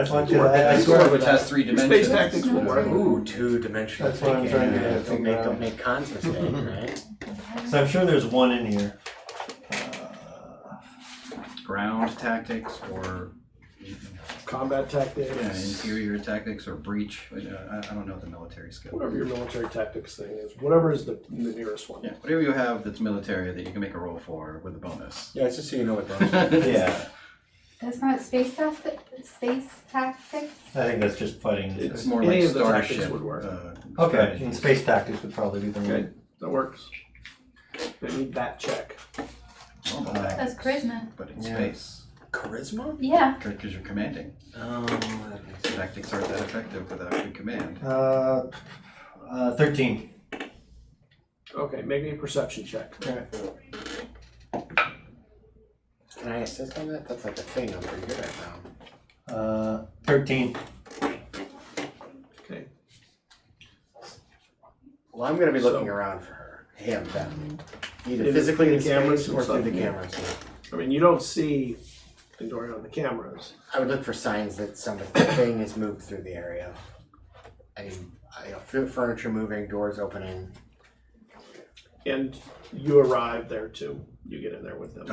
Speaker 4: find you.
Speaker 1: Work.
Speaker 4: I swear
Speaker 6: Which has 3 dimensions.
Speaker 1: Space tactics would work.
Speaker 2: Ooh, 2-dimensional.
Speaker 4: That's what I'm trying to
Speaker 2: Don't
Speaker 4: figure
Speaker 2: make,
Speaker 4: out.
Speaker 2: don't make cons mistake, right?
Speaker 4: So I'm sure there's one in here.
Speaker 6: Ground tactics or
Speaker 1: Combat tactics.
Speaker 6: interior tactics or breach. I don't know the military skill.
Speaker 1: Whatever your military tactics thing is. Whatever is the nearest one.
Speaker 6: Yeah, whatever you have that's military that you can make a roll for with a bonus.
Speaker 2: Yeah, it's just so you know what those are.
Speaker 4: Yeah,
Speaker 3: That's not space tactics.
Speaker 4: I think that's just fighting.
Speaker 6: It's more
Speaker 1: Any
Speaker 6: like
Speaker 1: of the tactics
Speaker 6: starship.
Speaker 1: would work.
Speaker 4: Okay,
Speaker 6: strategy.
Speaker 4: and space tactics would probably be the one.
Speaker 1: Okay, that works. They need that check.
Speaker 6: Normal
Speaker 3: That's
Speaker 6: tactics,
Speaker 3: charisma.
Speaker 6: but in
Speaker 2: Yeah.
Speaker 6: space.
Speaker 2: Charisma?
Speaker 3: Yeah.
Speaker 6: Because you're commanding.
Speaker 2: Oh, that makes sense.
Speaker 6: Tactics aren't that effective without good command.
Speaker 4: 13.
Speaker 1: Okay, make me a perception check.
Speaker 2: Can I assist on that? That's like a thing I'm pretty good at now.
Speaker 4: 13.
Speaker 1: Okay.
Speaker 2: Well, I'm going to be looking
Speaker 1: So-
Speaker 2: around for her. Them. Either
Speaker 1: In-
Speaker 2: physically
Speaker 1: in
Speaker 2: in
Speaker 1: the cameras
Speaker 2: space
Speaker 1: and
Speaker 2: or through
Speaker 1: stuff,
Speaker 2: the
Speaker 1: yeah.
Speaker 2: cameras. Yeah.
Speaker 1: I mean, you don't see Pandora on the cameras.
Speaker 2: I would look for signs that thing has moved through the area. I mean, furniture moving, doors opening.
Speaker 1: And you arrive there too. You get in there with them.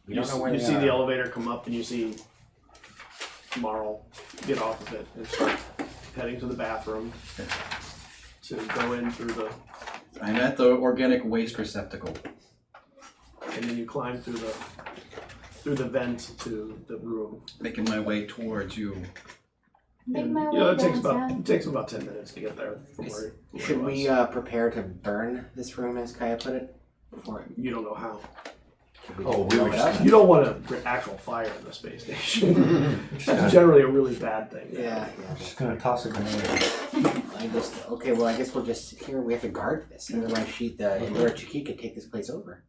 Speaker 2: We don't know where
Speaker 1: you
Speaker 2: they
Speaker 1: see
Speaker 2: are.
Speaker 1: the elevator come up and you see Marl get off of it and start heading to the bathroom to go in through the,
Speaker 6: I'm at the organic waste receptacle.
Speaker 1: and then you climb through the vent to the room.
Speaker 6: Making my way towards you.
Speaker 3: Make
Speaker 1: And,
Speaker 3: my
Speaker 1: you know,
Speaker 3: way
Speaker 1: it takes
Speaker 3: downtown.
Speaker 1: 10 minutes to get there from where
Speaker 2: Should
Speaker 1: it
Speaker 2: we
Speaker 1: was.
Speaker 2: prepare to burn this room, as Kaya put it? Before
Speaker 1: You don't know how.
Speaker 2: should we
Speaker 4: Oh, we
Speaker 2: blow
Speaker 4: were
Speaker 2: it up?
Speaker 1: You don't want an actual fire in the space station. It's generally a really bad thing.
Speaker 2: Yeah,
Speaker 4: Just gonna toss a grenade.
Speaker 2: I guess we'll just sit here. We have to guard this. Otherwise, Indora Chiki could take this place over.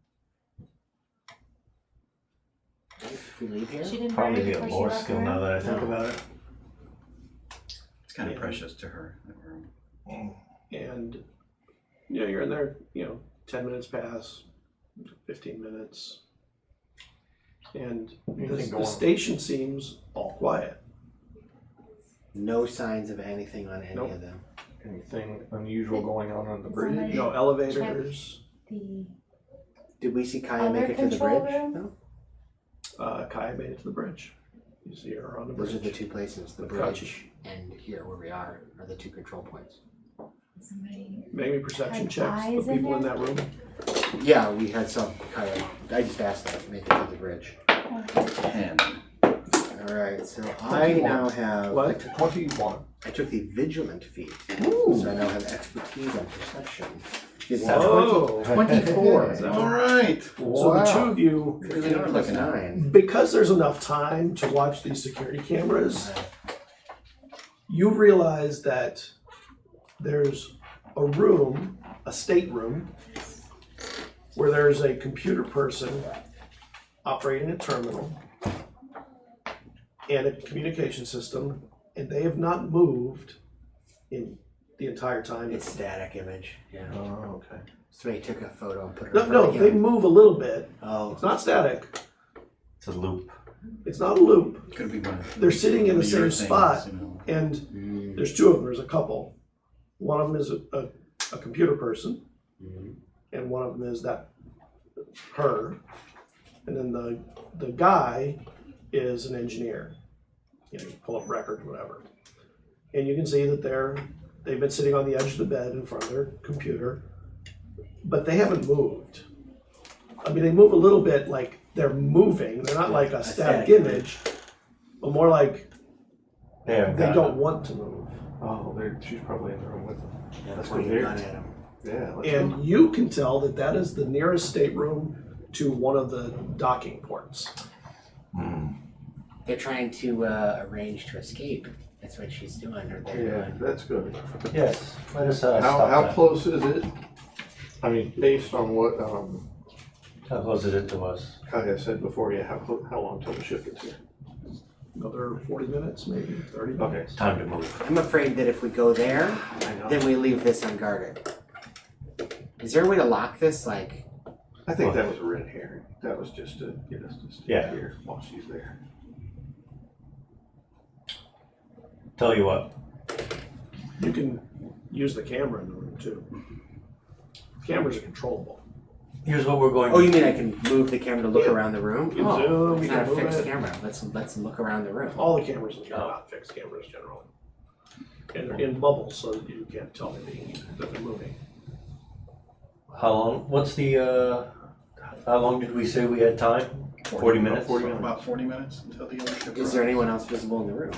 Speaker 2: Right? If we leave here?
Speaker 3: She didn't
Speaker 4: Probably
Speaker 3: burn
Speaker 4: be
Speaker 3: it
Speaker 4: a
Speaker 3: before she
Speaker 4: lore
Speaker 3: left
Speaker 4: skill
Speaker 3: her.
Speaker 4: now that I think
Speaker 2: No.
Speaker 4: about it.
Speaker 6: It's kind of
Speaker 1: Yeah.
Speaker 6: precious to her, that room.
Speaker 1: And you're in there, 10 minutes pass, 15 minutes. And the station seems all quiet.
Speaker 2: No signs of anything on any
Speaker 1: Nope.
Speaker 2: of them.
Speaker 7: Anything unusual going on the bridge?
Speaker 3: Somebody-
Speaker 1: No elevators.
Speaker 3: The
Speaker 2: Did we see Kaya
Speaker 3: Other
Speaker 2: make it to the
Speaker 3: control
Speaker 2: bridge?
Speaker 3: room?
Speaker 2: No.
Speaker 1: Kaya made it to the bridge. You see her on the
Speaker 2: Those are
Speaker 1: bridge.
Speaker 2: the two places, the
Speaker 1: The
Speaker 2: bridge and here where we are the two control points.
Speaker 3: somebody.
Speaker 1: Make me perception
Speaker 3: Had
Speaker 1: checks. The
Speaker 3: eyes in
Speaker 1: people in
Speaker 3: there?
Speaker 1: that room.
Speaker 2: Yeah, we had some Kaya. I just asked them to make it to the bridge.
Speaker 6: 10.
Speaker 2: Alright, so I now have
Speaker 1: What?
Speaker 7: 21.
Speaker 2: I took the vigilant feat.
Speaker 1: Ooh.
Speaker 2: So I now have expertise and perception. Which gives
Speaker 1: Whoa.
Speaker 2: 24.
Speaker 6: All right.
Speaker 1: So the two of you,
Speaker 2: Really are like a 9.
Speaker 1: because there's enough time to watch these security cameras, you realize that there's a room, a stateroom, where there's a computer person operating a terminal and a communication system, and they have not moved in the entire time.
Speaker 2: It's static image. Yeah.
Speaker 7: Oh, okay.
Speaker 2: So they took a photo and put it
Speaker 1: No,
Speaker 2: in
Speaker 1: no,
Speaker 2: front of
Speaker 1: they
Speaker 2: the
Speaker 1: move a little bit.
Speaker 2: Oh.
Speaker 1: It's not static.
Speaker 4: It's a loop.
Speaker 1: It's not a loop.
Speaker 6: Could be one of
Speaker 1: They're sitting in the
Speaker 6: your
Speaker 1: same spot. And
Speaker 2: Mm.
Speaker 1: there's two of them. There's a couple. One of them is a computer person,
Speaker 2: Mm.
Speaker 1: and one of them is her. And then the guy is an engineer. You pull up records, whatever. And you can see that they've been sitting on the edge of the bed in front of their computer, but they haven't moved. I mean, they move a little bit like they're moving. They're not like a static image, but more like
Speaker 4: There,
Speaker 1: they don't want to move.
Speaker 7: Oh, she's probably in the room with them.
Speaker 2: Yeah,
Speaker 7: That's
Speaker 2: pointing
Speaker 7: what
Speaker 2: a
Speaker 7: they're-
Speaker 2: gun at him.
Speaker 7: Yeah, let's
Speaker 1: And you can tell that is the nearest stateroom to one of the docking ports.
Speaker 2: They're trying to arrange to escape. That's what she's doing, or they're
Speaker 7: Yeah,
Speaker 2: doing.
Speaker 7: that's good.
Speaker 4: Yes, let us stop
Speaker 7: How
Speaker 4: that.
Speaker 7: close is it? I mean, based on what
Speaker 4: How close is it to us?
Speaker 7: Kaya said before, yeah, how long till the ship gets here?
Speaker 1: Another 40 minutes, maybe 30
Speaker 7: Okay.
Speaker 1: minutes.
Speaker 4: It's time to move.
Speaker 2: I'm afraid that if we go there,
Speaker 1: I know.
Speaker 2: then we leave this unguarded. Is there a way to lock this? Like,
Speaker 7: I think that was a red herring. That was just to get us to stay
Speaker 4: Yeah.
Speaker 7: here while she's there.
Speaker 4: Tell you what,
Speaker 1: You can use the camera in the room too. Cameras are controllable.
Speaker 4: here's what we're going
Speaker 2: oh,
Speaker 4: to
Speaker 2: you mean I can move the camera to look around the room?
Speaker 1: You can
Speaker 2: Oh,
Speaker 1: zoom,
Speaker 2: it's
Speaker 1: you
Speaker 2: not a
Speaker 1: can move
Speaker 2: fixed
Speaker 1: it.
Speaker 2: camera. Let's look around the room.
Speaker 1: All the cameras are not fixed cameras generally. And they're in bubbles so that you can't tell that they're moving.
Speaker 4: How long, what's the, how long did we say we had time? 40 minutes?
Speaker 6: About 40 minutes until the other ship
Speaker 2: Is there
Speaker 6: arrives.
Speaker 2: anyone else visible in the room?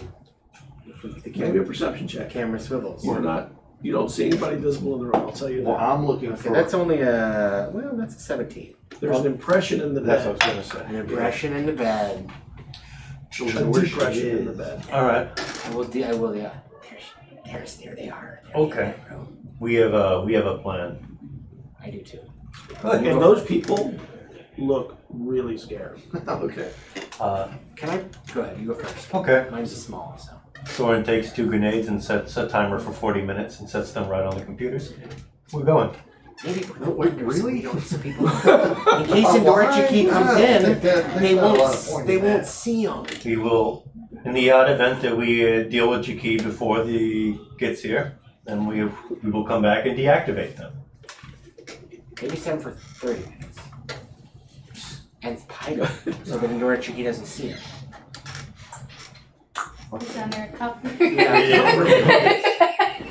Speaker 2: If the
Speaker 1: Maybe
Speaker 2: camera,
Speaker 1: a perception check.
Speaker 2: camera swivels.
Speaker 1: You're not, you don't see anybody visible in the room, I'll tell you
Speaker 7: Well,
Speaker 1: that.
Speaker 7: I'm looking
Speaker 2: Okay,
Speaker 7: for.
Speaker 2: that's only a, well, that's a 17.
Speaker 1: There's an impression in the
Speaker 7: That's what I
Speaker 1: bed.
Speaker 7: was gonna
Speaker 2: An
Speaker 7: say.
Speaker 2: impression in the bed.
Speaker 1: A
Speaker 7: Where she
Speaker 1: depression in the
Speaker 7: is.
Speaker 1: bed.
Speaker 4: All right,
Speaker 2: I will, yeah. There they are. They're
Speaker 4: Okay.
Speaker 2: in that room.
Speaker 4: we have a plan.
Speaker 2: I do too.
Speaker 1: And those people look really scared.
Speaker 7: Okay.
Speaker 2: Can I? Go ahead, you go first.
Speaker 4: Okay.
Speaker 2: Mine's a small, so.
Speaker 4: Soren takes 2 grenades and sets a timer for 40 minutes and sets them right on the computers. We're going.
Speaker 2: Maybe we're
Speaker 7: Wait,
Speaker 2: under
Speaker 7: really?
Speaker 2: some people. In case Indorachiki comes in, they
Speaker 7: they
Speaker 2: won't see them.
Speaker 4: We will, in the odd event that we deal with Jaki before he gets here, then we will come back and deactivate them.
Speaker 2: Maybe set them for 30 minutes. And hide them so that Indorachiki doesn't see them.
Speaker 3: It's under a cup.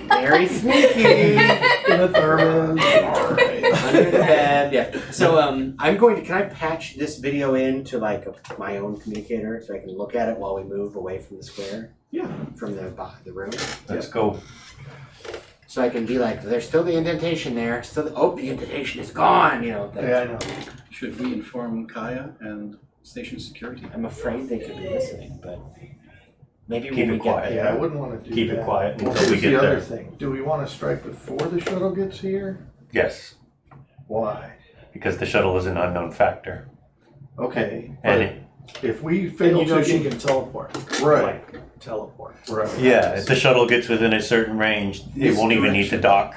Speaker 2: Very sneaky.
Speaker 1: In a thermos.
Speaker 2: Under the bed, yeah. So I'm going to. Can I patch this video into like my own communicator so I can look at it while we move away from the square,
Speaker 1: Yeah.
Speaker 2: from the room?
Speaker 4: Let's go.
Speaker 2: So I can be like, there's still the indentation there. Still, the indentation is gone. You know.
Speaker 7: Yeah, I know.
Speaker 6: Should we inform Kaya and station security?
Speaker 2: I'm afraid they could be listening, but maybe
Speaker 4: Keep
Speaker 2: when we
Speaker 4: it
Speaker 2: get
Speaker 4: quiet.
Speaker 2: there.
Speaker 7: Yeah, I wouldn't wanna do that.
Speaker 4: Keep it quiet
Speaker 7: Well,
Speaker 4: until we
Speaker 7: here's
Speaker 4: get
Speaker 7: the other
Speaker 4: there.
Speaker 7: thing. Do we wanna strike before the shuttle gets here?
Speaker 4: Yes,
Speaker 7: Why?
Speaker 4: because the shuttle is an unknown factor.
Speaker 7: Okay.
Speaker 4: And
Speaker 7: but if we
Speaker 1: And
Speaker 7: fail
Speaker 1: you know
Speaker 7: to
Speaker 1: she
Speaker 7: get.
Speaker 1: can teleport.
Speaker 7: Right.
Speaker 1: Like, teleport.
Speaker 7: Right.
Speaker 4: yeah, if the shuttle gets within a certain range, it won't even need to dock.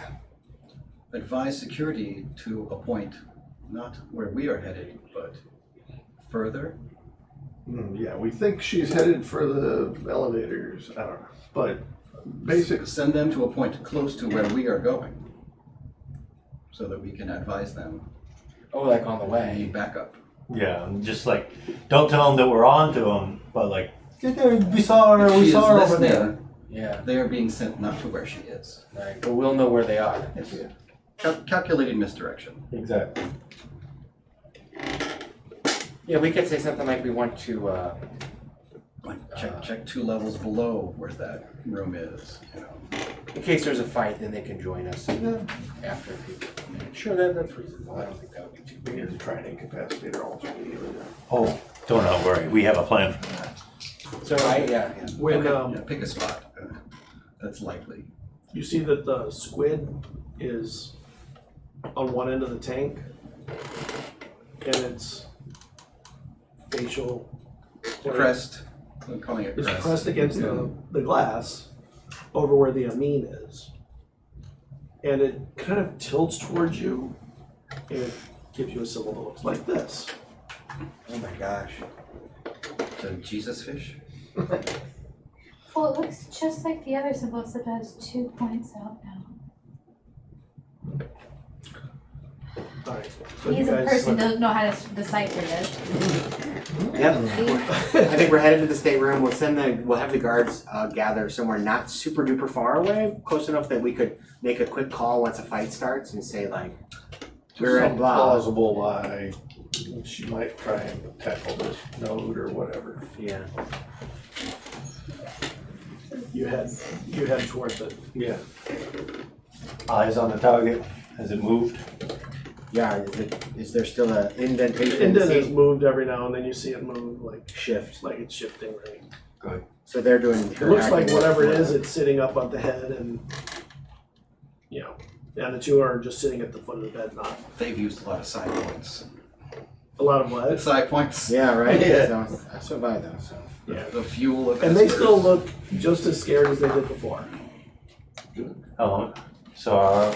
Speaker 6: Advise security to a point, not where we are headed, but further.
Speaker 7: Yeah, we think she's headed for the elevators. I don't know. But basically,
Speaker 6: Send them to a point close to where we are going, so that we can advise them.
Speaker 2: Oh, like on the
Speaker 6: Need
Speaker 2: way.
Speaker 6: backup.
Speaker 4: Yeah, and just like, don't tell them that we're on to them, but like, we saw her,
Speaker 6: If
Speaker 4: we
Speaker 6: she
Speaker 4: saw her
Speaker 6: is
Speaker 4: over there.
Speaker 6: listening,
Speaker 2: Yeah.
Speaker 6: they are being sent not to where she is.
Speaker 2: Right. But we'll know where they are.
Speaker 6: Yes. Calculated misdirection.
Speaker 4: Exactly.
Speaker 2: Yeah, we could say something like we want to.
Speaker 6: Like check 2 levels below where that room is. You know.
Speaker 2: In case there's a fight, then they can join us after a few minutes. Sure, that's reasonable. I don't think that would be too
Speaker 7: we
Speaker 2: weird.
Speaker 7: need to try and incapacitate her almost immediately.
Speaker 4: Oh, don't not worry, we have a plan for that.
Speaker 2: So yeah.
Speaker 1: When
Speaker 6: Yeah, pick a spot that's likely.
Speaker 1: you see that the squid is on one end of the tank and its facial point
Speaker 6: Crest. I'm calling it
Speaker 1: is
Speaker 6: crest.
Speaker 1: pressed against the glass over where the amine is. And it kind of tilts towards you and it gives you a symbol that looks like this.
Speaker 2: Oh my gosh.
Speaker 6: The Jesus fish.
Speaker 3: Well, it looks just like the other symbol, except it has 2 points out now.
Speaker 1: Alright, so
Speaker 3: He's
Speaker 1: you
Speaker 3: a
Speaker 1: guys
Speaker 3: person who doesn't know how to decipher this.
Speaker 2: Yep. I think we're headed to the stateroom. We'll have the guards gather somewhere not super duper far away, close enough that we could make a quick call once a fight starts and say like, we're at
Speaker 7: Some
Speaker 2: blah.
Speaker 7: plausible lie. She might try and tackle this node or whatever.
Speaker 2: Yeah.
Speaker 1: you head towards it.
Speaker 7: Yeah.
Speaker 4: Eyes on the target, has it moved?
Speaker 2: Yeah, is there still an indentation?
Speaker 1: And then it's moved every now and then. You see it move like
Speaker 2: Shift.
Speaker 1: like it's shifting. Right.
Speaker 2: So they're doing.
Speaker 1: It looks like whatever it is, it's sitting up on the head, and and the two are just sitting at the foot of the bed. Not
Speaker 6: They've used a lot of side points.
Speaker 1: a lot of what?
Speaker 6: Side points.
Speaker 2: Yeah, right.
Speaker 7: Yeah.
Speaker 2: So I still buy those. So.
Speaker 1: Yeah.
Speaker 6: The fuel of
Speaker 1: And they
Speaker 6: Espers.
Speaker 1: still look just as scared as they did before.
Speaker 4: How long? So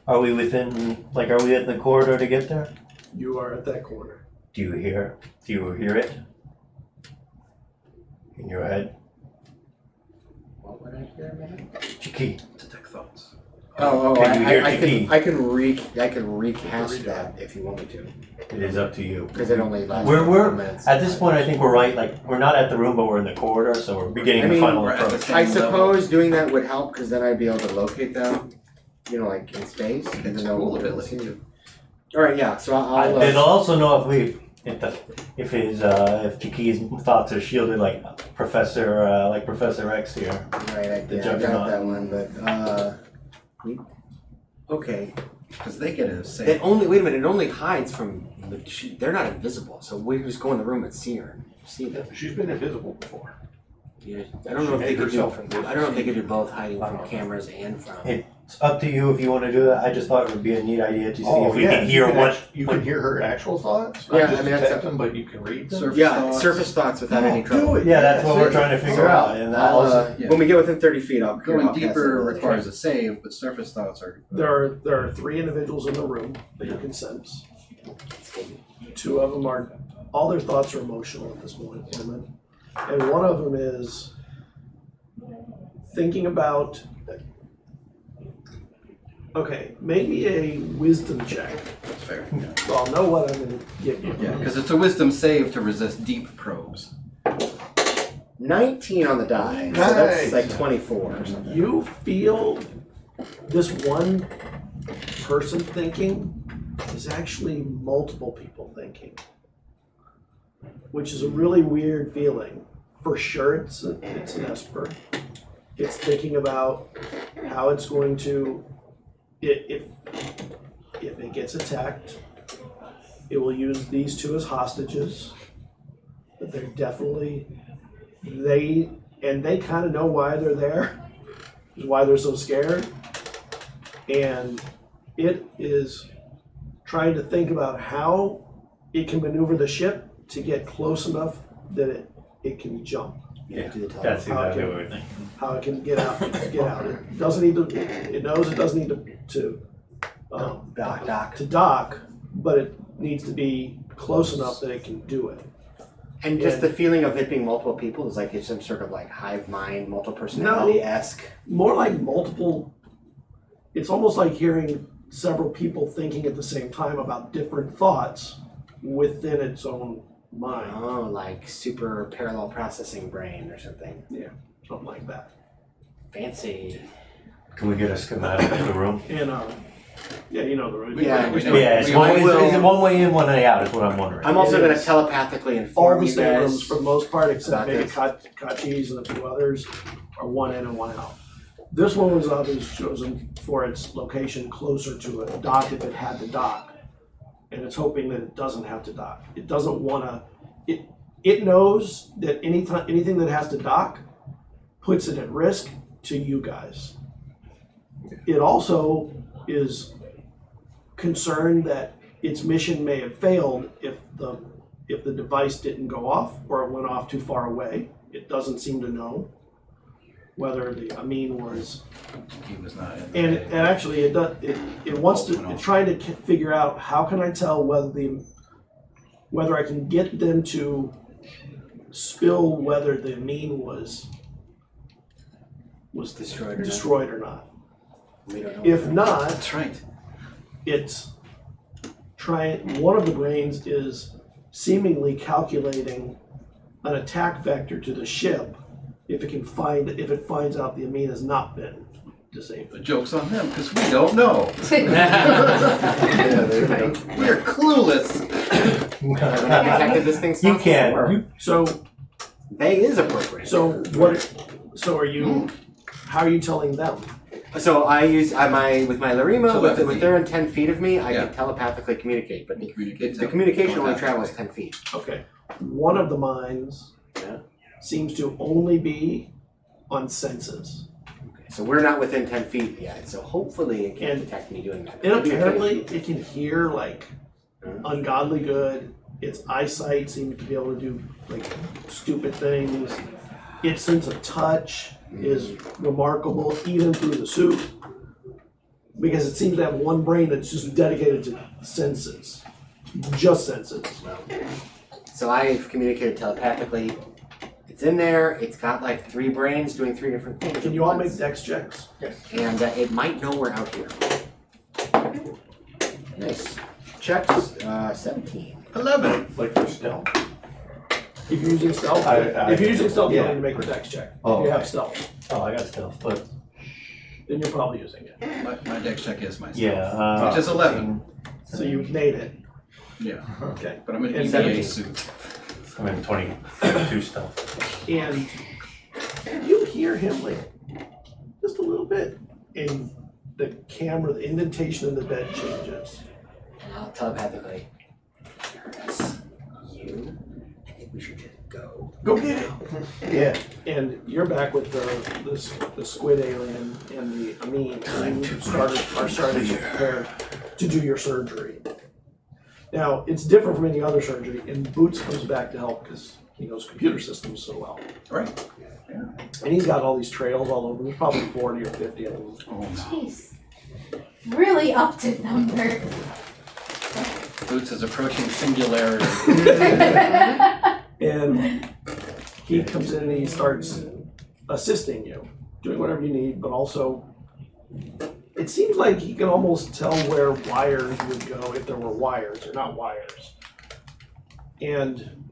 Speaker 4: are we within, like, are we in the corridor to get there?
Speaker 1: You are at that corner.
Speaker 4: Do you hear it? In your head?
Speaker 2: What would I hear, man?
Speaker 4: Chiki.
Speaker 6: Detect thoughts.
Speaker 2: Oh,
Speaker 4: Can you hear
Speaker 2: I
Speaker 4: the key?
Speaker 2: can recast
Speaker 1: Redo
Speaker 2: that if you want me to,
Speaker 4: It is up to you.
Speaker 2: because it only lasts.
Speaker 4: We're
Speaker 2: 5 minutes.
Speaker 4: at this point. I think we're right. Like, we're not at the room, but we're in the corridor, so we're beginning
Speaker 2: I
Speaker 4: the
Speaker 2: mean,
Speaker 4: final
Speaker 6: we're at the
Speaker 4: approach.
Speaker 6: same
Speaker 2: I
Speaker 6: level.
Speaker 2: suppose doing that would help, because then I'd be able to locate them, like in space.
Speaker 6: It's
Speaker 2: even
Speaker 6: a
Speaker 2: though
Speaker 6: cool
Speaker 2: we'll
Speaker 6: ability
Speaker 2: see.
Speaker 6: too.
Speaker 2: All right, yeah. So I'll.
Speaker 4: It'll also know if Chiki's thoughts are shielded, like Professor X here.
Speaker 2: Right, I got
Speaker 4: Juggernaut.
Speaker 2: that one, but okay.
Speaker 6: Because they get a say.
Speaker 2: It only wait a minute. It only hides from. They're not invisible, so we just go in the room and see her. See them.
Speaker 7: She's been invisible before.
Speaker 2: Yeah, I don't know if
Speaker 7: She
Speaker 2: they
Speaker 7: made
Speaker 2: could do.
Speaker 7: herself invisible.
Speaker 2: I don't know if they could do both, hiding from cameras and from.
Speaker 4: It's up to you if you want to do that. I just thought it would be a neat idea to see if we can
Speaker 7: you
Speaker 4: hear
Speaker 7: can
Speaker 4: what.
Speaker 7: you can hear her actual thoughts. Not
Speaker 2: Yeah,
Speaker 7: just
Speaker 2: I mean, that's
Speaker 7: detect them, but you can read them.
Speaker 6: Surface
Speaker 2: Yeah,
Speaker 6: thoughts.
Speaker 2: surface thoughts without any
Speaker 7: Do
Speaker 2: trouble.
Speaker 7: it.
Speaker 4: Yeah, that's what we're
Speaker 7: see?
Speaker 4: trying to figure out, and that
Speaker 2: I'll,
Speaker 4: also.
Speaker 6: Yeah.
Speaker 2: When we get within 30 feet, I'll
Speaker 6: Going
Speaker 2: cast
Speaker 6: deeper
Speaker 2: it.
Speaker 6: requires a save, but surface thoughts are.
Speaker 1: There are 3 individuals in the room that you can sense. 2 of them are, all their thoughts are emotional at this moment. And one of them is thinking about, okay, make me a wisdom check.
Speaker 6: That's fair.
Speaker 1: So I'll know what I'm going to get you.
Speaker 6: Yeah, because it's a wisdom save to resist deep probes.
Speaker 2: 19 on the die, so that's
Speaker 7: Nice.
Speaker 2: like 24 or something.
Speaker 1: You feel this one person thinking is actually multiple people thinking, which is a really weird feeling. For sure, it's an Esper. It's thinking about how it's going to, if it gets attacked, it will use these 2 as hostages. But they're definitely, they kind of know why they're there, why they're so scared. And it is trying to think about how it can maneuver the ship to get close enough that it can jump.
Speaker 4: Yeah,
Speaker 2: Do the top.
Speaker 4: that's exactly
Speaker 1: Okay.
Speaker 4: what we're thinking.
Speaker 1: How it can get out. It doesn't need to. It knows it doesn't need to dock, but it needs to be close enough that it can do it.
Speaker 2: And just the feeling of it being multiple people is like it's some sort of like hive mind, multiple personality-esque.
Speaker 1: More like multiple. It's almost like hearing several people thinking at the same time about different thoughts within its own mind.
Speaker 2: Oh, like super parallel processing brain or something.
Speaker 1: Something like that.
Speaker 2: Fancy.
Speaker 4: Can we get a schematic of the room?
Speaker 1: And yeah, you know the room.
Speaker 2: Yeah,
Speaker 6: we
Speaker 2: we
Speaker 6: know.
Speaker 4: Yeah, is
Speaker 6: We
Speaker 4: it one way in, one way out? Is what I'm wondering.
Speaker 2: I'm also
Speaker 1: It
Speaker 2: going to
Speaker 1: is.
Speaker 2: telepathically
Speaker 1: All
Speaker 2: inform
Speaker 1: the
Speaker 2: you
Speaker 1: staterooms,
Speaker 2: guys.
Speaker 1: for the most part, except
Speaker 2: about
Speaker 1: maybe
Speaker 2: this.
Speaker 1: Kachis and a few others, are one in and one out. This one was obviously chosen for its location closer to a dock if it had to dock. And it's hoping that it doesn't have to dock. It doesn't want to, it knows that anything that has to dock puts it at risk to you guys. It also is concerned that its mission may have failed if the device didn't go off or it went off too far away. It doesn't seem to know whether the Amin was,
Speaker 6: He was not in.
Speaker 1: and actually it wants to, it's trying to figure out how can I tell whether I can get them to spill whether the Amin was destroyed or not.
Speaker 2: We don't know.
Speaker 1: If not,
Speaker 6: That's right.
Speaker 1: it's one of the brains is seemingly calculating an attack vector to the ship if it finds out the Amin has not been disabled.
Speaker 6: The joke's on them because we don't know.
Speaker 7: Yeah, there you go.
Speaker 6: We're clueless.
Speaker 2: I detected this thing.
Speaker 4: You can.
Speaker 1: So
Speaker 2: They is appropriate.
Speaker 1: are you how are you telling them?
Speaker 2: So I use with my Larima, with
Speaker 6: Telepathy.
Speaker 2: they're in 10 feet of me, I
Speaker 6: Yeah.
Speaker 2: can telepathically communicate, but
Speaker 6: Communicate
Speaker 2: the communication only
Speaker 6: telepathically.
Speaker 2: travels 10 feet.
Speaker 1: Okay. One of the mines
Speaker 2: Yeah.
Speaker 1: seems to only be on senses.
Speaker 2: So we're not within 10 feet yet, so hopefully it can't
Speaker 1: And-
Speaker 2: detect me doing that.
Speaker 1: And apparently it can hear like
Speaker 2: Mhm.
Speaker 1: ungodly good. Its eyesight seems to be able to do like stupid things. Its sense of touch is remarkable even through the suit. Because it seems to have one brain that's just dedicated to senses. Just senses.
Speaker 2: So I've communicated telepathically. It's in there. It's got like 3 brains doing 3 different things.
Speaker 1: Can
Speaker 2: at
Speaker 1: you all
Speaker 2: once.
Speaker 1: make dex checks?
Speaker 2: And it might know we're out here. Nice. Checks 17.
Speaker 6: 11.
Speaker 4: Like for stealth?
Speaker 1: If you're using stealth, if you're using stealth, you don't need to make a dex check.
Speaker 4: Oh,
Speaker 1: if you have
Speaker 4: okay.
Speaker 1: stealth,
Speaker 4: Oh, I got stealth, but
Speaker 1: then you're probably using it.
Speaker 6: My dex check is my
Speaker 4: yeah.
Speaker 6: Which is 11.
Speaker 1: So you made it.
Speaker 6: Yeah.
Speaker 1: Okay.
Speaker 6: But I'm in
Speaker 1: And
Speaker 6: EVA
Speaker 2: 17.
Speaker 6: suit.
Speaker 4: I'm in 22 stealth.
Speaker 1: And you hear him like just a little bit, and the camera, the indentation in the bed changes.
Speaker 2: Telepathically. Curtis, I think we should just go.
Speaker 1: Go get it.
Speaker 7: Yeah.
Speaker 1: And you're back with the squid alien and the Amin. And you are starting to prepare to do your surgery. Now it's different from any other surgery, and Boots comes back to help because he knows computer systems so well.
Speaker 6: Right.
Speaker 1: And he's got all these trails all over. There's probably 40 or 50 of them.
Speaker 6: Oh, no.
Speaker 3: Jeez. Really up to number.
Speaker 6: Boots is approaching singularity.
Speaker 1: And he comes in and he starts assisting you, doing whatever you need, but also it seems like he can almost tell where wires would go if there were wires or not wires. And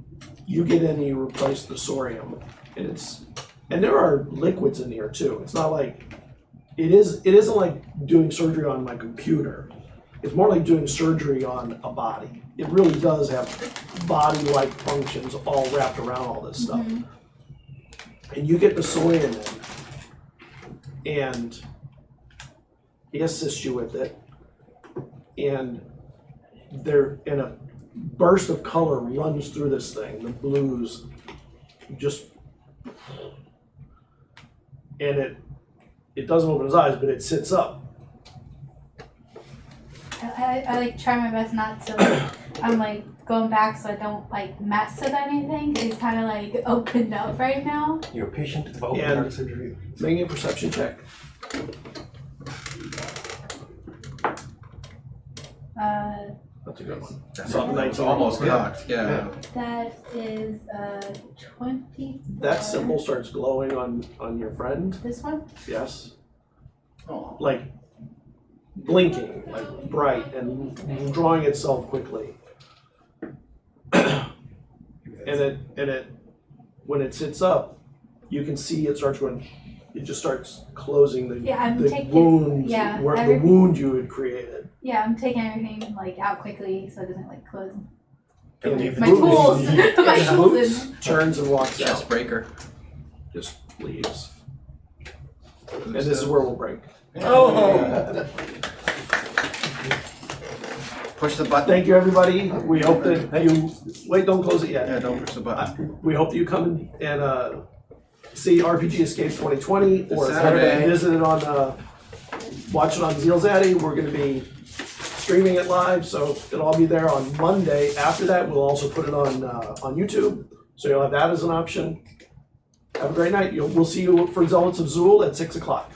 Speaker 1: you get in and you replace the sorium, and there are liquids in here too. It's not like it isn't like doing surgery on my computer. It's more like doing surgery on a body. It really does have body-like functions all wrapped around all this stuff. And you get the sorium in, and he assists you with it, and a burst of color runs through this thing, the blues, just, and it doesn't open his eyes, but it sits up.
Speaker 3: I like try my best not to I'm like going back so I don't like mess with anything. 'Cause he's kind of like opened up right now.
Speaker 4: You're a patient of open
Speaker 1: And-
Speaker 4: heart surgery.
Speaker 1: Make a perception check. That's a good one.
Speaker 6: That's
Speaker 1: So, 19.
Speaker 6: almost cocked. Yeah.
Speaker 3: That is 20.
Speaker 1: That symbol starts glowing on your friend.
Speaker 3: This one?
Speaker 1: Yes.
Speaker 6: Oh.
Speaker 1: Like blinking, like bright and drawing itself quickly. and it when it sits up, you can see it starts going. It just starts closing the,
Speaker 3: Yeah, I'm
Speaker 1: the
Speaker 3: taking-
Speaker 1: wounds,
Speaker 3: yeah,
Speaker 1: where the
Speaker 3: everything-
Speaker 1: wound you had created.
Speaker 3: Yeah, I'm taking everything like out quickly so it doesn't like close.
Speaker 1: And
Speaker 4: leave
Speaker 3: My
Speaker 1: Boots-
Speaker 3: tools. My
Speaker 1: and
Speaker 3: tools
Speaker 1: Boots
Speaker 3: in.
Speaker 1: turns and walks
Speaker 6: Chest
Speaker 1: out.
Speaker 6: breaker.
Speaker 1: Just leaves. And this is where we'll break.
Speaker 6: Oh. Push the button.
Speaker 1: Thank you, everybody. We hope that you wait. Don't close it yet.
Speaker 6: Yeah, don't push the button.
Speaker 1: We hope that you come and see RPG Escape 2020 or
Speaker 6: Saturday.
Speaker 1: visit it on, watch it on ZealZaddy. We're going to be streaming it live, so it'll all be there on Monday. After that, we'll also put it on YouTube, so you'll have that as an option. Have a great night. We'll see you for Zealots of Zul at 6 o'clock.